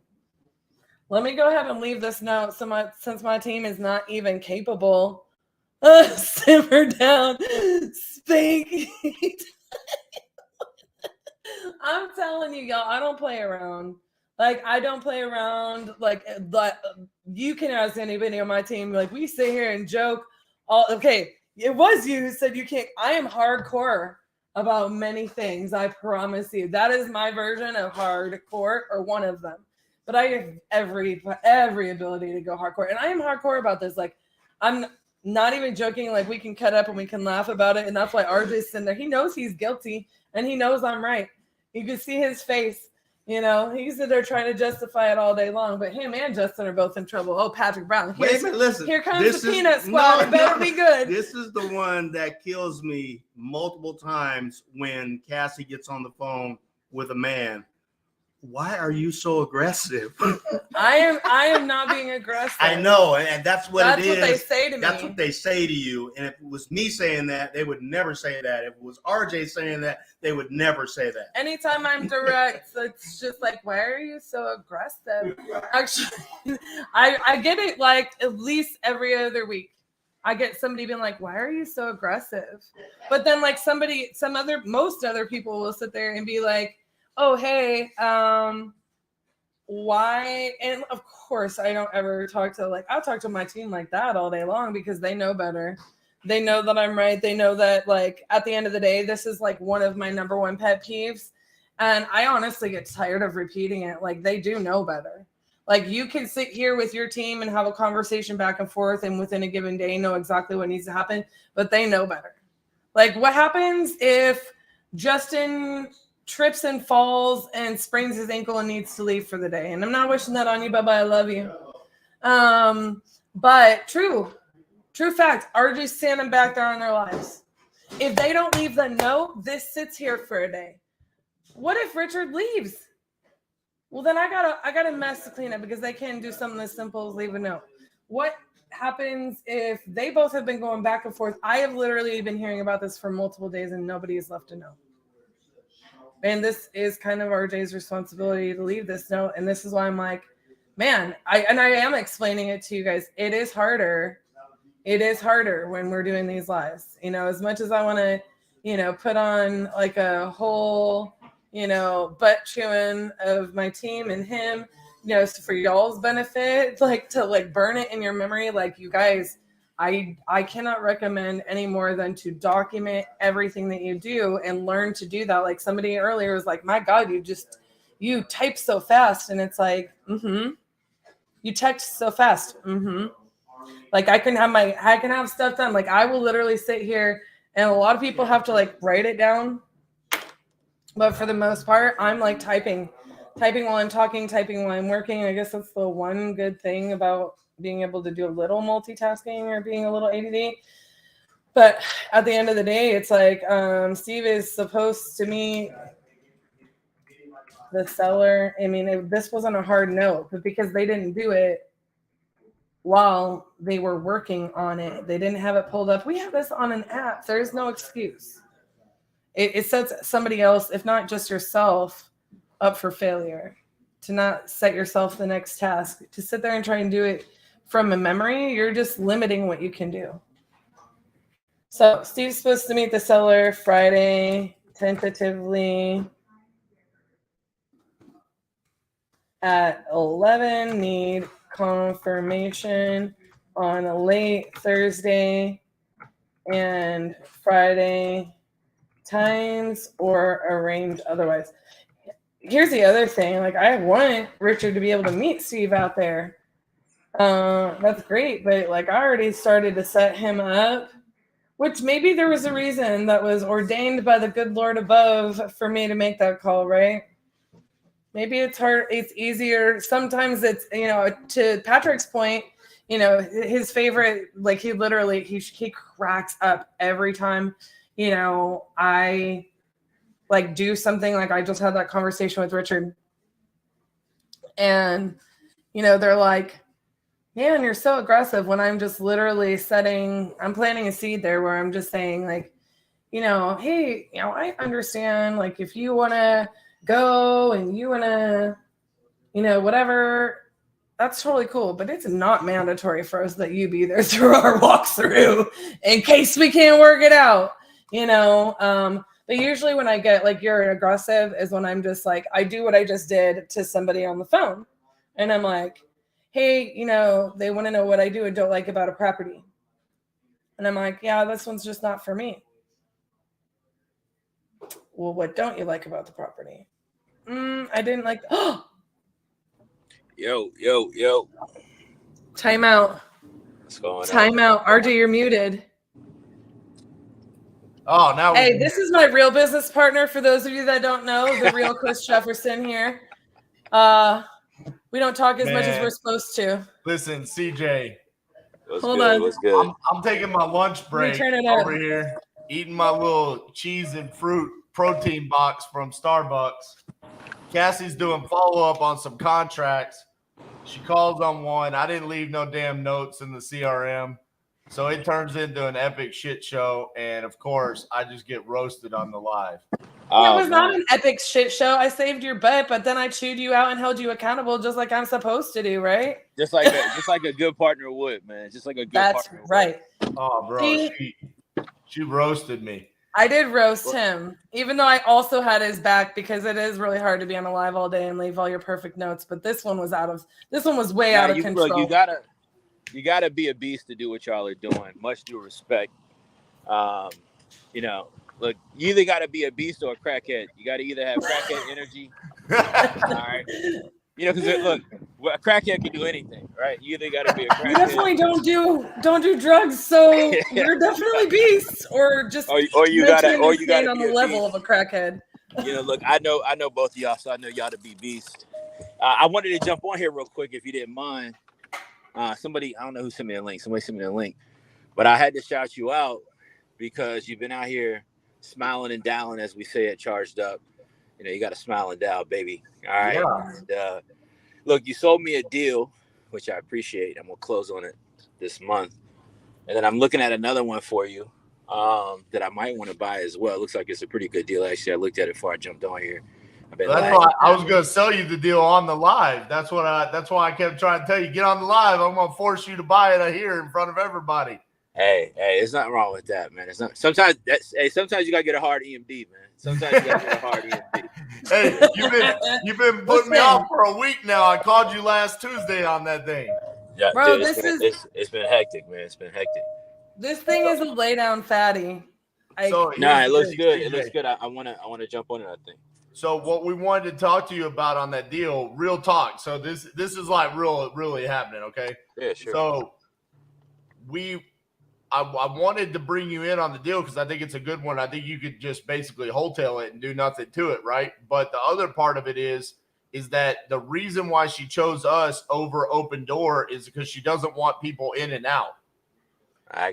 Let me go ahead and leave this note since my team is not even capable. Simmer down. Spank. I'm telling you, y'all, I don't play around. Like, I don't play around. Like you can ask anybody on my team. Like, we sit here and joke. Okay, it was you who said you can't. I am hardcore about many things. I promise you. That is my version of hardcore, or one of them. But I have every ability to go hardcore. And I am hardcore about this. Like, I'm not even joking. Like, we can cut up and we can laugh about it. And that's why RJ's sitting there. He knows he's guilty. And he knows I'm right. You can see his face. You know, he's there trying to justify it all day long. But him and Justin are both in trouble. Oh, Patrick Brown. Wait a minute, listen. Here comes the Peanut Squad. It better be good. This is the one that kills me multiple times when Cassie gets on the phone with a man. Why are you so aggressive? I am not being aggressive. I know, and that's what it is. That's what they say to me. That's what they say to you. And if it was me saying that, they would never say that. If it was RJ saying that, they would never say that. Anytime I'm direct, it's just like, why are you so aggressive? Actually, I get it like at least every other week. I get somebody being like, why are you so aggressive? But then like most other people will sit there and be like, oh, hey, why? And of course I don't ever I'll talk to my team like that all day long because they know better. They know that I'm right. They know that like at the end of the day, this is like one of my number one pet peeves. And I honestly get tired of repeating it. Like they do know better. Like you can sit here with your team and have a conversation back and forth and within a given day know exactly what needs to happen, but they know better. Like what happens if Justin trips and falls and sprains his ankle and needs to leave for the day? And I'm not wishing that on you, Bubba. I love you. But true fact, RJ's standing back there on their lives. If they don't leave the note, this sits here for a day. What if Richard leaves? Well, then I got a mess to clean up because they can't do something as simple as leave a note. What happens if they both have been going back and forth? I have literally been hearing about this for multiple days and nobody has left a note. And this is kind of RJ's responsibility to leave this note. And this is why I'm like, man, I am explaining it to you guys. It is harder. It is harder when we're doing these lives. You know, as much as I want to, you know, put on like a whole, you know, butt chewing of my team and him, you know, so for y'all's benefit, like to like burn it in your memory. Like you guys, I cannot recommend any more than to document everything that you do and learn to do that. Like somebody earlier was like, my God, you type so fast. And it's like, you text so fast. Like I can have stuff done. Like I will literally sit here and a lot of people have to like write it down. But for the most part, I'm like typing while I'm talking, typing while I'm working. I guess that's the one good thing about being able to do a little multitasking or being a little ADD. But at the end of the day, it's like Steve is supposed to meet the seller. I mean, this wasn't a hard no, but because they didn't do it while they were working on it, they didn't have it pulled up. We have this on an app. There's no excuse. It sets somebody else, if not just yourself, up for failure. To not set yourself the next task. To sit there and try and do it from a memory, you're just limiting what you can do. So Steve's supposed to meet the seller Friday, tentatively at 11. Need confirmation on late Thursday and Friday times or arrange otherwise. Here's the other thing. Like I want Richard to be able to meet Steve out there. That's great, but like I already started to set him up, which maybe there was a reason that was ordained by the good Lord above for me to make that call, right? Maybe it's hard. It's easier. Sometimes it's, you know, to Patrick's point, you know, his favorite, like he literally, he cracks up every time, you know, I like do something. Like I just had that conversation with Richard and, you know, they're like, man, you're so aggressive when I'm just literally I'm planting a seed there where I'm just saying like, you know, hey, you know, I understand like if you want to go and you want to, you know, whatever, that's totally cool. But it's not mandatory for us that you be there through our walkthrough in case we can't work it out, you know. But usually when I get like you're aggressive is when I'm just like, I do what I just did to somebody on the phone. And I'm like, hey, you know, they want to know what I do and don't like about a property. And I'm like, yeah, this one's just not for me. Well, what don't you like about the property? I didn't like. Yo. Time out. What's going on? Time out. RJ, you're muted. Oh, now. Hey, this is my real business partner. For those of you that don't know, the real Chris Jefferson here. We don't talk as much as we're supposed to. Listen, CJ. Hold on. What's good? I'm taking my lunch break over here, eating my little cheese and fruit protein box from Starbucks. Cassie's doing follow-up on some contracts. She calls on one. I didn't leave no damn notes in the CRM. So it turns into an epic shit show. And, of course, I just get roasted on the live. It was not an epic shit show. I saved your butt, but then I chewed you out and held you accountable, just like I'm supposed to do, right? Just like a good partner would, man. Just like a good That's partner right. Oh, bro, See? she roasted me. I did roast him, even though I also had his back because it is really hard to be on a live all day and leave all your perfect notes. But this one was way out of control. Look, you gotta be a beast to do what y'all are doing. Much due respect. You know, look, you either gotta be a beast or a crackhead. You gotta either have crackhead energy. All right. You know, because look, a crackhead can do anything, right? You either gotta be a crackhead. You definitely don't do drugs, so you're definitely beasts, or just or you gotta on be the level of a crackhead. You know, look, I know both of y'all, so I know y'all to be beasts. I wanted to jump on here real quick if you didn't mind. Somebody, I don't know who sent me a link. Somebody sent me a link, but I had to shout you out because you've been out here smiling and dialing, as we say it, charged up. You know, you got to smile and dial, baby. All right. Yeah. And, look, you sold me a deal, which I appreciate. I'm gonna close on it this month, and then I'm looking at another one for you that I might want to buy as well. It looks like it's a pretty good deal. Actually, I looked at it before I jumped on here. That's why I was gonna sell you the deal on the live. That's why I kept trying to tell you, get on the live. I'm gonna force you to buy it here in front of everybody. Hey, there's nothing wrong with that, man. It's not. Sometimes you gotta get a hard EMD, man. Sometimes you gotta get a hard EMD. Hey, you've been putting me off for a week now. I called you last Tuesday on that thing. Yeah, Bro, dude, it's been hectic, man. It's been hectic. This thing is a lay down fatty. It looks good. It looks good. I wanna jump on it, I think. So what we wanted to talk to you about on that deal, real talk. So this is like really happening, okay? Yeah, sure. So I wanted to bring you in on the deal because I think it's a good one. I think you could just basically wholesale it and do nothing to it, right? But the other part of it is that the reason why she chose us over Open Door is because she doesn't want people in and out.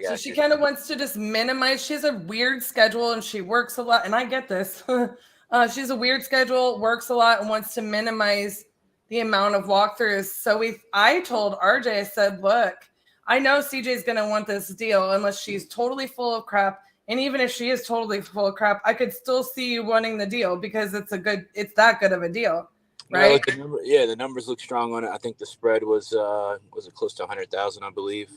So she kind of wants to just minimize. She has a weird schedule and she works a lot, and I get this. She has a weird schedule, works a lot, and wants to minimize the amount of walkthroughs. So I told RJ, I said, look, I know CJ's going to want this deal unless she's totally full of crap. And even if she is totally full of crap, I could still see you wanting the deal because it's that good of a deal, right? The numbers look strong on it. I think the spread was it close to 100,000, I believe.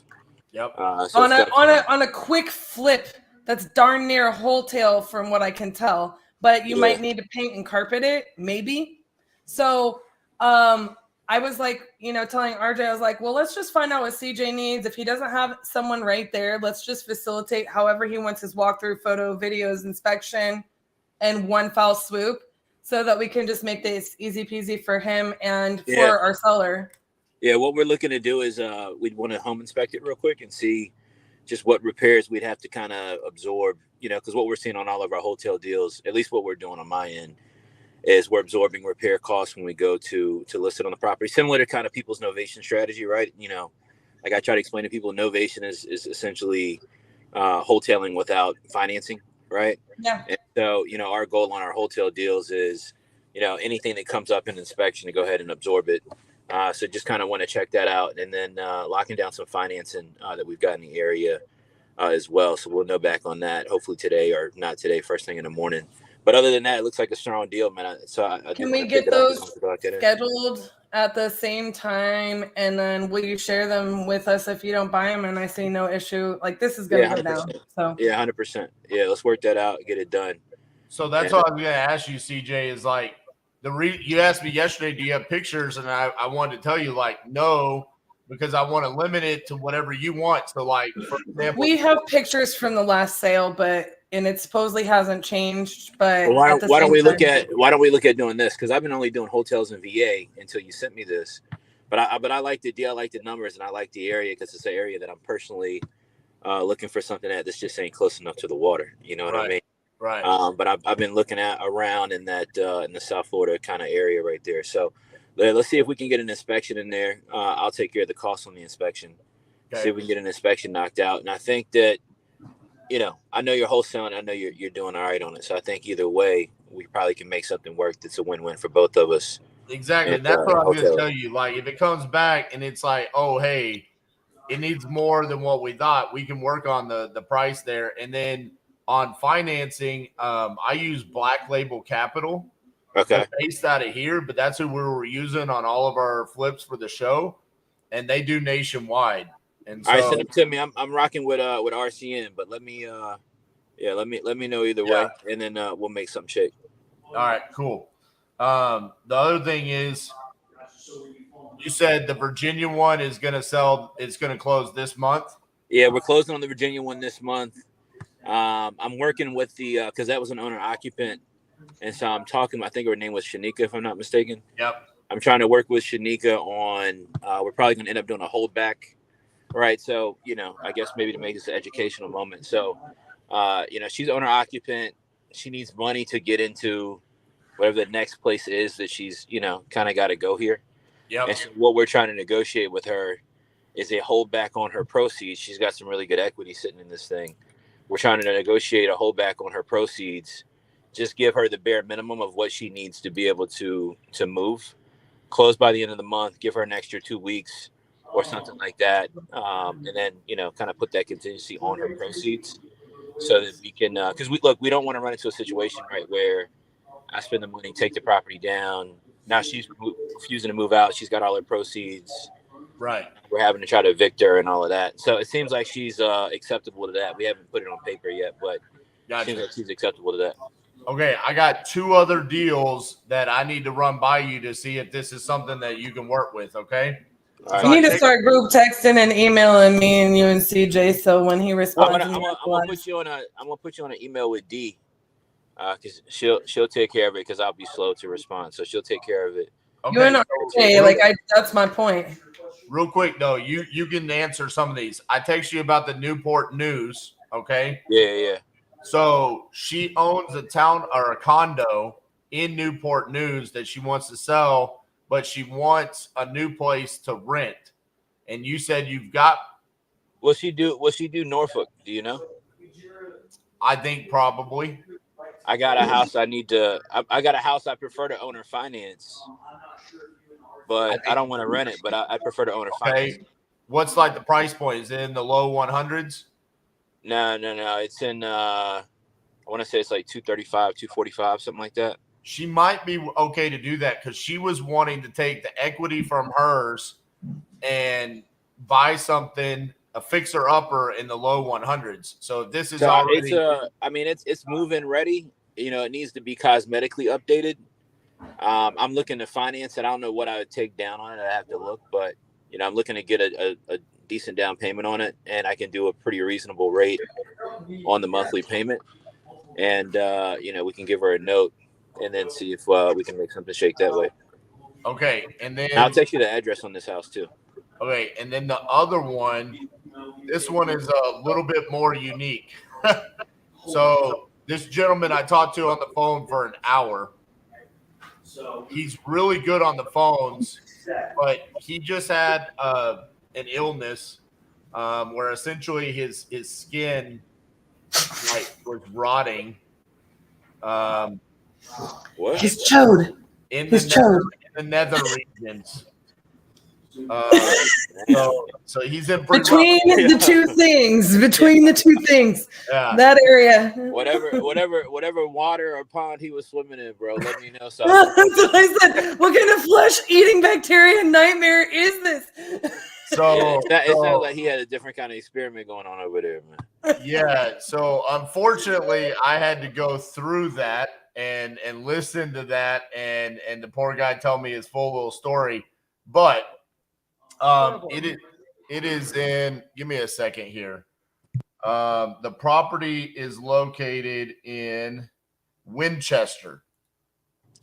Yep. So on a quick flip, that's darn near a wholesale from what I can tell. But you might need to paint and carpet it, maybe. So I was like, telling RJ, I was like, well, let's just find out what CJ needs. If he doesn't have someone right there, let's just facilitate however he wants his walkthrough, photo, videos, inspection, and one foul swoop so that we can just make this easy peasy for him and for our seller. Yeah, what we're looking to do is we'd want to home inspect it real quick and see just what repairs we'd have to kind of absorb, because what we're seeing on all of our hotel deals, at least what we're doing on my end, is we're absorbing repair costs when we go to list it on the property, similar to kind of people's novation strategy, right? Like I try to explain to people, novation is essentially wholesaling without financing, right? Yeah. And so, our goal on our hotel deals is, anything that comes up in inspection to go ahead and absorb it. So just kind of want to check that out, and then locking down some financing that we've got in the area as well. So we'll know back on that hopefully today, or not today, first thing in the morning. But other than that, it looks like a strong deal, man. Can we get those scheduled at the same time, and then will you share them with us if you don't buy them? And I say no issue. Like this is gonna go down. So 100%. Yeah, let's work that out, get it done. So that's what I was gonna ask you, CJ. Is like you asked me yesterday, do you have pictures? And I wanted to tell you, like, no, because I want to limit it to whatever you want. So, like, for example, we have pictures from the last sale, and it supposedly hasn't changed. But why don't we look at doing this? Because I've been only doing hotels in VA until you sent me this. But I like the deal, I like the numbers, and I like the area because it's an area that I'm personally looking for something that's just ain't close enough to the water. You know what I mean? Right. But I've been looking at around in that in the South Florida kind of area right there. So let's see if we can get an inspection in there. I'll take care of the cost on the inspection. Okay. See if we can get an inspection knocked out. And I think that, I know you're wholesaling. I know you're doing all right on it. So I think either way, we probably can make something work that's a win-win for both of us. Exactly. And, that's what I'm going to tell you. Like, if it comes back and it's like, oh, hey, it needs more than what we thought, we can work on the price there. And then on financing, I use Black Label Capital. Okay. They're based out of here, but that's who we were using on all of our flips for the show, and they do nationwide. And so, all right, send it to me. I'm rocking with RCN, but let me let me know either way, and then we'll make something shake. All right, cool. The other thing is, you said the Virginia one is going to sell. It's going to close this month. Yeah, we're closing on the Virginia one this month. I'm working with the because that was an owner occupant, and so I'm talking. I think her name was Shanika, if I'm not mistaken. Yep. I'm trying to work with Shanika on. We're probably going to end up doing a holdback, right? So I guess maybe to make this an educational moment. So, she's owner occupant. She needs money to get into whatever the next place is that she's kind of got to go here. Yep. And so what we're trying to negotiate with her is a holdback on her proceeds. She's got some really good equity sitting in this thing. We're trying to negotiate a holdback on her proceeds. Just give her the bare minimum of what she needs to be able to move. Close by the end of the month. Give her an extra 2 weeks or something like that, and then kind of put that contingency on her proceeds so that we can. Because we don't want to run into a situation right where I spend the money, take the property down. Now she's refusing to move out. She's got all her proceeds. Right. We're having to try to evict her and all of that. So it seems like she's acceptable to that. We haven't put it on paper yet, but it seems like she's acceptable to that. Okay, I got 2 other deals that I need to run by you to see if this is something that you can work with, okay? Right. You need to start group texting and emailing me and you and CJ, so when he responds, I'm gonna put you on an email with D, because she'll take care of it because I'll be slow to respond, so she'll take care of it. You and RJ, that's my point. Real quick though, you can answer some of these. I text you about the Newport News, okay? Yeah. So she owns a town or a condo in Newport News that she wants to sell, but she wants a new place to rent. And you said you've got. Will she do Norfolk? Do you know? I think probably. I got a house. I got a house. I prefer to own or finance, but I don't want to rent it. But I prefer to own or finance. Okay. What's like the price point? Is it in the low 100s? No. It's in. I want to say it's like 235, 245, something like that. She might be okay to do that because she was wanting to take the equity from hers and buy something, a fixer upper in the low 100s. So this is already. It's move-in ready. It needs to be cosmetically updated. I'm looking to finance it. I don't know what I would take down on it. I have to look, but I'm looking to get a decent down payment on it, and I can do a pretty reasonable rate on the monthly payment. And we can give her a note and then see if we can make something shake that way. Okay, and then I'll text you the address on this house too. Okay, and then the other one, this one is a little bit more unique. So this gentleman I talked to on the phone for an hour. He's really good on the phones, but he just had an illness where essentially his skin was rotting. What? He's chode. In the nether regions. So he's in between the two things. Yeah. That area. Whatever water or pond he was swimming in, bro. Let me know something. That's what I said. What kind of flesh-eating bacteria nightmare is this? So it sounds like he had a different kind of experiment going on over there, man. Yeah. So unfortunately, I had to go through that and listen to that, and the poor guy tell me his full little story. But it is in. Give me a second here. The property is located in Winchester,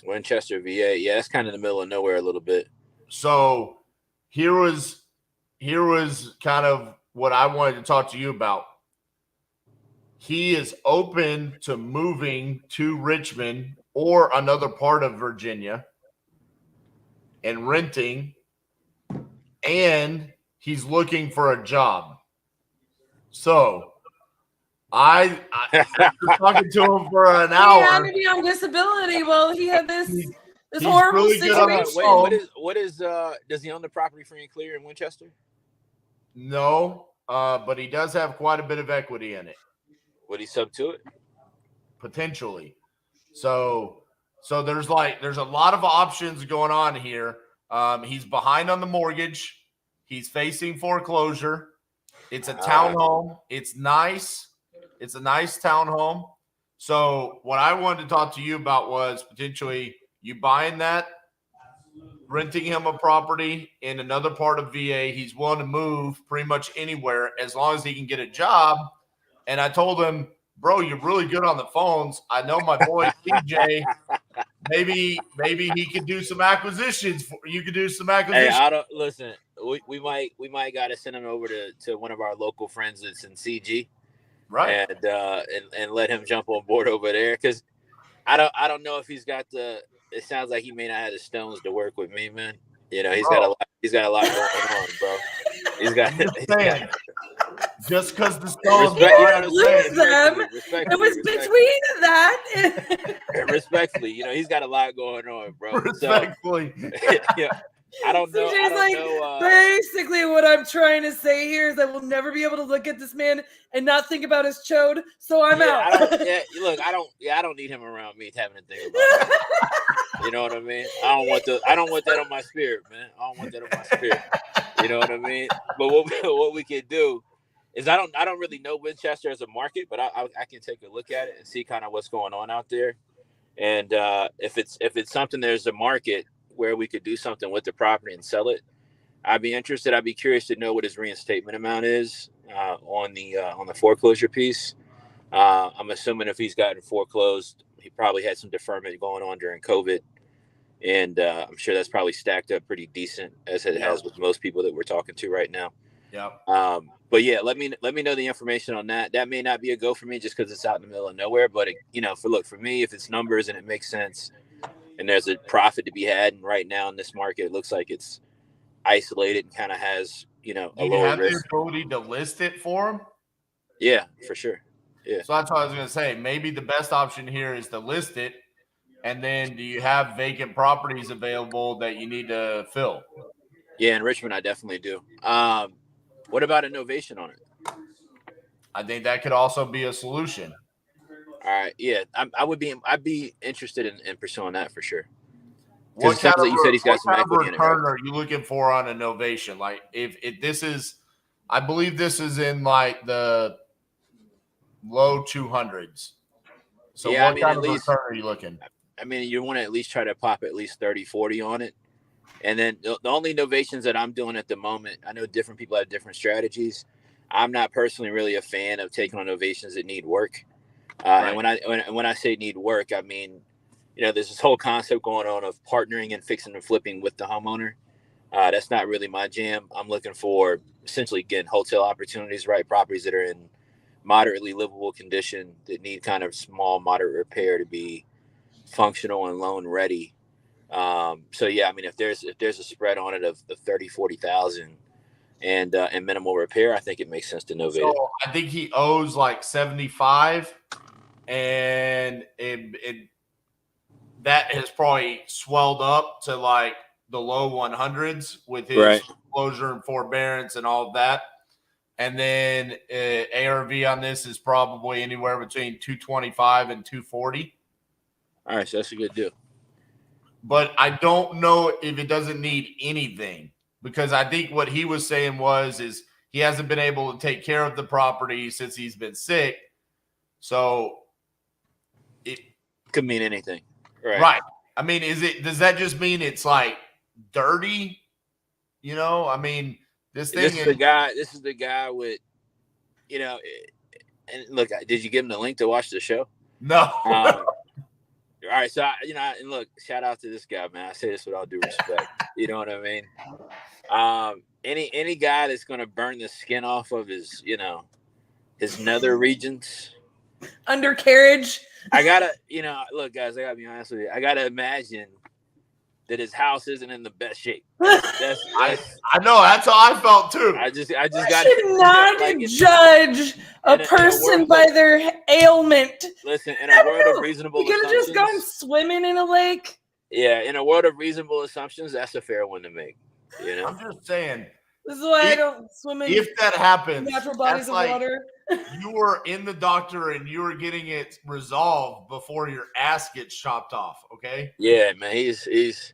VA. Yeah, that's kind of in the middle of nowhere a little bit. So here was kind of what I wanted to talk to you about. He is open to moving to Richmond or another part of Virginia and renting, and he's looking for a job. So I after talking to him for an hour. He had to be on disability. Well, he had this he's horrible really good on the situation. What is does he own the property free and clear in Winchester? No, but he does have quite a bit of equity in it. Would he sub to it? Potentially. So there's a lot of options going on here. He's behind on the mortgage. He's facing foreclosure. It's a townhome. It's nice. It's a nice townhome. So what I wanted to talk to you about was potentially you buying that, renting him a property in another part of VA. He's willing to move pretty much anywhere as long as he can get a job. And I told him, bro, you're really good on the phones. I know my boy TJ. Maybe he could do some acquisitions. You could do some acquisitions. Hey, I don't listen. We might got to send him over to one of our local friends that's in CG, right? And let him jump on board over there because I don't know if he's got the. It sounds like he may not have the stones to work with me, man. You know, he's got a lot going on, bro. He's got. Just because the stones lose them. It was between that. Respectfully, you know, he's got a lot going on, bro. Respectfully. Yeah. I don't know. Basically, what I'm trying to say here is I will never be able to look at this man and not think about his chode. So I'm out. I don't need him around me having to think about it. You know what I mean? I don't want that on my spirit, man. I don't want that on my spirit. You know what I mean? But what we can do is I don't really know Winchester as a market, but I can take a look at it and see kind of what's going on out there. And if it's something there's a market where we could do something with the property and sell it, I'd be interested. I'd be curious to know what his reinstatement amount is on the foreclosure piece. I'm assuming if he's gotten foreclosed, he probably had some deferment going on during COVID, and I'm sure that's probably stacked up pretty decent as it has with most people that we're talking to right now. Yeah. But yeah, let me know the information on that. That may not be a go for me just because it's out in the middle of nowhere. But for me, if it's numbers and it makes sense, and there's a profit to be had, and right now in this market, it looks like it's isolated and kind of has a lower risk. The ability to list it for him? Yeah, for sure. Yeah. So that's what I was going to say. Maybe the best option here is to list it, and then do you have vacant properties available that you need to fill? Yeah, in Richmond, I definitely do. What about a novation on it? I think that could also be a solution. All right, yeah, I'd be interested in pursuing that for sure. What kind of you said he's got some equity in it, right? are you looking for on a novation? Like if this is, I believe this is in like the low 200s. So yeah, what kind of return are you looking? I mean, you want to at least try to pop at least 30, 40 on it. And then the only novations that I'm doing at the moment, I know different people have different strategies. I'm not personally really a fan of taking on novations that need work. And when I say need work, I mean, there's this whole concept going on of partnering and fixing and flipping with the homeowner. That's not really my jam. I'm looking for essentially getting wholesale opportunities, right? Properties that are in moderately livable condition that need kind of small, moderate repair to be functional and loan ready. So yeah, I mean, if there's a spread on it of 30, 40,000 and minimal repair, I think it makes sense to novate it. I think he owes like 75, and that has probably swelled up to like the low 100s with his closure and forbearance and all of that. And then ARV on this is probably anywhere between 225 and 240. All right, so that's a good deal. But I don't know if it doesn't need anything, because I think what he was saying is he hasn't been able to take care of the property since he's been sick. So it could mean anything. Right. I mean, does that just mean it's like dirty? I mean, this is the guy with, and look, did you give him the link to watch the show? No. All right, so and look, shout out to this guy, man. I say this with all due respect. You know what I mean? Any guy that's gonna burn the skin off of his nether regions, undercarriage. I gotta, look, guys, I gotta be honest with you. I gotta imagine that his house isn't in the best shape. I know, that's how I felt too. I just got should not judge a person by their ailment. Listen, in a world of reasonable you could have just gone swimming in a lake. Yeah, in a world of reasonable assumptions, that's a fair one to make. I'm just saying, This is why I don't swim in If that happens, natural bodies that's of like water. you were in the doctor and you were getting it resolved before your ass gets chopped off. Okay. Yeah, man. He's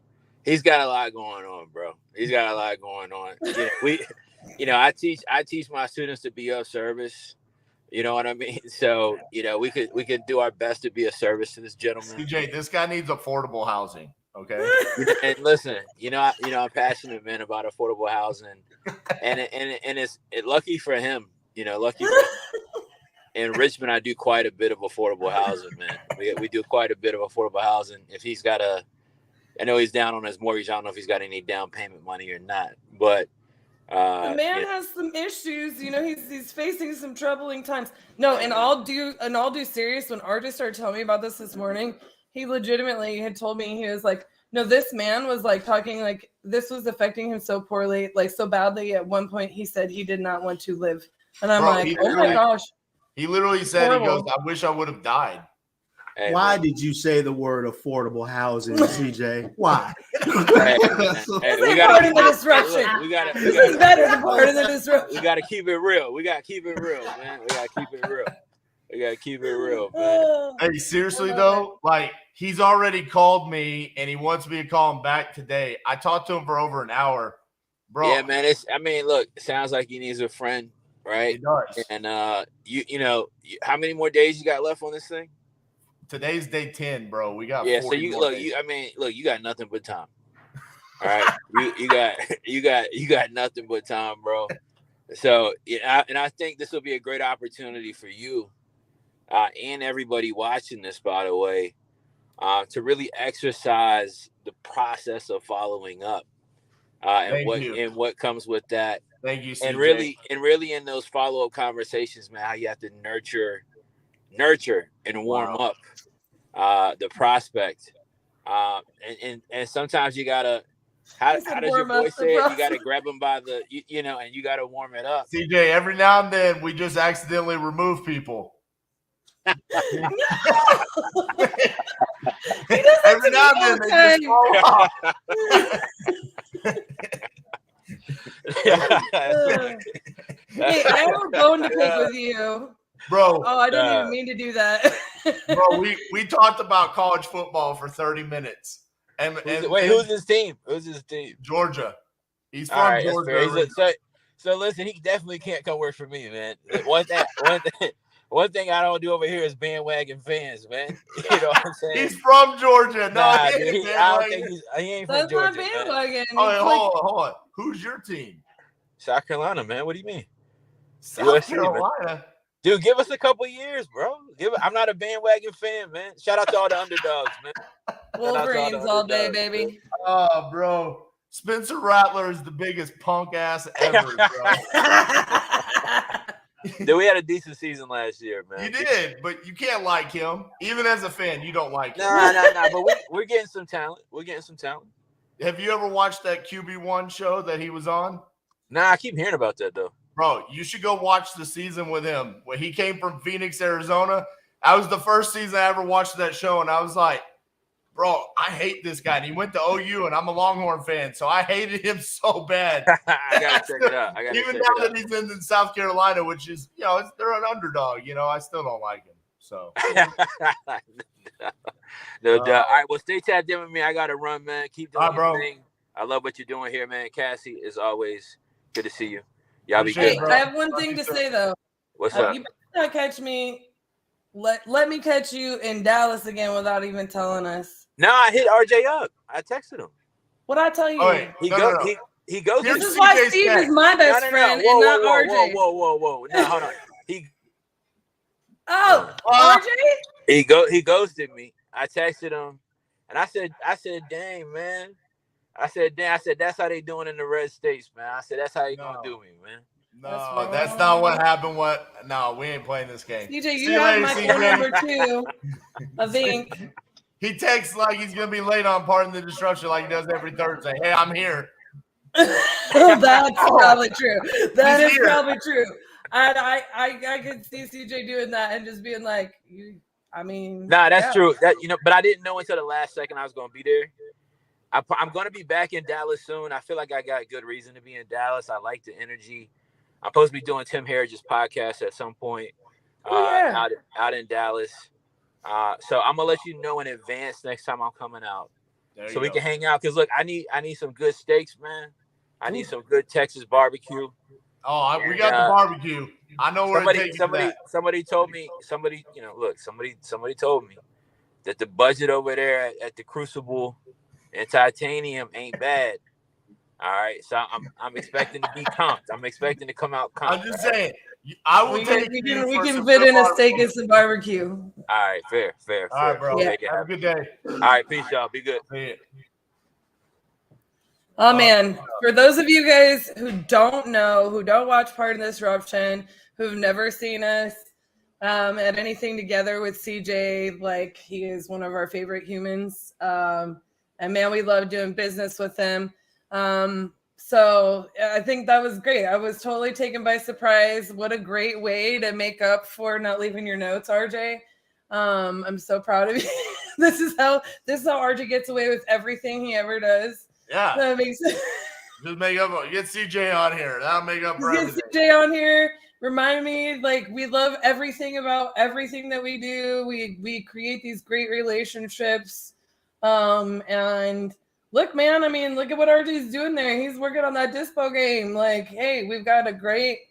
got a lot going on, bro. He's got a lot going on. I teach my students to be of service. You know what I mean? So, we could do our best to be of service to this gentleman. CJ, this guy needs affordable housing. Okay. And listen, I'm passionate, man, about affordable housing, and it's lucky for him. Lucky for him. In Richmond, I do quite a bit of affordable housing, man. We do quite a bit of affordable housing. If he's got I know he's down on his mortgage. I don't know if he's got any down payment money or not, but the man has some issues. He's facing some troubling times. No, and I'll do serious. When RJ started telling me about this morning, he legitimately had told me, he was like, no, this man was like talking like this was affecting him so poorly, like so badly. At one point, he said he did not want to live, and I'm like, oh my gosh. He literally said, Horrible. he goes, I wish I would have died. Hey, why did you say the word affordable housing, CJ? Why? We got part of the disruption. This is better than part of the disruption. We got to keep it real. We got to keep it real, man. We got to keep it real. We got to keep it real, man. Hey, seriously though, like he's already called me and he wants me to call him back today. I talked to him for over an hour, bro. Yeah, man. Look, it sounds like he needs a friend, right? He does. And how many more days you got left on this thing? Today's day 10, bro. We got 40 so you more look. days. You got nothing but time. All right, you got nothing but time, bro. So I think this will be a great opportunity for you and everybody watching this, by the way, to really exercise the process of following up and what comes with that. Thank you, CJ. And really in those follow-up conversations, man, how you have to nurture and warm up the prospect. And sometimes you gotta how does your boy say it? You gotta grab him by the and you gotta warm it up. CJ, every now and then we just accidentally remove people. Every now and then they just fall off. Hey, I have a bone to pick with you, bro. Oh, I didn't even mean to do that. Bro, we talked about college football for 30 minutes. And who's his team? Who's his team? Georgia. He's from Georgia. So listen, he definitely can't come work for me, man. One thing I don't do over here is bandwagon fans, man. You know what I'm saying? He's from Georgia. No, I don't think he ain't from That's Georgia. not bandwagon. Hold on. Who's your team? South Carolina, man. What do you mean? South Carolina. Man. Dude, give us a couple years, bro. I'm not a bandwagon fan, man. Shout out to all the underdogs, man. Wolverines all day, baby. Oh, bro. Spencer Rattler is the biggest punk ass ever, bro. Dude, we had a decent season last year, man. You did, but you can't like him. Even as a fan, you don't like him. No. But we're getting some talent. Have you ever watched that QB1 show that he was on? Nah, I keep hearing about that, though. Bro, you should go watch the season with him. When he came from Phoenix, Arizona, that was the first season I ever watched that show, and I was like, bro, I hate this guy. And he went to OU, and I'm a Longhorn fan, so I hated him so bad. I gotta check it out. Even now that he's in South Carolina, which is, they're an underdog. I still don't like him. So, no doubt. All right, well, stay tapped in with me. I gotta run, man. Keep doing your thing. I love what you're doing here, man. Cassie, as always, good to see you. Y'all be good. I have one thing to say though. What's up? You better not catch me. Let me catch you in Dallas again without even telling us. No, I hit RJ up. I texted him. What'd I tell you? Oh, wait. He goes. This is why Steve is my best friend and not RJ. Whoa. No, hold on. RJ? He ghosted me. I texted him, and I said, dang, man. I said, that's how they doing in the red states, man. I said, that's how you gonna do me, man. No, that's not what happened. No, we ain't playing this game. CJ, you have my phone number too. I think. He texts like he's gonna be late on Pardon the Disruption, like he does every Thursday. Hey, I'm here. That's probably true. That is probably true. I could see CJ doing that and just being like, Nah, that's true. But I didn't know until the last second I was gonna be there. I'm going to be back in Dallas soon. I feel like I got good reason to be in Dallas. I like the energy. I'm supposed to be doing Tim Harris's podcast at some point out in Dallas. So I'm gonna let you know in advance next time I'm coming out, so we can hang out. Cause look, I need some good steaks, man. I need some good Texas barbecue. Oh, we got the barbecue. I know where to take you to that. Somebody told me. Somebody told me that the budget over there at the Crucible and Titanium ain't bad. All right, so I'm expecting to be comped. I'm expecting to come out comped. I'm just saying, I will take We you. can for some fit good in a barbecue. steak and some barbecue. All right, fair. All right, bro. Make it Have a happen. good day. All right, peace, y'all. Be good. See ya. Oh man, for those of you guys who don't know, who don't watch Part of Disruption, who've never seen us at anything together with CJ, like he is one of our favorite humans. And man, we love doing business with him. So I think that was great. I was totally taken by surprise. What a great way to make up for not leaving your notes, RJ. I'm so proud of you. This is how RJ gets away with everything he ever does. Yeah. That makes sense. Just make up. Get CJ on here. That'll make up for Get everything. CJ on here. Remind me, like, we love everything about everything that we do. We create these great relationships. And look, man, I mean, look at what RJ's doing there. He's working on that dispo game. Like, hey, we've got a great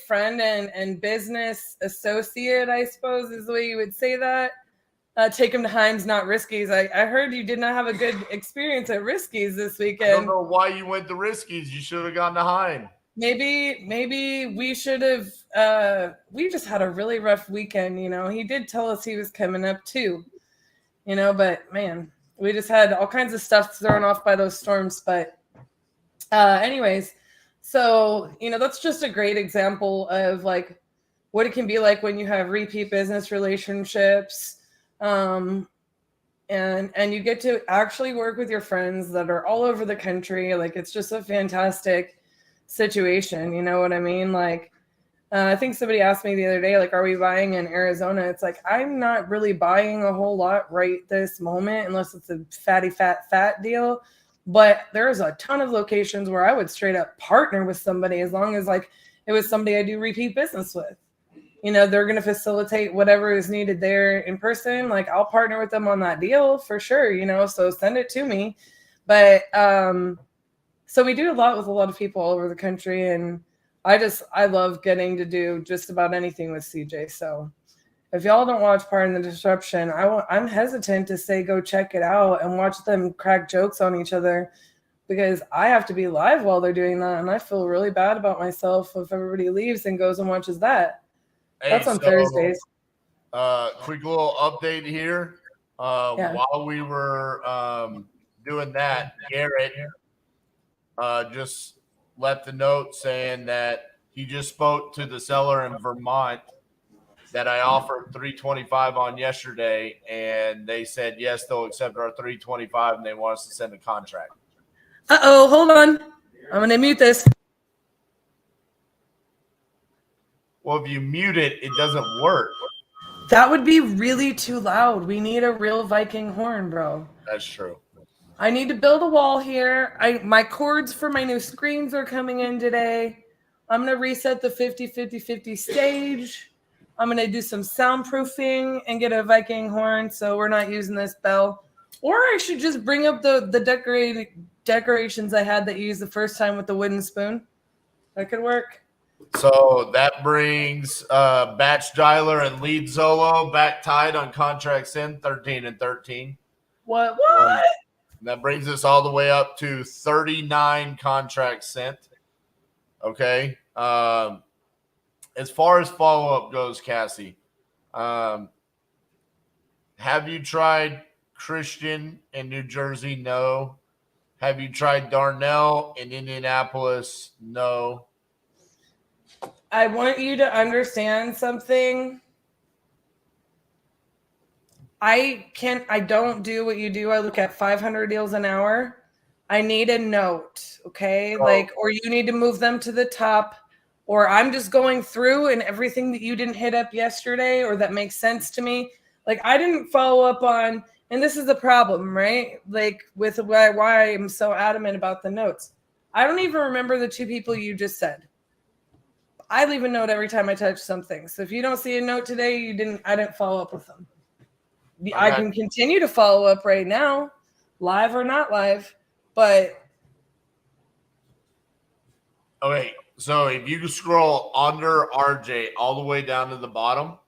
friend and business associate, I suppose is the way you would say that. Take him to Heinz, not Riskies. I heard you did not have a good experience at Riskies this weekend. I don't know why you went to Riskies. You should have gone to Heinz. Maybe we should have. We just had a really rough weekend. You know, he did tell us he was coming up too. You know, but man, we just had all kinds of stuff thrown off by those storms. But anyways, so you know, that's just a great example of like what it can be like when you have repeat business relationships. And you get to actually work with your friends that are all over the country. Like it's just a fantastic situation. You know what I mean? Like, I think somebody asked me the other day, like, are we buying in Arizona? It's like, I'm not really buying a whole lot right this moment, unless it's a fat deal. But there's a ton of locations where I would straight up partner with somebody as long as like it was somebody I do repeat business with. You know, they're going to facilitate whatever is needed there in person. Like I'll partner with them on that deal for sure, you know, so send it to me. But so we do a lot with a lot of people all over the country. And I love getting to do just about anything with CJ. So if y'all don't watch Part of the Disruption, I'm hesitant to say go check it out and watch them crack jokes on each other because I have to be live while they're doing that. And I feel really bad about myself if everybody leaves and goes and watches that. That's on Thursdays. Quick little update here. While we were doing that, Garrett just left a note saying that he just spoke to the seller in Vermont that I offered $325 on yesterday, and they said yes, they'll accept our $325, and they want us to send a contract. Hold on. I'm going to mute this. Well, if you mute it, it doesn't work. That would be really too loud. We need a real Viking horn, bro. That's true. I need to build a wall here. My cords for my new screens are coming in today. I'm going to reset the 50-50-50 stage. I'm going to do some soundproofing and get a Viking horn so we're not using this bell. Or I should just bring up the decorations I had that you used the first time with the wooden spoon. That could work. So that brings Batch Dialer and Lead Zolo back tied on contracts in 13-13. What? That brings us all the way up to 39 contracts sent. Okay. As far as follow-up goes, Cassie, have you tried Christian in New Jersey? No. Have you tried Darnell in Indianapolis? No. I want you to understand something. I don't do what you do. I look at 500 deals an hour. I need a note, okay? Or you need to move them to the top, or I'm just going through and everything that you didn't hit up yesterday or that makes sense to me. Like I didn't follow up on And this is the problem, right? Like with why I'm so adamant about the notes. I don't even remember the two people you just said. I leave a note every time I touch something. So if you don't see a note today, I didn't follow up with them. Okay. I can continue to follow up right now, live or not live, but okay. So if you scroll under RJ all the way down to the bottom,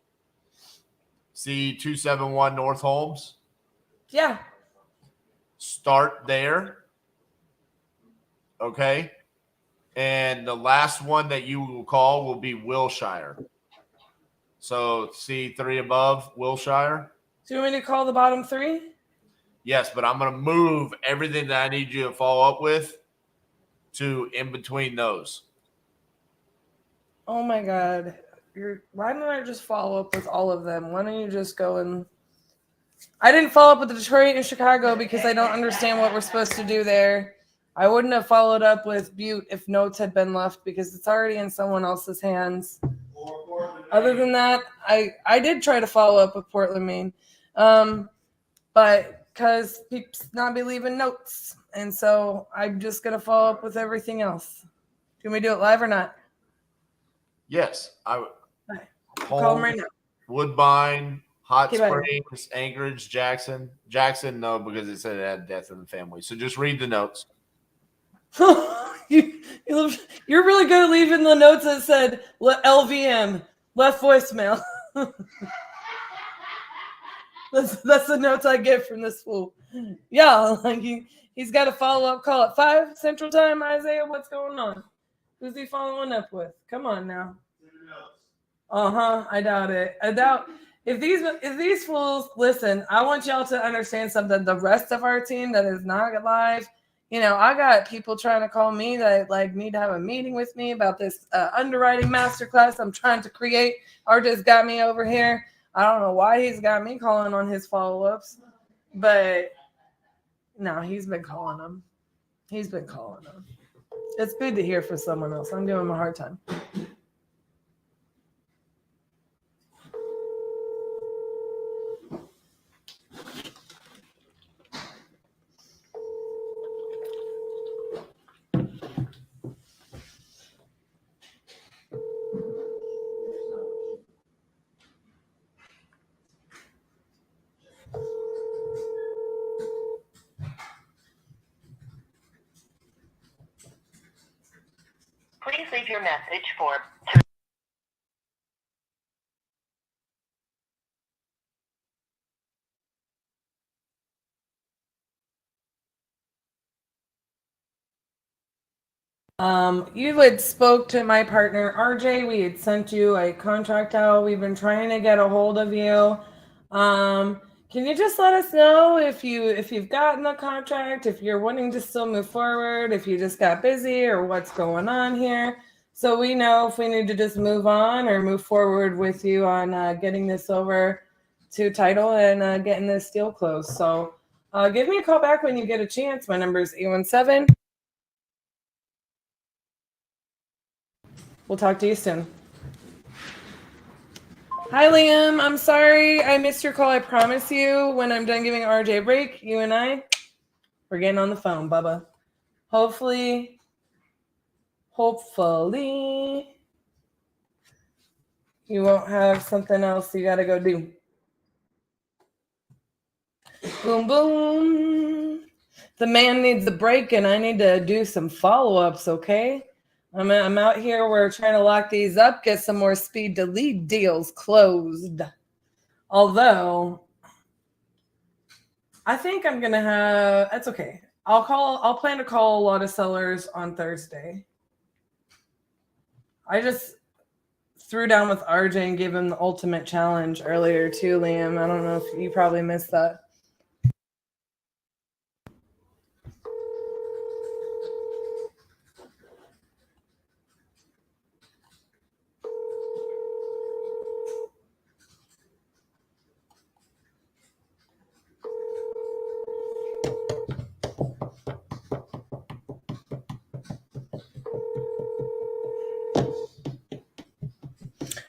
see 271 North Holmes? Yeah. Start there. Okay. And the last one that you will call will be Wilshire. So see 3 above, Wilshire. Do you want me to call the bottom 3? Yes, but I'm going to move everything that I need you to follow up with to in between those. Oh my God. Why don't I just follow up with all of them? Why don't you just go and... I didn't follow up with Detroit and Chicago because I don't understand what we're supposed to do there. I wouldn't have followed up with Butte if notes had been left because it's already in someone else's hands. Other than that, I did try to follow up with Portland, Maine. But because people not be leaving notes. And so I'm just going to follow up with everything else. Can we do it live or not? Yes. Call them right now. Woodbine, Hot Okay, Springs, Anchorage, Jackson. Jackson, no, because it said it had death in the family. So just read the notes. You're really good at leaving the notes that said LVM, left voicemail. That's the notes I get from this fool. Yeah, like he's got a follow-up call at 5 Central Time. Isaiah, what's going on? Who's he following up with? Come on now. I doubt it. I doubt if these fools listen. I want y'all to understand something. The rest of our team that is not live, I got people trying to call me that like need to have a meeting with me about this underwriting masterclass I'm trying to create. RJ's got me over here. I don't know why he's got me calling on his follow-ups, but no, he's been calling them. He's been calling them. It's good to hear from someone else. I'm giving him a hard time. Please leave your message for... You had spoke to my partner RJ. We had sent you a contract out. We've been trying to get a hold of you. Can you just let us know if you've gotten the contract, if you're wanting to still move forward, if you just got busy or what's going on here, so we know if we need to just move on or move forward with you on getting this over to title and getting this deal closed. So give me a call back when you get a chance. My number is 817. We'll talk to you soon. Hi, Liam. I'm sorry I missed your call. I promise you when I'm done giving RJ a break, you and we're getting on the phone, Bubba. Hopefully, you won't have something else you got to go do. Boom, boom. The man needs a break, and I need to do some follow-ups, okay? I'm out here. We're trying to lock these up, get some more speed to lead deals closed. Although, I think I'm going to have, that's okay. I'll plan to call a lot of sellers on Thursday. I just threw down with RJ and gave him the ultimate challenge earlier too, Liam. I don't know if you probably missed that.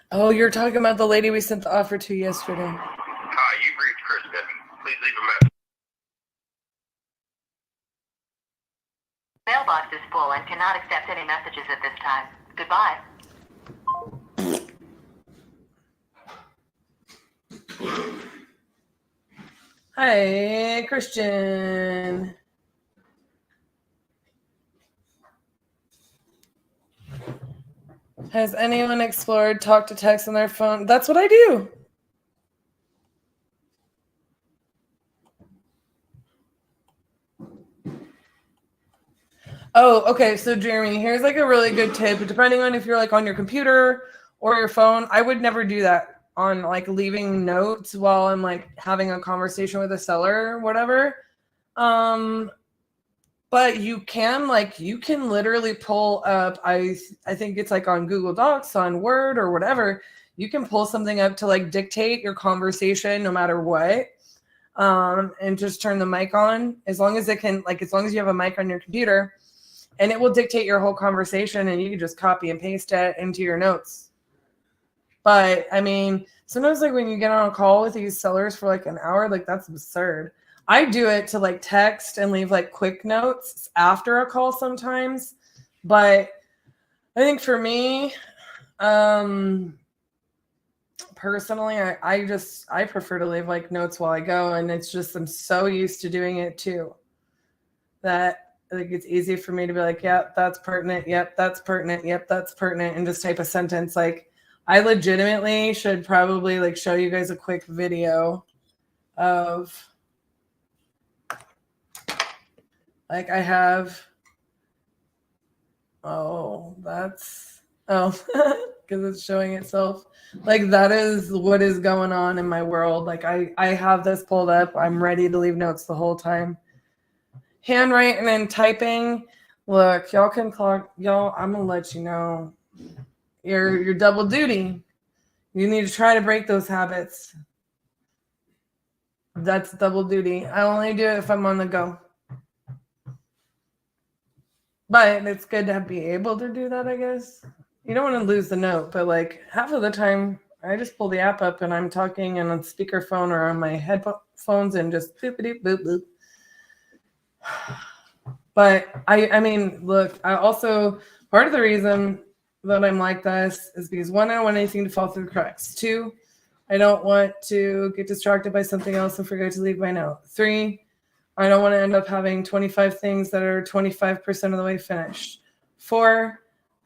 Oh, you're talking about the lady we sent the offer to yesterday. Hi, you've reached Chris Denton. Please leave a message. cannot accept any messages at this time. Goodbye. Hi, Christian. Has anyone explored talk to text on their phone? That's what I do. Oh, okay. So Jeremy, here's like a really good tip. Depending on if you're like on your computer or your phone, I would never do that on like leaving notes while I'm like having a conversation with a seller or whatever. But you can literally pull up, I think it's like on Google Docs, on Word or whatever, you can pull something up to like dictate your conversation no matter what. And just turn the mic on as long as you have a mic on your computer, and it will dictate your whole conversation, and you can just copy and paste it into your notes. But I mean, sometimes like when you get on a call with these sellers for like an hour, like that's absurd. I do it to like text and leave like quick notes after a call sometimes. But I think for me, personally, I prefer to leave like notes while I go, and it's just I'm so used to doing it too that like it's easy for me to be like, yep, that's pertinent, yep, that's pertinent, yep, that's pertinent, and just type a sentence. Like I legitimately should probably like show you guys a quick video of like I have because it's showing itself. Like that is what is going on in my world. Like I have this pulled up. I'm ready to leave notes the whole time. Handwriting and typing. Look, y'all can clock. Y'all, I'm gonna let you know. You're double duty. You need to try to break those habits. That's double duty. I only do it if I'm on the go. But it's good to be able to do that, I guess. You don't want to lose the note, but like half of the time, I just pull the app up and I'm talking and on speakerphone or on my headphones and just boop-a-doop, boop, boop. But I mean, look, I also, part of the reason that I'm like this is because 1, I don't want anything to fall through the cracks. 2, I don't want to get distracted by something else and forget to leave my note. 3, I don't want to end up having 25 things that are 25% of the way finished. 4,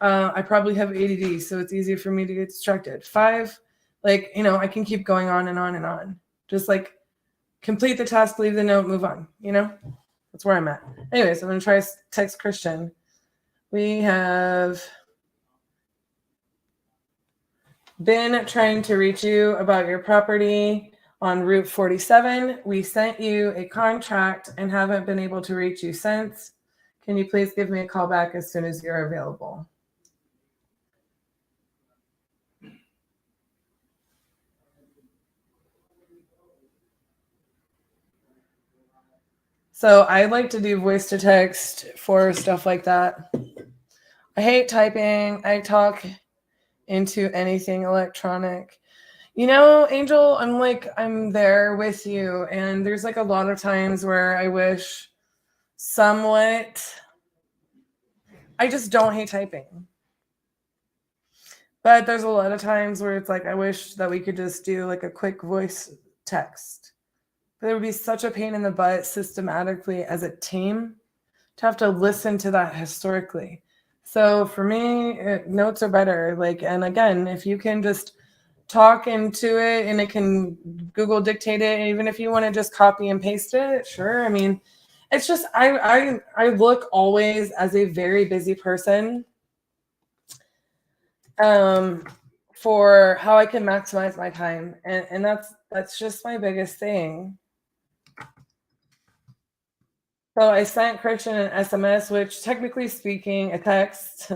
I probably have ADD, so it's easier for me to get distracted. 5, like, you know, I can keep going on and on and on. Just like complete the task, leave the note, move on, you know? That's where I'm at. Anyways, I'm going to try to text Christian. We have been trying to reach you about your property on Route 47. We sent you a contract and haven't been able to reach you since. Can you please give me a call back as soon as you're available? So I like to do voice to text for stuff like that. I hate typing. I talk into anything electronic. You know, Angel, I'm there with you. And there's like a lot of times where I wish I just don't hate typing. But there's a lot of times where it's like, I wish that we could just do like a quick voice text. But it would be such a pain in the butt systematically as a team to have to listen to that historically. So for me, notes are better. Like, and again, if you can just talk into it and it can Google dictate it, even if you want to just copy and paste it, sure. I mean, it's just, I look always as a very busy person for how I can maximize my time. And that's just my biggest thing. So I sent Christian an SMS, which technically speaking, a text,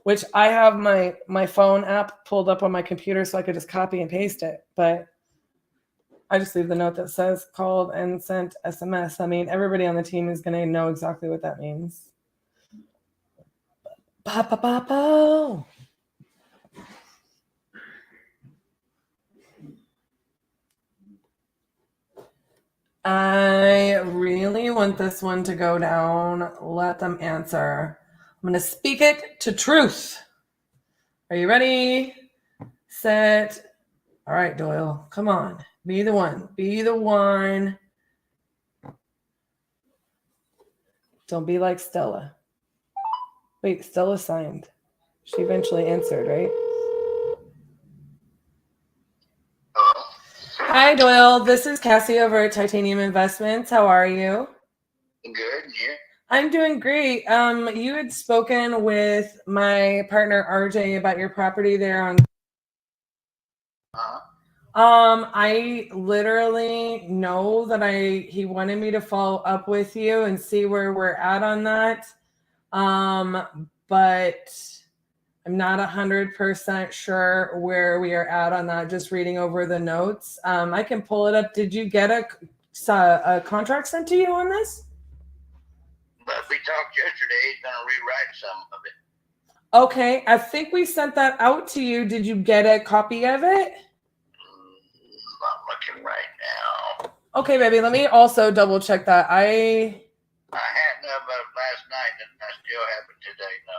which I have my phone app pulled up on my computer so I could just copy and paste it. But I just leave the note that says called and sent SMS. I mean, everybody on the team is going to know exactly what that means. Ba-ba-ba-bo. I really want this one to go down. Let them answer. I'm going to speak it to truth. Are you ready? Set. All right, Doyle. Come on. Be the one. Be the one. Don't be like Stella. Wait, Stella signed. She eventually answered, right? Hi, Doyle. This is Cassie over at Titanium Investments. How are you? Good, yeah. I'm doing great. You had spoken with my partner RJ about your property there on. I literally know that he wanted me to follow up with you and see where we're at on that. But I'm not 100% sure where we are at on that. Just reading over the notes. I can pull it up. Did you get a contract sent to you on this? But we talked yesterday. He's going to rewrite some of it. Okay, I think we sent that out to you. Did you get a copy of it? I'm looking right now. Okay, baby. Let me also double check that. I had about it last night, and I still have it today. No.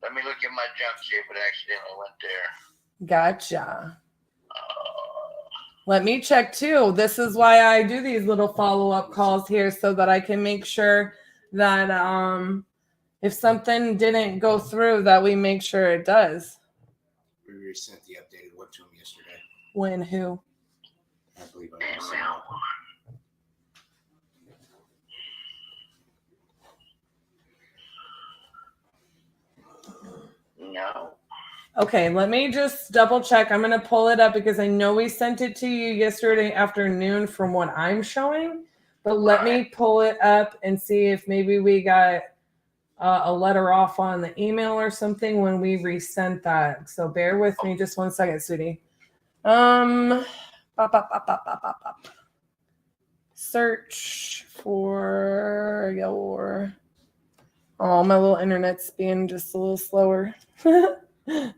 Let me look in my junk, see if it accidentally went there. Gotcha. Let me check too. This is why I do these little follow-up calls here so that I can make sure that if something didn't go through, that we make sure it does. We resent the updated one to him yesterday. When who? I believe I sent it. No. Okay, let me just double check. I'm going to pull it up because I know we sent it to you yesterday afternoon from what I'm showing. But let me pull it up and see if maybe we got a letter off on the email or something when we resent that. So bear with me just 1 second, sweetie. Search for your. Oh, my little internet's being just a little slower. Here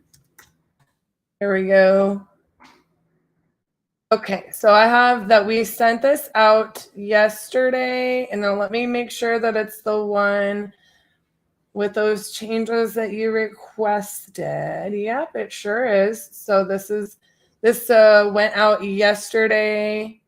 we go. Okay, so I have that we sent this out yesterday, and then let me make sure that it's the one with those changes that you requested. Yep, it sure is. So this went out yesterday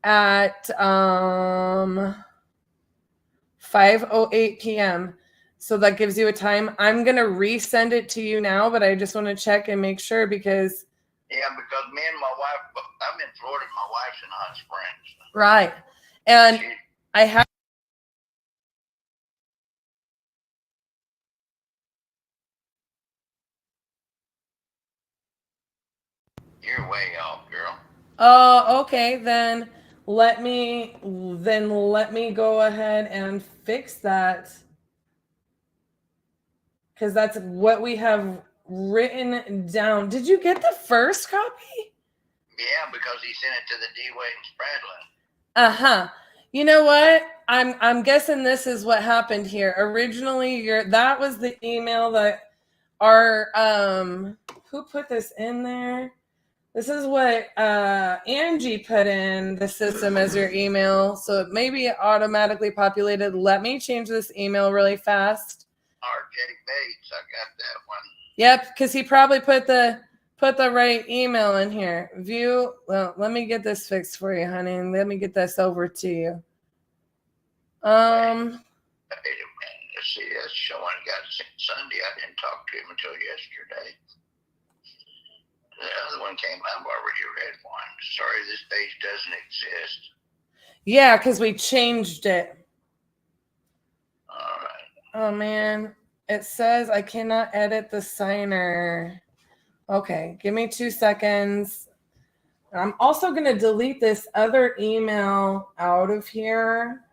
at 5:08 p.m. So that gives you a time. I'm going to resend it to you now, but I just want to check and make sure because. Yeah, because me and my wife, I'm in Florida. My wife's in Hot Springs. Right. And I have. You're way off, girl. Oh, okay. Then let me go ahead and fix that. Because that's what we have written down. Did you get the first copy? Yeah, because he sent it to the D. Wade and Spradlin. Uh-huh. You know what? I'm guessing this is what happened here. Originally, that was the email that our who put this in there? This is what Angie put in the system as your email. So maybe it automatically populated. Let me change this email really fast. RJ Bates, I got that one. Yep, because he probably put the right email in here. View. Well, let me get this fixed for you, honey. Let me get this over to you. Wait a minute. Let's see, that's showing got sent Sunday. I didn't talk to him until yesterday. The other one came. I've already read one. Sorry, this page doesn't exist. Yeah, because we changed it. All right. Oh man, it says I cannot edit the signer. Okay, give me 2 seconds. I'm also going to delete this other email out of here.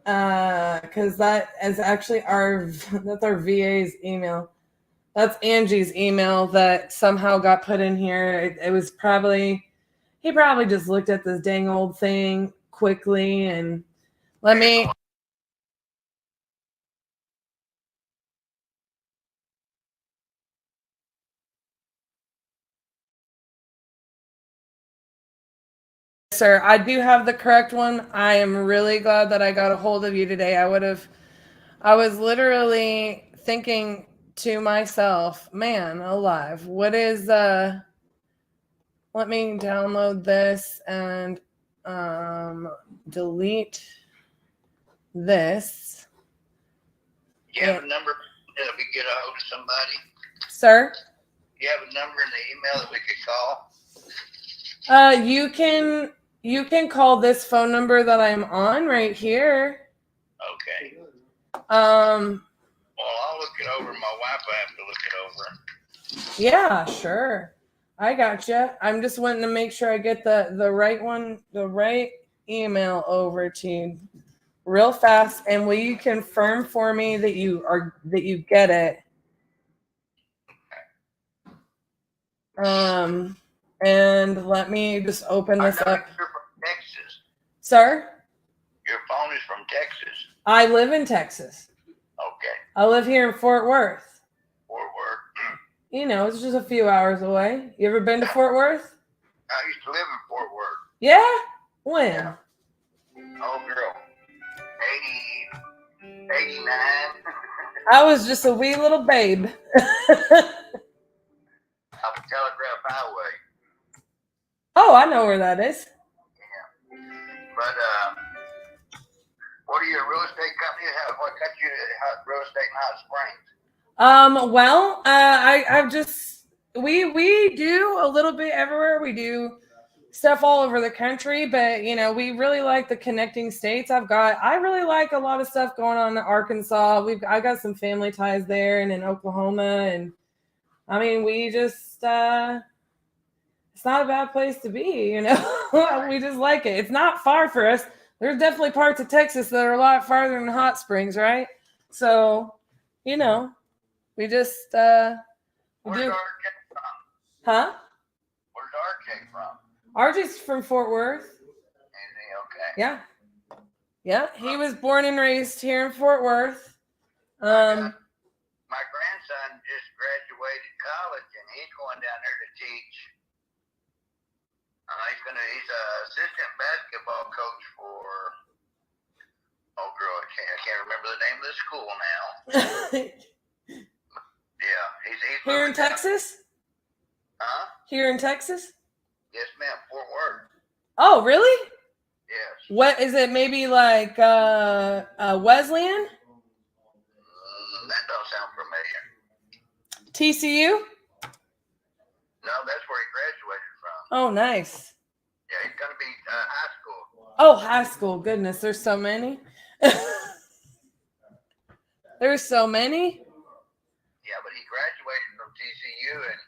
Because that is actually that's our VA's email. That's Angie's email that somehow got put in here. It was he probably just looked at this dang old thing quickly and let me. sir. I do have the correct one. I am really glad that I got a hold of you today. I was literally thinking to myself, man alive, what is, let me download this and delete this. Do you have a number that we get a hold of somebody? Sir? Do you have a number in the email that we could call? You can call this phone number that I'm on right here. Okay. Well, I'll look it over. My wife will have to look it over. Yeah, sure. I gotcha. I'm just wanting to make sure I get the right one, the right email over to you real fast. And will you confirm for me that you get it? And let me just open this up. You're from Texas. Sir? Your phone is from Texas. I live in Texas. Okay. I live here in Fort Worth. Fort Worth. You know, it's just a few hours away. You ever been to Fort Worth? I used to live in Fort Worth. Yeah? When? Yeah. Oh, girl. 89. I was just a wee little babe. Up Telegraph Highway. Oh, I know where that is. Yeah. But, what are you, a real estate company? What got you to real estate in Hot Springs? Well, we do a little bit everywhere. We do stuff all over the country, but you know, we really like the connecting states. I really like a lot of stuff going on in Arkansas. I got some family ties there and in Oklahoma, and I mean, we just it's not a bad place to be, you know. We just like it. It's not far for us. There's definitely parts of Texas that are a lot farther than Hot Springs, right? So, you know, we just Where's do. RJ from? Huh? Where's RJ from? RJ's from Fort Worth. Is he okay? Yeah. Yeah, he was born and raised here in Fort Worth. My grandson just graduated college and he's going down there to teach. He's a assistant basketball coach for, oh girl, I can't remember the name of the school now. Yeah, he's Here in Texas? Huh? Here in Texas? Yes, ma'am, Fort Worth. Oh, really? Yes. What is it? Maybe like Wesleyan? That don't sound familiar. TCU? No, that's where he graduated from. Oh, nice. Yeah, he's gonna be high school. Oh, high school. Goodness, there's so many. There's so many. Yeah, but he graduated from TCU and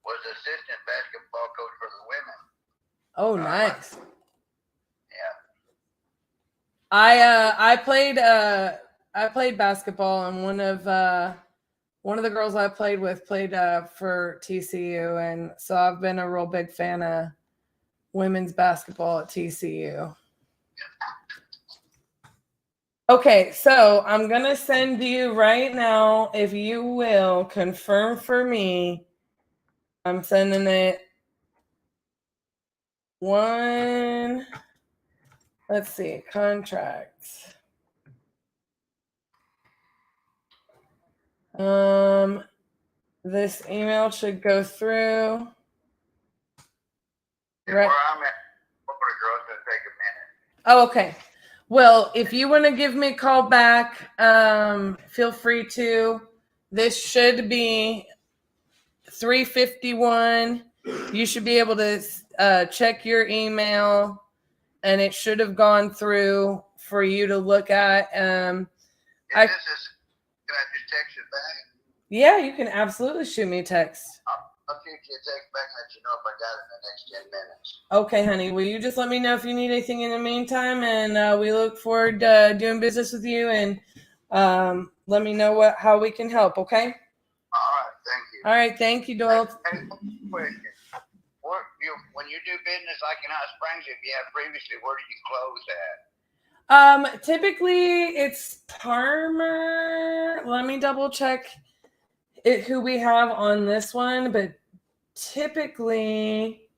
was assistant basketball coach for the women. Oh, nice. Yeah. I played basketball, and one of the girls I played with played for TCU, and so I've been a real big fan of women's basketball at TCU. Okay, so I'm gonna send you right now, if you will confirm for me. I'm sending it. Let's see, contracts. This email should go through. Where I'm at, Florida, girl, it's gonna take a minute. Oh, okay. Well, if you want to give me a call back, feel free to. This should be 3:51. You should be able to check your email, and it should have gone through for you to look at. Can I just text you back? Yeah, you can absolutely shoot me a text. I'll shoot you a text back and let you know if I got it in the next 10 minutes. Okay, honey. Will you just let me know if you need anything in the meantime? And we look forward to doing business with you. And let me know how we can help, okay? All right, thank you. All right, thank you, Doyle. Hey, question. When you do business like in Hot Springs, if you have previously, where do you close at? Typically it's Parmer. Let me double check who we have on this one, but typically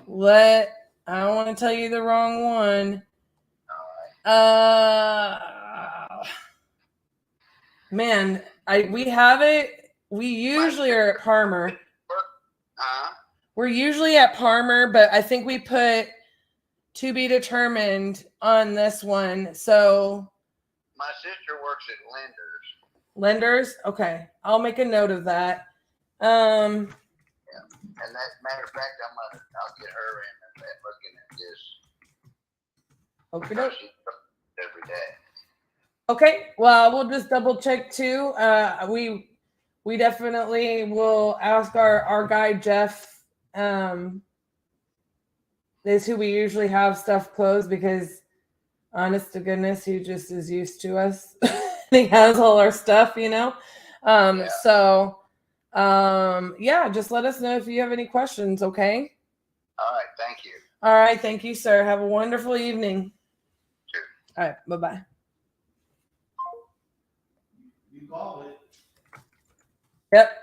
let I don't want to tell you the wrong one. Man, we have it. We usually are at Parmer. We're usually at Parmer, but I think we put to be determined on this one. So My sister works at lenders, okay. I'll make a note of that. And that matter of fact, I'll get her in and looking at this. Okay, doke. Every day. Okay, well, we'll just double check too. We definitely will ask our guy Jeff. Is who we usually have stuff closed, because honest to goodness, he just is used to us. He has all our stuff, you know. So yeah, just let us know if you have any questions, okay? All right, thank you. All right, thank you, sir. Have a wonderful evening. Sure. All right, bye-bye. You called it. Yep.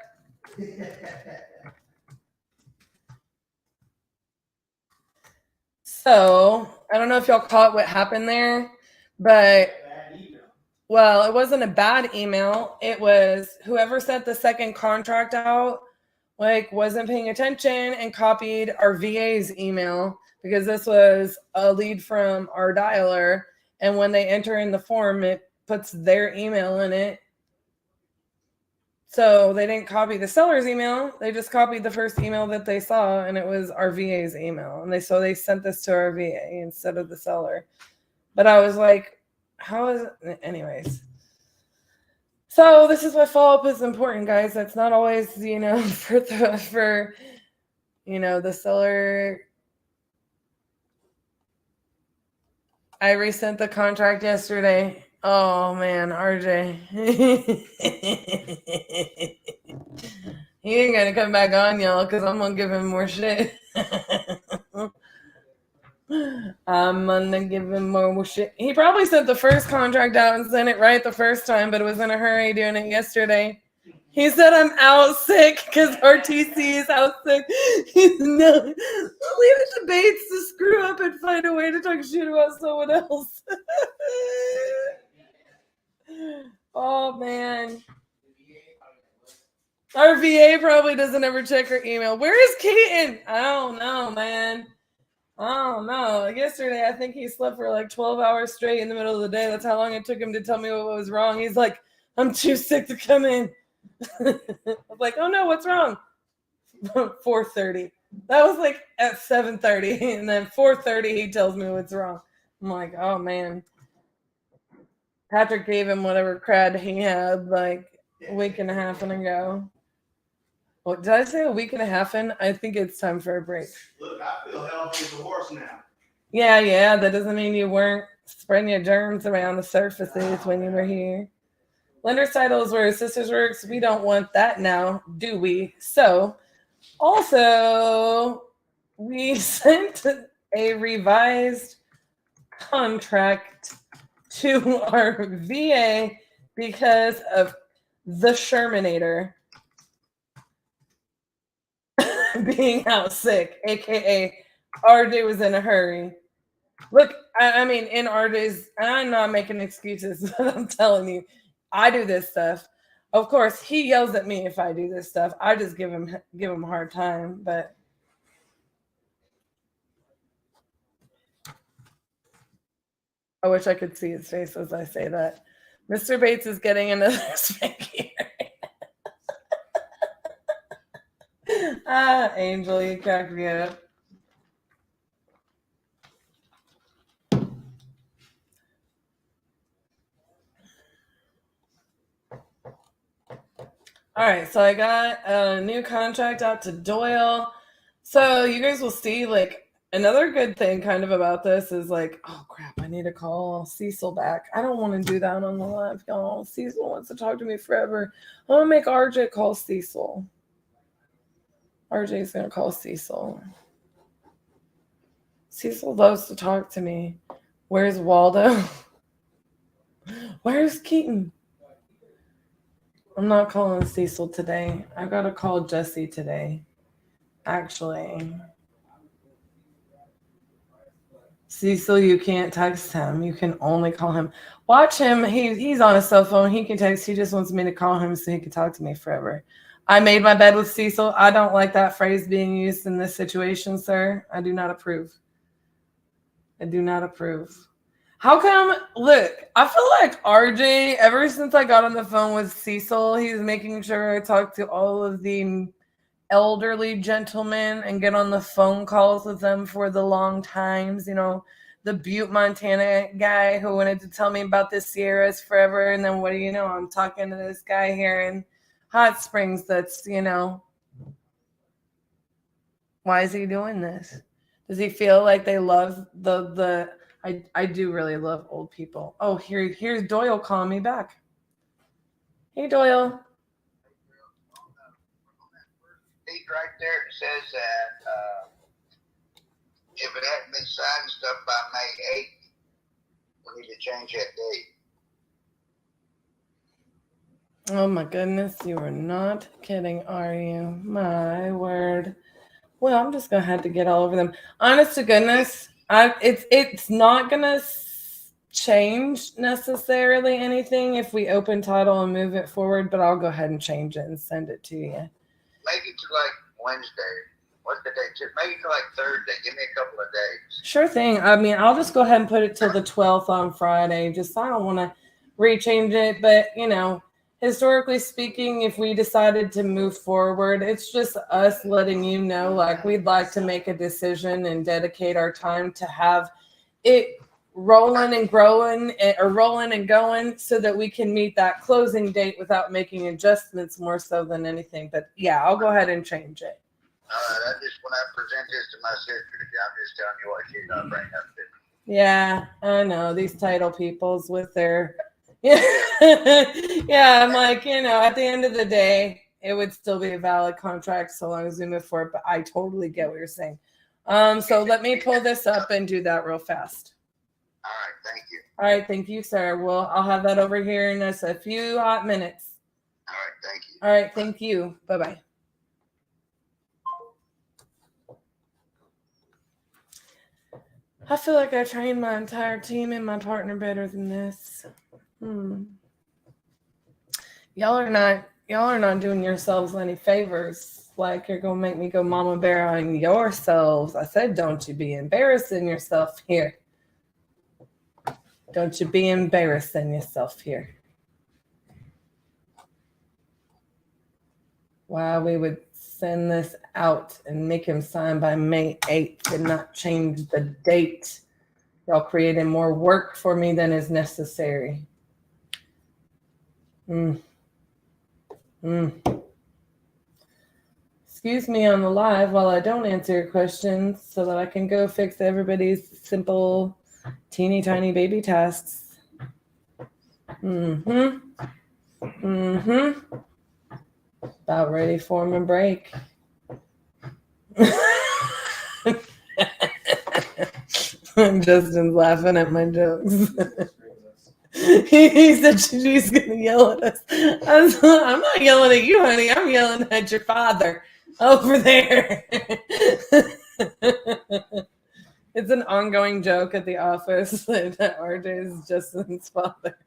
So I don't know if y'all caught what happened there, but well, it wasn't a bad email. It was whoever sent the second contract out, like, wasn't paying attention and copied our VA's email, because this was a lead from our dialer. And when they enter in the form, it puts their email in it. So they didn't copy the seller's email. They just copied the first email that they saw, and it was our VA's email. And they sent this to our VA instead of the seller. But I was like, how is it? Anyways. So this is why follow-up is important, guys. That's not always, for the seller. I resent the contract yesterday. Oh man, RJ. He ain't gonna come back on, y'all, because I'm gonna give him more shit. I'm gonna give him more shit. He probably sent the first contract out and sent it right the first time, but it was in a hurry doing it yesterday. He said, I'm out sick because RTC is out sick. He's no, leave it to Bates to screw up and find a way to talk shit about someone else. Oh, man. Our VA probably doesn't ever check her email. Where is Keaton? I don't know, man. I don't know. Yesterday, I think he slept for like 12 hours straight in the middle of the day. That's how long it took him to tell me what was wrong. He's like, I'm too sick to come in. I was like, oh no, what's wrong? 4:30. That was like at 7:30. And then 4:30, he tells me what's wrong. I'm like, oh man. Patrick gave him whatever crud he had like a week and a half ago. What did I say? A week and a half in? I think it's time for a break. Look, I feel healthy as a horse now. Yeah. That doesn't mean you weren't spreading your germs around the surfaces when you were here. Lender's titles where his sister's works. We don't want that now, do we? So, also, we sent a revised contract to our VA because of the Shermanator being out sick, aka RJ was in a hurry. Look, I mean, in RJ's, I'm not making excuses, but I'm telling you, I do this stuff. Of course, he yells at me if I do this stuff. I just give him a hard time, but I wish I could see his face as I say that. Mr. Bates is getting another spanky. Angel, you cracked me up. All right, so I got a new contract out to Doyle. So you guys will see, like, another good thing kind of about this is like, oh crap, I need to call Cecil back. I don't want to do that on the live, y'all. Cecil wants to talk to me forever. I'm going to make RJ call Cecil. RJ's going to call Cecil. Cecil loves to talk to me. Where's Waldo? Where's Keaton? I'm not calling Cecil today. I got to call Jesse today. Actually. Cecil, you can't text him. You can only call him. Watch him. He's on his cell phone. He can text. He just wants me to call him so he can talk to me forever. I made my bed with Cecil. I don't like that phrase being used in this situation, sir. I do not approve. I do not approve. How come? Look, I feel like RJ, ever since I got on the phone with Cecil, he's making sure I talk to all of the elderly gentlemen and get on the phone calls with them for the long times. You know, the Butte, Montana guy who wanted to tell me about the Sierras forever. And then what do you know? I'm talking to this guy here in Hot Springs that's, you know, why is he doing this? Does he feel like they love I do really love old people. Oh, here's Doyle calling me back. Hey, Doyle. Sheet right there that says that if it hadn't been signed and stuff by May 8th, we need to change that date. Oh my goodness, you are not kidding, are you? My word. Well, I'm just gonna have to get all over them. Honest to goodness, it's not gonna change necessarily anything if we open title and move it forward, but I'll go ahead and change it and send it to you. Make it to like Wednesday. What's the date? Make it to like Thursday. Give me a couple of days. Sure thing. I mean, I'll just go ahead and put it till the 12th on Friday. Just I don't want to rechange it, but you know, historically speaking, if we decided to move forward, it's just us letting you know, like we'd like to make a decision and dedicate our time to have it rolling and growing or rolling and going so that we can meet that closing date without making adjustments more so than anything. But yeah, I'll go ahead and change it. All right. When I present this to my sister, I'm just telling you what she's not bringing up to me. Yeah, I know these title peoples with their yeah, I'm like, you know, at the end of the day, it would still be a valid contract so long as we move forward. But I totally get what you're saying. So let me pull this up and do that real fast. All right, thank you. All right, thank you, sir. Well, I'll have that over here in just a few hot minutes. All right, thank you. All right, thank you. Bye-bye. I feel like I trained my entire team and my partner better than this. Y'all are not doing yourselves any favors. Like you're gonna make me go mama bear on yourselves. I said, don't you be embarrassing yourself here. Don't you be embarrassing yourself here. Why we would send this out and make him sign by May 8th and not change the date. Y'all creating more work for me than is necessary. Excuse me on the live while I don't answer your questions so that I can go fix everybody's simple, teeny tiny baby tasks. About ready for my break. Justin's laughing at my jokes. He said she's going to yell at us. I'm not yelling at you, honey. I'm yelling at your father over there. It's an ongoing joke at the office that RJ is Justin's father.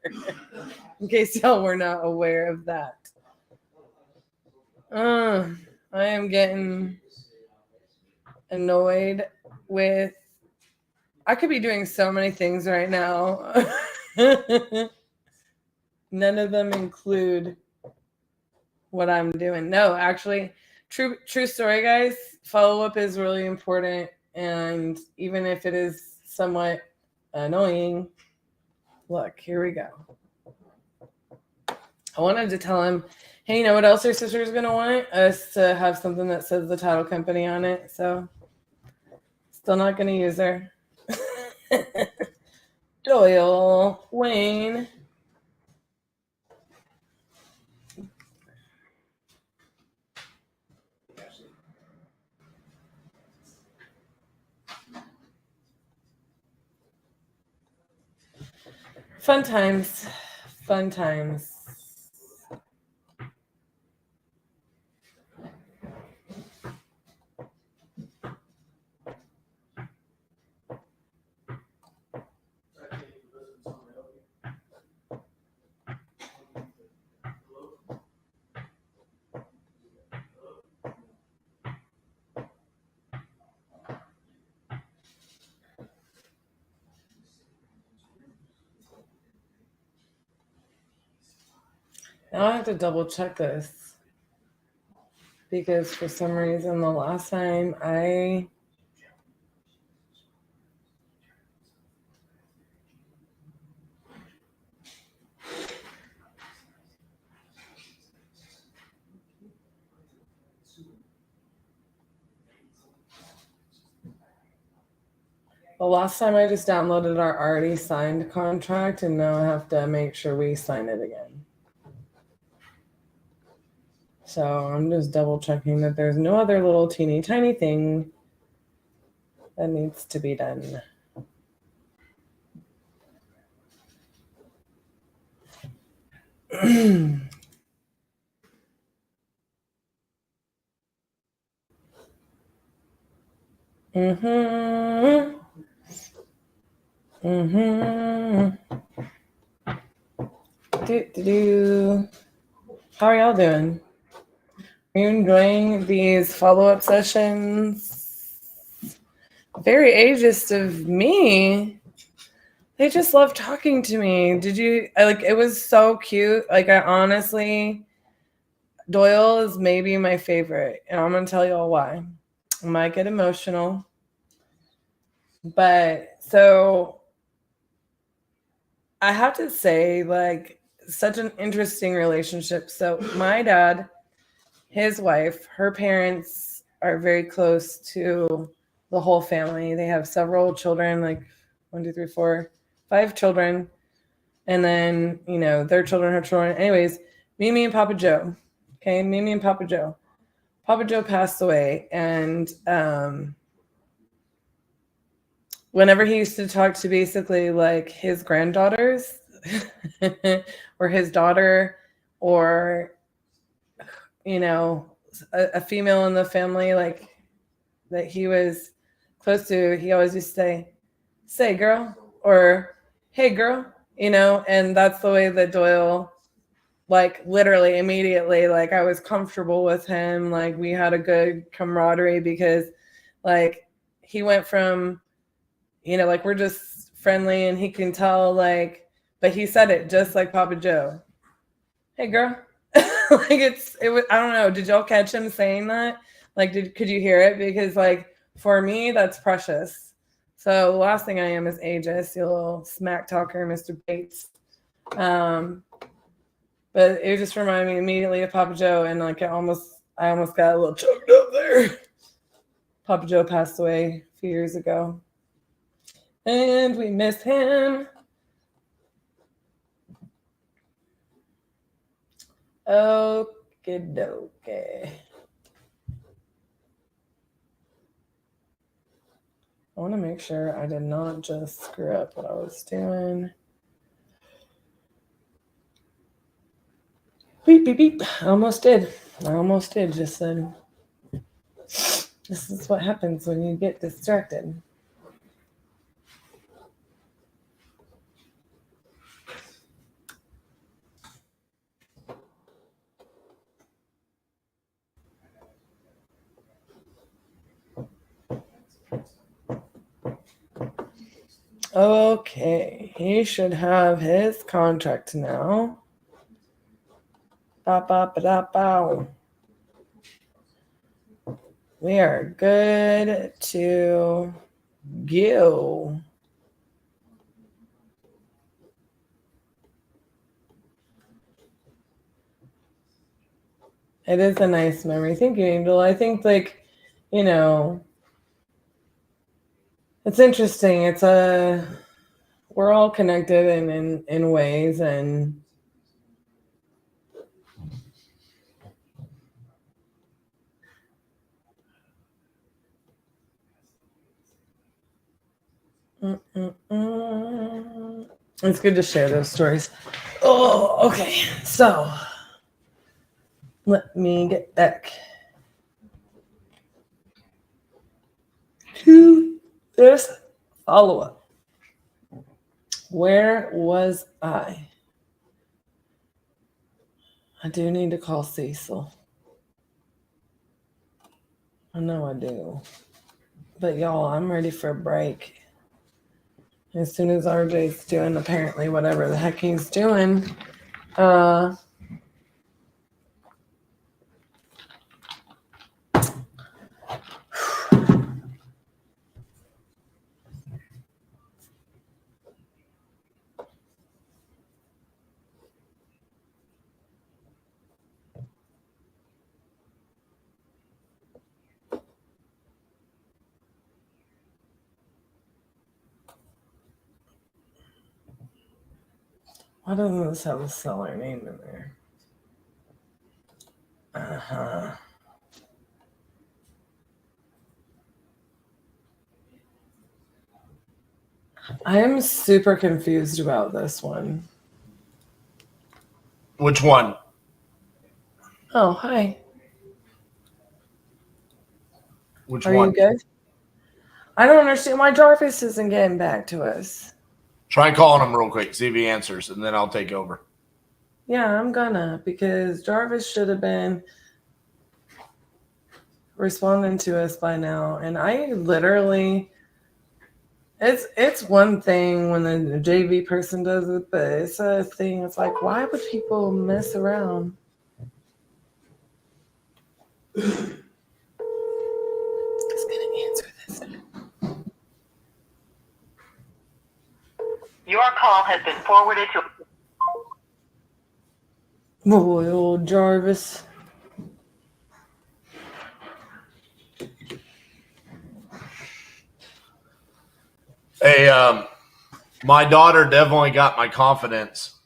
In case y'all were not aware of that. I am getting annoyed with. I could be doing so many things right now. None of them include what I'm doing. No, actually, true story, guys. Follow-up is really important. And even if it is somewhat annoying, look, here we go. I wanted to tell him, hey, you know what else your sister's going to want? Us to have something that says the title company on it. So, still not going to use her. Doyle, Wayne. Fun times. Fun times. Now I have to double check this because for some reason the last time I just downloaded our already signed contract, and now I have to make sure we sign it again. So I'm just double checking that there's no other little teeny tiny thing that needs to be done. Mm-hmm. Mm-hmm. How are y'all doing? Are you enjoying these follow-up sessions? Very ageist of me. They just love talking to me. It was so cute. Like, I honestly, Doyle is maybe my favorite, and I'm going to tell you all why. I might get emotional. But so I have to say, like, such an interesting relationship. So my dad, his wife, her parents are very close to the whole family. They have several children, like 1, 2, 3, 4, 5 children. And then, their children have children. Anyways, Mimi and Papa Joe. Okay, Mimi and Papa Joe. Papa Joe passed away. And whenever he used to talk to basically like his granddaughters or his daughter or, a female in the family, like that he was close to, he always used to say girl, or hey girl, and that's the way that Doyle, like literally immediately, like I was comfortable with him. Like we had a good camaraderie because like he went from, like we're just friendly and he can tell like, but he said it just like Papa Joe. Hey girl. Like it was, I don't know. Did y'all catch him saying that? Like, could you hear it? Because like for me, that's precious. So the last thing I am is ageist, you little smack talker, Mr. Bates. But it just reminded me immediately of Papa Joe, and like I almost got a little choked up there. Papa Joe passed away a few years ago, and we miss him. Okay, dokie. I want to make sure I did not just screw up what I was doing. Beep, beep, beep. I almost did. Just then. This is what happens when you get distracted. Okay, he should have his contract now. Ba-ba-ba-da-bow. We are good to go. It is a nice memory. Thank you, Angel. I think like, it's interesting. We're all connected in ways, and it's good to share those stories. Oh, okay. So let me get back to this follow-up. Where was I? I do need to call Cecil. I know I do. But y'all, I'm ready for a break. As soon as RJ's doing apparently whatever the heck he's doing, Why doesn't this have a seller name in there? Uh-huh. I am super confused about this one. Which one? Oh, hi. Which Are one? you good? I don't understand why Jarvis isn't getting back to us. Try calling him real quick, see if he answers, and then I'll take over. Yeah, I'm gonna, because Jarvis should have been responding to us by now. And I literally, it's one thing when the JV person does it, but it's a thing. It's like, why would people mess around? Who's gonna answer this? Your call has been forwarded to. Boy, old Jarvis. Hey, my daughter definitely got my confidence.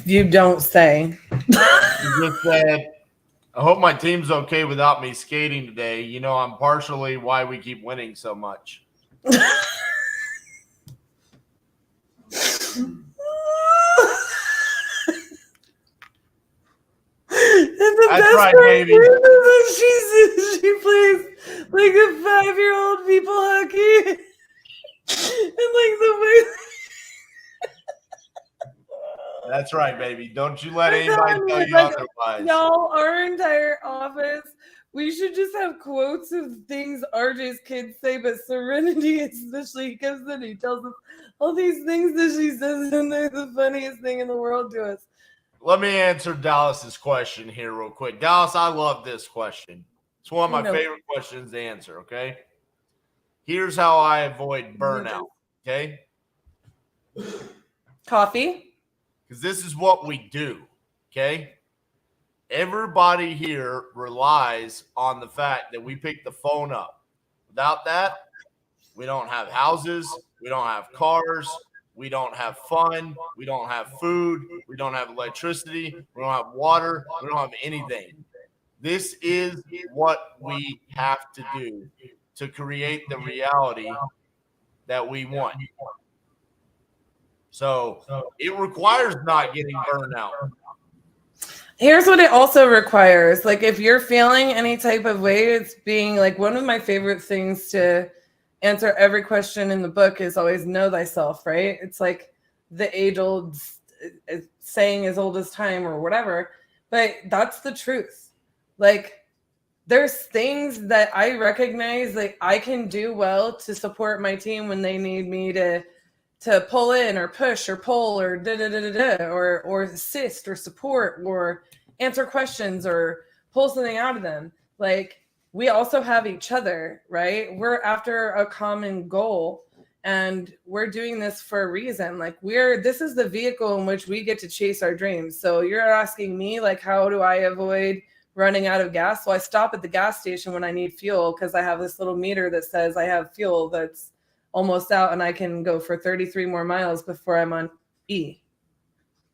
You don't say. She just said, I hope my team's okay without me skating today. You know, I'm partially why we keep winning so much. That's right, baby. She plays like the 5-year-old people hockey. And like the way That's right, baby. Don't you let anybody tell you like, otherwise. y'all, our entire office, we should just have quotes of things RJ's kids say, but Serenity especially comes in, he tells us all these things that she says, and they're the funniest thing in the world to us. Let me answer Dallas's question here real quick. Dallas, I love this question. It's one of my favorite questions to answer, okay? Here's how I avoid burnout, okay? Coffee? Because this is what we do, okay? Everybody here relies on the fact that we pick the phone up. Without that, we don't have houses, we don't have cars, we don't have fun, we don't have food, we don't have electricity, we don't have water, we don't have anything. This is what we have to do to create the reality that we want. So it requires not getting burned out. Here's what it also requires. Like, if you're feeling any type of way, it's being like, one of my favorite things to answer every question in the book is always know thyself, right? It's like the age-old saying, as old as time or whatever, but that's the truth. Like, there's things that I recognize like I can do well to support my team when they need me to pull in or push or pull or or assist or support or answer questions or pull something out of them. Like, we also have each other, right? We're after a common goal and we're doing this for a reason. Like, this is the vehicle in which we get to chase our dreams. So you're asking me, like, how do I avoid running out of gas? Well, I stop at the gas station when I need fuel because I have this little meter that says I have fuel that's almost out and I can go for 33 more miles before I'm on E,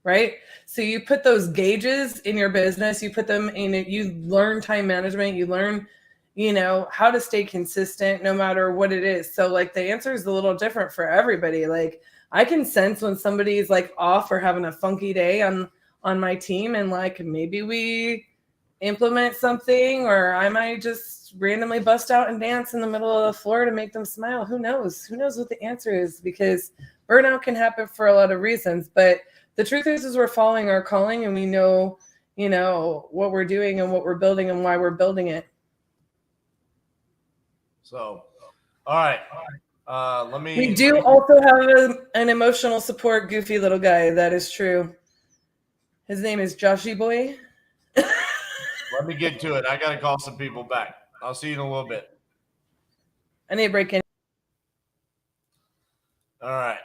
right? So you put those gauges in your business, you put them in it, you learn time management, you learn, how to stay consistent no matter what it is. So like the answer is a little different for everybody. Like, I can sense when somebody's like off or having a funky day on my team, and like maybe we implement something, or I might just randomly bust out and dance in the middle of the floor to make them smile. Who knows what the answer is, because burnout can happen for a lot of reasons. But the truth is we're following our calling, and we know what we're doing and what we're building and why we're building it. So, all right. We do also have an emotional support goofy little guy. That is true. His name is Joshy Boy. Let me get to it. I got to call some people back. I'll see you in a little bit. I need to break in. All right.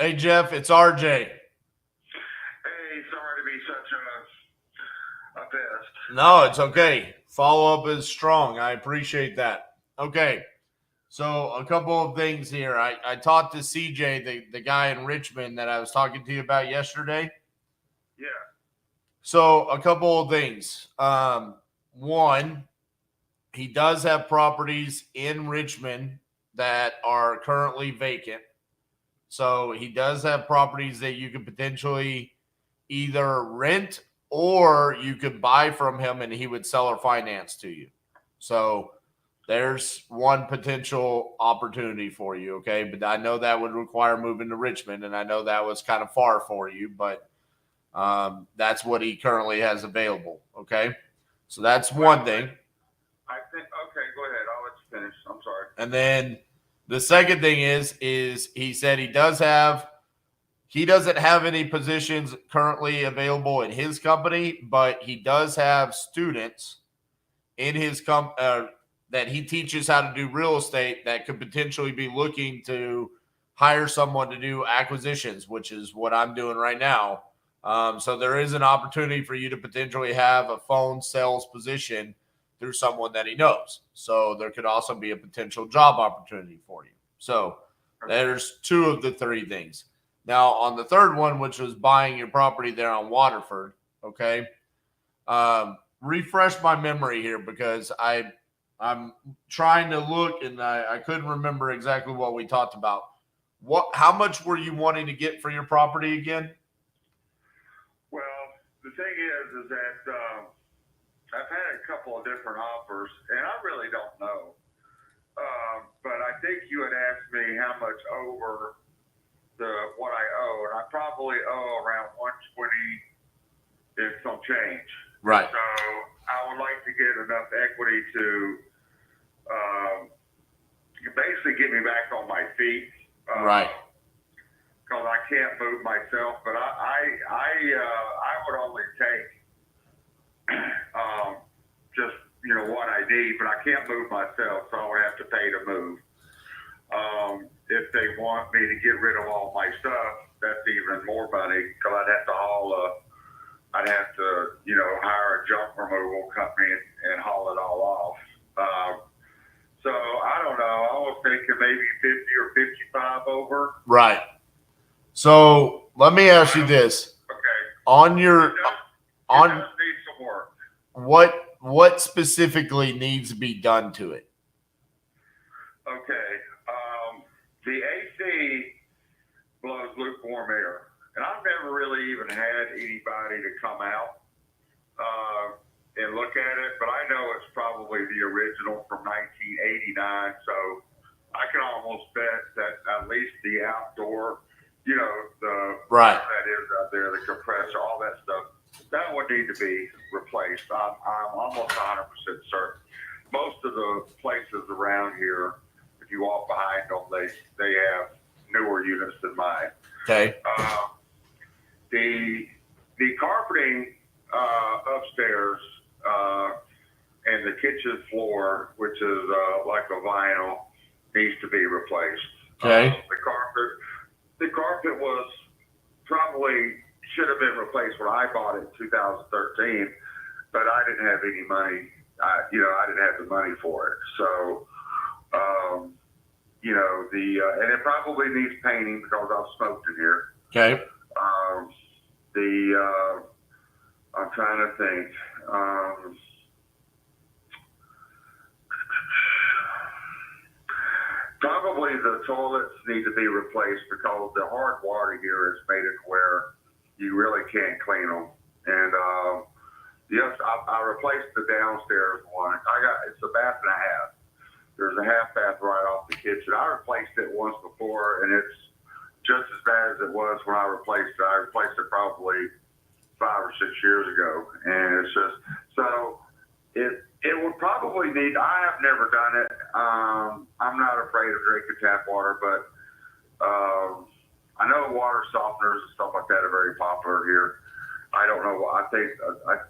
Hey, Jeff, it's RJ. Hey, sorry to be such a pest. No, it's okay. Follow up is strong. I appreciate that. Okay. So a couple of things here. I talked to CJ, the guy in Richmond that I was talking to you about yesterday. Yeah. So a couple of things. One, he does have properties in Richmond that are currently vacant. So he does have properties that you could potentially either rent or you could buy from him and he would sell or finance to you. So there's one potential opportunity for you, okay? But I know that would require moving to Richmond, and I know that was kind of far for you, but that's what he currently has available, okay? So that's one thing. I think, okay, go ahead. I'll let you finish. I'm sorry. And then the second thing is he said he doesn't have any positions currently available in his company, but he does have students in his that he teaches how to do real estate that could potentially be looking to hire someone to do acquisitions, which is what I'm doing right now. So there is an opportunity for you to potentially have a phone sales position through someone that he knows. So there could also be a potential job opportunity for you. So there's two of the three things. Now on the third one, which was buying your property there on Waterford, okay? Refresh my memory here because I'm trying to look and I couldn't remember exactly what we talked about. How much were you wanting to get for your property again? Well, the thing is that I've had a couple of different offers, and I really don't know. But I think you had asked me how much over what I owe, and I probably owe around 120 and some change. Right. So I would like to get enough equity to basically get me back on my feet. Right. Because I can't move myself, but I would only take just what I need, but I can't move myself, so I would have to pay to move. If they want me to get rid of all my stuff, that's even more money because I'd have to I'd have to, hire a junk removal company and haul it all off. So I don't know. I was thinking maybe 50 or 55 over. Right. So let me ask you this. Okay. On your It does need some work. what specifically needs to be done to it? Okay. The AC blows lukewarm air. And I've never really even had anybody to come out and look at it, but I know it's probably the original from 1989, so I can almost bet that at least the outdoor, the right that is out there, the compressor, all that stuff, that would need to be replaced. I'm almost 100% certain. Most of the places around here, if you walk behind them, they have newer units than mine. Okay. The carpeting upstairs and the kitchen floor, which is like a vinyl, needs to be replaced. Okay. The carpet was probably should have been replaced when I bought it in 2013, but I didn't have any money. I didn't have the money for it. So, and it probably needs painting because I've smoked in here. Okay. I'm trying to think. Probably the toilets need to be replaced because the hard water here has made it where you really can't clean them. And yes, I replaced the downstairs one. It's a bath and a half. There's a half bath right off the kitchen. I replaced it once before, and it's just as bad as it was when I replaced it. I replaced it probably 5 or 6 years ago, and it's just so it would probably need. I have never done it. I'm not afraid of drinking tap water, but I know water softeners and stuff like that are very popular here. I don't know. I think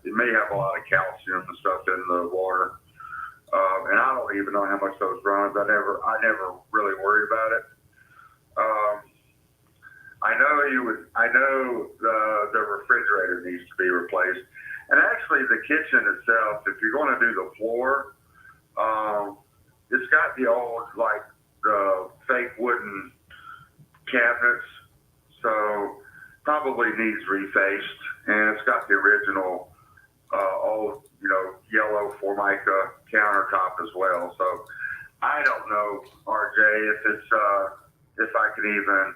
it may have a lot of calcium and stuff in the water, and I don't even know how much those runs. I never really worry about it. I know the refrigerator needs to be replaced. And actually the kitchen itself, if you're going to do the floor, it's got the old, like the fake wooden cabinets. So probably needs refaced. And it's got the original, old, yellow Formica countertop as well. So I don't know, RJ, if I can even,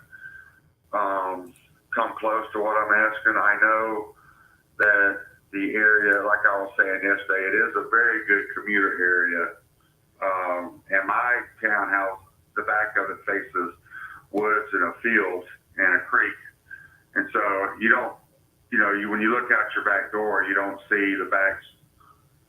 come close to what I'm asking. I know that the area, like I was saying yesterday, it is a very good commuter area. And my townhouse, the back of it faces woods and a field and a creek. And so when you look out your back door, you don't see the backs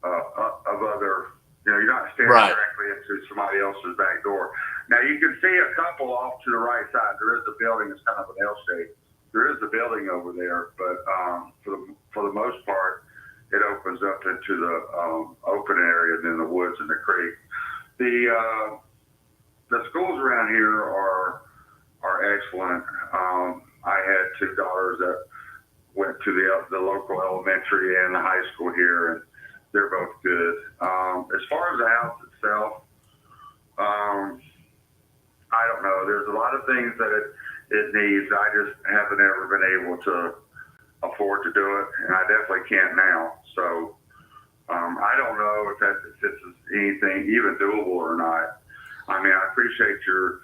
of other, you're not staring directly into somebody else's back door. Now you can see a couple off to the right side. There is a building, it's kind of an L shape. There is a building over there, but for the most part, it opens up into the open area and then the woods and the creek. The schools around here are excellent. I had two daughters that went to the local elementary and the high school here, and they're both good. As far as the house itself, I don't know. There's a lot of things that it needs. I just haven't ever been able to afford to do it, and I definitely can't now. So I don't know if this is anything even doable or not. I mean, I appreciate your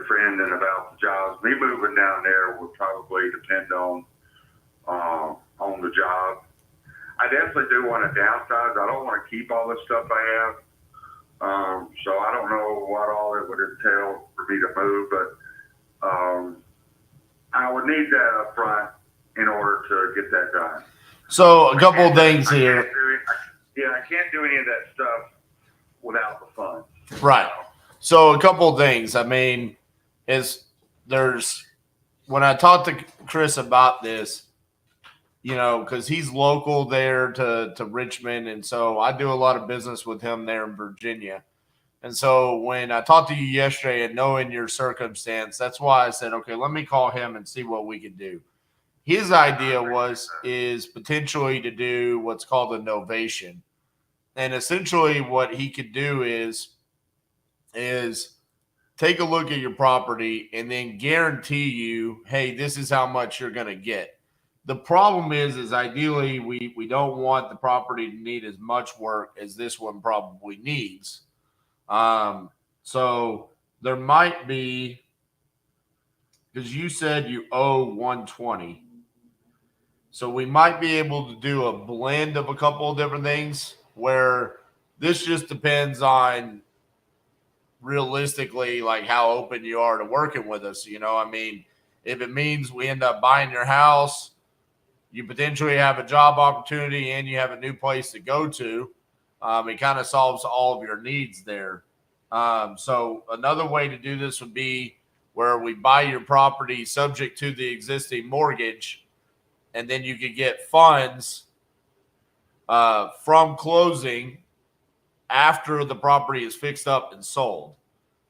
friend and about the jobs. Me moving down there would probably depend on the job. I definitely do want to downsize. I don't want to keep all the stuff I have. So I don't know what all it would entail for me to move, but I would need that up front in order to get that done. So a couple of things here. I can't do any of that stuff without the funds. Right. So a couple of things. I mean, when I talked to Chris about this, because he's local there to Richmond. And so I do a lot of business with him there in Virginia. And so when I talked to you yesterday and knowing your circumstance, that's why I said, okay, let me call him and see what we can do. His idea is potentially to do what's called a novation. And essentially what he could do is take a look at your property and then guarantee you, hey, this is how much you're going to get. The problem is ideally we don't want the property to need as much work as this one probably needs. So there might be, because you said you owe 120. So we might be able to do a blend of a couple of different things where this just depends on realistically like how open you are to working with us. I mean, if it means we end up buying your house, you potentially have a job opportunity and you have a new place to go to. It kind of solves all of your needs there. So another way to do this would be where we buy your property subject to the existing mortgage, and then you could get funds from closing after the property is fixed up and sold.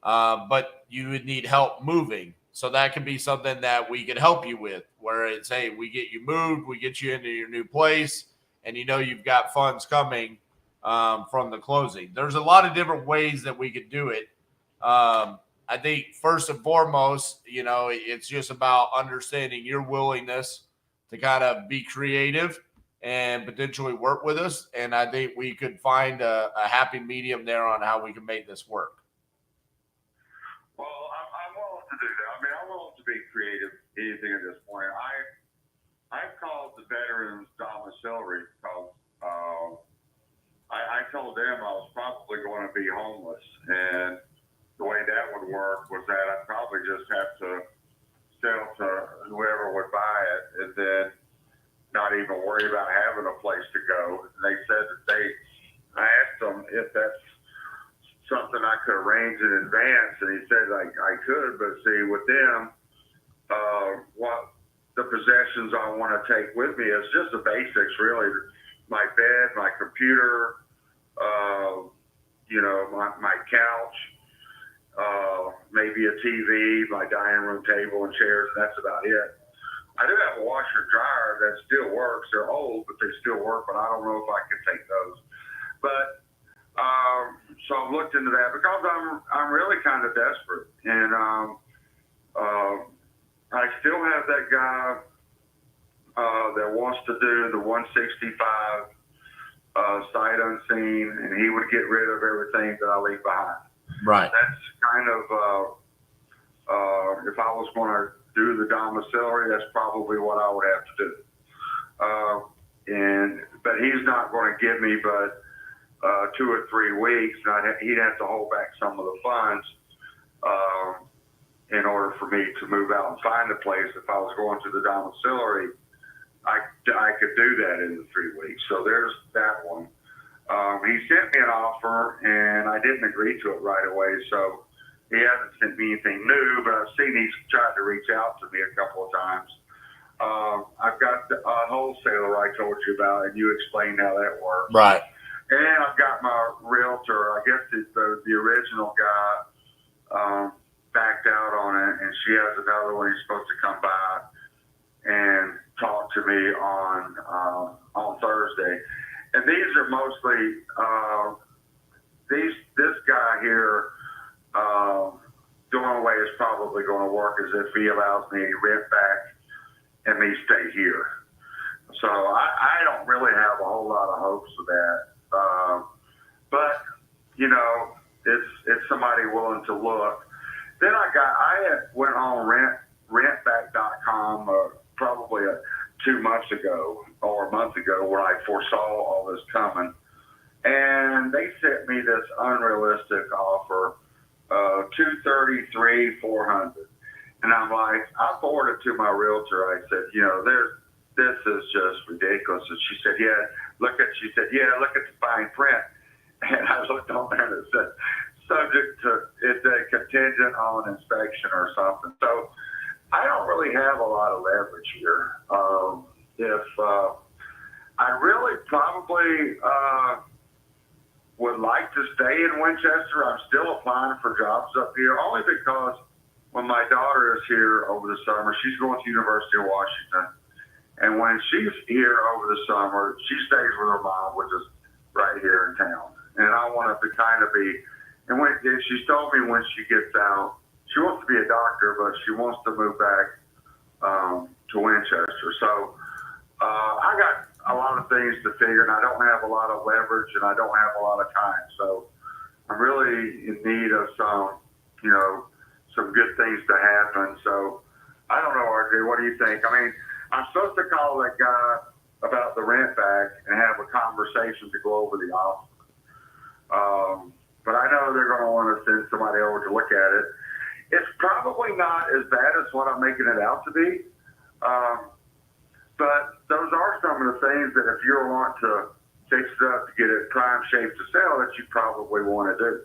But you would need help moving. So that could be something that we could help you with, where it's, hey, we get you moved, we get you into your new place, and you've got funds coming from the closing. There's a lot of different ways that we could do it. I think first and foremost, it's just about understanding your willingness to kind of be creative and potentially work with us. And I think we could find a happy medium there on how we can make this work. Well, I'm willing to do that. I mean, I'm willing to be creative, anything at this point. I've called the veterans domiciliary because I told them I was probably going to be homeless, and the way that would work was that I'd probably just have to sell to whoever would buy it, and then not even worry about having a place to go. And they said that I asked them if that's something I could arrange in advance, and he said I could, but see, with them, what the possessions I want to take with me is just the basics, really. My bed, my computer, my couch, maybe a TV, my dining room table and chairs, and that's about it. I do have a washer and dryer that still works. They're old, but they still work, but I don't know if I can take those. But so I've looked into that because I'm really kind of desperate, and I still have that guy that wants to do the 165 sight unseen, and he would get rid of everything that I leave behind. Right. That's kind of if I was going to do the domiciliary, that's probably what I would have to do. But he's not going to give me but 2 or 3 weeks, and he'd have to hold back some of the funds in order for me to move out and find a place. If I was going to the domiciliary, I could do that in the 3 weeks. So there's that one. He sent me an offer, and I didn't agree to it right away. So he hasn't sent me anything new, but I've seen he's tried to reach out to me a couple of times. I've got a wholesaler I told you about, and you explained how that works. Right. And I've got my realtor. I guess the original guy backed out on it, and she has another one. He's supposed to come by and talk to me on Thursday. And these are mostly this guy here. The only way it's probably going to work is if he allows me rent back and me stay here. So I don't really have a whole lot of hopes of that. But you know, it's somebody willing to look. Then I went on rentback.com probably 2 months ago or a month ago when I foresaw all this coming, and they sent me this unrealistic offer, $233,400, and I'm like, I forwarded to my realtor. I said, you know, this is just ridiculous. And she said, look at the fine print, and I looked on there and it said subject to, it's a contingent on inspection or something. So I don't really have a lot of leverage here. I really probably would like to stay in Winchester. I'm still applying for jobs up here, only because when my daughter is here over the summer, she's going to University of Washington. And when she's here over the summer, she stays with her mom, which is right here in town. And I want it to kind of be, and she's told me when she gets out, she wants to be a doctor, but she wants to move back to Winchester. So I got a lot of things to figure, and I don't have a lot of leverage, and I don't have a lot of time. So I'm really in need of some good things to happen. So I don't know, RJ, what do you think? I mean, I'm supposed to call that guy about the rent back and have a conversation to go over the offer. But I know they're going to want to send somebody over to look at it. It's probably not as bad as what I'm making it out to be. But those are some of the things that if you want to fix it up to get it prime shape to sell, that you probably want to do.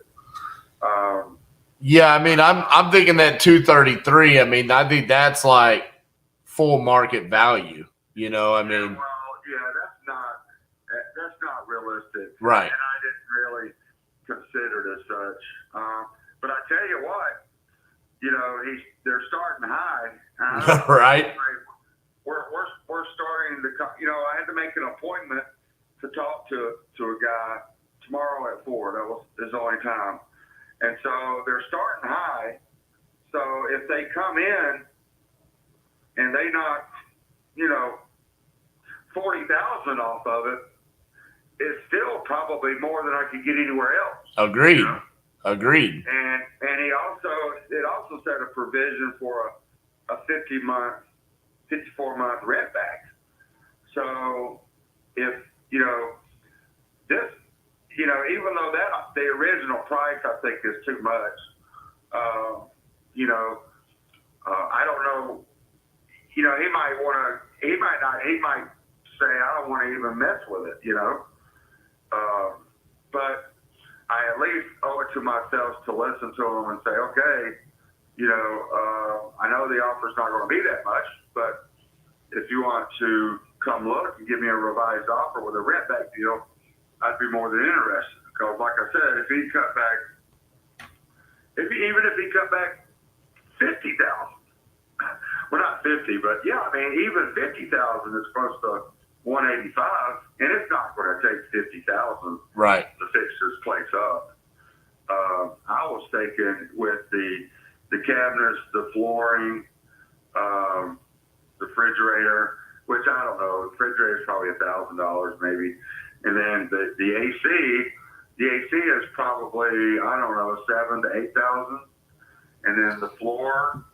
Yeah, I mean, I'm thinking that 233. I mean, I think that's like full market value. You know, I mean, that's not realistic, right? And I didn't really consider it as such. But I tell you what, you know, they're starting high, right? We're starting to, you know, I had to make an appointment to talk to a guy tomorrow at 4. That was his only time. And so they're starting high. So if they come in and they knock, you know, 40,000 off of it, it's still probably more than I could get anywhere else. Agreed. You know? Agreed. And it also set a provision for a 54-month rent back. So if, you know, this, you know, even though the original price I think is too much, you know, I don't know, you know, he might say, I don't want to even mess with it, you know. But I at least owe it to myself to listen to him and say, okay, you know, I know the offer's not going to be that much, but if you want to come look and give me a revised offer with a rent back deal, I'd be more than interested. Because like I said, if even if he come back 50,000, well, not 50, but yeah, I mean, even 50,000 is close to 185, and it's not going to take 50,000 right to fix this place up. I was thinking with the cabinets, the flooring, the refrigerator, which I don't know, the refrigerator is probably $1,000 maybe, and then the AC. The AC is probably, I don't know, 7,000 to 8,000. And then the floor,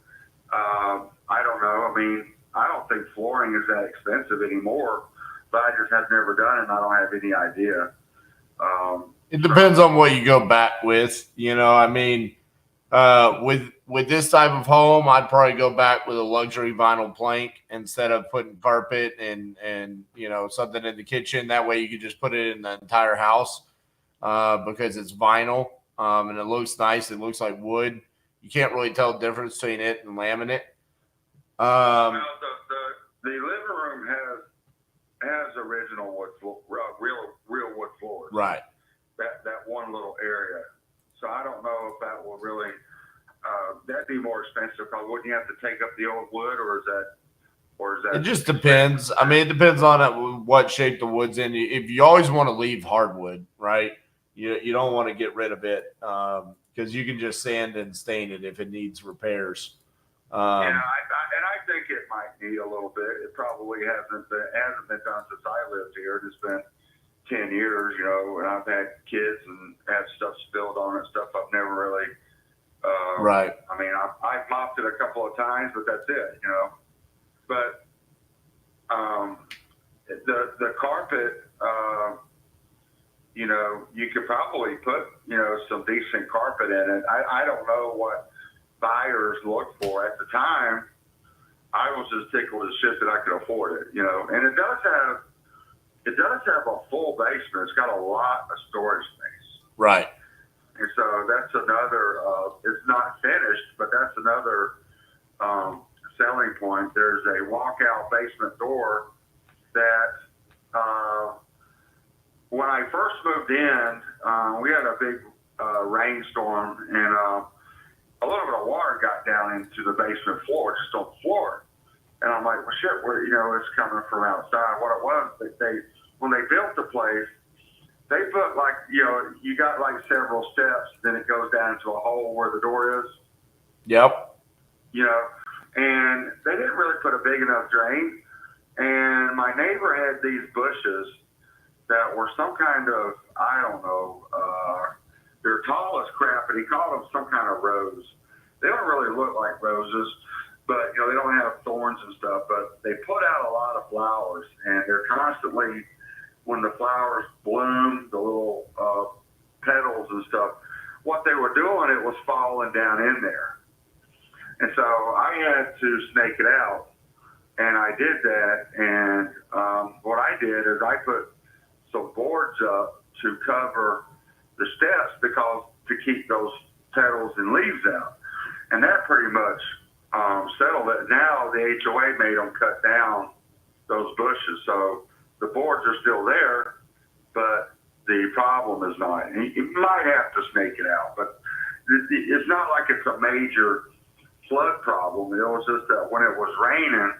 I don't know. I mean, I don't think flooring is that expensive anymore, but I just have never done it and I don't have any idea. It depends on what you go back with. You know, I mean, with this type of home, I'd probably go back with a luxury vinyl plank instead of putting carpet and you know, something in the kitchen. That way you could just put it in the entire house. Because it's vinyl and it looks nice. It looks like wood. You can't really tell the difference between it and laminate. Well, the living room has original wood floor, real wood floors. Right. That one little area. So I don't know if that will really that'd be more expensive. Because wouldn't you have to take up the old wood, or is that? It just depends. I mean, it depends on what shape the wood's in. If you always want to leave hardwood, right? You don't want to get rid of it because you can just sand and stain it if it needs repairs. Yeah, and I think it might need a little bit. It probably hasn't been done since I lived here. It's been 10 years, you know, and I've had kids and had stuff spilled on it, stuff I've never really. Right. I mean, I've mopped it a couple of times, but that's it, you know. But the carpet. You know, you could probably put, you know, some decent carpet in it. I don't know what buyers look for. At the time, I was just tickled as shit that I could afford it, you know. And it does have a full basement. It's got a lot of storage space. Right. And so that's another, it's not finished, but that's another selling point. There's a walkout basement door that, when I first moved in, we had a big rainstorm, and a little bit of water got down into the basement floor, just on the floor. And I'm like, well, shit, where, you know, it's coming from outside. What it was, when they built the place, they put like, you know, you got like several steps, then it goes down into a hole where the door is. Yep. You know, and they didn't really put a big enough drain. And my neighbor had these bushes that were some kind of, I don't know, they're tall as crap, but he called them some kind of rose. They don't really look like roses, but, you know, they don't have thorns and stuff, but they put out a lot of flowers, and they're constantly, when the flowers bloom, the little petals and stuff, what they were doing, it was falling down in there. And so I had to snake it out, and I did that, and what I did is I put some boards up to cover the steps because to keep those petals and leaves out. And that pretty much settled it. Now the HOA made them cut down those bushes. So the boards are still there, but the problem is not. And you might have to snake it out, but it's not like it's a major flood problem. It was just that when it was raining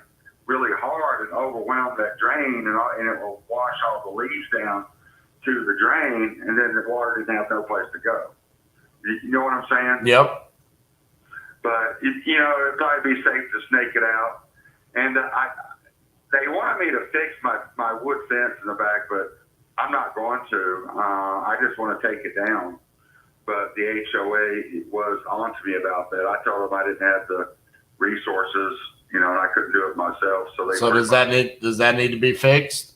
really hard and overwhelmed that drain, and it will wash all the leaves down to the drain, and then the water didn't have no place to go. You know what I'm saying? Yep. But you know, it'd probably be safe to snake it out. And they wanted me to fix my wood fence in the back, but I'm not going to. I just want to take it down. But the HOA was on to me about that. I told them I didn't have the resources, you know, and I couldn't do it myself. So does that need to be fixed?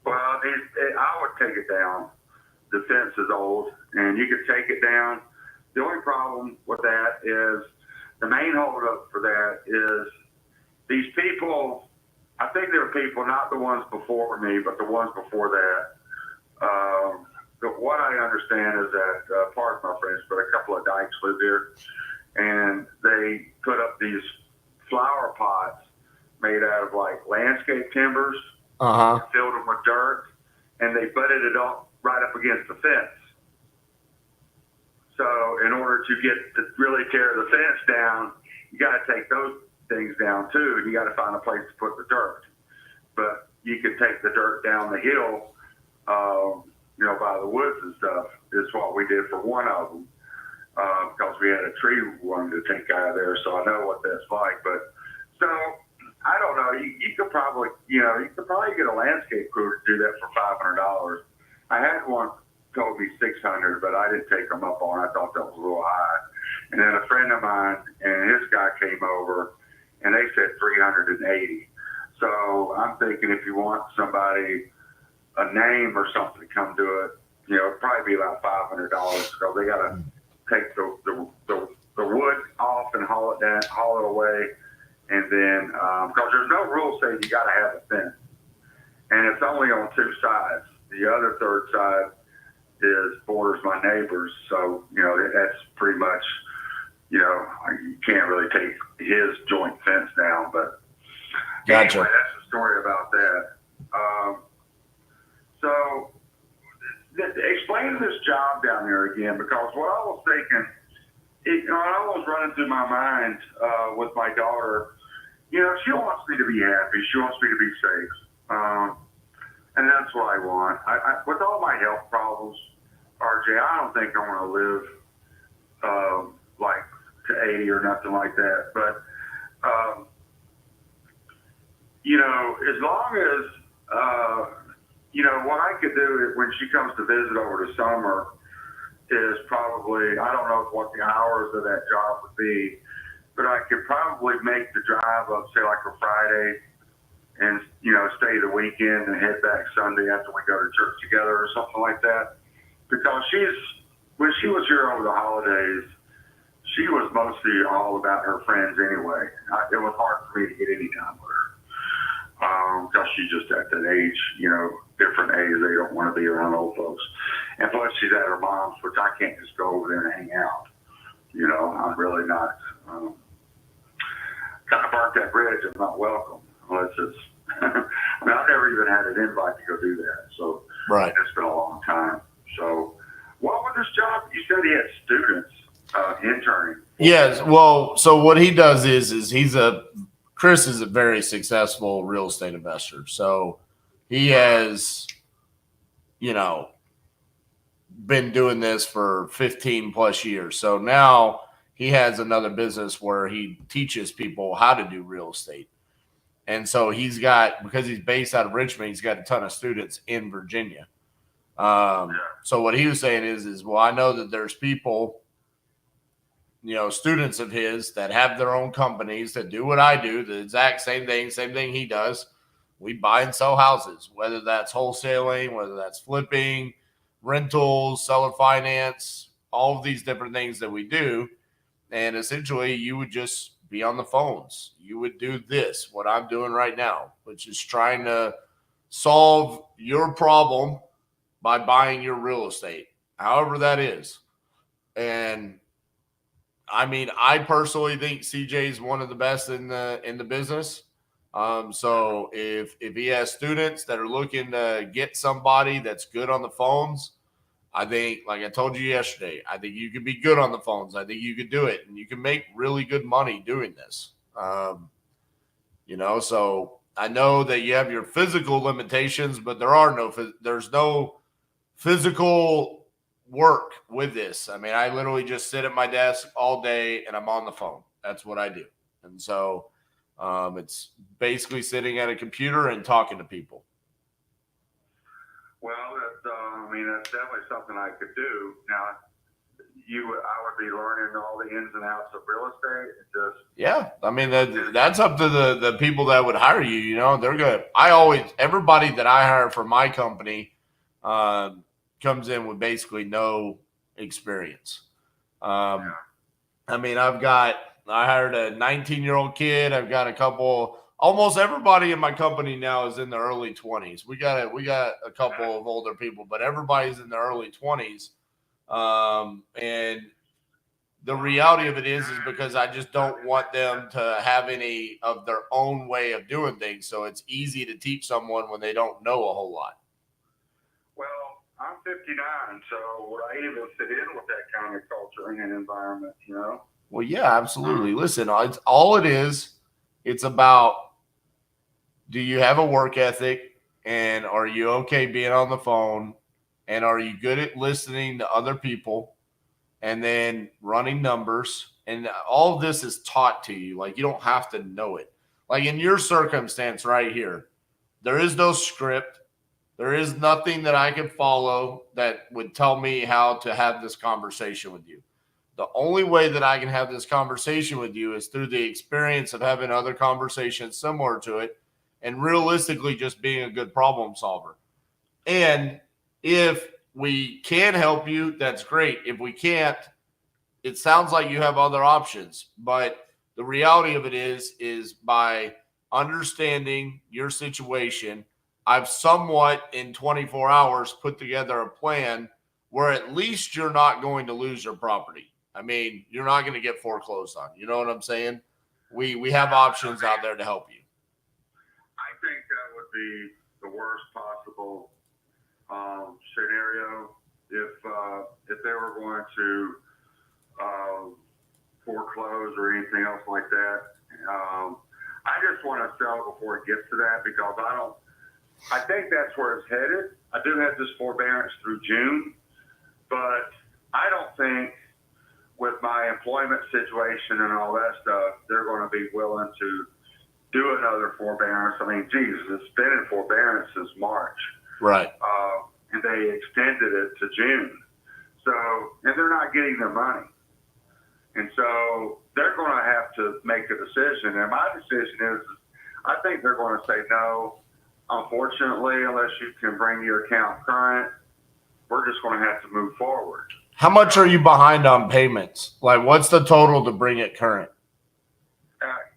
Well, I would take it down. The fence is old, and you could take it down. The only problem with that is the main holdup for that is these people. I think there were people, not the ones before me, but the ones before that. But what I understand is that, pardon my French, but a couple of dykes lived here, and they put up these flower pots made out of like landscape timbers, filled them with dirt, and they butted it up right up against the fence. So in order to really tear the fence down, you got to take those things down too, and you got to find a place to put the dirt. But you could take the dirt down the hill, by the woods and stuff. Is what we did for one of them, because we had a tree we wanted to take out of there. So I know what that's like. But so I don't know. You could probably get a landscape crew to do that for $500. I had one told me $600, but I didn't take them up on it. I thought that was a little high. And then a friend of mine and his guy came over, and they said $380. So I'm thinking if you want somebody, a name or something to come do it, it'd probably be about $500 because they got to take the wood off and haul it away, and then because there's no rule saying you got to have a fence, and it's only on two sides. The other third side borders my neighbors, so that's pretty much you can't really take his joint fence down, but gotcha. Anyway, that's the story about that. So explain this job down there again, because what I was thinking, it was running through my mind with my daughter. She wants me to be happy. She wants me to be safe. And that's what I want. I with all my health problems, RJ, I don't think I want to live like to 80 or nothing like that. But, as long as, what I could do when she comes to visit over the summer is probably, I don't know what the hours of that job would be, but I could probably make the drive up, say like a Friday, and, stay the weekend and head back Sunday after we go to church together or something like that. Because when she was here over the holidays, she was mostly all about her friends anyway. It was hard for me to get any time with her. Because she's just at that age, different age, they don't want to be around old folks. And plus she's at her mom's, which I can't just go over there and hang out. I'm really not, kind of burnt that bridge. I'm not welcome unless it's, I've never even had an invite to go do that. So right. It's been a long time. So what was this job? You said he had students interning. Yes. Well, so what he does is Chris is a very successful real estate investor. So he has, been doing this for 15 plus years. So now he has another business where he teaches people how to do real estate. And so because he's based out of Richmond, he's got a ton of students in Virginia. So what he was saying is, well, I know that there's people, students of his that have their own companies that do what I do, the exact same thing he does. We buy and sell houses, whether that's wholesaling, whether that's flipping, rentals, seller finance, all of these different things that we do. And essentially you would just be on the phones. You would do this, what I'm doing right now, which is trying to solve your problem by buying your real estate, however that is. And I mean, I personally think CJ is one of the best in the business. So if he has students that are looking to get somebody that's good on the phones, I think, like I told you yesterday, I think you could be good on the phones. I think you could do it, and you can make really good money doing this. So I know that you have your physical limitations, but there's no physical work with this. I mean, I literally just sit at my desk all day and I'm on the phone. That's what I do. And so it's basically sitting at a computer and talking to people. Well, that's definitely something I could do. Now, I would be learning all the ins and outs of real estate. Yeah, I mean that's up to the people that would hire you. They're good. Everybody that I hire for my company comes in with basically no experience. I hired a 19-year-old kid. I've got a couple. Almost everybody in my company now is in the early 20s. We got a couple of older people, but everybody's in the early 20s. And the reality of it is because I just don't want them to have any of their own way of doing things. So it's easy to teach someone when they don't know a whole lot. Well, I'm 59, so would I even fit in with that kind of culture and environment, you know? Well, yeah, absolutely. Listen, it's all it is. It's about, do you have a work ethic, and are you okay being on the phone, and are you good at listening to other people, and then running numbers, and all of this is taught to you. Like, you don't have to know it. Like in your circumstance right here, there is no script. There is nothing that I can follow that would tell me how to have this conversation with you. The only way that I can have this conversation with you is through the experience of having other conversations similar to it, and realistically just being a good problem solver. And if we can help you, that's great. If we can't, it sounds like you have other options. But the reality of it is by understanding your situation, I've somewhat in 24 hours put together a plan where at least you're not going to lose your property. I mean, you're not going to get foreclosed on. You know what I'm saying? We have options out there to help you. I think that would be the worst possible scenario if they were going to foreclose or anything else like that. I just want to sell before it gets to that, because I think that's where it's headed. I do have this forbearance through June, but I don't think with my employment situation and all that stuff, they're going to be willing to do another forbearance. I mean, Jesus, it's been in forbearance since March. Right. And they extended it to June. So, and they're not getting their money. And so they're going to have to make a decision. And my decision is, I think they're going to say no. Unfortunately, unless you can bring your account current, we're just going to have to move forward. How much are you behind on payments? Like, what's the total to bring it current?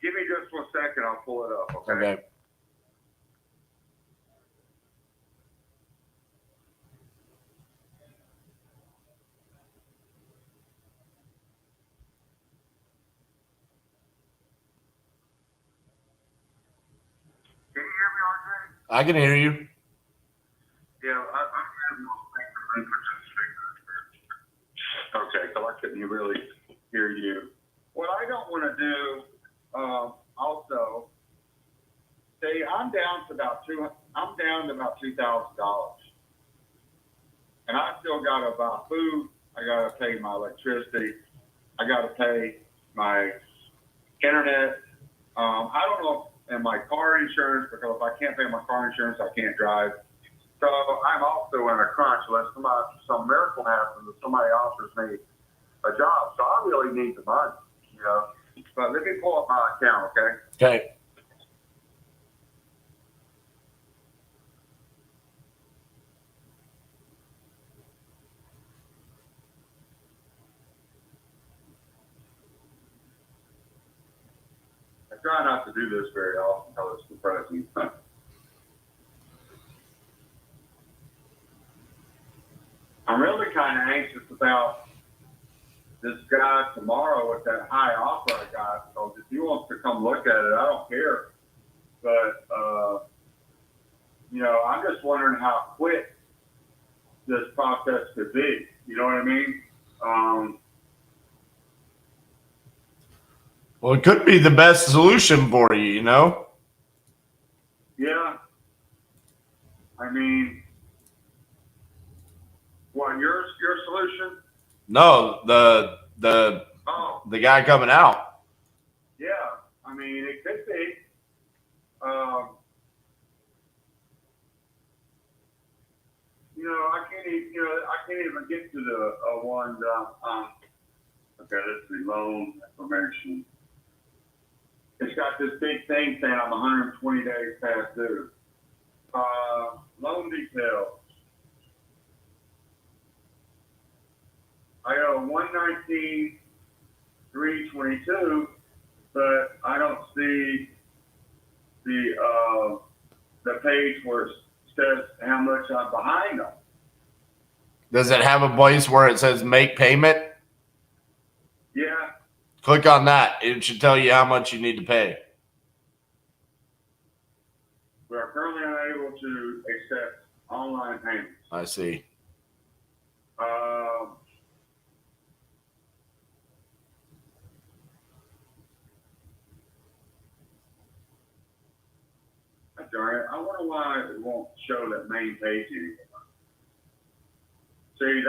Give me just 1 second. I'll pull it up. Okay. Okay. Can you hear me, RJ? I can hear you. Yeah, I'm having okay, so I couldn't really hear you. What I don't want to do, also, see, I'm down to about $2,000, and I still got to buy food. I got to pay my electricity. I got to pay my internet. I don't know, and my car insurance, because if I can't pay my car insurance, I can't drive. So I'm also in a crunch unless some miracle happens and somebody offers me a job. So I really need the money, you know. But let me pull up my account, okay? Okay. I try not to do this very often because it's depressing. I'm really kind of anxious about this guy tomorrow with that high offer I got. So if he wants to come look at it, I don't care. But, you know, I'm just wondering how quick this process could be. You know what I mean? Well, it could be the best solution for you, you know? Yeah. I mean, what, your solution? No, the guy coming out. Yeah. I mean, it could be. You know, I can't even get to the one. Okay, let's see, loan information. It's got this big thing saying I'm 120 days past due. Loan details. I owe $119,322, but I don't see the page where it says how much I'm behind on. Does it have a place where it says make payment? Yeah. Click on that. It should tell you how much you need to pay. We are currently unable to accept online payments. I see. That's all right. I wonder why it won't show that main page anymore. See,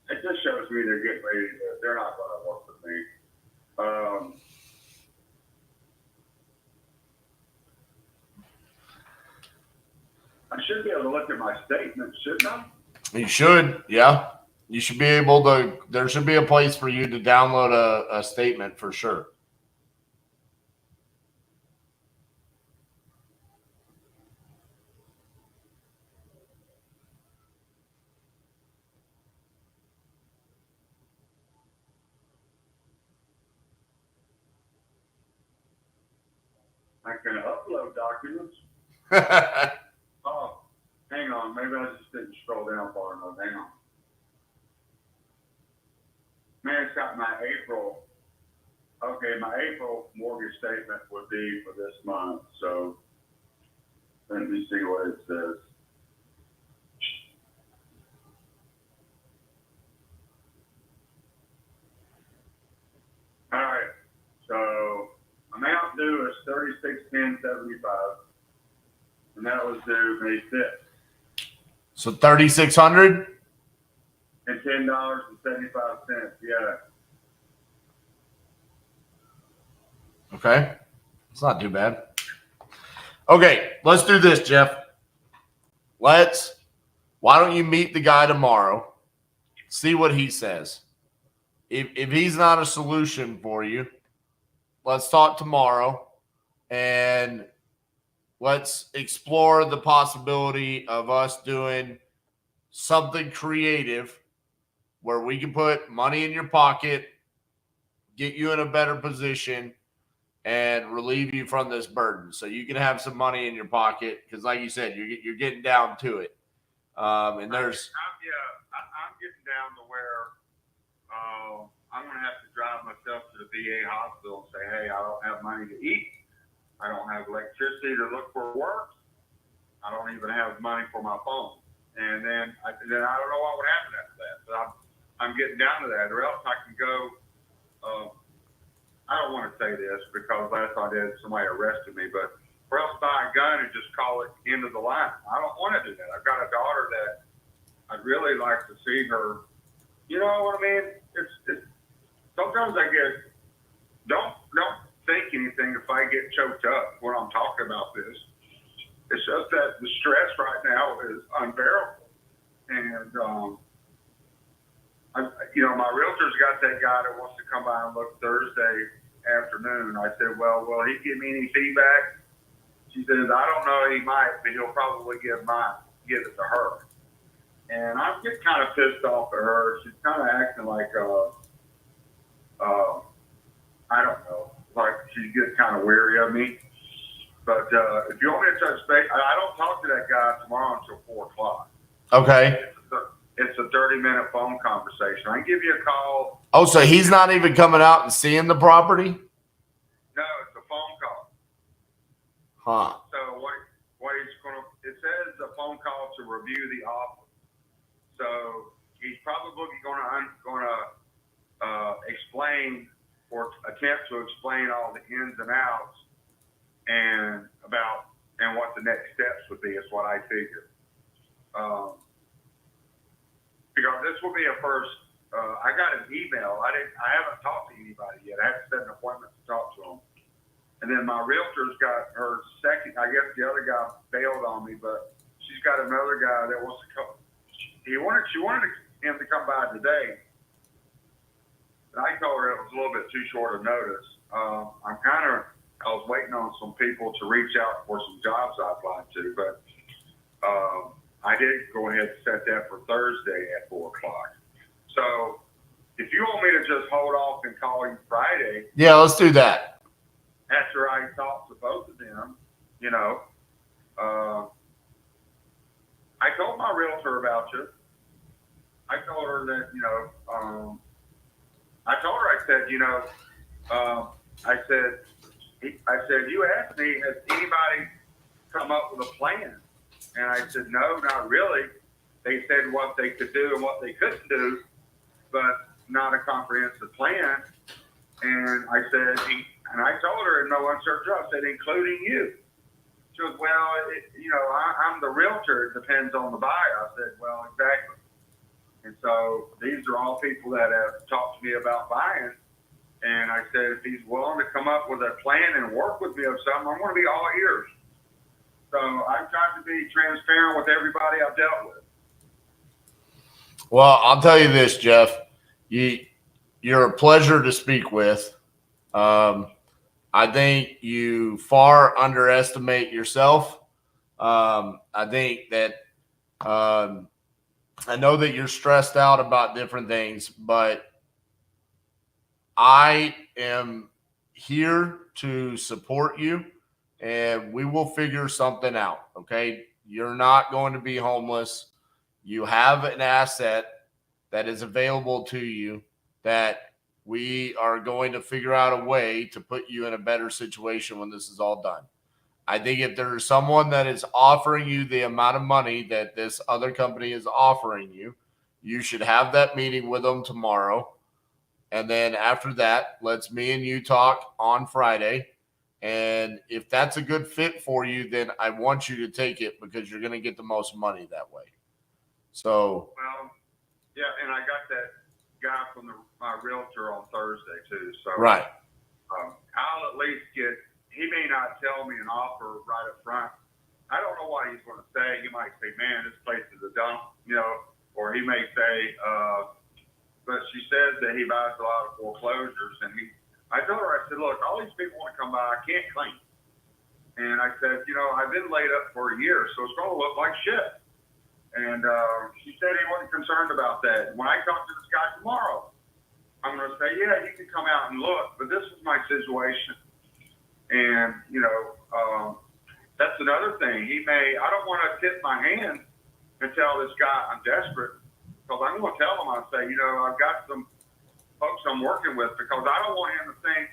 it just shows me they're getting ready to, they're not going to work with me. I should be able to look at my statements, shouldn't I? You should, yeah. You should be able to. There should be a place for you to download a statement for sure. I can upload documents. Oh, hang on. Maybe I just didn't scroll down far enough. Hang on. Man, it's got my April. Okay, my April mortgage statement would be for this month. So let me see what it says. All right. So amount due is $36,1075, and that was due May 5th. So 3,600 and $10.75. Yeah. Okay, it's not too bad. Okay, let's do this, Jeff. Why don't you meet the guy tomorrow? See what he says. If he's not a solution for you, let's talk tomorrow and let's explore the possibility of us doing something creative where we can put money in your pocket, get you in a better position, and relieve you from this burden. So you can have some money in your pocket because, like you said, you're getting down to it. And there's... I'm getting down to where I'm going to have to drive myself to the VA hospital and say, hey, I don't have money to eat. I don't have electricity to look for work. I don't even have money for my phone. And then I don't know what would happen after that. So I'm getting down to that, or else I can go. I don't want to say this because last I did, somebody arrested me, but or else buy a gun and just call it end of the line. I don't want to do that. I've got a daughter that I'd really like to see her. You know what I mean? It's sometimes I get don't think anything if I get choked up when I'm talking about this. It's just that the stress right now is unbearable. And, my realtor's got that guy that wants to come by and look Thursday afternoon. I said, well, will he give me any feedback? She says, I don't know, he might, but he'll probably give it to her. And I'm getting kind of pissed off at her. She's kind of acting like, I don't know, like she's getting kind of weary of me. But if you want me to touch base, I don't talk to that guy tomorrow until 4 o'clock. Okay. It's a 30-minute phone conversation. I can give you a call. Oh, so he's not even coming out and seeing the property? No, it's a phone call. Huh. So what he's going to, it says a phone call to review the offer. So he's probably going to explain or attempt to explain all the ins and outs and what the next steps would be is what I figure. Because this will be a first. I got an email. I haven't talked to anybody yet. I had to set an appointment to talk to them. And then my realtor's got her second. I guess the other guy bailed on me, but she's got another guy that wants to come. She wanted him to come by today. And I told her it was a little bit too short a notice. I was waiting on some people to reach out for some jobs I applied to, but I did go ahead and set that for Thursday at 4 o'clock. So if you want me to just hold off and call you Friday. Yeah, let's do that. After I talk to both of them, I told my realtor about you. I told her that, I said, you asked me, has anybody come up with a plan? And I said, no, not really. they said what they could do and what they couldn't do, but not a comprehensive plan. And I said, and I told her in no uncertain terms, I said, including you. She goes, well, I'm the realtor. It depends on the buyer. I said, well, exactly. And so these are all people that have talked to me about buying. And I said, if he's willing to come up with a plan and work with me of something, I'm going to be all ears. So I've tried to be transparent with everybody I've dealt with. Well, I'll tell you this, Jeff. You're a pleasure to speak with. I think you far underestimate yourself. I think that I know that you're stressed out about different things, but I am here to support you, and we will figure something out, okay? You're not going to be homeless. You have an asset that is available to you that we are going to figure out a way to put you in a better situation when this is all done. I think if there's someone that is offering you the amount of money that this other company is offering you, you should have that meeting with them tomorrow. And then after that, let's me and you talk on Friday. And if that's a good fit for you, then I want you to take it because you're going to get the most money that way. So, well, yeah, and I got that guy from my realtor on Thursday too. So, right. I'll at least get. He may not tell me an offer right up front. I don't know what he's going to say. He might say, "Man, this place is a dump," or he may say, but she says that he buys a lot of foreclosures. And I told her, I said, look, all these people want to come by. I can't claim. And I said, I've been laid up for a year, so it's going to look like shit. And she said he wasn't concerned about that. When I talk to this guy tomorrow, I'm going to say, yeah, you can come out and look, but this is my situation. And, that's another thing. I don't want to tip my hand and tell this guy I'm desperate. Because I'm going to tell him, I'll say, I've got some folks I'm working with because I don't want him to think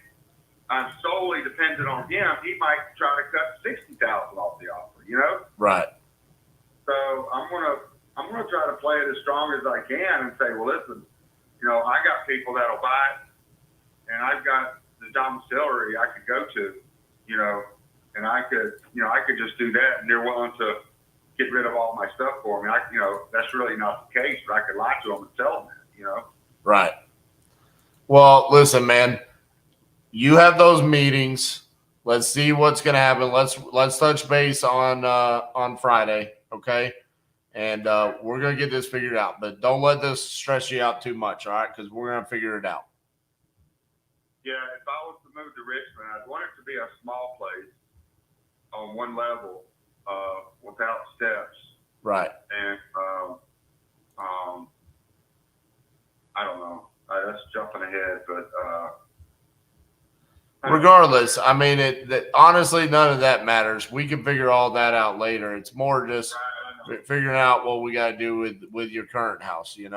I'm solely dependent on him. He might try to cut $60,000 off the offer, Right. So I'm gonna try to play it as strong as I can and say, well, listen, I got people that'll buy it, and I've got the domiciliary I could go to, and I could just do that, and they're willing to get rid of all my stuff for me. That's really not the case, but I could lie to them and tell them that, Right. Well, listen, man, you have those meetings. Let's see what's going to happen. Let's touch base on Friday. Okay. And we're going to get this figured out, but don't let this stress you out too much. All right. Cause we're going to figure it out. Yeah. If I was to move to Richmond, I'd want it to be a small place on one level, without steps. Right. And I don't know. That's jumping ahead, but regardless, I mean, honestly, none of that matters. We can figure all that out later. It's more just figuring out what we got to do with your current house. Yeah,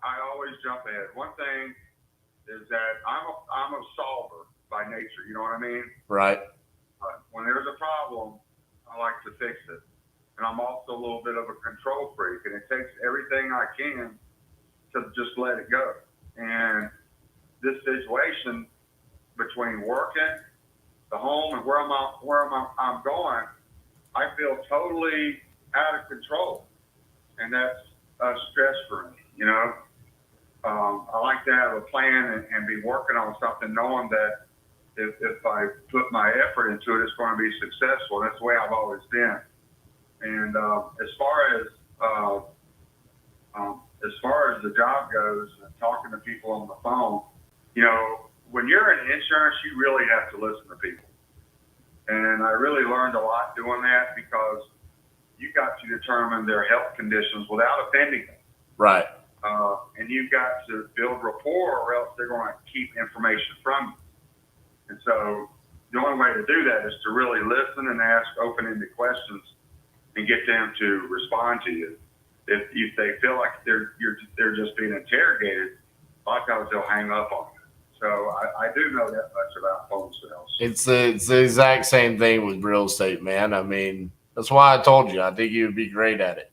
I always jump ahead. One thing is that I'm a solver by nature. You know what I mean? Right. When there's a problem, I like to fix it. And I'm also a little bit of a control freak, and it takes everything I can to just let it go. And this situation between working, the home, and where I'm going, I feel totally out of control, and that's a stress for me. I like to have a plan and be working on something, knowing that if I put my effort into it, it's going to be successful. That's the way I've always been. And as far as the job goes, and talking to people on the phone, when you're in insurance, you really have to listen to people. And I really learned a lot doing that because you got to determine their health conditions without offending them. Right. And you've got to build rapport, or else they're going to keep information from you. And so the only way to do that is to really listen and ask open-ended questions and get them to respond to you. If they feel like they're just being interrogated, a lot of times they'll hang up on you. So I do know that much about home sales. It's the exact same thing with real estate, man. I mean, that's why I told you. I think you would be great at it.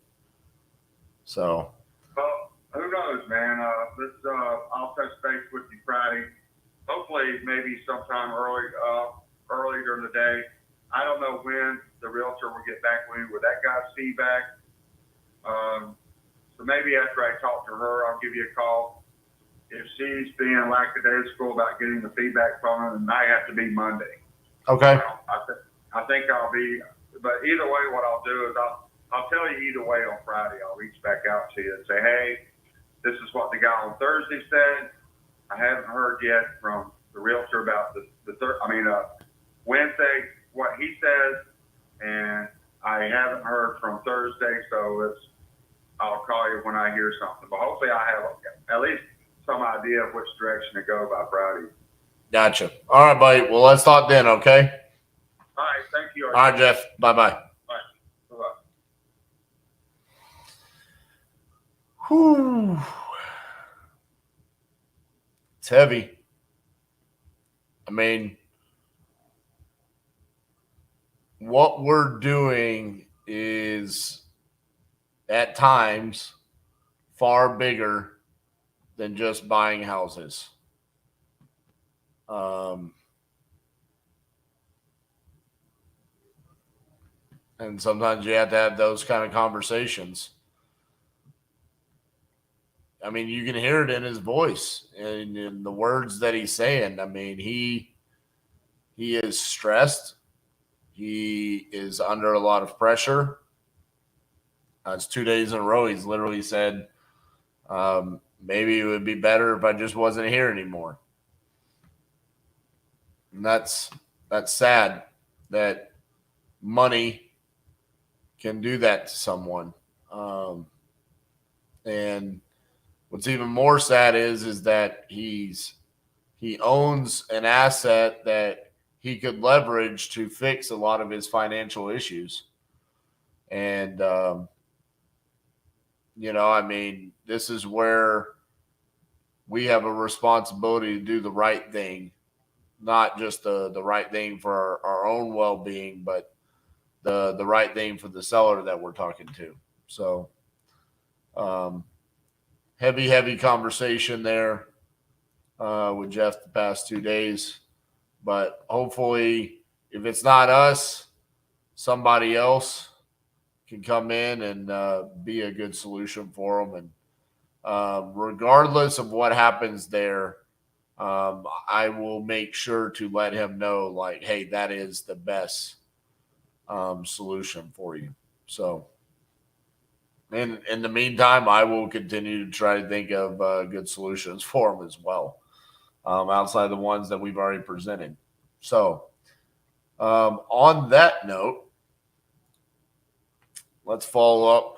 So. Well, who knows, man? I'll touch base with you Friday. Hopefully, maybe sometime early during the day. I don't know when the realtor will get back with me with that guy's feedback. So maybe after I talk to her, I'll give you a call. If she's being lackadaisical about getting the feedback from her, then I have to be Monday. Okay. I think I'll be, but either way, what I'll do is I'll tell you either way on Friday. I'll reach back out to you and say, hey, this is what the guy on Thursday said. I haven't heard yet from the realtor about Wednesday what he says, and I haven't heard from Thursday, so I'll call you when I hear something. But hopefully I have at least some idea of which direction to go by Friday. Gotcha. All right, buddy. Well, let's talk then, okay? All right. Thank you. All right, Jeff. Bye-bye. All right. Bye-bye. Whew. It's heavy. I mean, what we're doing is at times far bigger than just buying houses. And sometimes you have to have those kind of conversations. I mean, you can hear it in his voice and in the words that he's saying. I mean, he is stressed. He is under a lot of pressure. It's 2 days in a row. He's literally said, maybe it would be better if I just wasn't here anymore. And that's sad that money can do that to someone. And what's even more sad is that he owns an asset that he could leverage to fix a lot of his financial issues. And, I mean, this is where we have a responsibility to do the right thing, not just the right thing for our own well-being, but the right thing for the seller that we're talking to. So, heavy conversation there with Jeff the past 2 days. But hopefully, if it's not us, somebody else can come in and be a good solution for them. And regardless of what happens there, I will make sure to let him know, like, hey, that is the best solution for you. So, in the meantime, I will continue to try to think of good solutions for him as well, outside the ones that we've already presented. So, on that note, let's follow up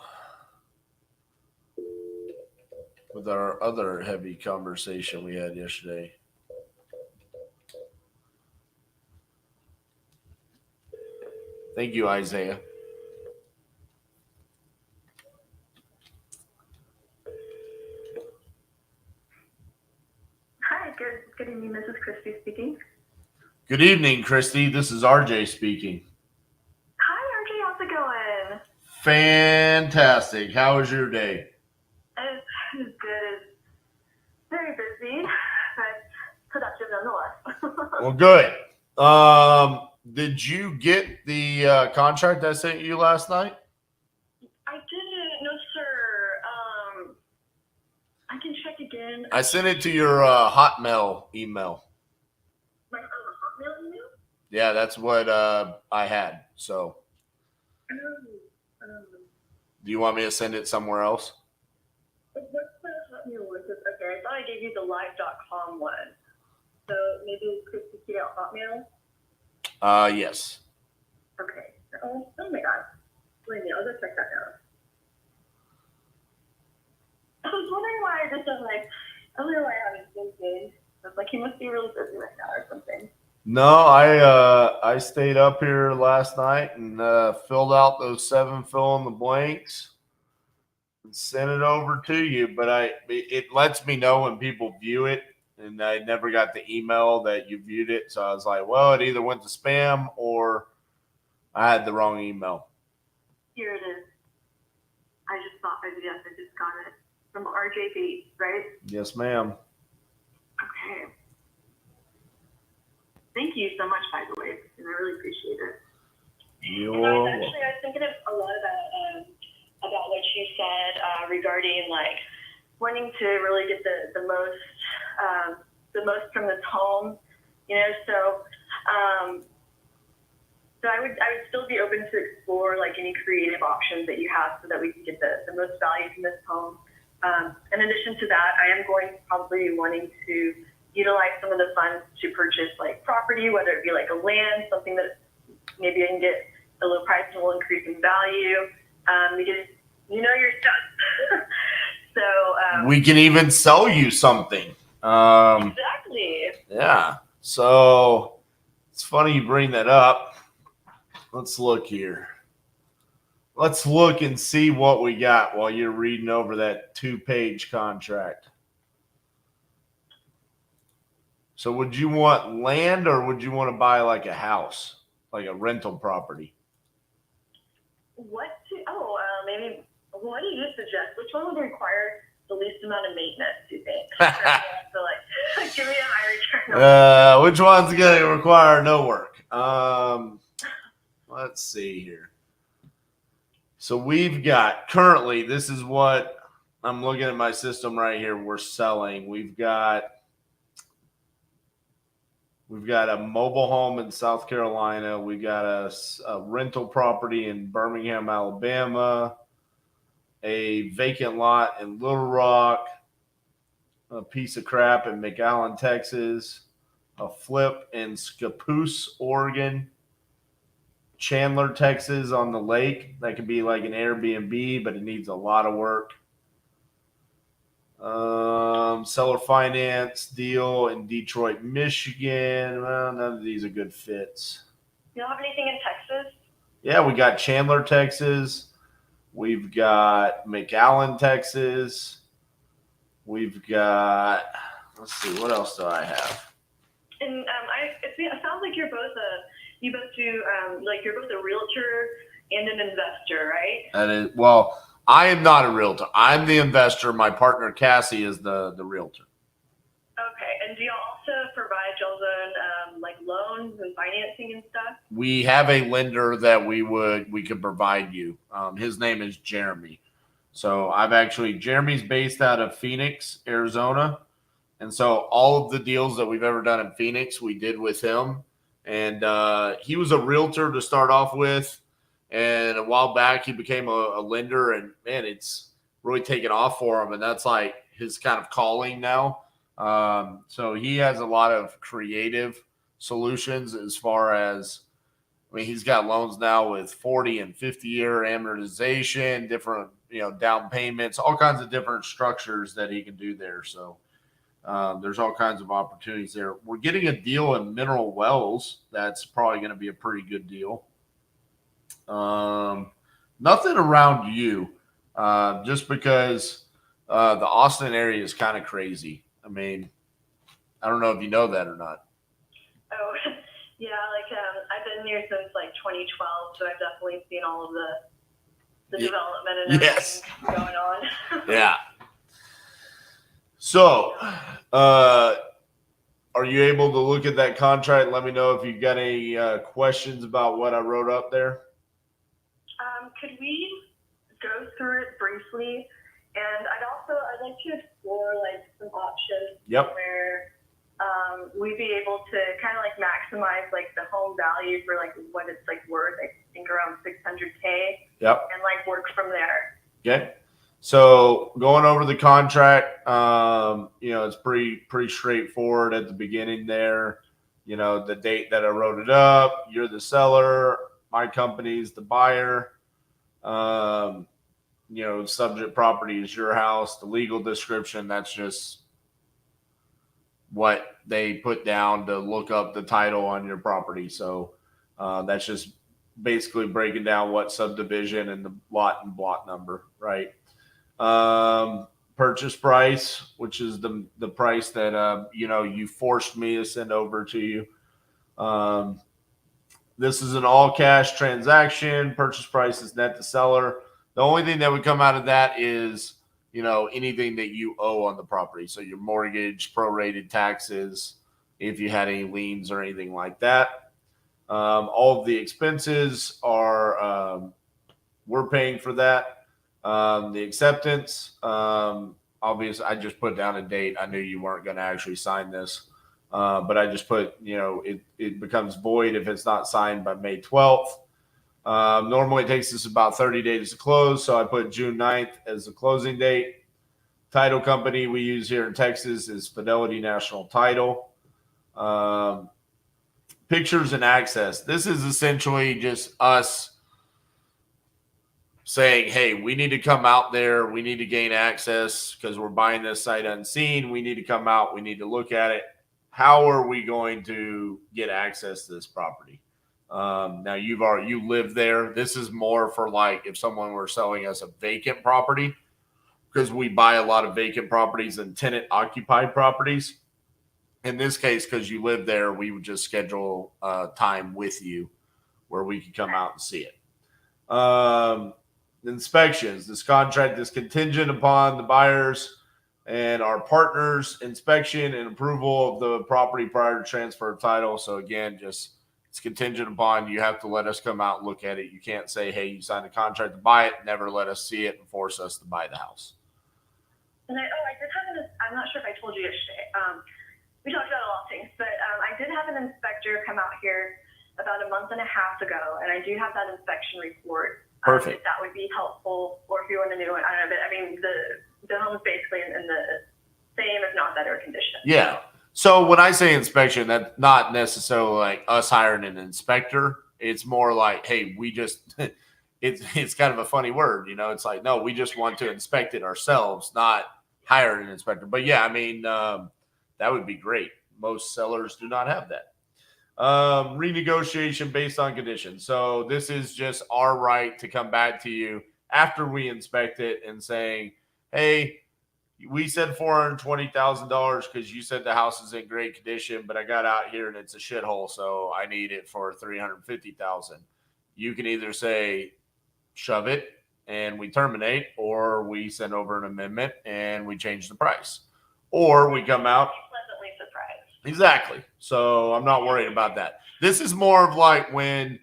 with our other heavy conversation we had yesterday. Thank you, Isaiah. Hi, good evening. This is Christy speaking. Good evening, Christy. This is RJ speaking. Hi, RJ. How's it going? Fantastic. How was your day? It's good. It's very busy, but productive nonetheless. Well, good. Did you get the contract I sent you last night? I didn't. No, sir. I can check again. I sent it to your Hotmail email. My Hotmail email? Yeah, that's what I had. So, do you want me to send it somewhere else? What's the Hotmail one? Okay, I thought I gave you the live.com one. So maybe it's Christy at Hotmail? Yes. Okay. Oh my God. Wait a minute. I'll just check that out. I was wondering why I just I don't know why I haven't seen him. I was like, he must be really busy right now or something. No, I stayed up here last night and filled out those 7 fill in the blanks and sent it over to you. But it lets me know when people view it and I never got the email that you viewed it. So I was like, well, it either went to spam or I had the wrong email. Here it is. I just got it from RJB, right? Yes, ma'am. Okay. Thank you so much, by the way, and I really appreciate it. I was thinking a lot about what you said regarding like wanting to really get the most from this home, you know. So I would still be open to explore like any creative options that you have so that we can get the most value from this home. In addition to that, I am going to probably be wanting to utilize some of the funds to purchase like property, whether it be like a land, something that maybe I can get a low price and will increase in value, because you know your stuff. So we can even sell you something. Exactly. Yeah. So it's funny you bring that up. Let's look here. Let's look and see what we got while you're reading over that 2-page contract. So would you want land or would you want to buy like a house, like a rental property? Maybe what do you suggest? Which one would require the least amount of maintenance, do you think? So like give me a high return. Which one's going to require no work? Let's see here. So we've got currently, this is what I'm looking at my system right here. We're selling. We've got a mobile home in South Carolina. We got a rental property in Birmingham, Alabama, a vacant lot in Little Rock, a piece of crap in McAllen, Texas, a flip in Scappoose, Oregon, Chandler, Texas on the lake. That could be like an Airbnb, but it needs a lot of work. Seller finance deal in Detroit, Michigan. Well, none of these are good fits. You don't have anything in Texas? Yeah, we got Chandler, Texas. We've got McAllen, Texas. We've got, let's see, what else do I have? And it sounds like you're both a realtor and an investor, right? That is, well, I am not a realtor. I'm the investor. My partner Cassie is the realtor. Okay, and do you also provide y'all's own like loans and financing and stuff? We have a lender that we could provide you. His name is Jeremy. So Jeremy's based out of Phoenix, Arizona. And so all of the deals that we've ever done in Phoenix, we did with him. And he was a realtor to start off with. And a while back, he became a lender. And, man, it's really taken off for him. And that's like his kind of calling now. So he has a lot of creative solutions as far as, I mean, he's got loans now with 40 and 50-year amortization, different, down payments, all kinds of different structures that he can do there. So there's all kinds of opportunities there. We're getting a deal in Mineral Wells. That's probably going to be a pretty good deal. Nothing around you, just because the Austin area is kind of crazy. I mean, I don't know if you know that or not. Oh, yeah, I've been here since 2012, so I've definitely seen all of the development and everything going on. Yeah. So, are you able to look at that contract? Let me know if you got any questions about what I wrote up there. Could we go through it briefly? And I'd like to explore some options where we'd be able to kind of maximize the home value for what it's worth. I think around $600K. Yep. And work from there. Okay. So going over the contract, it's pretty straightforward at the beginning there. The date that I wrote it up, you're the seller, my company's the buyer. Subject property is your house. The legal description, that's just what they put down to look up the title on your property. So that's just basically breaking down what subdivision and the lot and block number, right? purchase price, which is the price that you forced me to send over to you. This is an all cash transaction. Purchase price is net to seller. The only thing that would come out of that is anything that you owe on the property. So your mortgage, prorated taxes, if you had any liens or anything like that. All of the expenses are we're paying for that. The acceptance, obviously, I just put down a date. I knew you weren't going to actually sign this, but I just put, it becomes void if it's not signed by May 12th. Normally it takes us about 30 days to close, so I put June 9th as the closing date. Title company we use here in Texas is Fidelity National Title. Pictures and access. This is essentially just us saying, hey, we need to come out there. We need to gain access because we're buying this sight unseen. We need to come out. We need to look at it. How are we going to get access to this property? Now you live there. This is more for like if someone were selling us a vacant property, because we buy a lot of vacant properties and tenant occupied properties. In this case, because you live there, we would just schedule time with you where we could come out and see it. Inspections. This contract is contingent upon the buyers and our partners' inspection and approval of the property prior to transfer of title. So again, it's contingent upon you have to let us come out and look at it. You can't say, hey, you signed a contract to buy it, never let us see it and force us to buy the house. And I did have I'm not sure if I told you yesterday. We talked about a lot of things, but I did have an inspector come out here about a month and a half ago, and I do have that inspection report. Perfect. If that would be helpful, or if you want a new one, I don't know. But I mean, the home is basically in the same, if not better, condition. Yeah. So when I say inspection, that's not necessarily like us hiring an inspector. It's more like, hey, we just it's kind of a funny word, It's like, no, we just want to inspect it ourselves, not hire an inspector. But yeah, I mean, that would be great. Most sellers do not have that. Renegotiation based on conditions. So this is just our right to come back to you after we inspect it and saying, hey, we said $420,000 because you said the house is in great condition, but I got out here and it's a shithole, so I need it for $350,000. You can either say shove it and we terminate, or we send over an amendment and we change the price, or we come out. Pleasantly surprised. Exactly. So I'm not worried about that. This is more of like when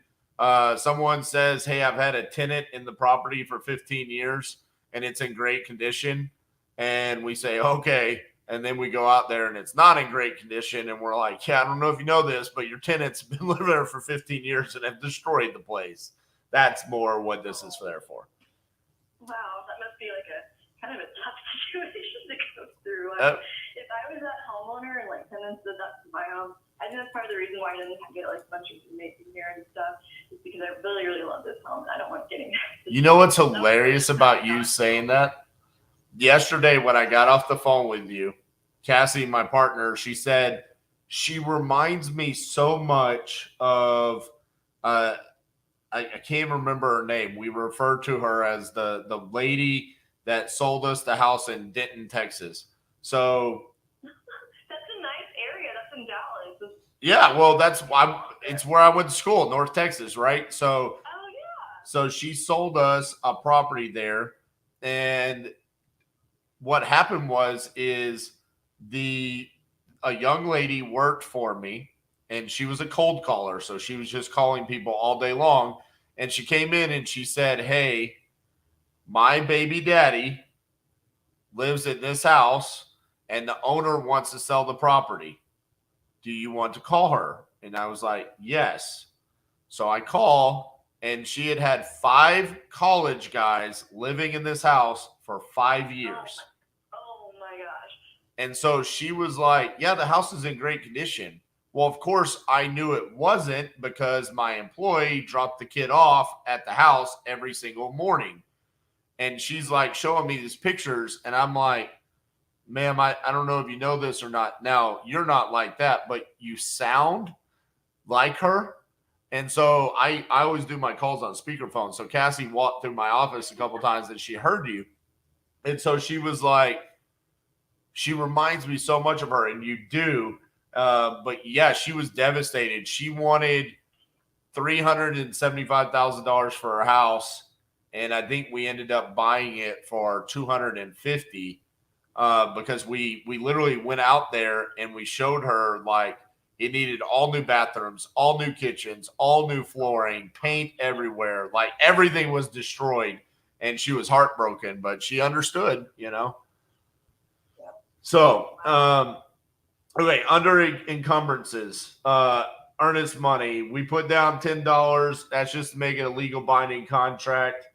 someone says, hey, I've had a tenant in the property for 15 years and it's in great condition. And we say, okay. And then we go out there and it's not in great condition. And we're like, yeah, I don't know if you know this, but your tenant's been living there for 15 years and have destroyed the place. That's more what this is there for. Wow, that must be like a kind of a tough situation to go through. If I was that homeowner and like tenants did that to my home, I think that's part of the reason why I didn't get like a bunch of roommates in here and stuff, is because I really, really love this home and I don't want getting. You know what's hilarious about you saying that? Yesterday when I got off the phone with you, Cassie, my partner, she said she reminds me so much of I can't remember her name. We refer to her as the lady that sold us the house in Denton, Texas. So that's a nice area. That's in Dallas. Yeah, well, that's why it's where I went to school, North Texas, right? So, so she sold us a property there, and what happened is a young lady worked for me, and she was a cold caller, so she was just calling people all day long. And she came in and she said, hey, my baby daddy lives in this house and the owner wants to sell the property. Do you want to call her? And I was like, yes. So I call, and she had had 5 college guys living in this house for 5 years. Oh my gosh. And so she was like, yeah, the house is in great condition. Well, of course, I knew it wasn't because my employee dropped the kid off at the house every single morning. And she's like showing me these pictures, and I'm like, ma'am, I don't know if you know this or not. Now, you're not like that, but you sound like her. And so I always do my calls on speakerphone. So Cassie walked through my office a couple times and she heard you. And so she was like, she reminds me so much of her, and you do. But yeah, she was devastated. She wanted $375,000 for her house, and I think we ended up buying it for $250,000 because we literally went out there and we showed her like it needed all new bathrooms, all new kitchens, all new flooring, paint everywhere, like everything was destroyed, and she was heartbroken, but she understood, you know. So, okay, under encumbrances, earnest money. We put down $10. That's just to make it a legal binding contract.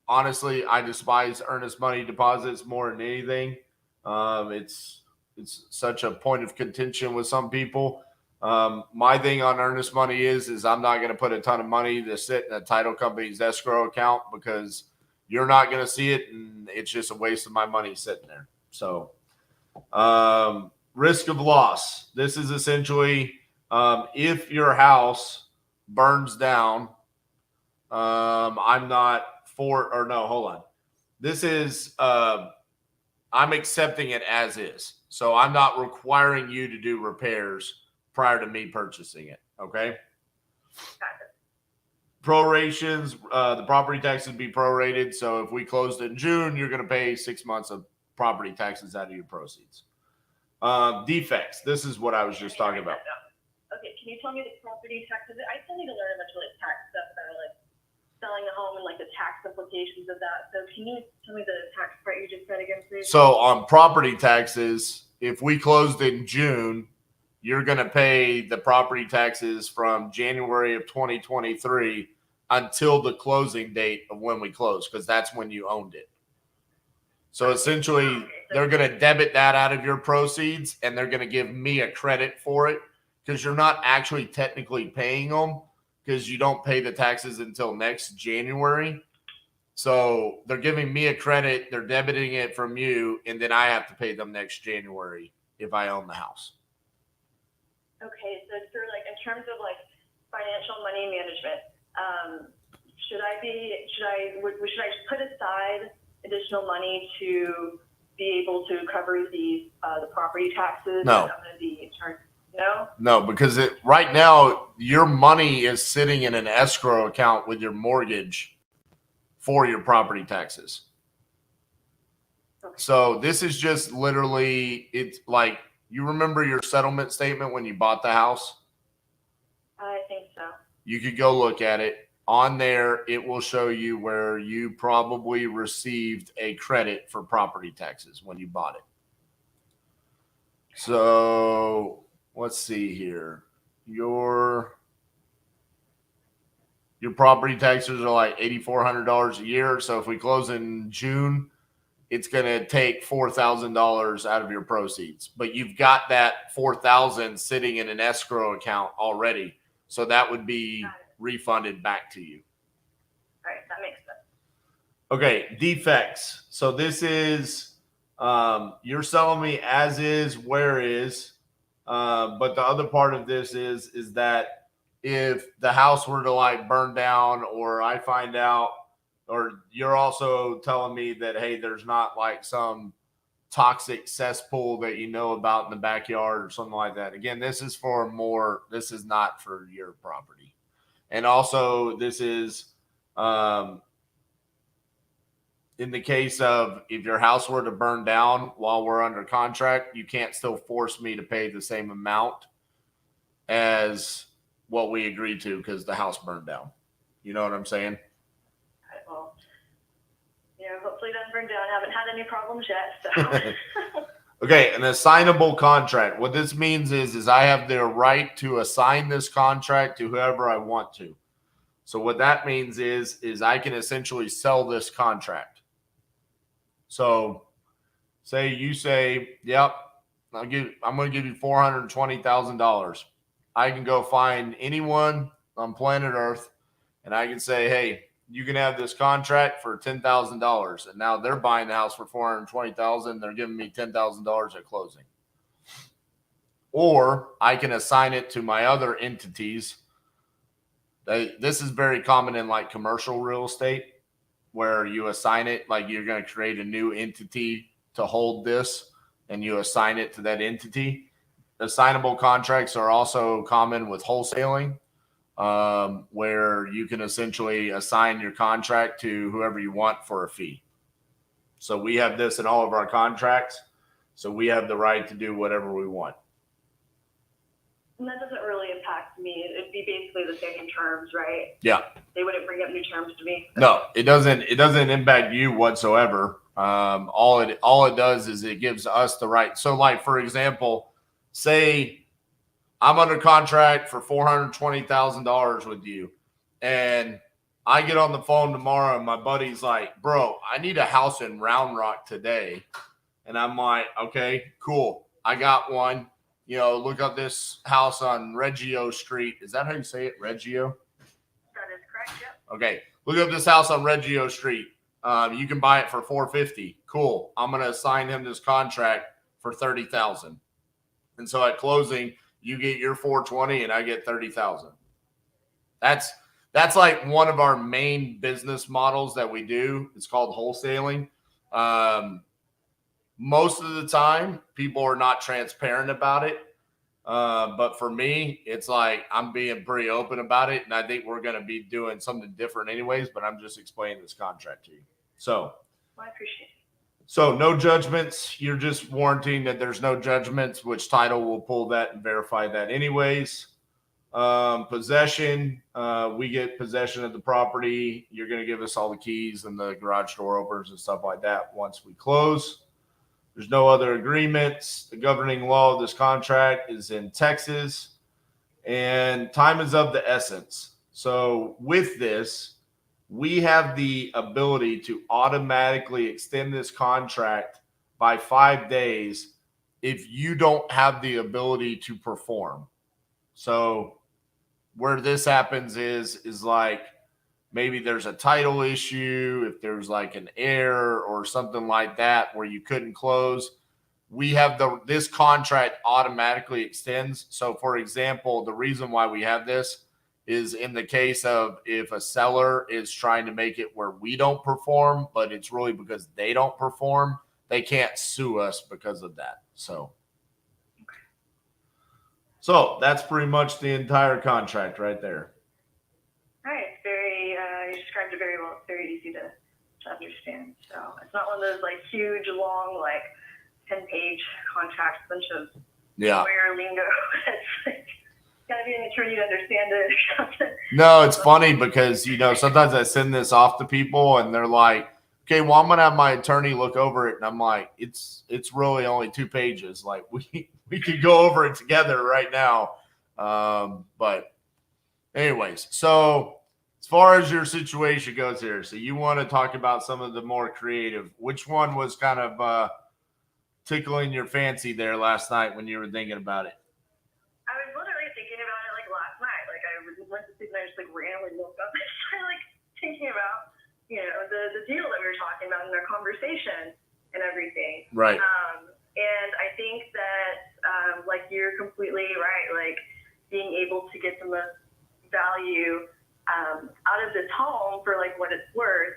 Honestly, I despise earnest money deposits more than anything. It's such a point of contention with some people. My thing on earnest money is I'm not going to put a ton of money to sit in a title company's escrow account because you're not going to see it, and it's just a waste of my money sitting there. So, risk of loss. This is essentially if your house burns down. I'm not for, or no, hold on. This is, I'm accepting it as is. So I'm not requiring you to do repairs prior to me purchasing it. Okay. Prorations, the property taxes would be prorated. So if we closed in June, you're going to pay 6 months of property taxes out of your proceeds. Defects. This is what I was just talking about. Okay, can you tell me the property taxes? I still need to learn a bunch of like tax stuff about like selling a home and like the tax implications of that. So can you tell me the tax part you just said again, please? So on property taxes, if we closed in June, you're going to pay the property taxes from January of 2023 until the closing date of when we close, because that's when you owned it. So essentially, they're going to debit that out of your proceeds, and they're going to give me a credit for it because you're not actually technically paying them because you don't pay the taxes until next January. So they're giving me a credit, they're debiting it from you, and then I have to pay them next January if I own the house. Okay, so for like in terms of like financial money management, should I put aside additional money to be able to cover the property taxes? No. I'm going to be no. No, because right now your money is sitting in an escrow account with your mortgage for your property taxes. Okay. So this is just literally, it's like, you remember your settlement statement when you bought the house? I think so. You could go look at it. On there, it will show you where you probably received a credit for property taxes when you bought it. So let's see here. Your property taxes are like $8,400 a year. So if we close in June, it's going to take $4,000 out of your proceeds. But you've got that $4,000 sitting in an escrow account already. So that would be refunded back to you. All right, that makes sense. Okay, defects. So this is, you're selling me as is, where is. But the other part of this is that if the house were to like burn down, or I find out, or you're also telling me that, hey, there's not like some toxic cesspool that you know about in the backyard or something like that. Again, this is this is not for your property. And also this is, in the case of if your house were to burn down while we're under contract, you can't still force me to pay the same amount as what we agreed to because the house burned down. You know what I'm saying? Well, hopefully it doesn't burn down. I haven't had any problems yet. So. Okay, an assignable contract. What this means is I have the right to assign this contract to whoever I want to. So what that means is I can essentially sell this contract. So say you say, yep, I'm going to give you $420,000. I can go find anyone on planet Earth and I can say, hey, you can have this contract for $10,000. And now they're buying the house for $420,000. They're giving me $10,000 at closing. Or I can assign it to my other entities. This is very common in like commercial real estate. where you assign it, like you're going to create a new entity to hold this and you assign it to that entity. Assignable contracts are also common with wholesaling, where you can essentially assign your contract to whoever you want for a fee. So we have this in all of our contracts. So we have the right to do whatever we want. And that doesn't really impact me. It'd be basically the same terms, right? Yeah. They wouldn't bring up new terms to me. No, it doesn't. It doesn't impact you whatsoever. All it does is it gives us the right. So, like for example, say I'm under contract for $420,000 with you, and I get on the phone tomorrow, and my buddy's like, "Bro, I need a house in Round Rock today," and I'm like, "Okay, cool, I got one. You know, look up this house on Reggio Street. Is that how you say it? Reggio? That is correct, yep. Okay. Look up this house on Reggio Street. You can buy it for $450. Cool. I'm going to assign him this contract for $30,000. And so at closing, you get your $420 and I get $30,000. That's like one of our main business models that we do. It's called wholesaling. Most of the time, people are not transparent about it. But for me, it's like I'm being pretty open about it. And I think we're going to be doing something different anyways, but I'm just explaining this contract to you. So, Well, I appreciate it. So no judgments. You're just warranting that there's no judgments, which title will pull that and verify that anyways. Possession, we get possession of the property. You're going to give us all the keys and the garage door openers and stuff like that once we close. There's no other agreements. The governing law of this contract is in Texas, and time is of the essence. So with this, we have the ability to automatically extend this contract by 5 days if you don't have the ability to perform. So where this happens is like maybe there's a title issue, if there's like an error or something like that where you couldn't close, we have this contract automatically extends. So for example, the reason why we have this is in the case of if a seller is trying to make it where we don't perform, but it's really because they don't perform, they can't sue us because of that. So that's pretty much the entire contract right there. All right, it's very, you described it very well. It's very easy to understand. So it's not one of those like huge, long, like 10-page contracts, bunch of lawyer lingo. It's like, gotta be an attorney to understand it or something. No, it's funny because, you know, sometimes I send this off to people and they're like, okay, well, I'm going to have my attorney look over it. And I'm like, it's really only 2 pages. Like we could go over it together right now. But anyways, so as far as your situation goes here, so you want to talk about some of the more creative, which one was kind of tickling your fancy there last night when you were thinking about it? I was literally thinking about it like last night. Like I went to sleep and I just like randomly woke up and started like thinking about, you know, the deal that we were talking about in our conversation and everything. Right. And I think that like you're completely right. Like being able to get the most value out of this home for like what it's worth.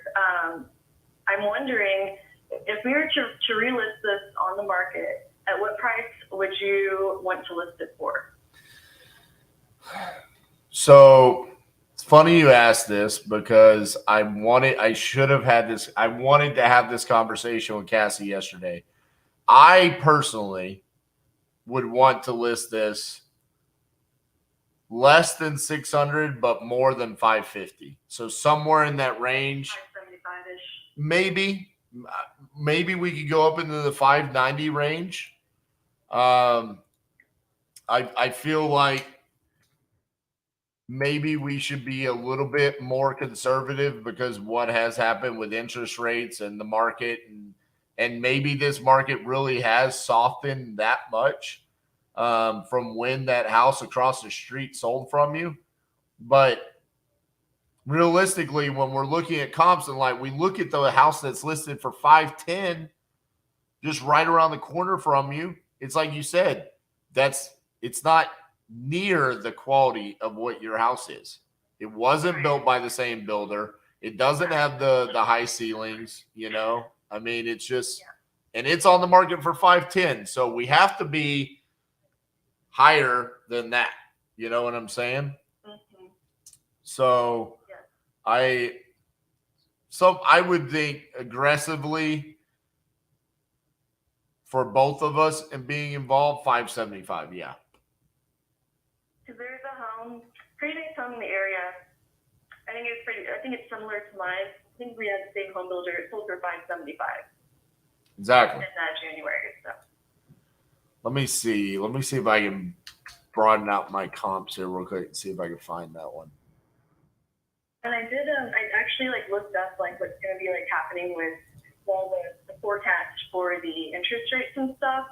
I'm wondering if we were to relist this on the market, at what price would you want to list it for? So it's funny you asked this because I wanted to have this conversation with Cassie yesterday. I personally would want to list this less than 600, but more than 550. So somewhere in that range, 575-ish. Maybe we could go up into the 590 range. I feel like maybe we should be a little bit more conservative because what has happened with interest rates and the market, and maybe this market really has softened that much from when that house across the street sold from you. But realistically, when we're looking at comps and like we look at the house that's listed for 510, just right around the corner from you, it's like you said, it's not near the quality of what your house is. It wasn't built by the same builder. It doesn't have the high ceilings, you know. I mean, it's just, and it's on the market for 510. So we have to be higher than that. You know what I'm saying? Mm-hmm. So I would think aggressively for both of us and being involved, 575. Yeah. Because there's a home, pretty nice home in the area. I think it's similar to mine. I think we had the same home builder. It sold for 575. Exactly. In January. So. Let me see if I can broaden out my comps here real quick and see if I can find that one. And I did. I actually looked up what's going to be happening with all the forecast for the interest rates and stuff.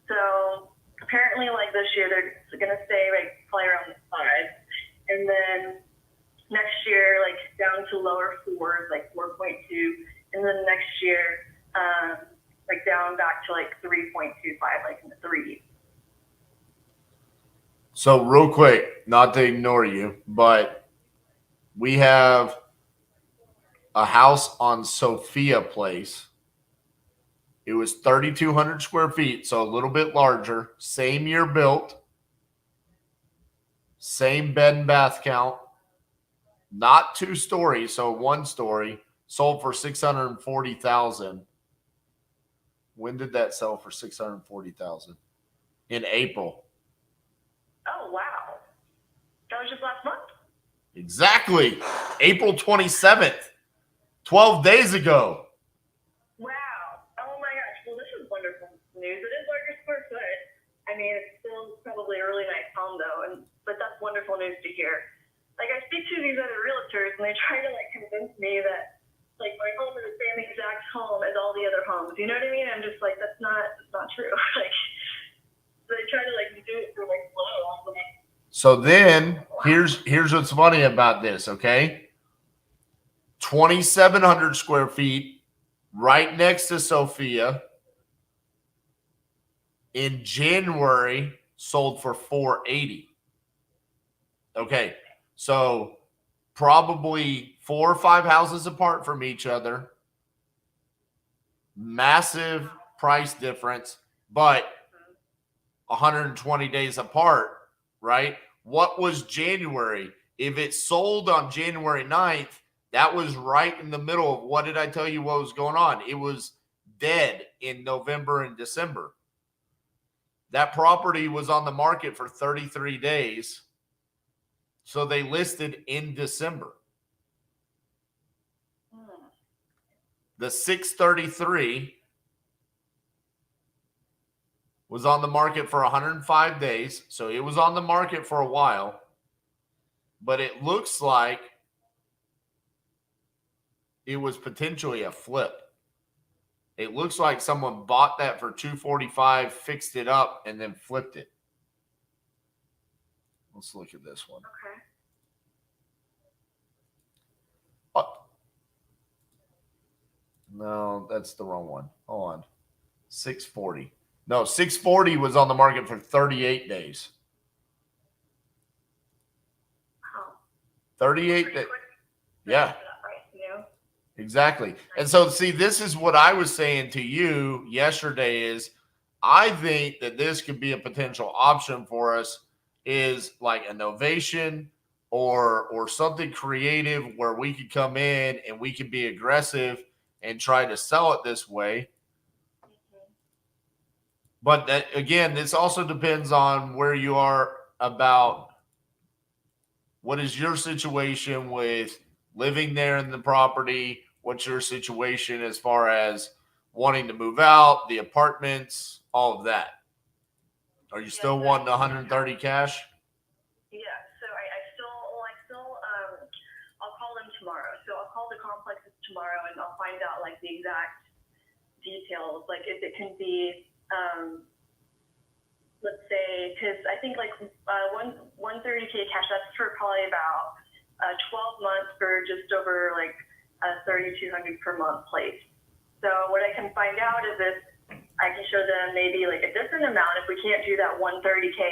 So apparently, this year they're going to stay probably around the 5, and then next year down to lower 4s, 4.2, and then next year down back to 3.25, in the 3s. So real quick, not to ignore you, but we have a house on Sophia Place. It was 3,200 square feet, so a little bit larger. Same year built. Same bed and bath count. Not 2 stories, so 1 story. Sold for $640,000. When did that sell for $640,000? In April. Oh, wow. That was just last month? Exactly. April 27th. 12 days ago. Wow. Oh my gosh. Well, this is wonderful news. It is larger square foot. I mean, it's still probably a really nice home though, but that's wonderful news to hear. I speak to these other realtors and they try to convince me that my home is the same exact home as all the other homes. You know what I mean? I'm just that's not true. They try to do it for low. So then here's what's funny about this, okay? 2,700 square feet right next to Sophia. In January, sold for $480,000. Okay, so probably 4 or 5 houses apart from each other. Massive price difference, but 120 days apart, right? What was January? If it sold on January 9th, that was right in the middle of what did I tell you what was going on? It was dead in November and December. That property was on the market for 33 days. So they listed in December. The 633 was on the market for 105 days. So it was on the market for a while. But it looks like it was potentially a flip. It looks like someone bought that for $245, fixed it up, and then flipped it. Let's look at this one. Okay. No, that's the wrong one. Hold on. 640. No, 640 was on the market for 38 days. 38 days. Yeah. Exactly. And so, see, this is what I was saying to you yesterday is I think that this could be a potential option for us is like a novation or something creative where we could come in and we could be aggressive and try to sell it this way. But that, again, this also depends on where you are about what is your situation with living there in the property. What's your situation as far as wanting to move out, the apartments, all of that? Are you still wanting 130 cash? Yeah, so I'll call them tomorrow. So I'll call the complexes tomorrow and I'll find out the exact details. If it can be, let's say, because I think 130K cash, that's for probably about 12 months for just over 3,200 per month place. So what I can find out is if I can show them maybe a different amount if we can't do that 130K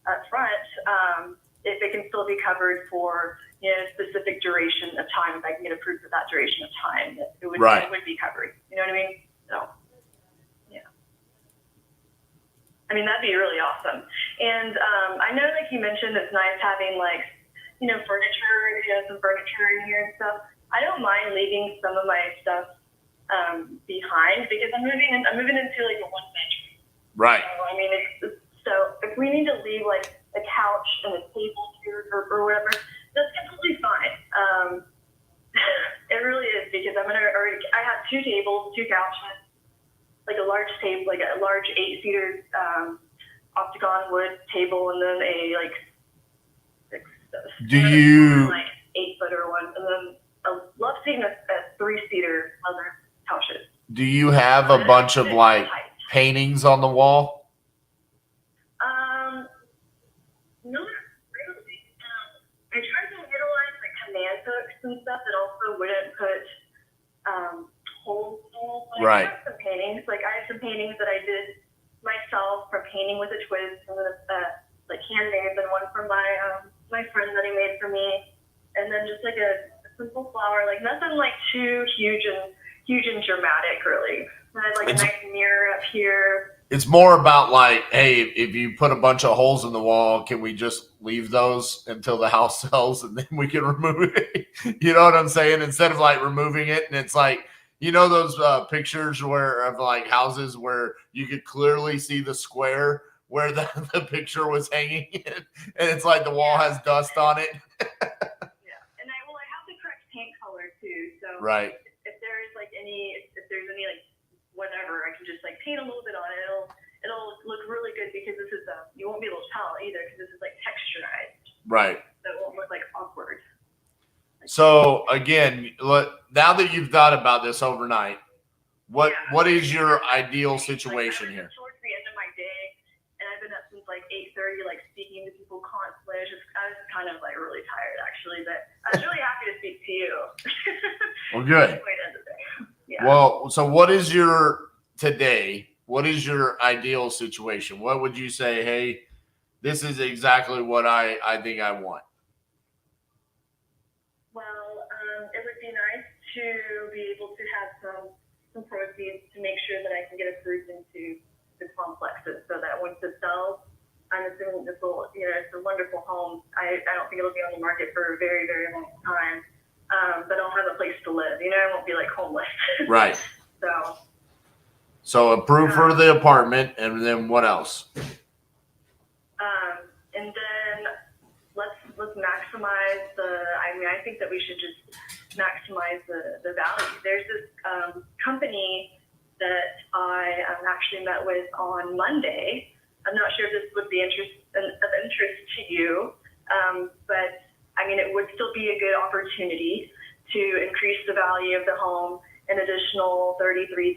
up front, if it can still be covered for, you know, a specific duration of time, if I can get approved for that duration of time, that it would be covered. You know what I mean? So, yeah. I mean, that'd be really awesome. And I know, like you mentioned, it's nice having, like, you know, furniture, you know, some furniture in here and stuff. I don't mind leaving some of my stuff behind because I'm moving into like a one bedroom. Right. So, I mean, so if we need to leave like a couch and a table here or whatever, that's completely fine. It really is because I have 2 tables, 2 couches, like a large table, like a large 8-seater octagon wood table, and then a like 8-footer one, and then I love seeing a 3-seater leather couches. Do you have a bunch of like paintings on the wall? Not really. I tried to utilize like command hooks and stuff that also wouldn't put holes in them. Right. I have some paintings. Like I have some paintings that I did myself from Painting with a Twist, and then like handmade, and one from my friend that he made for me, and then just like a simple flower, like nothing like too huge and dramatic, really. And I had like a nice mirror up here. It's more about like, hey, if you put a bunch of holes in the wall, can we just leave those until the house sells and then we can remove it? You know what I'm saying? Instead of like removing it, and it's like, you know, those pictures of like houses where you could clearly see the square where the picture was hanging in, and it's like the wall has dust on it. Yeah, and I have the correct paint color too. So right. If there's any like whatever, I can just like paint a little bit on it. It'll look really good because this is you won't be able to tell either because this is like texturized. Right. So it won't look like awkward. So again, now that you've thought about this overnight, what is your ideal situation here? Towards the end of my day, and I've been up since like 8:30, like speaking to people constantly. I was kind of like really tired actually, but I was really happy to speak to you. Well, good. Yeah. Well, so what is your ideal situation? What would you say, hey, this is exactly what I think I want? Well, it would be nice to be able to have some proceeds to make sure that I can get approved into the complexes so that once it sells, I'm assuming this will, you know, it's a wonderful home. I don't think it'll be on the market for a very, very long time. But I'll have a place to live. You know, I won't be like homeless. Right. So approve for the apartment, and then what else? And then let's maximize I think that we should just maximize the value. There's this company that I actually met with on Monday. I'm not sure if this would be of interest to you, but I mean, it would still be a good opportunity to increase the value of the home an additional $33,000.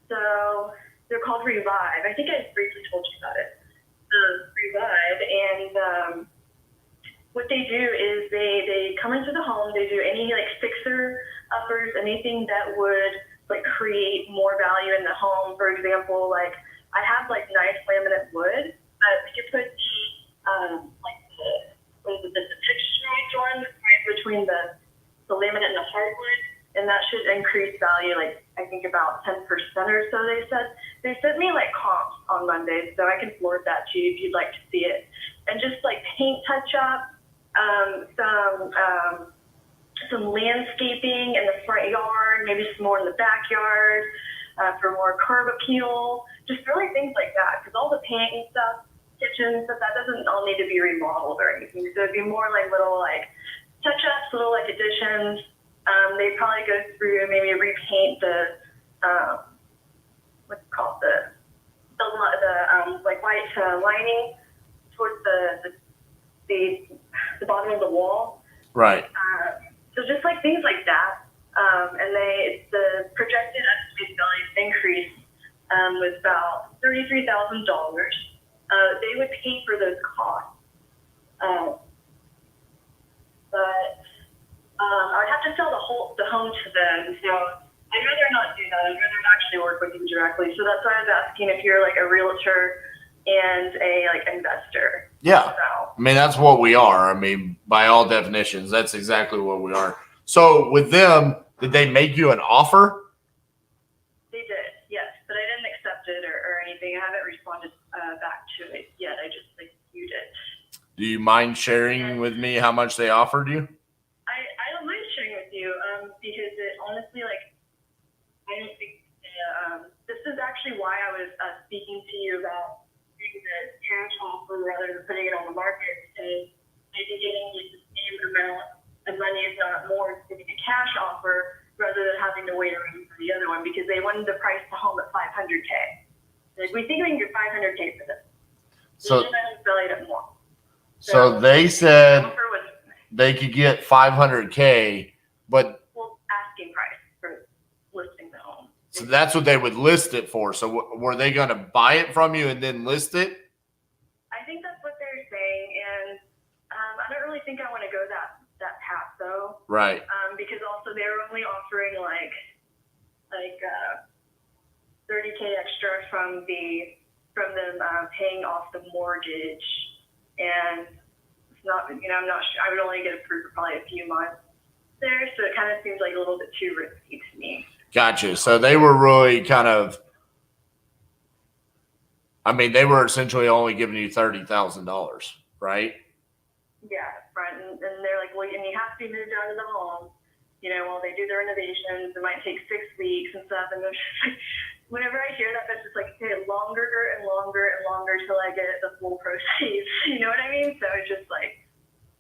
So they're called Revive. I think I briefly told you about it. Revive, and what they do is they come into the home. They do any like fixer uppers, anything that would like create more value in the home. For example, like I have like nice laminate wood, but we could put the texturized one right between the laminate and the hardwood, and that should increase value like I think about 10% or so. They sent me like comps on Monday, so I can forward that to you if you'd like to see it. And just like paint touch up, some landscaping in the front yard, maybe some more in the backyard for more curb appeal, just really things like that. Because all the paint and stuff, kitchen stuff, that doesn't all need to be remodeled or anything. So it'd be more like little like touch-ups, little like additions. They'd probably go through and maybe repaint the what's it called, the like white lining towards the bottom of the wall. Right. So just like things like that. And the projected estimated value increase was about $33,000. They would pay for those costs. But I would have to sell the home to them. So I'd rather not do that. I'd rather actually work with you directly. So that's why I was asking if you're like a realtor and a like investor. Yeah. So, I mean, that's what we are. I mean, by all definitions, that's exactly what we are. So with them, did they make you an offer? they did, yes, but I didn't accept it or anything. I haven't responded back to it yet. I just like viewed it. Do you mind sharing with me how much they offered you? I don't mind sharing with you because it honestly, like, I don't think this is actually why I was speaking to you about doing the cash offer rather than putting it on the market. Because maybe getting the same amount of money, if not more, getting a cash offer rather than having to wait around for the other one because they wanted to price the home at $500K. Like, we think we can get $500K for this. So then I valued it more. So they said they could get $500K, but Asking price for listing the home. so that's what they would list it for. So were they going to buy it from you and then list it? I think that's what they're saying, and I don't really think I want to go that path though. Right. Because also they're only offering like 30K extra from them paying off the mortgage, and it's not, I'm not sure. I would only get approved for probably a few months there, so it kind of seems like a little bit too risky to me. Gotcha. So they were really kind of, I mean, they were essentially only giving you $30,000, right? Yeah, front, and they're like, well, and you have to be moved out of the home, while they do the renovations. It might take 6 weeks and stuff, and whenever I hear that, that's just like, okay, longer and longer and longer till I get the full proceeds. You know what I mean? So it's just like,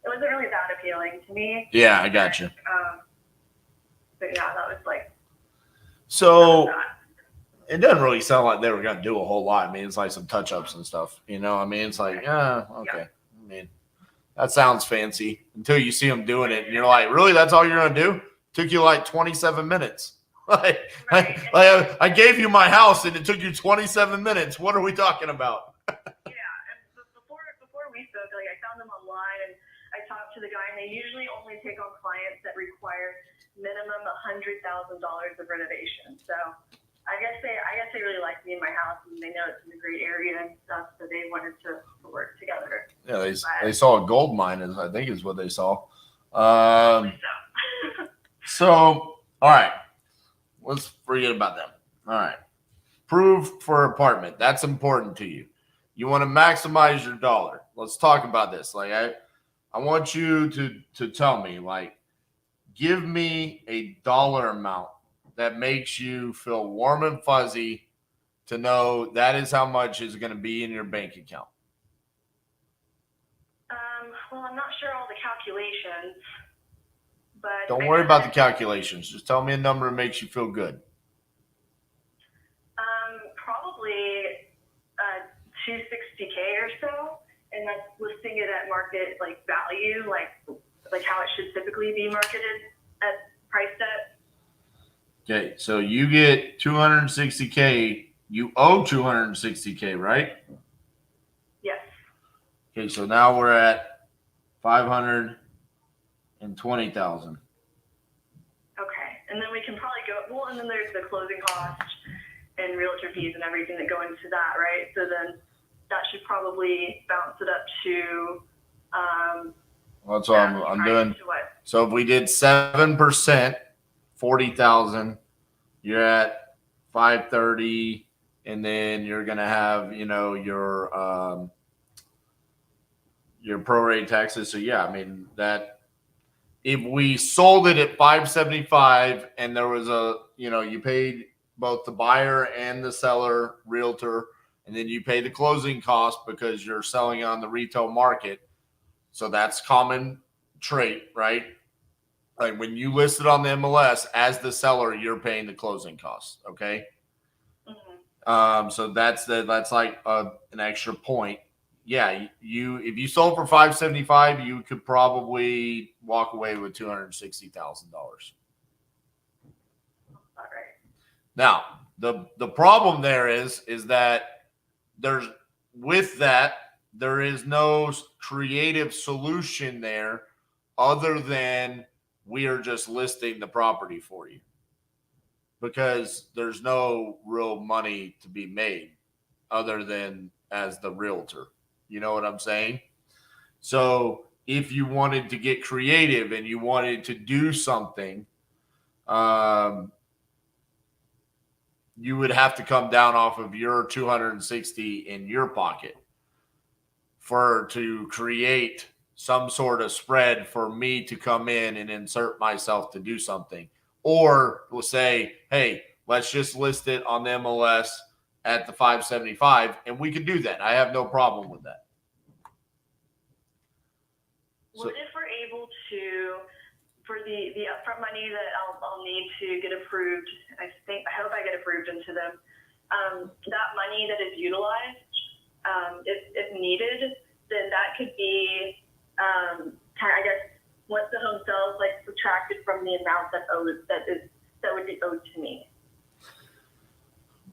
it wasn't really that appealing to me. Yeah, I got you. But yeah, that was like. So it doesn't really sound like they were going to do a whole lot. I mean, it's like some touch-ups and stuff. I mean, it's like, okay. Yeah. I mean, that sounds fancy until you see them doing it, and you're like, really? That's all you're going to do? Took you like 27 minutes. I gave you my house and it took you 27 minutes. What are we talking about? Yeah, and before we spoke, like I found them online and I talked to the guy, and they usually only take on clients that require minimum $100,000 of renovation. So I guess they really like me in my house, and they know it's in a great area and stuff, so they wanted to work together. Yeah, they saw a gold mine, I think is what they saw. So all right. Let's forget about them. All right. Proof for apartment. That's important to you. You want to maximize your dollar. Let's talk about this. Like I want you to tell me, like, give me a dollar amount that makes you feel warm and fuzzy to know that is how much is going to be in your bank account. Well, I'm not sure all the calculations. But don't worry about the calculations. Just tell me a number that makes you feel good. Probably 260K or so, and that's listing it at market like value, like how it should typically be marketed at priced at. Okay, so you get 260K. You owe 260K, right? Yes. Okay, so now we're at 520,000. Okay, and then we can probably go. Well, and then there's the closing costs and realtor fees and everything that go into that, right? So then that should probably bounce it up to. Well, that's what I'm doing. So if we did 7%, 40,000, you're at 530, and then you're gonna have your prorate taxes. So yeah, I mean that. If we sold it at 575 and there was you paid both the buyer and the seller, realtor, and then you pay the closing cost because you're selling on the retail market. So that's common trait, right? Like when you list it on the MLS as the seller, you're paying the closing costs. Okay. Mm-hmm. So that's like an extra point. Yeah, if you sold for 575, you could probably walk away with $260,000. All right. Now, the problem there is that there is no creative solution there other than we are just listing the property for you, because there's no real money to be made other than as the realtor. You know what I'm saying? So if you wanted to get creative and you wanted to do something, you would have to come down off of your 260 in your pocket to create some sort of spread for me to come in and insert myself to do something. Or we'll say, hey, let's just list it on the MLS at the 575, and we could do that. I have no problem with that. What if we're able to, for the upfront money that I'll need to get approved, I hope I get approved into them, that money that is utilized, if needed, then that could be, I guess, once the home sells, like subtracted from the amount that would be owed to me.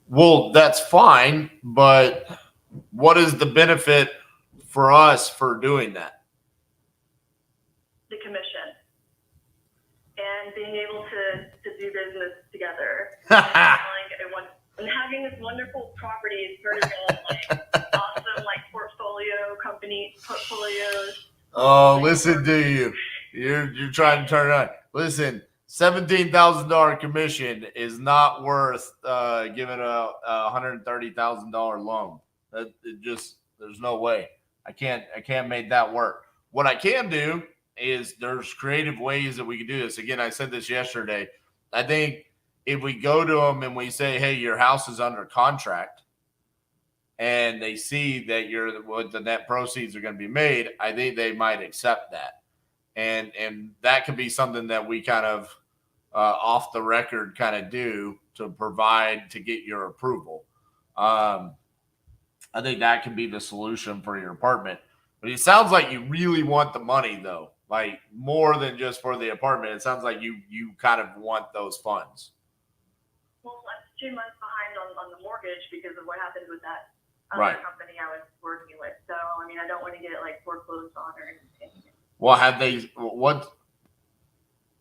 Well, that's fine, but what is the benefit for us for doing that? The commission and being able to do business together. And having this wonderful property sort of like awesome like portfolios. Oh, listen to you. You're trying to turn it on. Listen, $17,000 commission is not worth giving a $130,000 loan. There's no way. I can't make that work. What I can do is there's creative ways that we can do this. Again, I said this yesterday. I think if we go to them and we say, hey, your house is under contract, and they see that what the net proceeds are going to be made, I think they might accept that. And that could be something that we kind of off the record kind of do to provide to get your approval. I think that could be the solution for your apartment. But it sounds like you really want the money, though, like more than just for the apartment. It sounds like you kind of want those funds. Well, I'm 2 months behind on the mortgage because of what happened with that Right. company I was working with. So, I mean, I don't want to get it like foreclosed on or anything. Well,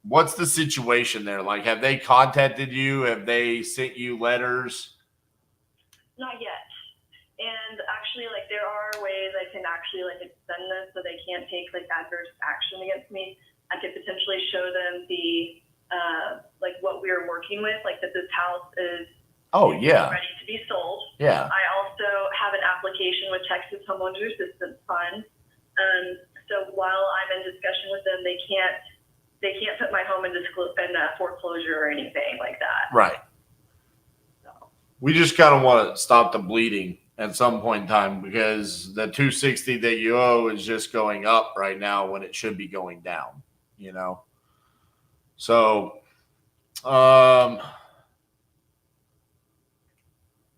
what's the situation there? Like, have they contacted you? Have they sent you letters? Not yet. And actually, like, there are ways I can actually like extend this so they can't take like adverse action against me. I could potentially show them the like what we are working with, like that this house is ready to be sold. Yeah. I also have an application with Texas Homeowners Assistance Fund. So while I'm in discussion with them, they can't put my home in foreclosure or anything like that. Right. So. We just kind of want to stop the bleeding at some point in time because the 260 that you owe is just going up right now when it should be going down, you know? So, all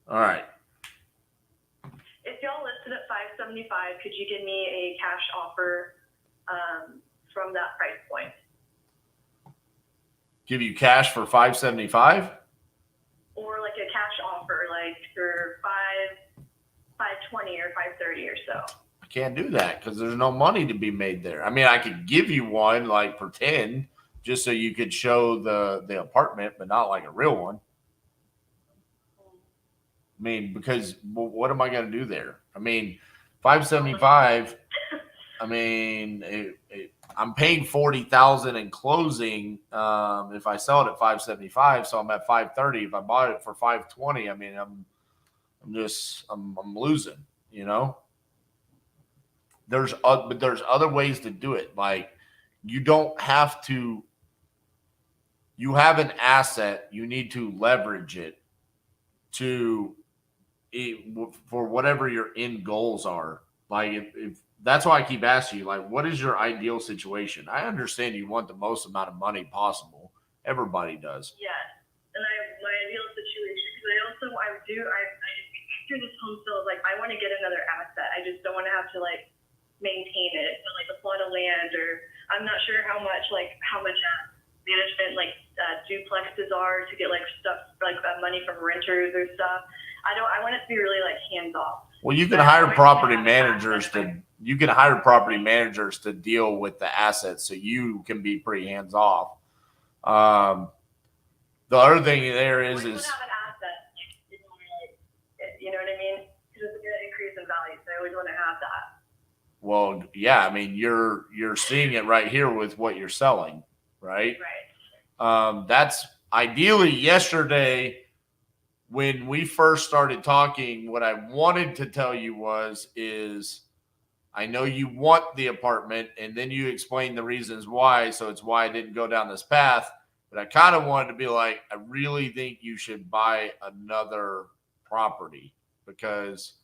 right. If y'all listed at 575, could you give me a cash offer from that price point? Give you cash for 575? Or like a cash offer, like for 520 or 530 or so. I can't do that because there's no money to be made there. I mean, I could give you one, like pretend, just so you could show the apartment, but not like a real one. I mean, because what am I going to do there? I mean, 575. I mean, I'm paying $40,000 in closing if I sell it at 575. So I'm at 530. If I bought it for 520, I mean, I'm losing. You know. But there's other ways to do it. Like you don't have to. You have an asset. You need to leverage it for whatever your end goals are. Like if that's why I keep asking you, like, what is your ideal situation? I understand you want the most amount of money possible. Everybody does. Yes. And my ideal situation, because after this home sale, like, I want to get another asset. I just don't want to have to, like, maintain it. So, like, a plot of land, or I'm not sure how much management, like, duplexes are to get, like, stuff, like, money from renters or stuff. I want it to be really, like, hands-off. Well, you can hire property managers to deal with the assets, so you can be pretty hands off. The other thing there is have an asset, you know what I mean? Because it's going to increase in always want to have that. Well, yeah, I mean, you're seeing it right here with what you're selling, right? Right. That's ideally yesterday when we first started talking. What I wanted to tell you is I know you want the apartment, and then you explained the reasons why. So it's why I didn't go down this path. But I kind of wanted to be like, I really think you should buy another property, because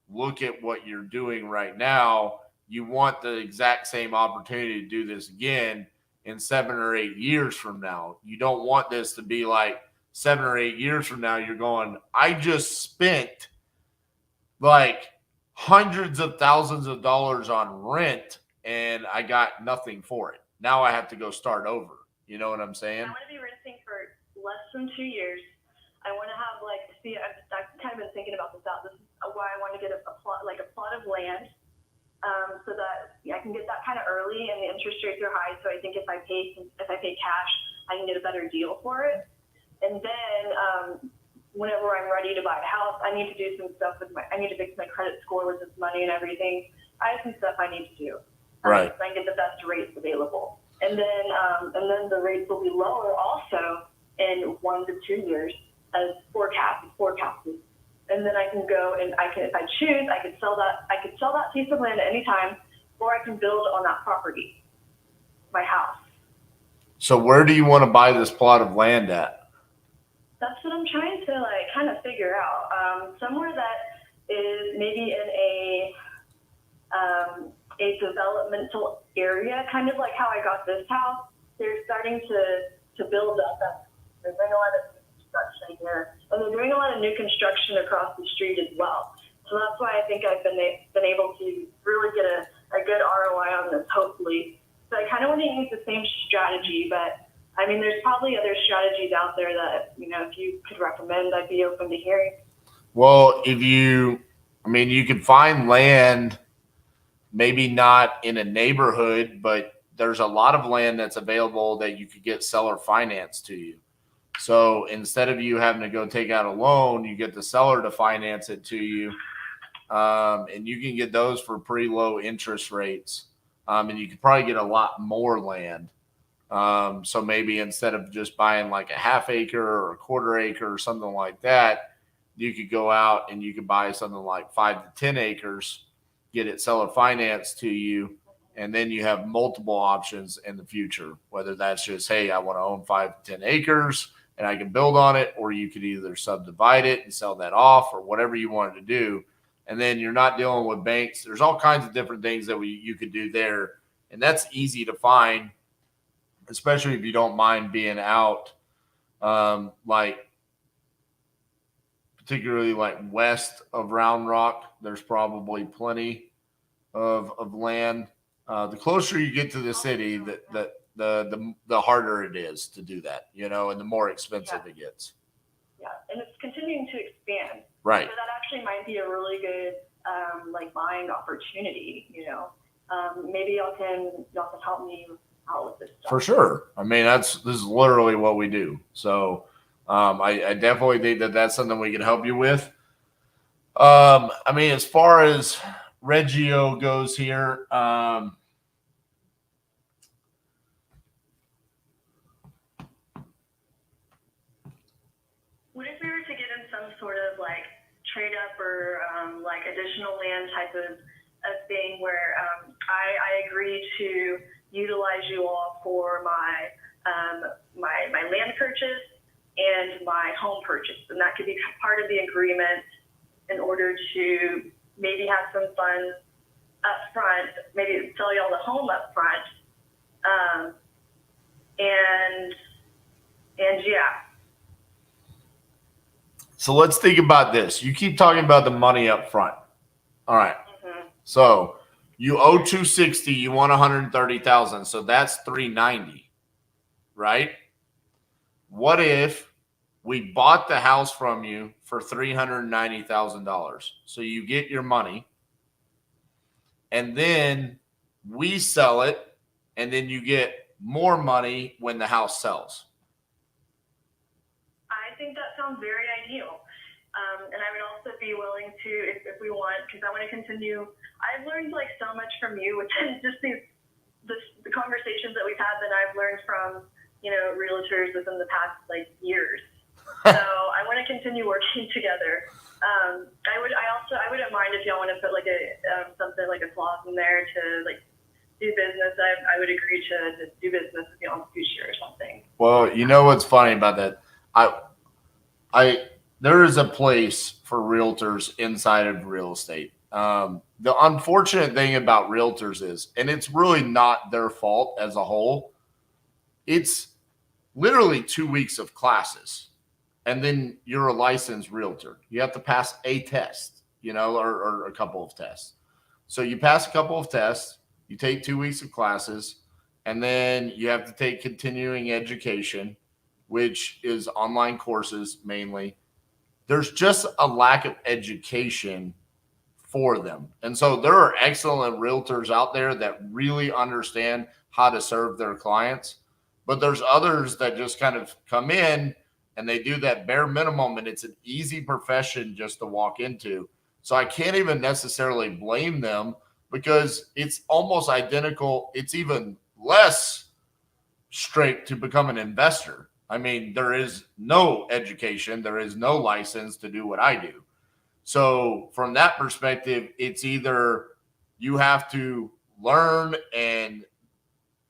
look at what you're doing right now. You want the exact same opportunity to do this again in 7 or 8 years from now. You don't want this to be like 7 or 8 years from now, you're going, I just spent like hundreds of thousands of dollars on rent and I got nothing for it. Now I have to go start over. You know what I'm saying? I want to be renting for less than 2 years. I want to have I've kind of been thinking about this out. This is why I want to get a plot of land, so that I can get that kind of early, and the interest rates are high. So I think if I pay cash, I can get a better deal for it. And then whenever I'm ready to buy a house, I need to do some stuff I need to fix my credit score with this money and everything. I have some stuff I need to do. Right. So I can get the best rates available. And then the rates will be lower also in 1 to 2 years as forecasted. And then I can go and if I choose, I could sell that piece of land at any time, or I can build on that property, my house. So where do you want to buy this plot of land at? That's what I'm trying to kind of figure out. Somewhere that is maybe in a developmental area, kind of like how I got this house. They're starting to build up. They're doing a lot of construction here, and they're doing a lot of new construction across the street as well. So that's why I think I've been able to really get a good ROI on this, hopefully. So I kind of want to use the same strategy, but I mean, there's probably other strategies out there that, if you could recommend, I'd be open to hearing. Well, you can find land, maybe not in a neighborhood, but there's a lot of land that's available that you could get seller finance to you. So instead of you having to go take out a loan, you get the seller to finance it to you. And you can get those for pretty low interest rates. And you could probably get a lot more land. So maybe instead of just buying like a half acre or a quarter acre or something like that, you could go out and you could buy something like 5 to 10 acres, get it seller financed to you, and then you have multiple options in the future, whether that's just, hey, I want to own 5 to 10 acres and I can build on it, or you could either subdivide it and sell that off, or whatever you wanted to do. And then you're not dealing with banks. There's all kinds of different things that you could do there. And that's easy to find, especially if you don't mind being out, particularly like west of Round Rock. There's probably plenty of land. The closer you get to the city, the harder it is to do that, and the more expensive it gets. Yeah, and it's continuing to expand. Right. So that actually might be a really good buying opportunity. Maybe y'all can help me out with this stuff. For sure. I mean, this is literally what we do. So I definitely think that's something we can help you with. I mean, as far as Reggio goes here, what if we were to get in some sort of trade up or additional land type of thing where I agree to utilize you all for my land purchase and my home purchase, and that could be part of the agreement in order to maybe have some funds up front, maybe sell y'all the home up front, and yeah. So let's think about this. You keep talking about the money up front. All right. Mm-hmm. So you owe $260, you want $130,000. So that's $390, right? What if we bought the house from you for $390,000? So you get your money, and then we sell it, and then you get more money when the house sells. I think that sounds very ideal. And I would also be willing to, if we want, because I want to continue. I've learned like so much from you within just the conversations that we've had that I've learned from, realtors within the past like years. So I want to continue working together. I wouldn't mind if y'all want to put like something like a clause in there to like do business. I would agree to do business with y'all in the future or something. Well, you know what's funny about that? There is a place for realtors inside of real estate. The unfortunate thing about realtors is, and it's really not their fault as a whole, it's literally 2 weeks of classes. And then you're a licensed realtor. You have to pass a test, or a couple of tests. So you pass a couple of tests, you take 2 weeks of classes, and then you have to take continuing education, which is online courses mainly. There's just a lack of education for them. And so there are excellent realtors out there that really understand how to serve their clients. But there's others that just kind of come in and they do that bare minimum, and it's an easy profession just to walk into. So I can't even necessarily blame them because it's almost identical. It's even less straight to become an investor. I mean, there is no education. There is no license to do what I do. So from that perspective, it's either you have to learn and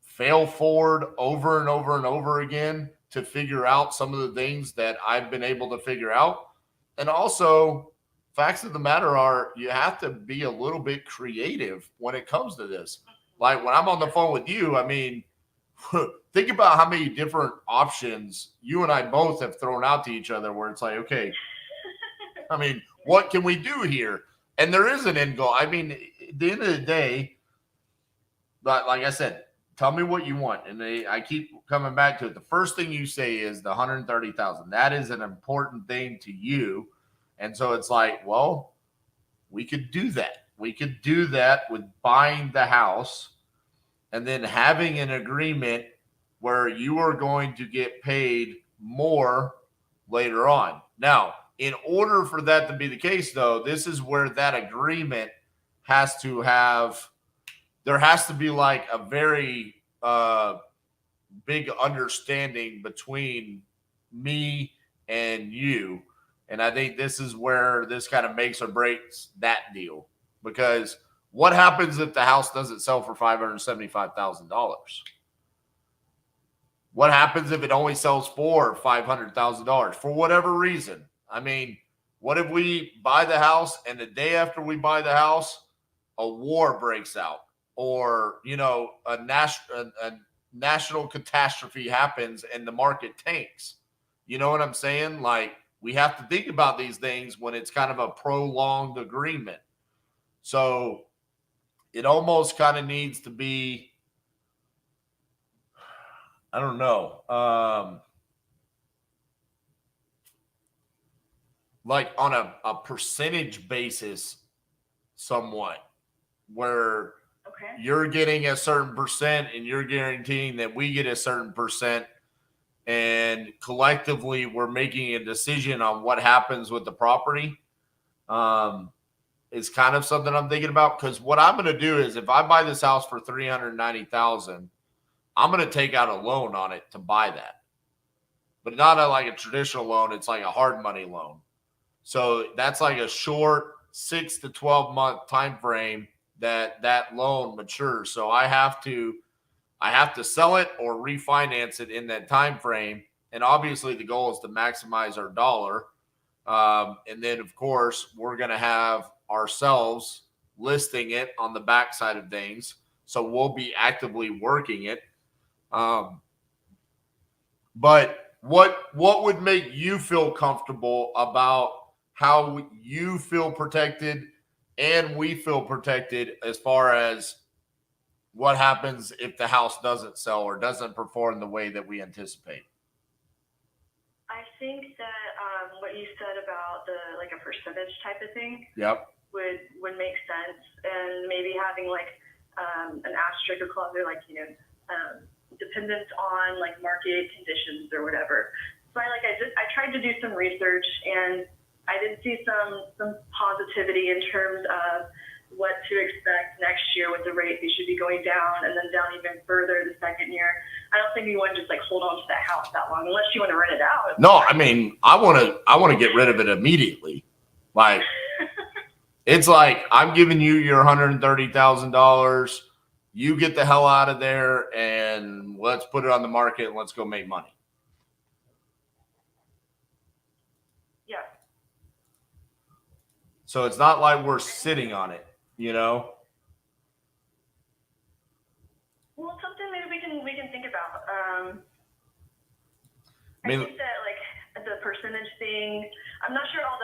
fail forward over and over and over again to figure out some of the things that I've been able to figure out. And also, facts of the matter are you have to be a little bit creative when it comes to this. Like when I'm on the phone with you, I mean, think about how many different options you and I both have thrown out to each other where it's like, okay, I mean, what can we do here? And there is an end goal. I mean, at the end of the day, but like I said, tell me what you want. And I keep coming back to it. The first thing you say is the 130,000. That is an important thing to you. And so it's like, well, we could do that. We could do that with buying the house and then having an agreement where you are going to get paid more later on. Now, in order for that to be the case, though, this is where that agreement has to have, there has to be like a very big understanding between me and you. And I think this is where this kind of makes or breaks that deal. Because what happens if the house doesn't sell for $575,000? What happens if it only sells for $500,000 for whatever reason? I mean, what if we buy the house and the day after we buy the house, a war breaks out, or, a national catastrophe happens and the market tanks? You know what I'm saying? Like, we have to think about these things when it's kind of a prolonged agreement. So it almost kind of needs to be, I don't know, like on a percentage basis somewhat, where you're getting a certain percent and you're guaranteeing that we get a certain percent, and collectively we're making a decision on what happens with the property. Is kind of something I'm thinking about, because what I'm going to do is if I buy this house for $390,000, I'm going to take out a loan on it to buy that, but not like a traditional loan. It's like a hard money loan. So that's like a short 6 to 12 month time frame that loan matures. So I have to sell it or refinance it in that time frame. And obviously the goal is to maximize our dollar. And then of course we're going to have ourselves listing it on the back side of things. So we'll be actively working it. But what would make you feel comfortable about how you feel protected and we feel protected as far as what happens if the house doesn't sell or doesn't perform the way that we anticipate? I think that what you said about a percentage type of thing, yep, would make sense, and maybe having an asterisk or clause or dependence on market conditions or whatever. So I tried to do some research, and I did see some positivity in terms of what to expect next year with the rate. They should be going down and then down even further the second year. I don't think you want to just like hold on to that house that long unless you want to rent it out. No, I mean, I want to get rid of it immediately. Like, it's like, I'm giving you your $130,000. You get the hell out of there and let's put it on the market and let's go make money. Yeah. So it's not like we're sitting on it, you know? Well, something maybe we can think about. I mean, I think that like the percentage thing. I'm not sure all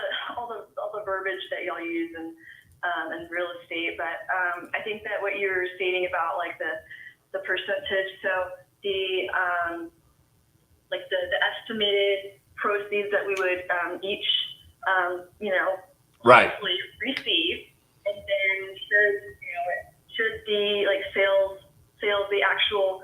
the verbiage that y'all use in real estate, but I think that what you're stating about like the percentage. So the like the estimated proceeds that we would each right, receive, and then should the like sales the actual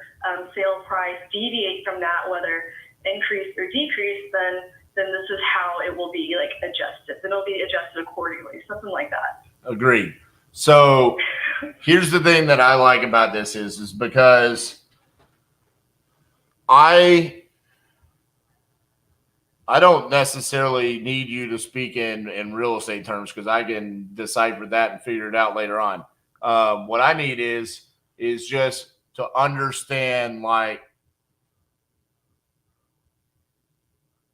sale price deviate from that, whether increase or decrease, then this is how it will be like adjusted. Then it'll be adjusted accordingly, something like that. Agreed. So here's the thing that I like about this is because I don't necessarily need you to speak in real estate terms because I can decipher that and figure it out later on. What I need is just to understand like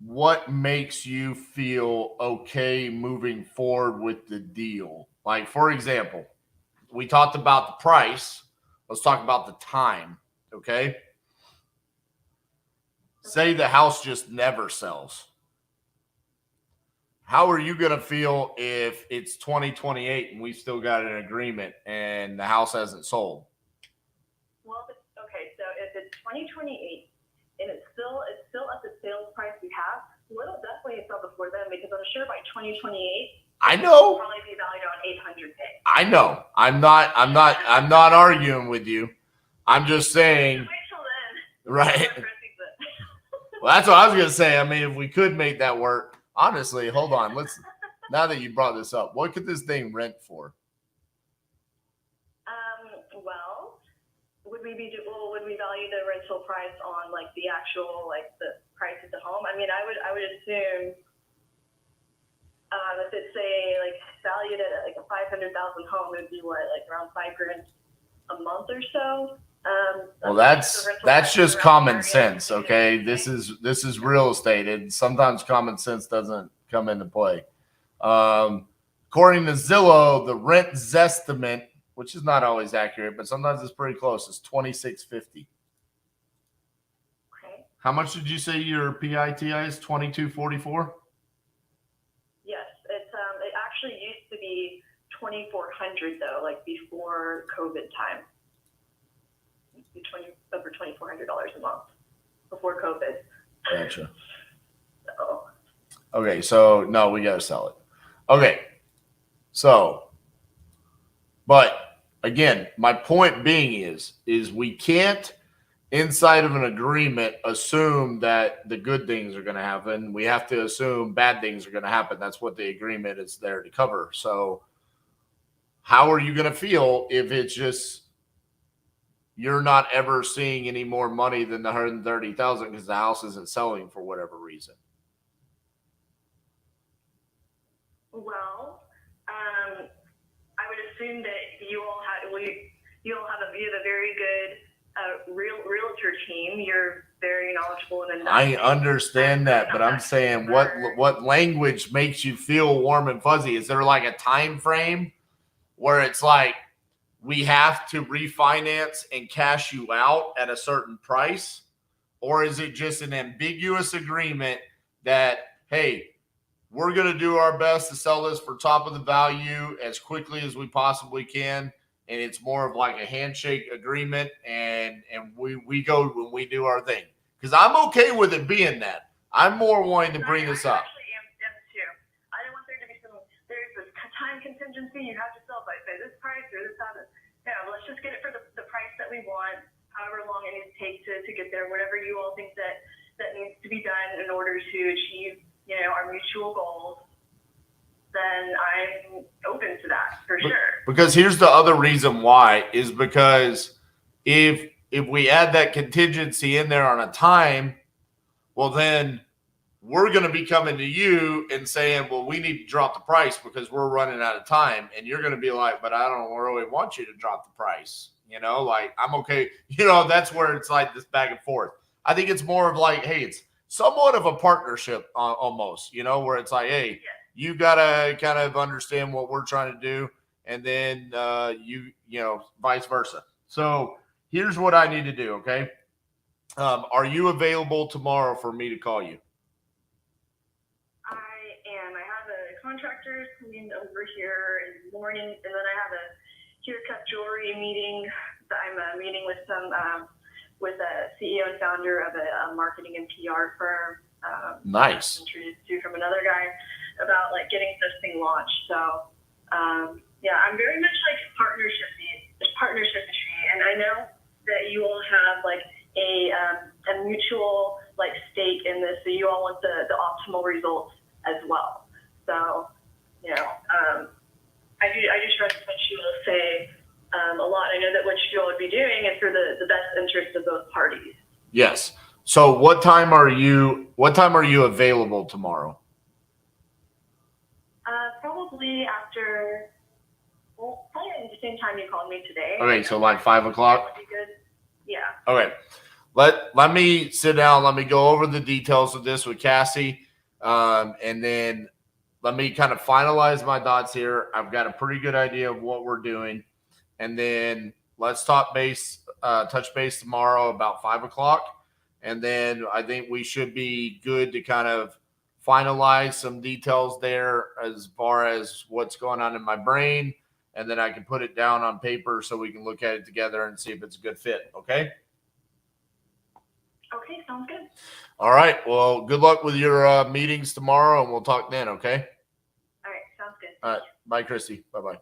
what makes you feel okay moving forward with the deal. Like, for example, we talked about the price. Let's talk about the time, okay? Say the house just never sells. How are you going to feel if it's 2028 and we still got an agreement and the house hasn't sold? Well, okay, so if it's 2028 and it's still at the sales price we have, well, it'll definitely sell before then because I'm sure by 2028 I know. it'll probably be valued on $800K. I know. I'm not arguing with you. I'm just saying. Wait till then. Right. Well, that's what I was gonna say. I mean, if we could make that work, honestly, hold on. Now that you brought this up, what could this thing rent for? Well, would we value the rental price on like the actual like the price of the home? I mean, I would assume if it's say like valued at like a 500,000 home, it would be what, like around $5,000 a month or so. Well, that's just common sense, okay? This is real estate, and sometimes common sense doesn't come into play. According to Zillow, the rent zestimate, which is not always accurate, but sometimes it's pretty close, is $2,650. Okay. How much did you say your PITI is? $2,244? Yes, it actually used to be $2,400 though, like before COVID time. Over $2,400 a month before COVID. Gotcha. So. Okay, so no, we gotta sell it. Okay, so, but again, my point being is we can't, inside of an agreement, assume that the good things are going to happen. We have to assume bad things are going to happen. That's what the agreement is there to cover. So, how are you going to feel if it's just you're not ever seeing any more money than the $130,000 because the house isn't selling for whatever reason? Well, I would assume that you all have a very good realtor team. You're very knowledgeable in investing. I understand that, but I'm saying what language makes you feel warm and fuzzy? Is there like a time frame where it's like we have to refinance and cash you out at a certain price? Or is it just an ambiguous agreement that, hey, we're going to do our best to sell this for top of the value as quickly as we possibly can, and it's more of like a handshake agreement, and we go when we do our thing? Because I'm okay with it being that. I'm more wanting to bring this up. I actually am too. I don't want there to be there's this time contingency. You have to sell by say this price or this other. Yeah, let's just get it for the price that we want, however long it needs to take to get there, whatever you all think that needs to be done in order to achieve, our mutual goals. Because here's the other reason why is because if we add that contingency in there on a time, well, then we're going to be coming to you and saying, well, we need to drop the price because we're running out of time. And you're going to be like, but I don't really want you to drop the price. You know, like, I'm okay. You know, that's where it's like this back and forth. I think it's more of like, hey, it's somewhat of a partnership almost, you know, where it's like, hey, you got to kind of understand what we're trying to do. And then you know, vice versa. So here's what I need to do. Okay. Are you available tomorrow for me to call you? I have a contractor coming over here in the morning, and then I have a haircut jewelry meeting that I'm meeting with with a CEO and founder of a marketing and PR firm. Nice. Introduced to from another guy about like getting this thing launched. So yeah, I'm very much like partnership and I know that you all have like a mutual like stake in this, so you all want the optimal results as well. So, you know, I do trust what you will say a lot. I know that what you all would be doing is for the best interest of both parties. Yes. So what time are you available tomorrow? Probably after, well, probably at the same time you called me today. Okay, so like 5 o'clock? Would be good. Yeah. Okay. Let me sit down. Let me go over the details of this with Cassie. And then let me kind of finalize my thoughts here. I've got a pretty good idea of what we're doing. And then let's touch base tomorrow about 5 o'clock. And then I think we should be good to kind of finalize some details there as far as what's going on in my brain. And then I can put it down on paper so we can look at it together and see if it's a good fit. Okay? Okay, sounds good. All right. Well, good luck with your meetings tomorrow, and we'll talk then, okay? All right, sounds good. All right. Bye, Christy. Bye-bye.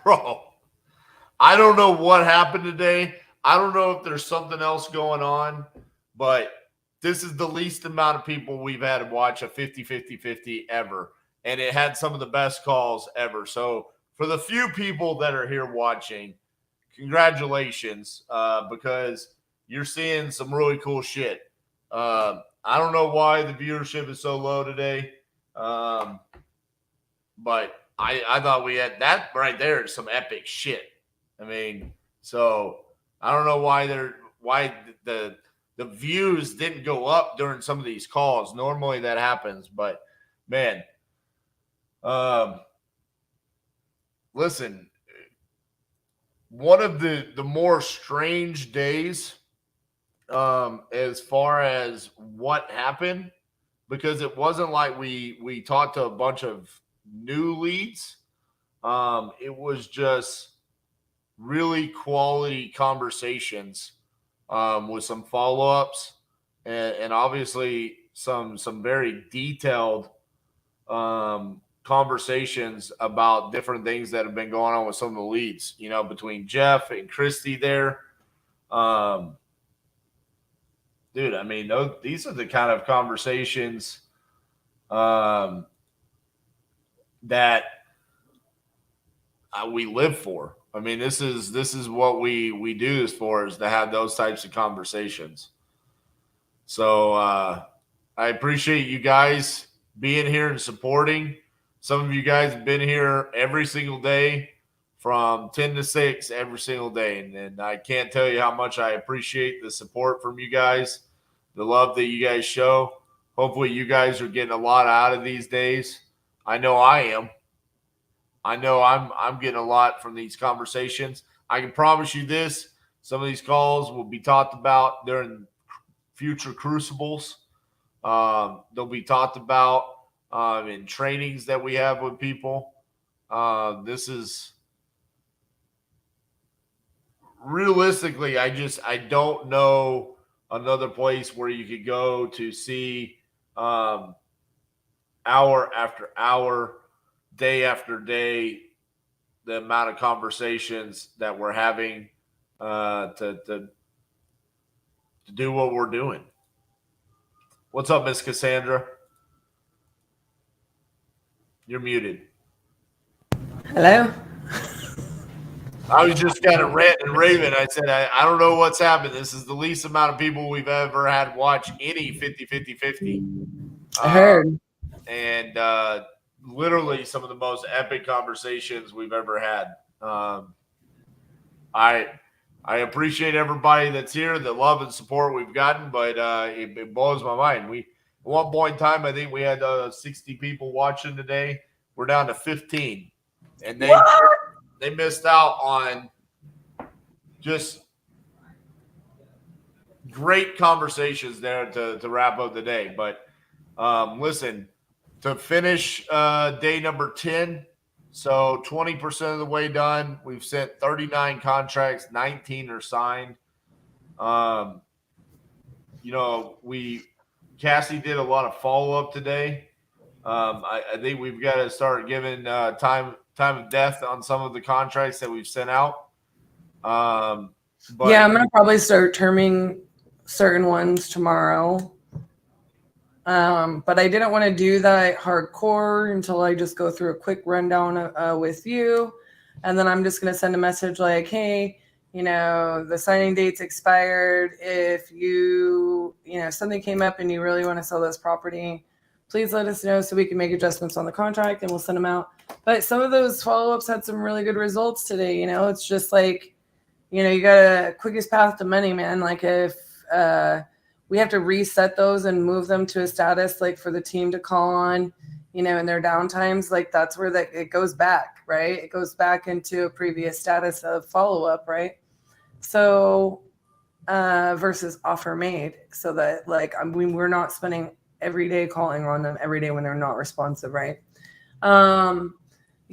Bro, I don't know what happened today. I don't know if there's something else going on, but this is the least amount of people we've had to watch a 50-50-50 ever, and it had some of the best calls ever. So for the few people that are here watching, congratulations, because you're seeing some really cool shit. I don't know why the viewership is so low today, but I thought we had that right there is some epic shit. I mean, so I don't know why the views didn't go up during some of these calls. Normally that happens, but man, listen, one of the more strange days as far as what happened, because it wasn't like we talked to a bunch of new leads. It was just really quality conversations with some follow-ups and obviously some very detailed conversations about different things that have been going on with some of the leads, you know, between Jeff and Christy there. Dude, I mean, these are the kind of conversations that we live for. I mean, this is what we do this for, is to have those types of conversations. So I appreciate you guys being here and supporting. Some of you guys have been here every single day from 10 to 6 every single day. And I can't tell you how much I appreciate the support from you guys, the love that you guys show. Hopefully you guys are getting a lot out of these days. I know I am. I know I'm getting a lot from these conversations. I can promise you this. Some of these calls will be talked about during future crucibles. They'll be talked about in trainings that we have with people. This is realistically, I don't know another place where you could go to see hour after hour, day after day, the amount of conversations that we're having to do what we're doing. What's up, Miss Cassandra? You're muted. Hello? I was just kind of ranting and raving. I said, I don't know what's happened. This is the least amount of people we've ever had watch any 50-50-50. I heard. And literally some of the most epic conversations we've ever had. I appreciate everybody that's here, the love and support we've gotten, but it blows my mind. At one point in time, I think we had 60 people watching today. We're down to 15. And they missed out on just great conversations there to wrap up the day. But listen, to finish day number 10, so 20% of the way done. We've sent 39 contracts, 19 are signed. Cassie did a lot of follow-up today. I think we've got to start giving time of death on some of the contracts that we've sent out. But yeah, I'm gonna probably start terming certain ones tomorrow. But I didn't want to do that hardcore until I just go through a quick rundown with you. And then I'm just going to send a message like, hey, the signing date's expired. If something came up and you really want to sell this property, please let us know so we can make adjustments on the contract and we'll send them out. But some of those follow-ups had some really good results today. It's just like, you got a quickest path to money, man. Like if, we have to reset those and move them to a status like for the team to call on, in their downtimes. Like that's where it goes back, right? It goes back into a previous status of follow-up, right? So versus offer made, so that we're not spending every day calling on them every day when they're not responsive, right? You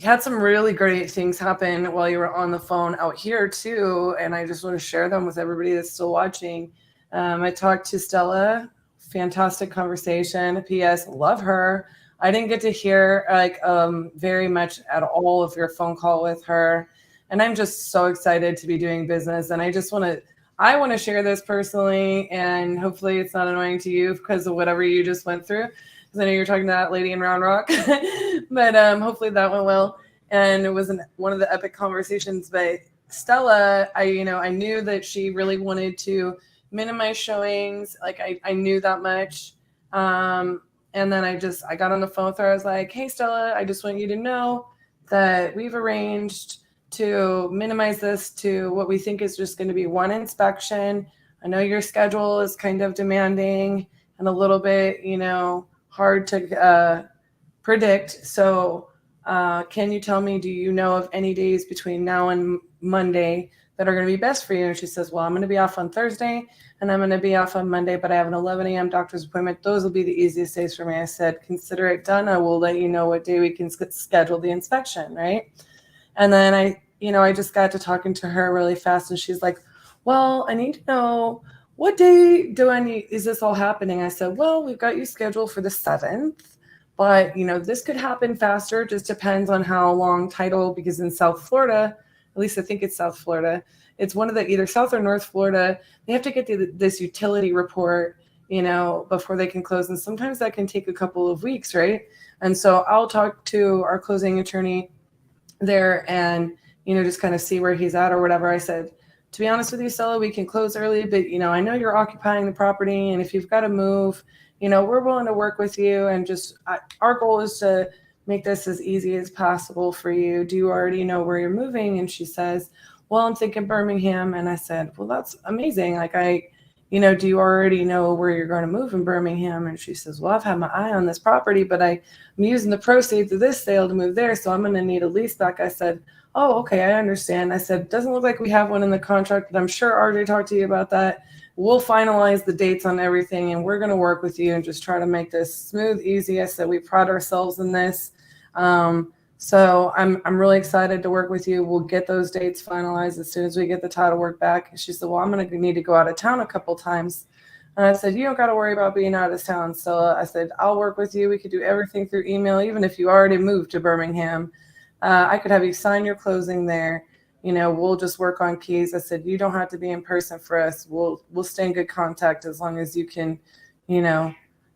had some really great things happen while you were on the phone out here too, and I just want to share them with everybody that's still watching. I talked to Stella, fantastic conversation. P.S. Love her. I didn't get to hear very much at all of your phone call with her, and I'm just so excited to be doing business. And I want to share this personally, and hopefully it's not annoying to you because of whatever you just went through. Because I know you're talking to that lady in Round Rock, but hopefully that went well. And it was one of the epic conversations. But Stella, I knew that she really wanted to minimize showings. Like I knew that much. And then I got on the phone with her. I was like, hey, Stella, I just want you to know that we've arranged to minimize this to what we think is just going to be one inspection. I know your schedule is kind of demanding and a little bit, hard to predict. So can you tell me, do you know of any days between now and Monday that are going to be best for you? And she says, well, I'm going to be off on Thursday and I'm going to be off on Monday, but I have an 11 a.m. doctor's appointment. Those will be the easiest days for me. I said, consider it done. I will let you know what day we can schedule the inspection, right? And then I just got to talking to her really fast, and she's like, well, I need to know, what day is this all happening? I said, well, we've got you scheduled for the 7th, but this could happen faster. It just depends on how long title, because in South Florida, at least I think it's South Florida, it's one of the either South or North Florida, they have to get this utility report, before they can close. And sometimes that can take a couple of weeks, right? And so I'll talk to our closing attorney there and, just kind of see where he's at or whatever. I said, to be honest with you, Stella, we can close early, but, I know you're occupying the property, and if you've got to move, we're willing to work with you. And just our goal is to make this as easy as possible for you. Do you already know where you're moving? And she says, well, I'm thinking Birmingham. And I said, well, that's amazing. Do you already know where you're going to move in Birmingham? And she says, well, I've had my eye on this property, but I'm using the proceeds of this sale to move there, so I'm going to need a lease back. I said, oh, okay, I understand. I said, doesn't look like we have one in the contract, but I'm sure RJ talked to you about that. We'll finalize the dates on everything, and we're going to work with you and just try to make this smooth, easy. I said, we pride ourselves in this. So I'm really excited to work with you. We'll get those dates finalized as soon as we get the title work back. And she said, well, I'm going to need to go out of town a couple times. And I said, you don't got to worry about being out of town. So I said, I'll work with you. We could do everything through email. Even if you already moved to Birmingham, I could have you sign your closing there. We'll just work on keys. I said, you don't have to be in person for us. We'll stay in good contact as long as you can,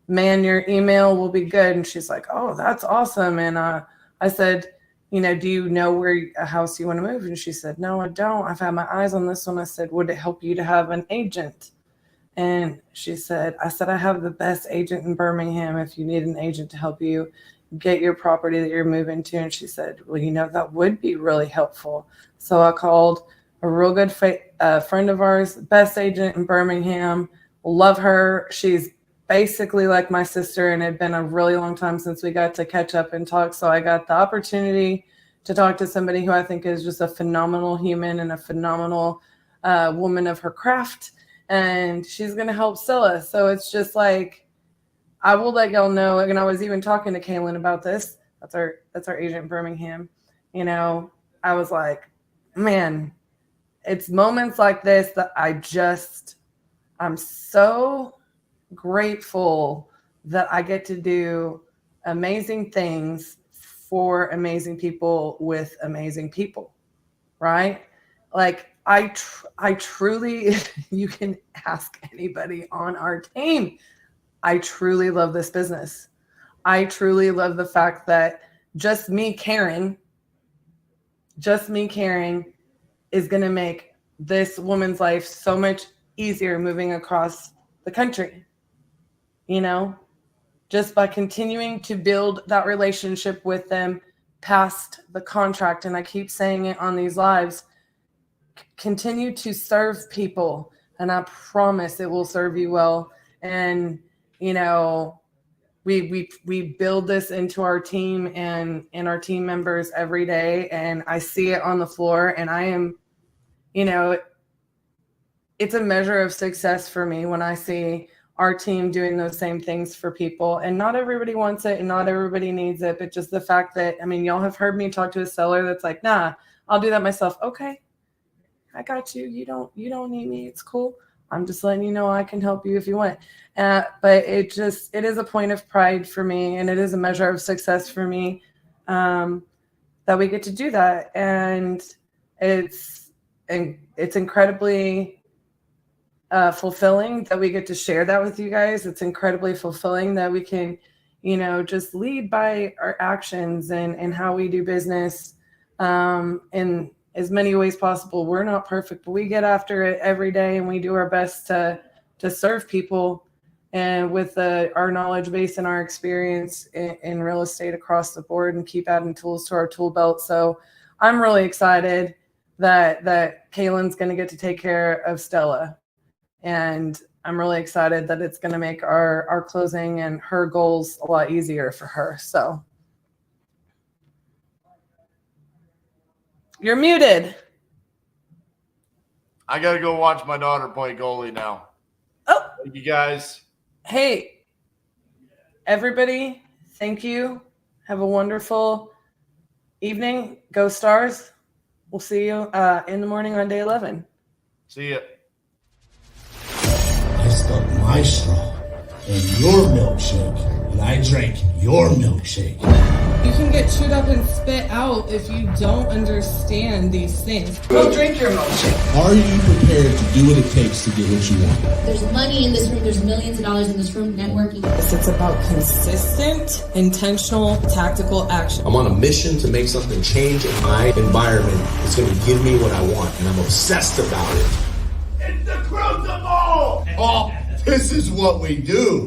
man, your email will be good. And she's like, oh, that's awesome. And I said, you know, do you know where a house you want to move? And she said, no, I don't. I've had my eyes on this one. I said, would it help you to have an agent? And she said, I have the best agent in Birmingham if you need an agent to help you get your property that you're moving to. And she said, well, you know, that would be really helpful. So I called a real good friend of ours, best agent in Birmingham. Love her. She's basically like my sister, and it had been a really long time since we got to catch up and talk. So I got the opportunity to talk to somebody who I think is just a phenomenal human and a phenomenal woman of her craft. And she's going to help sell us. So it's just like, I will let y'all know. And I was even talking to Kaylin about this. That's our agent in Birmingham. You know, I was like, man, it's moments like this that I'm so grateful that I get to do amazing things for amazing people with amazing people, right? Like I truly, you can ask anybody on our team. I truly love this business. I truly love the fact that just me caring is going to make this woman's life so much easier moving across the country. You know, just by continuing to build that relationship with them past the contract. And I keep saying it on these lives, continue to serve people, and I promise it will serve you well. And, you know, we build this into our team and our team members every day. And I see it on the floor, and I am, you know, it's a measure of success for me when I see our team doing those same things for people. And not everybody wants it and not everybody needs it, but just the fact that, I mean, y'all have heard me talk to a seller that's like, nah, I'll do that myself. Okay, I got you. You don't need me. It's cool. I'm just letting you know I can help you if you want. But it is a point of pride for me, and it is a measure of success for me that we get to do that. And it's incredibly fulfilling that we get to share that with you guys. It's incredibly fulfilling that we can, you know, just lead by our actions and how we do business in as many ways possible. We're not perfect, but we get after it every day, and we do our best to serve people and with our knowledge base and our experience in real estate across the board, and keep adding tools to our tool belt. So I'm really excited that Kaylin's going to get to take care of Stella. And I'm really excited that it's going to make our closing and her goals a lot easier for her. So you're muted. I got to go watch my daughter play goalie now. Oh, thank you guys. Hey, everybody. Thank you. Have a wonderful evening. Go Stars. We'll see you in the morning on day 11. See ya. I stuck my straw in your milkshake, and I drank your milkshake. You can get chewed up and spit out if you don't understand these things. Go drink your milkshake. Are you prepared to do what it takes to get what you want? There's money in this room. There's millions of dollars in this room. Networking. It's about consistent, intentional, tactical action. I'm on a mission to make something change in my environment that's going to give me what I want, and I'm obsessed about it. It's the crucible! Oh, this is what we do.